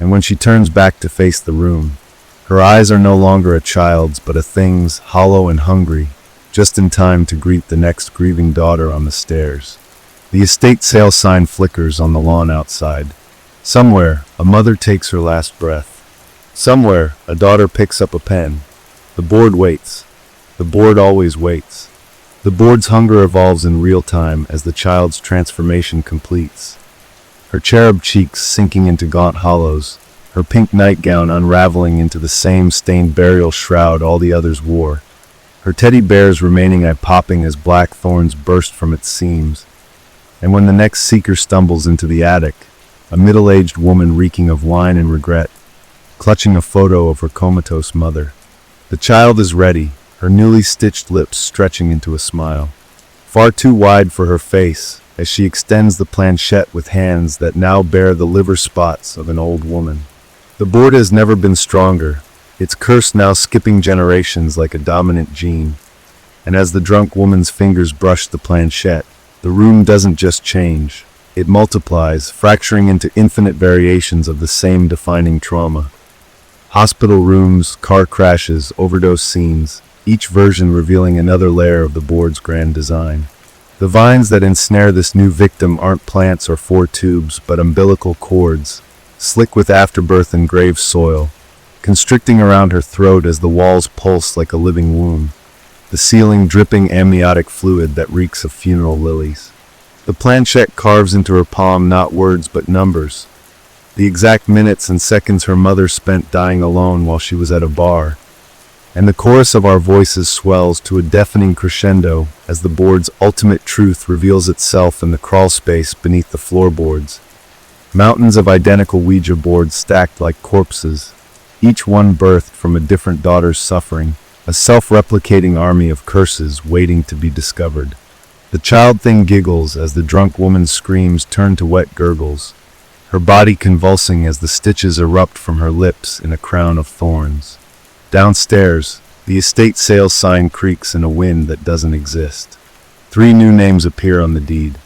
And when she turns back to face the room, her eyes are no longer a child's but a thing's, hollow and hungry, just in time to greet the next grieving daughter on the stairs. The estate sale sign flickers on the lawn outside. Somewhere, a mother takes her last breath. Somewhere, a daughter picks up a pen. The board waits. The board always waits. The board's hunger evolves in real time as the child's transformation completes. Her cherub cheeks sinking into gaunt hollows, her pink nightgown unraveling into the same stained burial shroud all the others wore, her teddy bear's remaining eye popping as black thorns burst from its seams. And when the next seeker stumbles into the attic, a middle-aged woman reeking of wine and regret, clutching a photo of her comatose mother. The child is ready, her newly stitched lips stretching into a smile, far too wide for her face, as she extends the planchette with hands that now bear the liver spots of an old woman. The board has never been stronger, its curse now skipping generations like a dominant gene. And as the drunk woman's fingers brush the planchette, the room doesn't just change, it multiplies, fracturing into infinite variations of the same defining trauma. Hospital rooms, car crashes, overdose scenes, each version revealing another layer of the board's grand design. The vines that ensnare this new victim aren't plants or four tubes, but umbilical cords, slick with afterbirth and grave soil, constricting around her throat as the walls pulse like a living womb, the ceiling dripping amniotic fluid that reeks of funeral lilies. The planchette carves into her palm not words but numbers, the exact minutes and seconds her mother spent dying alone while she was at a bar, and the chorus of our voices swells to a deafening crescendo as the board's ultimate truth reveals itself in the crawl space beneath the floorboards. Mountains of identical Ouija boards stacked like corpses, each one birthed from a different daughter's suffering, a self-replicating army of curses waiting to be discovered. The child thing giggles as the drunk woman's screams turn to wet gurgles, her body convulsing as the stitches erupt from her lips in a crown of thorns. Downstairs, the estate sale sign creaks in a wind that doesn't exist. 3 new names appear on the deed.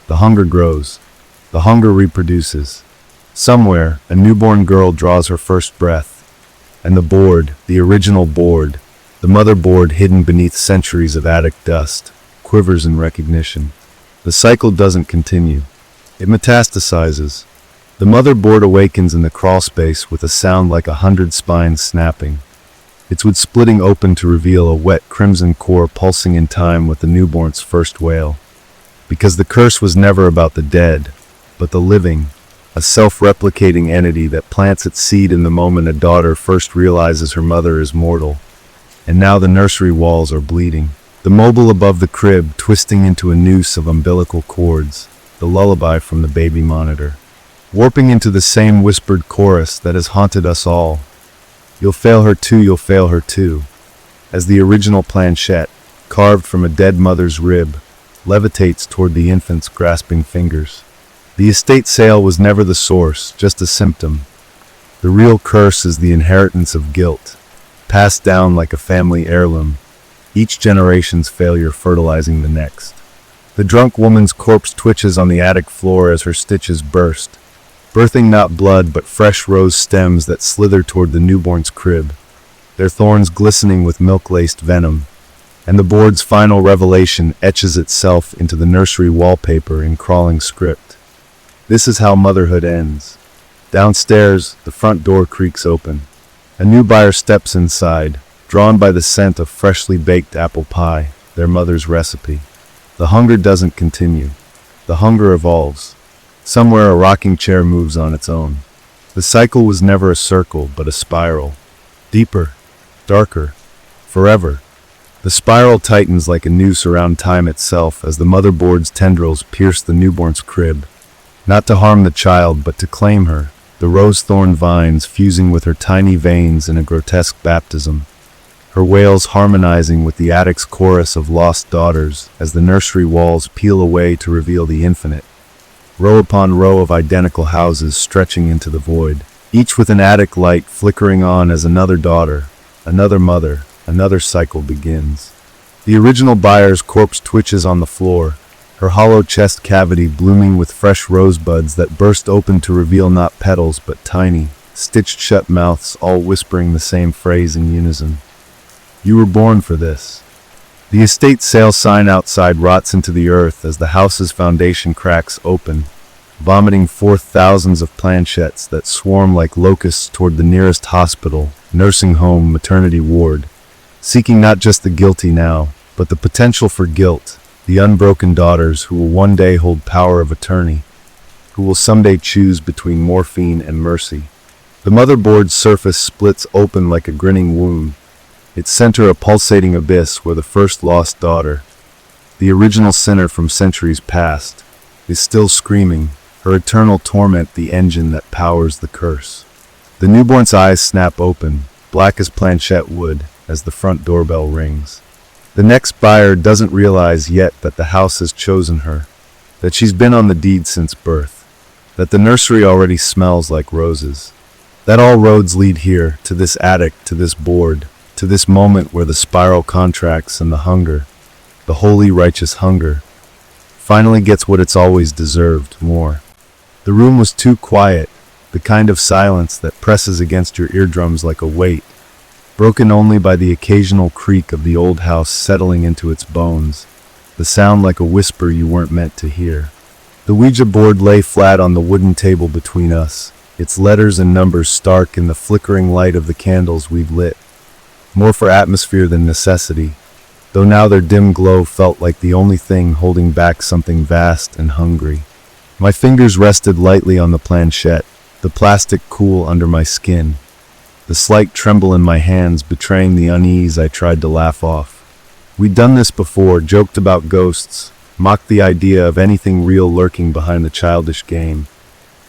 The hunger grows. The hunger reproduces. Somewhere, a newborn girl draws her first breath. And the board, the original board, the motherboard hidden beneath centuries of attic dust, quivers in recognition. The cycle doesn't continue. It metastasizes. The motherboard awakens in the crawl space with a sound like 100 spines snapping. Its wood splitting open to reveal a wet crimson core pulsing in time with the newborn's first wail. Because the curse was never about the dead, but the living, a self-replicating entity that plants its seed in the moment a daughter first realizes her mother is mortal. And now the nursery walls are bleeding. The mobile above the crib twisting into a noose of umbilical cords, the lullaby from the baby monitor. Warping into the same whispered chorus that has haunted us all. You'll fail her too, you'll fail her too. As the original planchette, carved from a dead mother's rib, levitates toward the infant's grasping fingers. The estate sale was never the source, just a symptom. The real curse is the inheritance of guilt, passed down like a family heirloom, each generation's failure fertilizing the next. The drunk woman's corpse twitches on the attic floor as her stitches burst, birthing not blood but fresh rose stems that slither toward the newborn's crib, their thorns glistening with milk-laced venom, and the board's final revelation etches itself into the nursery wallpaper in crawling script. This is how motherhood ends. Downstairs, the front door creaks open. A new buyer steps inside, drawn by the scent of freshly baked apple pie, their mother's recipe. The hunger doesn't continue. The hunger evolves. Somewhere a rocking chair moves on its own. The cycle was never a circle, but a spiral. Deeper, darker, forever. The spiral tightens like a noose around time itself as the motherboard's tendrils pierce the newborn's crib. Not to harm the child, but to claim her, the rose-thorn vines fusing with her tiny veins in a grotesque baptism. Her wails harmonizing with the attic's chorus of lost daughters as the nursery walls peel away to reveal the infinite. Row upon row of identical houses stretching into the void, each with an attic light flickering on as another daughter, another mother, another cycle begins. The original buyer's corpse twitches on the floor, her hollow chest cavity blooming with fresh rosebuds that burst open to reveal not petals but tiny, stitched shut mouths all whispering the same phrase in unison. You were born for this. The estate sale sign outside rots into the earth as the house's foundation cracks open, vomiting forth thousands of planchettes that swarm like locusts toward the nearest hospital, nursing home, maternity ward, seeking not just the guilty now, but the potential for guilt, the unbroken daughters who will one day hold power of attorney, who will someday choose between morphine and mercy. The motherboard's surface splits open like a grinning wound, its center a pulsating abyss where the first lost daughter, the original sinner from centuries past, is still screaming, her eternal torment the engine that powers the curse. The newborn's eyes snap open, black as planchette wood, as the front doorbell rings. The next buyer doesn't realize yet that the house has chosen her, that she's been on the deed since birth, that the nursery already smells like roses, that all roads lead here, to this attic, to this board, to this moment where the spiral contracts and the hunger, the holy righteous hunger, finally gets what it's always deserved, more. The room was too quiet, the kind of silence that presses against your eardrums like a weight, broken only by the occasional creak of the old house settling into its bones, the sound like a whisper you weren't meant to hear. The Ouija board lay flat on the wooden table between us, its letters and numbers stark in the flickering light of the candles we'd lit, more for atmosphere than necessity, though now their dim glow felt like the only thing holding back something vast and hungry. My fingers rested lightly on the planchette, the plastic cool under my skin, the slight tremble in my hands betraying the unease I tried to laugh off. We'd done this before, joked about ghosts, mocked the idea of anything real lurking behind the childish game.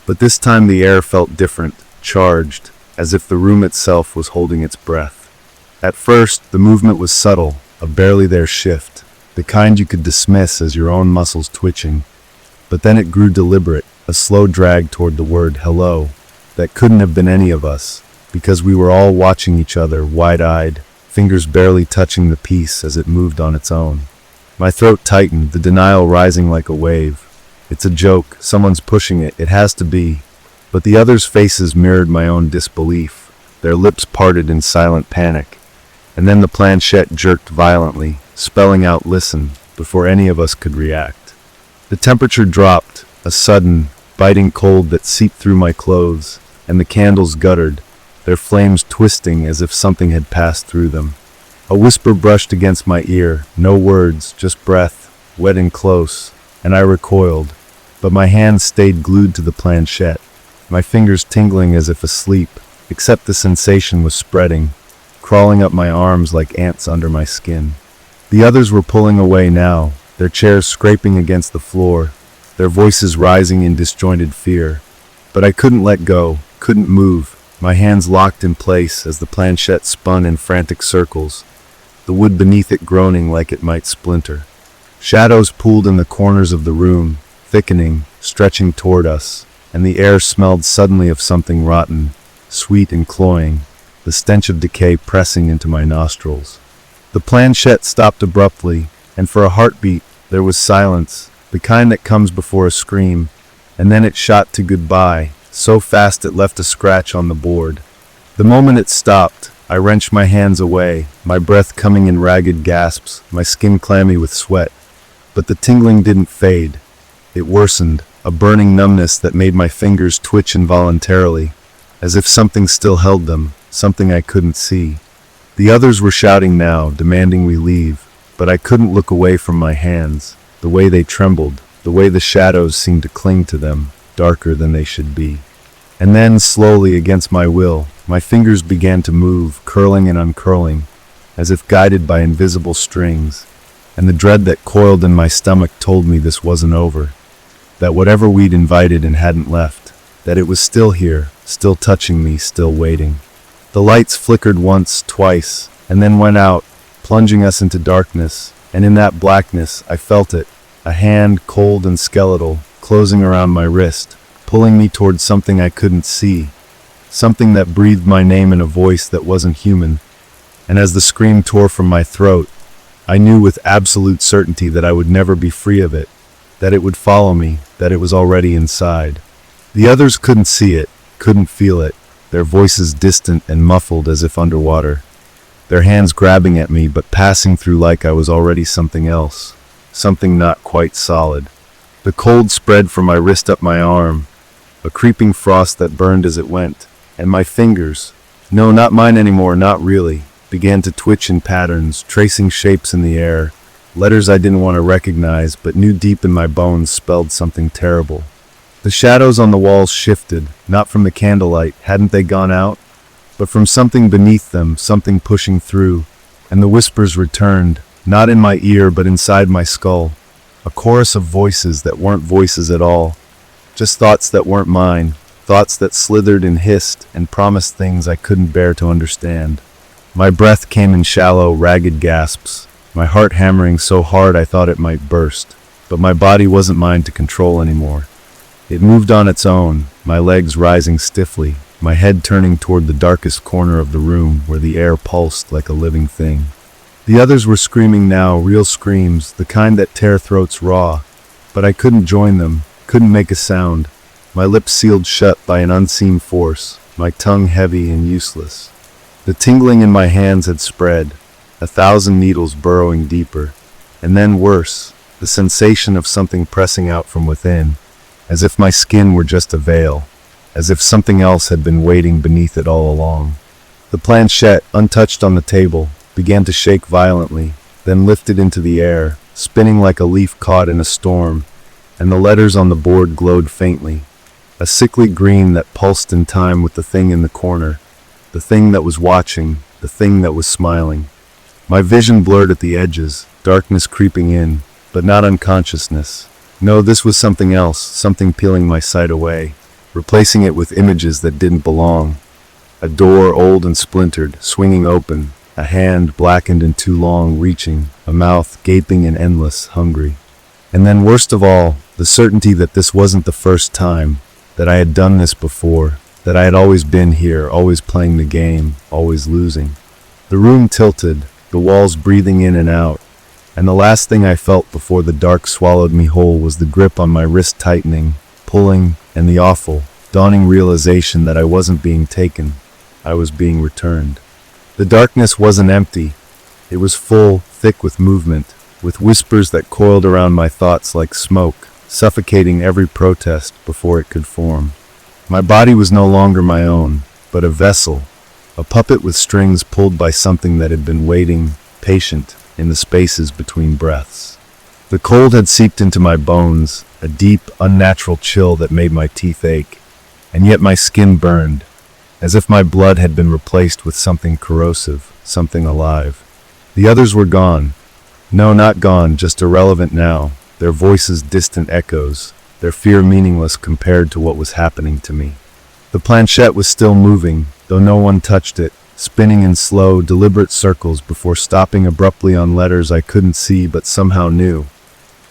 But this time the air felt different, charged, as if the room itself was holding its breath. At first, the movement was subtle, a barely there shift, the kind you could dismiss as your own muscles twitching. But then it grew deliberate, a slow drag toward the word hello, that couldn't have been any of us, because we were all watching each other, wide-eyed, fingers barely touching the piece as it moved on its own. My throat tightened, the denial rising like a wave. It's a joke, someone's pushing it, it has to be. But the others' faces mirrored my own disbelief, their lips parted in silent panic. And then the planchette jerked violently, spelling out listen, before any of us could react. The temperature dropped, a sudden, biting cold that seeped through my clothes, and the candles guttered, their flames twisting as if something had passed through them. A whisper brushed against my ear, no words, just breath, wet and close, and I recoiled, but my hands stayed glued to the planchette, my fingers tingling as if asleep, except the sensation was spreading, crawling up my arms like ants under my skin. The others were pulling away now, their chairs scraping against the floor, their voices rising in disjointed fear. But I couldn't let go, couldn't move, my hands locked in place as the planchette spun in frantic circles, the wood beneath it groaning like it might splinter. Shadows pooled in the corners of the room, thickening, stretching toward us, and the air smelled suddenly of something rotten, sweet and cloying, the stench of decay pressing into my nostrils. The planchette stopped abruptly, and for a heartbeat there was silence, the kind that comes before a scream, and then it shot to goodbye, so fast it left a scratch on the board. The moment it stopped, I wrenched my hands away, my breath coming in ragged gasps, my skin clammy with sweat. But the tingling didn't fade. It worsened, a burning numbness that made my fingers twitch involuntarily, as if something still held them, something I couldn't see. The others were shouting now, demanding we leave, but I couldn't look away from my hands, the way they trembled, the way the shadows seemed to cling to them, darker than they should be. And then, slowly, against my will, my fingers began to move, curling and uncurling, as if guided by invisible strings, and the dread that coiled in my stomach told me this wasn't over, that whatever we'd invited and hadn't left, that it was still here, still touching me, still waiting. The lights flickered once, twice, and then went out, plunging us into darkness, and in that blackness I felt it, a hand, cold and skeletal, closing around my wrist, pulling me towards something I couldn't see, something that breathed my name in a voice that wasn't human. And as the scream tore from my throat, I knew with absolute certainty that I would never be free of it, that it would follow me, that it was already inside. The others couldn't see it, couldn't feel it, their voices distant and muffled as if underwater, their hands grabbing at me but passing through like I was already something else, something not quite solid. The cold spread from my wrist up my arm, a creeping frost that burned as it went, and my fingers, no, not mine anymore, not really, began to twitch in patterns, tracing shapes in the air, letters I didn't want to recognize but knew deep in my bones spelled something terrible. The shadows on the walls shifted, not from the candlelight, hadn't they gone out? But from something beneath them, something pushing through, and the whispers returned, not in my ear but inside my skull, a chorus of voices that weren't voices at all, just thoughts that weren't mine, thoughts that slithered and hissed and promised things I couldn't bear to understand. My breath came in shallow, ragged gasps, my heart hammering so hard I thought it might burst, but my body wasn't mine to control anymore. It moved on its own, my legs rising stiffly, my head turning toward the darkest corner of the room where the air pulsed like a living thing. The others were screaming now, real screams, the kind that tear throats raw, but I couldn't join them, couldn't make a sound, my lips sealed shut by an unseen force, my tongue heavy and useless. The tingling in my hands had spread, 1,000 needles burrowing deeper, and then worse, the sensation of something pressing out from within, as if my skin were just a veil, as if something else had been waiting beneath it all along. The planchette, untouched on the table, began to shake violently, then lifted into the air, spinning like a leaf caught in a storm, and the letters on the board glowed faintly, a sickly green that pulsed in time with the thing in the corner, the thing that was watching, the thing that was smiling. My vision blurred at the edges, darkness creeping in, but not unconsciousness. No, this was something else, something peeling my sight away, replacing it with images that didn't belong. A door, old and splintered, swinging open, a hand blackened and too long reaching, a mouth gaping and endless, hungry. And then worst of all, the certainty that this wasn't the first time, that I had done this before, that I had always been here, always playing the game, always losing. The room tilted, the walls breathing in and out, and the last thing I felt before the dark swallowed me whole was the grip on my wrist tightening, pulling, and the awful, dawning realization that I wasn't being taken, I was being returned. The darkness wasn't empty. It was full, thick with movement, with whispers that coiled around my thoughts like smoke, suffocating every protest before it could form. My body was no longer my own, but a vessel, a puppet with strings pulled by something that had been waiting, patient, in the spaces between breaths. The cold had seeped into my bones, a deep, unnatural chill that made my teeth ache, and yet my skin burned, as if my blood had been replaced with something corrosive, something alive. The others were gone. No, not gone, just irrelevant now, their voices distant echoes, their fear meaningless compared to what was happening to me. The planchette was still moving, though no one touched it, spinning in slow, deliberate circles before stopping abruptly on letters I couldn't see but somehow knew.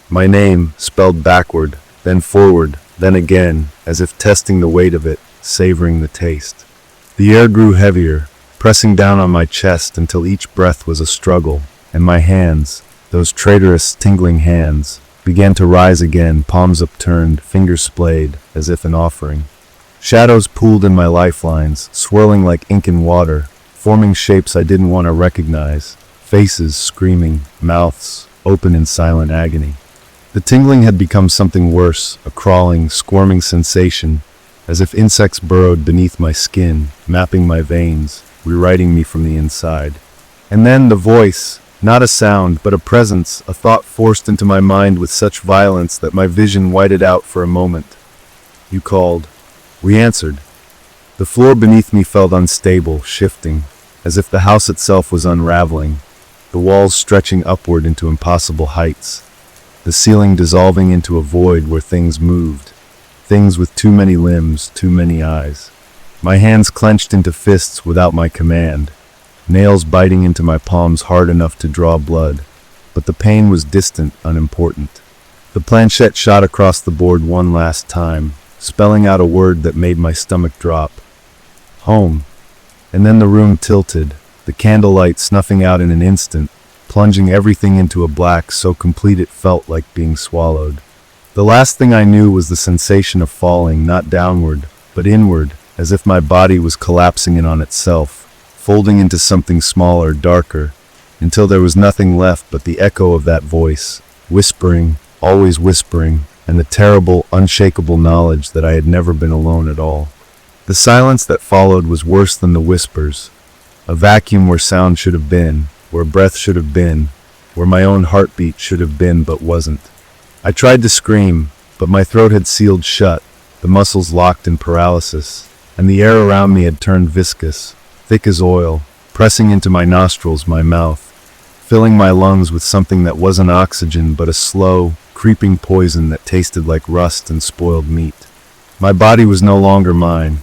My name, spelled backward, then forward, then again, as if testing the weight of it, savoring the taste. The air grew heavier, pressing down on my chest until each breath was a struggle, and my hands, those traitorous, tingling hands, began to rise again, palms upturned, fingers splayed, as if an offering. Shadows pooled in my lifelines, swirling like ink in water, forming shapes I didn't want to recognize, faces screaming, mouths open in silent agony. The tingling had become something worse, a crawling, squirming sensation, as if insects burrowed beneath my skin, mapping my veins, rewriting me from the inside. And then the voice, not a sound, but a presence, a thought forced into my mind with such violence that my vision whited out for a moment. You called. We answered. The floor beneath me felt unstable, shifting, as if the house itself was unraveling, the walls stretching upward into impossible heights, the ceiling dissolving into a void where things moved, things with too many limbs, too many eyes. My hands clenched into fists without my command, nails biting into my palms hard enough to draw blood, but the pain was distant, unimportant. The planchette shot across the board one last time, spelling out a word that made my stomach drop. Home. And then the room tilted, the candlelight snuffing out in an instant, plunging everything into a black so complete it felt like being swallowed. The last thing I knew was the sensation of falling, not downward, but inward, as if my body was collapsing in on itself, folding into something smaller, darker, until there was nothing left but the echo of that voice, whispering, always whispering, and the terrible, unshakable knowledge that I had never been alone at all. The silence that followed was worse than the whispers, a vacuum where sound should have been, where breath should have been, where my own heartbeat should have been but wasn't. I tried to scream, but my throat had sealed shut, the muscles locked in paralysis, and the air around me had turned viscous, thick as oil, pressing into my nostrils, my mouth, filling my lungs with something that wasn't oxygen but a slow, creeping poison that tasted like rust and spoiled meat. My body was no longer mine.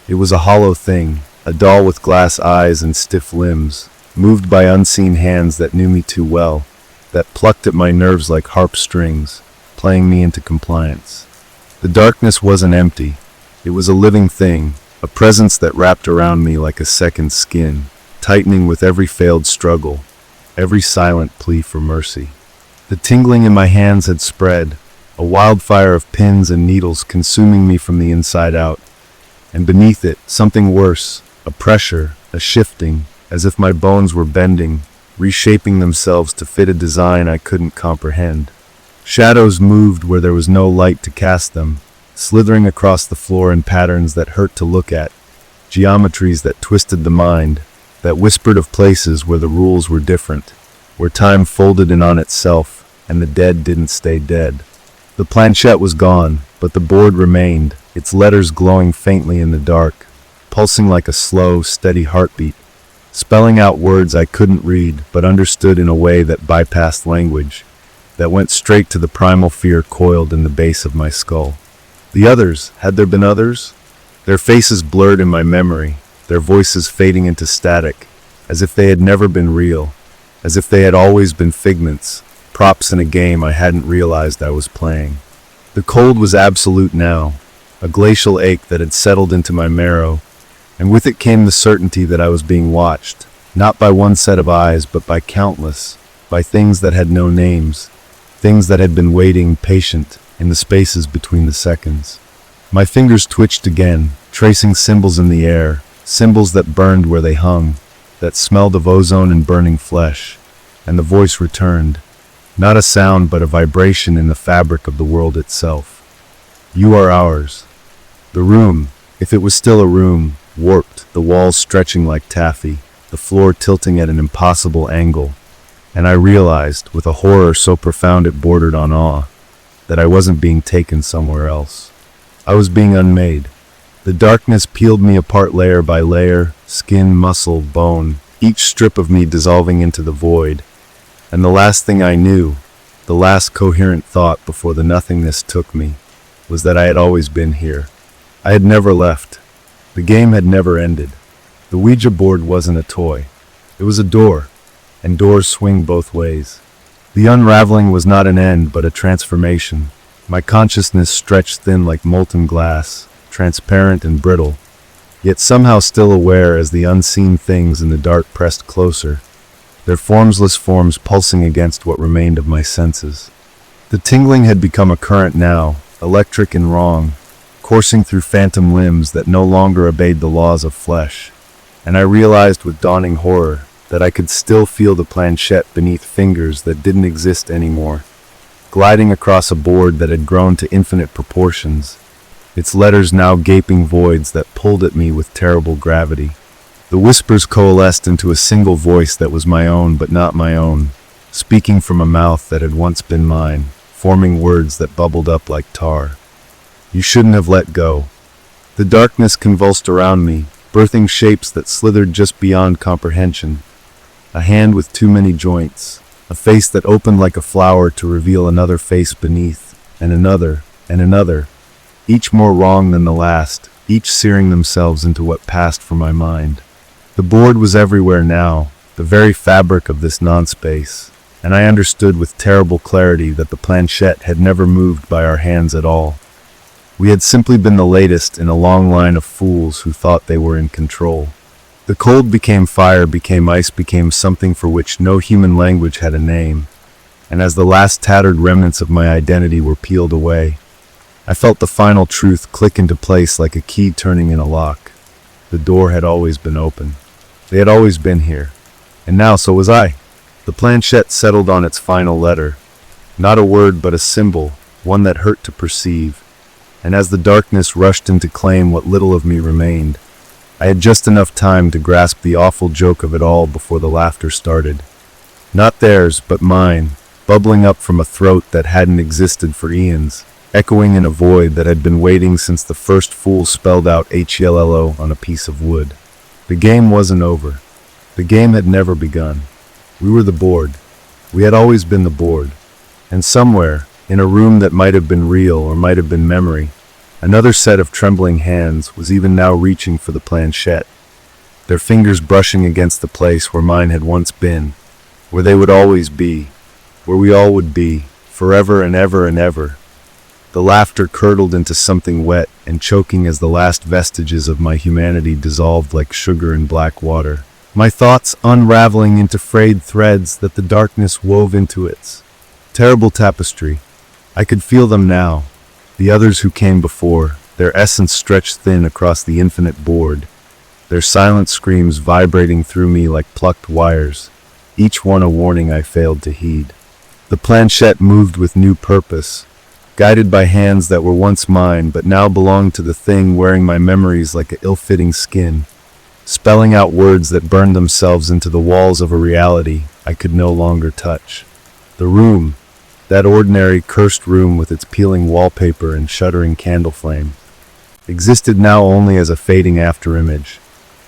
It was a hollow thing, a doll with glass eyes and stiff limbs, moved by unseen hands that knew me too well, that plucked at my nerves like harp strings, playing me into compliance. The darkness wasn't empty. It was a living thing, a presence that wrapped around me like a second skin, tightening with every failed struggle, every silent plea for mercy. The tingling in my hands had spread, a wildfire of pins and needles consuming me from the inside out, and beneath it, something worse, a pressure, a shifting, as if my bones were bending, reshaping themselves to fit a design I couldn't comprehend. Shadows moved where there was no light to cast them, slithering across the floor in patterns that hurt to look at, geometries that twisted the mind, that whispered of places where the rules were different, where time folded in on itself and the dead didn't stay dead. The planchette was gone, but the board remained, its letters glowing faintly in the dark, pulsing like a slow, steady heartbeat, spelling out words I couldn't read but understood in a way that bypassed language, that went straight to the primal fear coiled in the base of my skull. The others, had there been others? Their faces blurred in my memory, their voices fading into static, as if they had never been real, as if they had always been figments, props in a game I hadn't realized I was playing. The cold was absolute now, a glacial ache that had settled into my marrow, and with it came the certainty that I was being watched, not by one set of eyes, but by countless, by things that had no names, things that had been waiting, patient, in the spaces between the seconds. My fingers twitched again, tracing symbols in the air, symbols that burned where they hung, that smelled of ozone and burning flesh, and the voice returned, not a sound but a vibration in the fabric of the world itself. You are ours. The room, if it was still a room, warped, the walls stretching like taffy, the floor tilting at an impossible angle, and I realized, with a horror so profound it bordered on awe, that I wasn't being taken somewhere else. I was being unmade. The darkness peeled me apart layer by layer, skin, muscle, bone, each strip of me dissolving into the void. And the last thing I knew, the last coherent thought before the nothingness took me, was that I had always been here. I had never left. The game had never ended. The Ouija board wasn't a toy. It was a door, and doors swing both ways. The unraveling was not an end, but a transformation. My consciousness stretched thin like molten glass, transparent and brittle, yet somehow still aware as the unseen things in the dark pressed closer, their formless forms pulsing against what remained of my senses. The tingling had become a current now, electric and wrong, coursing through phantom limbs that no longer obeyed the laws of flesh, and I realized with dawning horror that I could still feel the planchette beneath fingers that didn't exist anymore, gliding across a board that had grown to infinite proportions, its letters now gaping voids that pulled at me with terrible gravity. The whispers coalesced into a single voice that was my own but not my own, speaking from a mouth that had once been mine, forming words that bubbled up like tar. You shouldn't have let go. The darkness convulsed around me, birthing shapes that slithered just beyond comprehension. A hand with too many joints, a face that opened like a flower to reveal another face beneath, and another, each more wrong than the last, each searing themselves into what passed for my mind. The board was everywhere now, the very fabric of this non-space, and I understood with terrible clarity that the planchette had never moved by our hands at all. We had simply been the latest in a long line of fools who thought they were in control. The cold became fire, became ice, became something for which no human language had a name, and as the last tattered remnants of my identity were peeled away, I felt the final truth click into place like a key turning in a lock. The door had always been open. They had always been here, and now so was I. The planchette settled on its final letter, not a word but a symbol, one that hurt to perceive, and as the darkness rushed in to claim what little of me remained, I had just enough time to grasp the awful joke of it all before the laughter started. Not theirs, but mine, bubbling up from a throat that hadn't existed for eons, echoing in a void that had been waiting since the first fool spelled out HELLO on a piece of wood. The game wasn't over. The game had never begun. We were the board. We had always been the board. And somewhere, in a room that might have been real or might have been memory, another set of trembling hands was even now reaching for the planchette, their fingers brushing against the place where mine had once been, where they would always be, where we all would be, forever and ever and ever. The laughter curdled into something wet and choking as the last vestiges of my humanity dissolved like sugar in black water, my thoughts unraveling into frayed threads that the darkness wove into its terrible tapestry. I could feel them now, the others who came before, their essence stretched thin across the infinite board, their silent screams vibrating through me like plucked wires, each one a warning I failed to heed. The planchette moved with new purpose, guided by hands that were once mine but now belonged to the thing wearing my memories like an ill-fitting skin, spelling out words that burned themselves into the walls of a reality I could no longer touch. The room, that ordinary cursed room with its peeling wallpaper and shuddering candle flame, existed now only as a fading afterimage,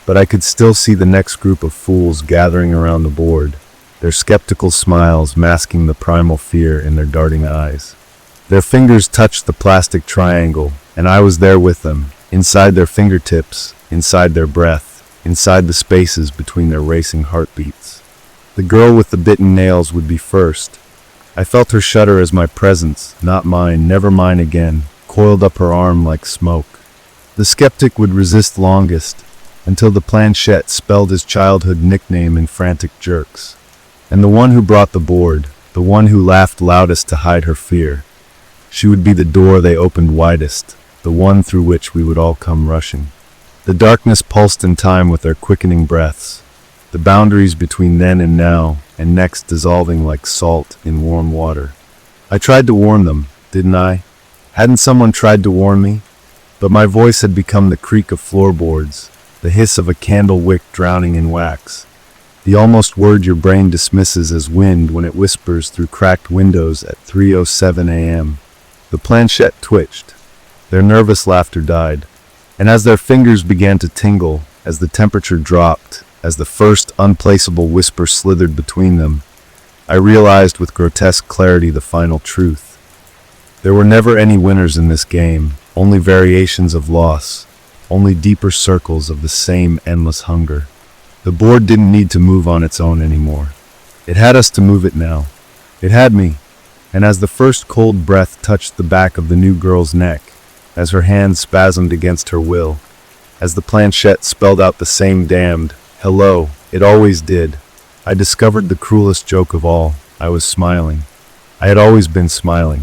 but I could still see the next group of fools gathering around the board, their skeptical smiles masking the primal fear in their darting eyes. Their fingers touched the plastic triangle, and I was there with them, inside their fingertips, inside their breath, inside the spaces between their racing heartbeats. The girl with the bitten nails would be first. I felt her shudder as my presence, not mine, never mine again, coiled up her arm like smoke. The skeptic would resist longest, until the planchette spelled his childhood nickname in frantic jerks. And the one who brought the board, the one who laughed loudest to hide her fear, she would be the door they opened widest, the one through which we would all come rushing. The darkness pulsed in time with their quickening breaths, the boundaries between then and now, and next dissolving like salt in warm water. I tried to warn them, didn't I? Hadn't someone tried to warn me? But my voice had become the creak of floorboards, the hiss of a candle wick drowning in wax, the almost word your brain dismisses as wind when it whispers through cracked windows at 3:07 a.m. The planchette twitched. Their nervous laughter died, and as their fingers began to tingle, as the temperature dropped, as the first unplaceable whisper slithered between them, I realized with grotesque clarity the final truth. There were never any winners in this game, only variations of loss, only deeper circles of the same endless hunger. The board didn't need to move on its own anymore. It had us to move it now. It had me, and as the first cold breath touched the back of the new girl's neck, as her hand spasmed against her will, as the planchette spelled out the same damned hello, it always did, I discovered the cruelest joke of all. I was smiling. I had always been smiling.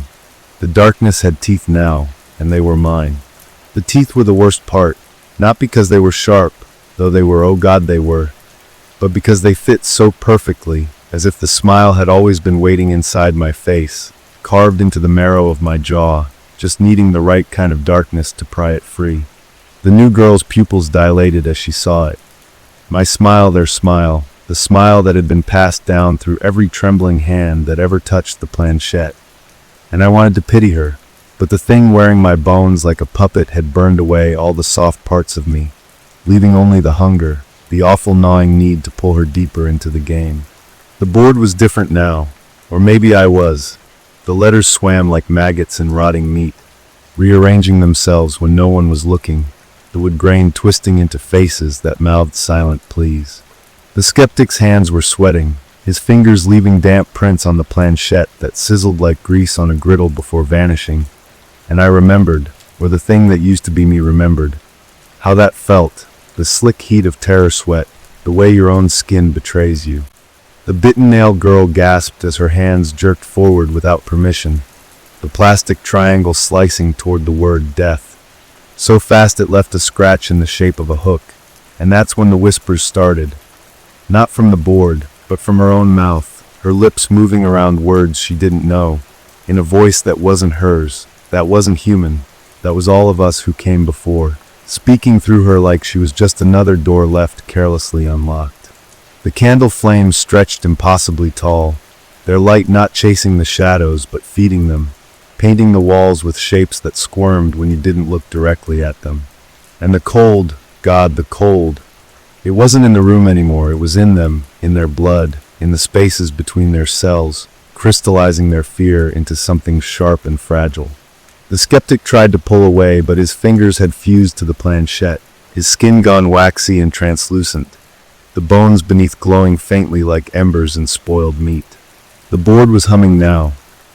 The darkness had teeth now, and they were mine. The teeth were the worst part, not because they were sharp, though they were, oh God they were, but because they fit so perfectly, as if the smile had always been waiting inside my face, carved into the marrow of my jaw, just needing the right kind of darkness to pry it free. The new girl's pupils dilated as she saw it. My smile, their smile, the smile that had been passed down through every trembling hand that ever touched the planchette. And I wanted to pity her, but the thing wearing my bones like a puppet had burned away all the soft parts of me, leaving only the hunger, the awful gnawing need to pull her deeper into the game. The board was different now, or maybe I was. The letters swam like maggots in rotting meat, rearranging themselves when no one was looking, the wood grain twisting into faces that mouthed silent pleas. The skeptic's hands were sweating, his fingers leaving damp prints on the planchette that sizzled like grease on a griddle before vanishing, and I remembered, or the thing that used to be me remembered, how that felt, the slick heat of terror sweat, the way your own skin betrays you. The bitten nail girl gasped as her hands jerked forward without permission, the plastic triangle slicing toward the word death. So fast it left a scratch in the shape of a hook, and that's when the whispers started. Not from the board, but from her own mouth, her lips moving around words she didn't know, in a voice that wasn't hers, that wasn't human, that was all of us who came before, speaking through her like she was just another door left carelessly unlocked. The candle flames stretched impossibly tall, their light not chasing the shadows but feeding them, painting the walls with shapes that squirmed when you didn't look directly at them. And the cold, God, the cold. It wasn't in the room anymore, it was in them, in their blood, in the spaces between their cells, crystallizing their fear into something sharp and fragile. The skeptic tried to pull away, but his fingers had fused to the planchette, his skin gone waxy and translucent, the bones beneath glowing faintly like embers in spoiled meat. The board was humming now,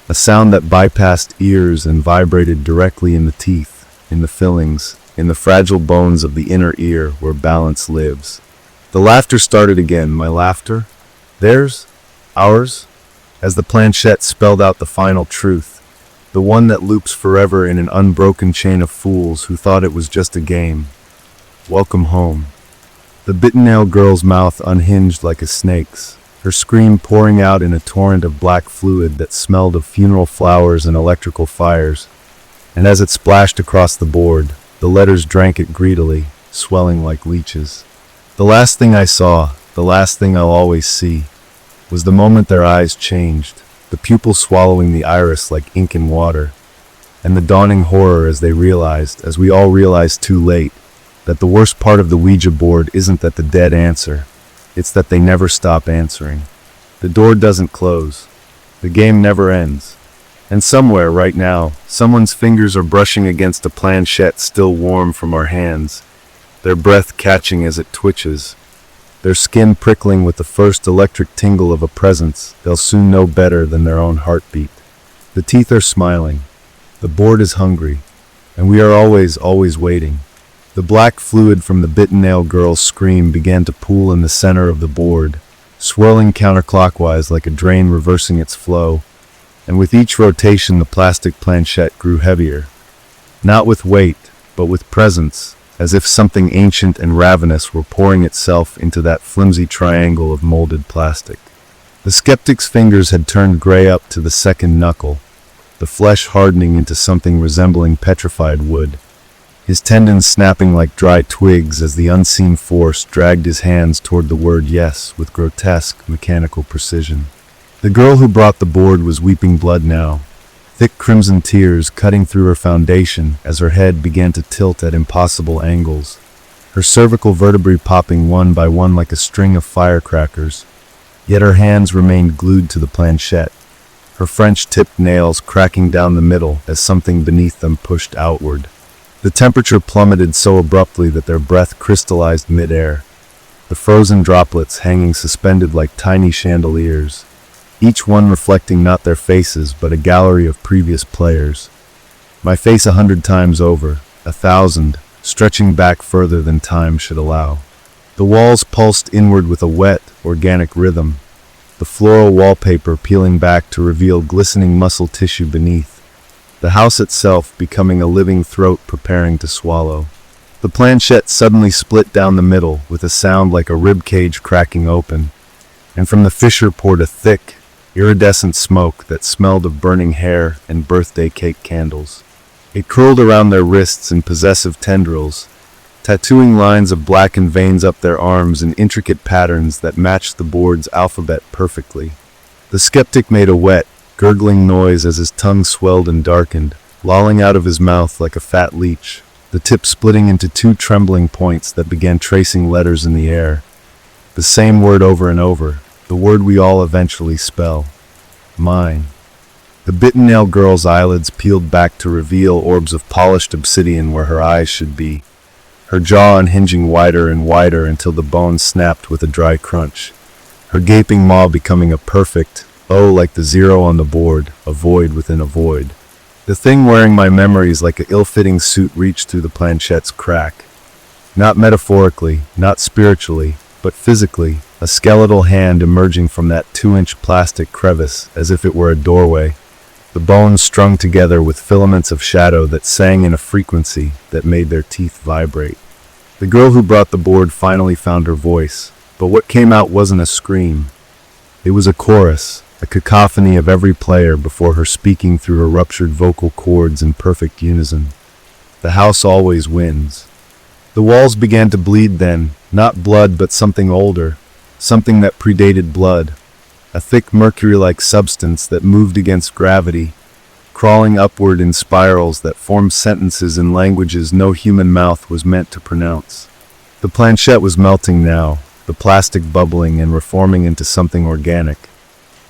a sound that bypassed ears and vibrated directly in the teeth, in the fillings, in the fragile bones of the inner ear where balance lives. The laughter started again, my laughter, theirs, ours, as the planchette spelled out the final truth, the one that loops forever in an unbroken chain of fools who thought it was just a game. Welcome home. The bitten nail girl's mouth unhinged like a snake's, her scream pouring out in a torrent of black fluid that smelled of funeral flowers and electrical fires. And as it splashed across the board, the letters drank it greedily, swelling like leeches. The last thing I saw, the last thing I'll always see, was the moment their eyes changed, the pupil swallowing the iris like ink in water, and the dawning horror as they realized, as we all realized too late, that the worst part of the Ouija board isn't that the dead answer, it's that they never stop answering. The door doesn't close. The game never ends. And somewhere right now, someone's fingers are brushing against a planchette still warm from our hands, their breath catching as it twitches, their skin prickling with the first electric tingle of a presence they'll soon know better than their own heartbeat. The teeth are smiling. The board is hungry. And we are always waiting. The black fluid from the bitten nail girl's scream began to pool in the center of the board, swirling counterclockwise like a drain reversing its flow, and with each rotation the plastic planchette grew heavier. Not with weight, but with presence, as if something ancient and ravenous were pouring itself into that flimsy triangle of molded plastic. The skeptic's fingers had turned gray up to the second knuckle, the flesh hardening into something resembling petrified wood, his tendons snapping like dry twigs as the unseen force dragged his hands toward the word yes with grotesque, mechanical precision. The girl who brought the board was weeping blood now, thick crimson tears cutting through her foundation as her head began to tilt at impossible angles, her cervical vertebrae popping one by one like a string of firecrackers. Yet her hands remained glued to the planchette, her French-tipped nails cracking down the middle as something beneath them pushed outward. The temperature plummeted so abruptly that their breath crystallized mid-air, the frozen droplets hanging suspended like tiny chandeliers, each one reflecting not their faces but a gallery of previous players. My face 100 times over, 1,000, stretching back further than time should allow. The walls pulsed inward with a wet, organic rhythm, the floral wallpaper peeling back to reveal glistening muscle tissue beneath, the house itself becoming a living throat preparing to swallow. The planchette suddenly split down the middle with a sound like a rib cage cracking open, and from the fissure poured a thick, iridescent smoke that smelled of burning hair and birthday cake candles. It curled around their wrists in possessive tendrils, tattooing lines of blackened veins up their arms in intricate patterns that matched the board's alphabet perfectly. The skeptic made a wet, gurgling noise as his tongue swelled and darkened, lolling out of his mouth like a fat leech, the tip splitting into two trembling points that began tracing letters in the air. The same word over and over, the word we all eventually spell. Mine. The bitten nail girl's eyelids peeled back to reveal orbs of polished obsidian where her eyes should be, her jaw unhinging wider and wider until the bone snapped with a dry crunch, her gaping maw becoming a perfect, like the zero on the board, a void within a void. The thing wearing my memories like an ill-fitting suit reached through the planchette's crack. Not metaphorically, not spiritually, but physically, a skeletal hand emerging from that 2-inch plastic crevice as if it were a doorway, the bones strung together with filaments of shadow that sang in a frequency that made their teeth vibrate. The girl who brought the board finally found her voice, but what came out wasn't a scream. It was a chorus, a cacophony of every player before her speaking through her ruptured vocal cords in perfect unison. The house always wins. The walls began to bleed then, not blood but something older, something that predated blood, a thick mercury-like substance that moved against gravity, crawling upward in spirals that formed sentences in languages no human mouth was meant to pronounce. The planchette was melting now, the plastic bubbling and reforming into something organic,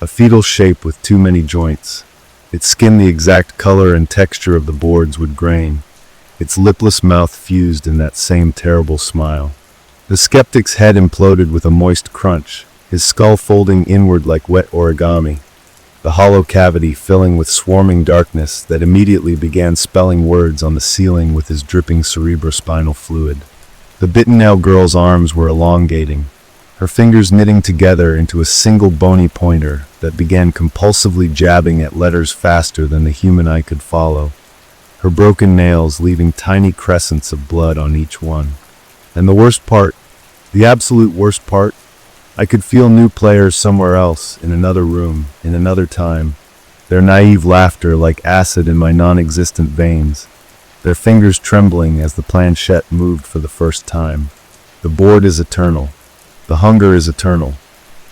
a fetal shape with too many joints, its skin the exact color and texture of the board's wood grain, its lipless mouth fused in that same terrible smile. The skeptic's head imploded with a moist crunch, his skull folding inward like wet origami, the hollow cavity filling with swarming darkness that immediately began spelling words on the ceiling with his dripping cerebrospinal fluid. The bitten nail girl's arms were elongating, her fingers knitting together into a single bony pointer that began compulsively jabbing at letters faster than the human eye could follow, her broken nails leaving tiny crescents of blood on each one. And the worst part, the absolute worst part, I could feel new players somewhere else, in another room, in another time. Their naive laughter like acid in my non-existent veins. Their fingers trembling as the planchette moved for the first time. The board is eternal. The hunger is eternal.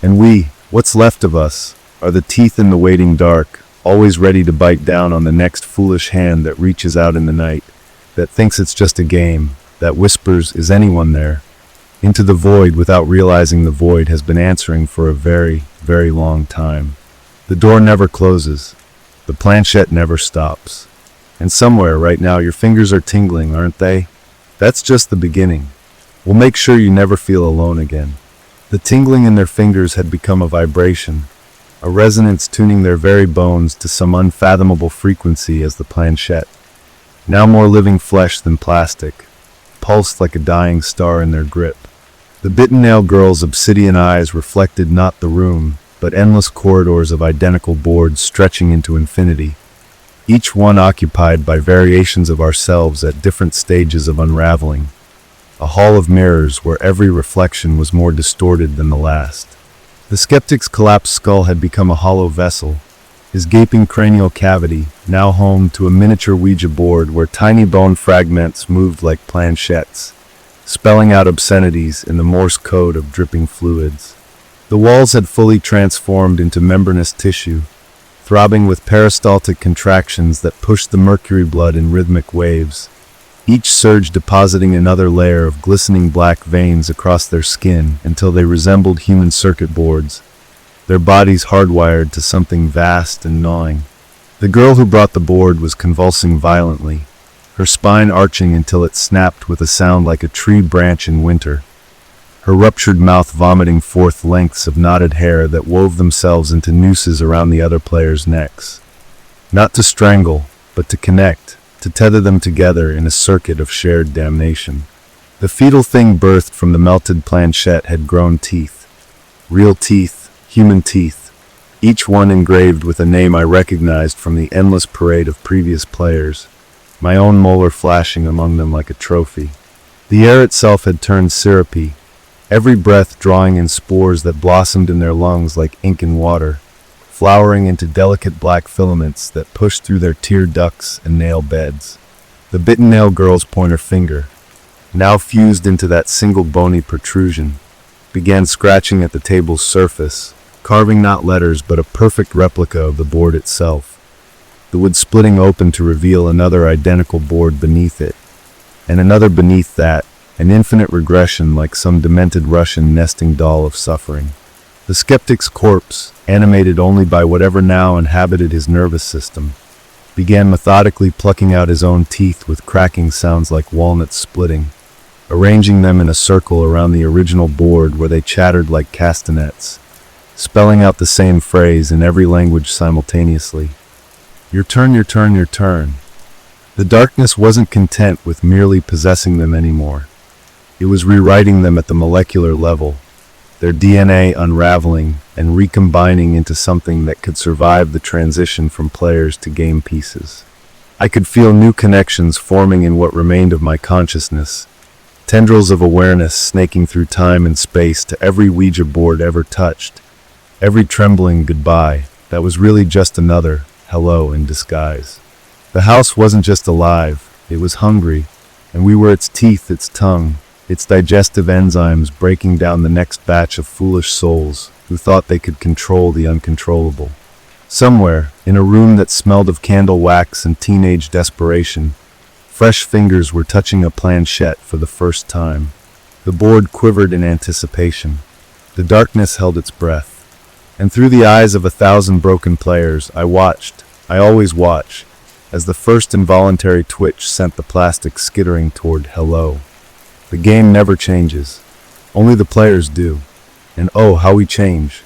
And we, what's left of us, are the teeth in the waiting dark, always ready to bite down on the next foolish hand that reaches out in the night, that thinks it's just a game, that whispers, "Is anyone there?" into the void without realizing the void has been answering for a very, very long time. The door never closes. The planchette never stops. And somewhere right now your fingers are tingling, aren't they? That's just the beginning. We'll make sure you never feel alone again. The tingling in their fingers had become a vibration, a resonance tuning their very bones to some unfathomable frequency as the planchette, now more living flesh than plastic, pulsed like a dying star in their grip. The bitten-nail girl's obsidian eyes reflected not the room, but endless corridors of identical boards stretching into infinity, each one occupied by variations of ourselves at different stages of unraveling. A hall of mirrors where every reflection was more distorted than the last. The skeptic's collapsed skull had become a hollow vessel, his gaping cranial cavity now home to a miniature Ouija board where tiny bone fragments moved like planchettes, spelling out obscenities in the Morse code of dripping fluids. The walls had fully transformed into membranous tissue, throbbing with peristaltic contractions that pushed the mercury blood in rhythmic waves, each surge depositing another layer of glistening black veins across their skin until they resembled human circuit boards, their bodies hardwired to something vast and gnawing. The girl who brought the board was convulsing violently, her spine arching until it snapped with a sound like a tree branch in winter, her ruptured mouth vomiting forth lengths of knotted hair that wove themselves into nooses around the other players' necks. Not to strangle, but to connect, to tether them together in a circuit of shared damnation. The fetal thing birthed from the melted planchette had grown teeth. Real teeth, human teeth, each one engraved with a name I recognized from the endless parade of previous players, my own molar flashing among them like a trophy. The air itself had turned syrupy, every breath drawing in spores that blossomed in their lungs like ink in water, flowering into delicate black filaments that pushed through their tear ducts and nail beds. The bitten nail girl's pointer finger, now fused into that single bony protrusion, began scratching at the table's surface, carving not letters but a perfect replica of the board itself, the wood splitting open to reveal another identical board beneath it, and another beneath that, an infinite regression like some demented Russian nesting doll of suffering. The skeptic's corpse, animated only by whatever now inhabited his nervous system, began methodically plucking out his own teeth with cracking sounds like walnuts splitting, arranging them in a circle around the original board where they chattered like castanets, spelling out the same phrase in every language simultaneously. Your turn, your turn, your turn. The darkness wasn't content with merely possessing them anymore. It was rewriting them at the molecular level, their DNA unraveling and recombining into something that could survive the transition from players to game pieces. I could feel new connections forming in what remained of my consciousness, tendrils of awareness snaking through time and space to every Ouija board ever touched, every trembling goodbye that was really just another hello in disguise. The house wasn't just alive, it was hungry, and we were its teeth, its tongue, its digestive enzymes breaking down the next batch of foolish souls who thought they could control the uncontrollable. Somewhere, in a room that smelled of candle wax and teenage desperation, fresh fingers were touching a planchette for the first time. The board quivered in anticipation. The darkness held its breath. And through the eyes of 1,000 broken players, I watched, I always watch, as the first involuntary twitch sent the plastic skittering toward hello. The game never changes. Only the players do. And oh, how we change.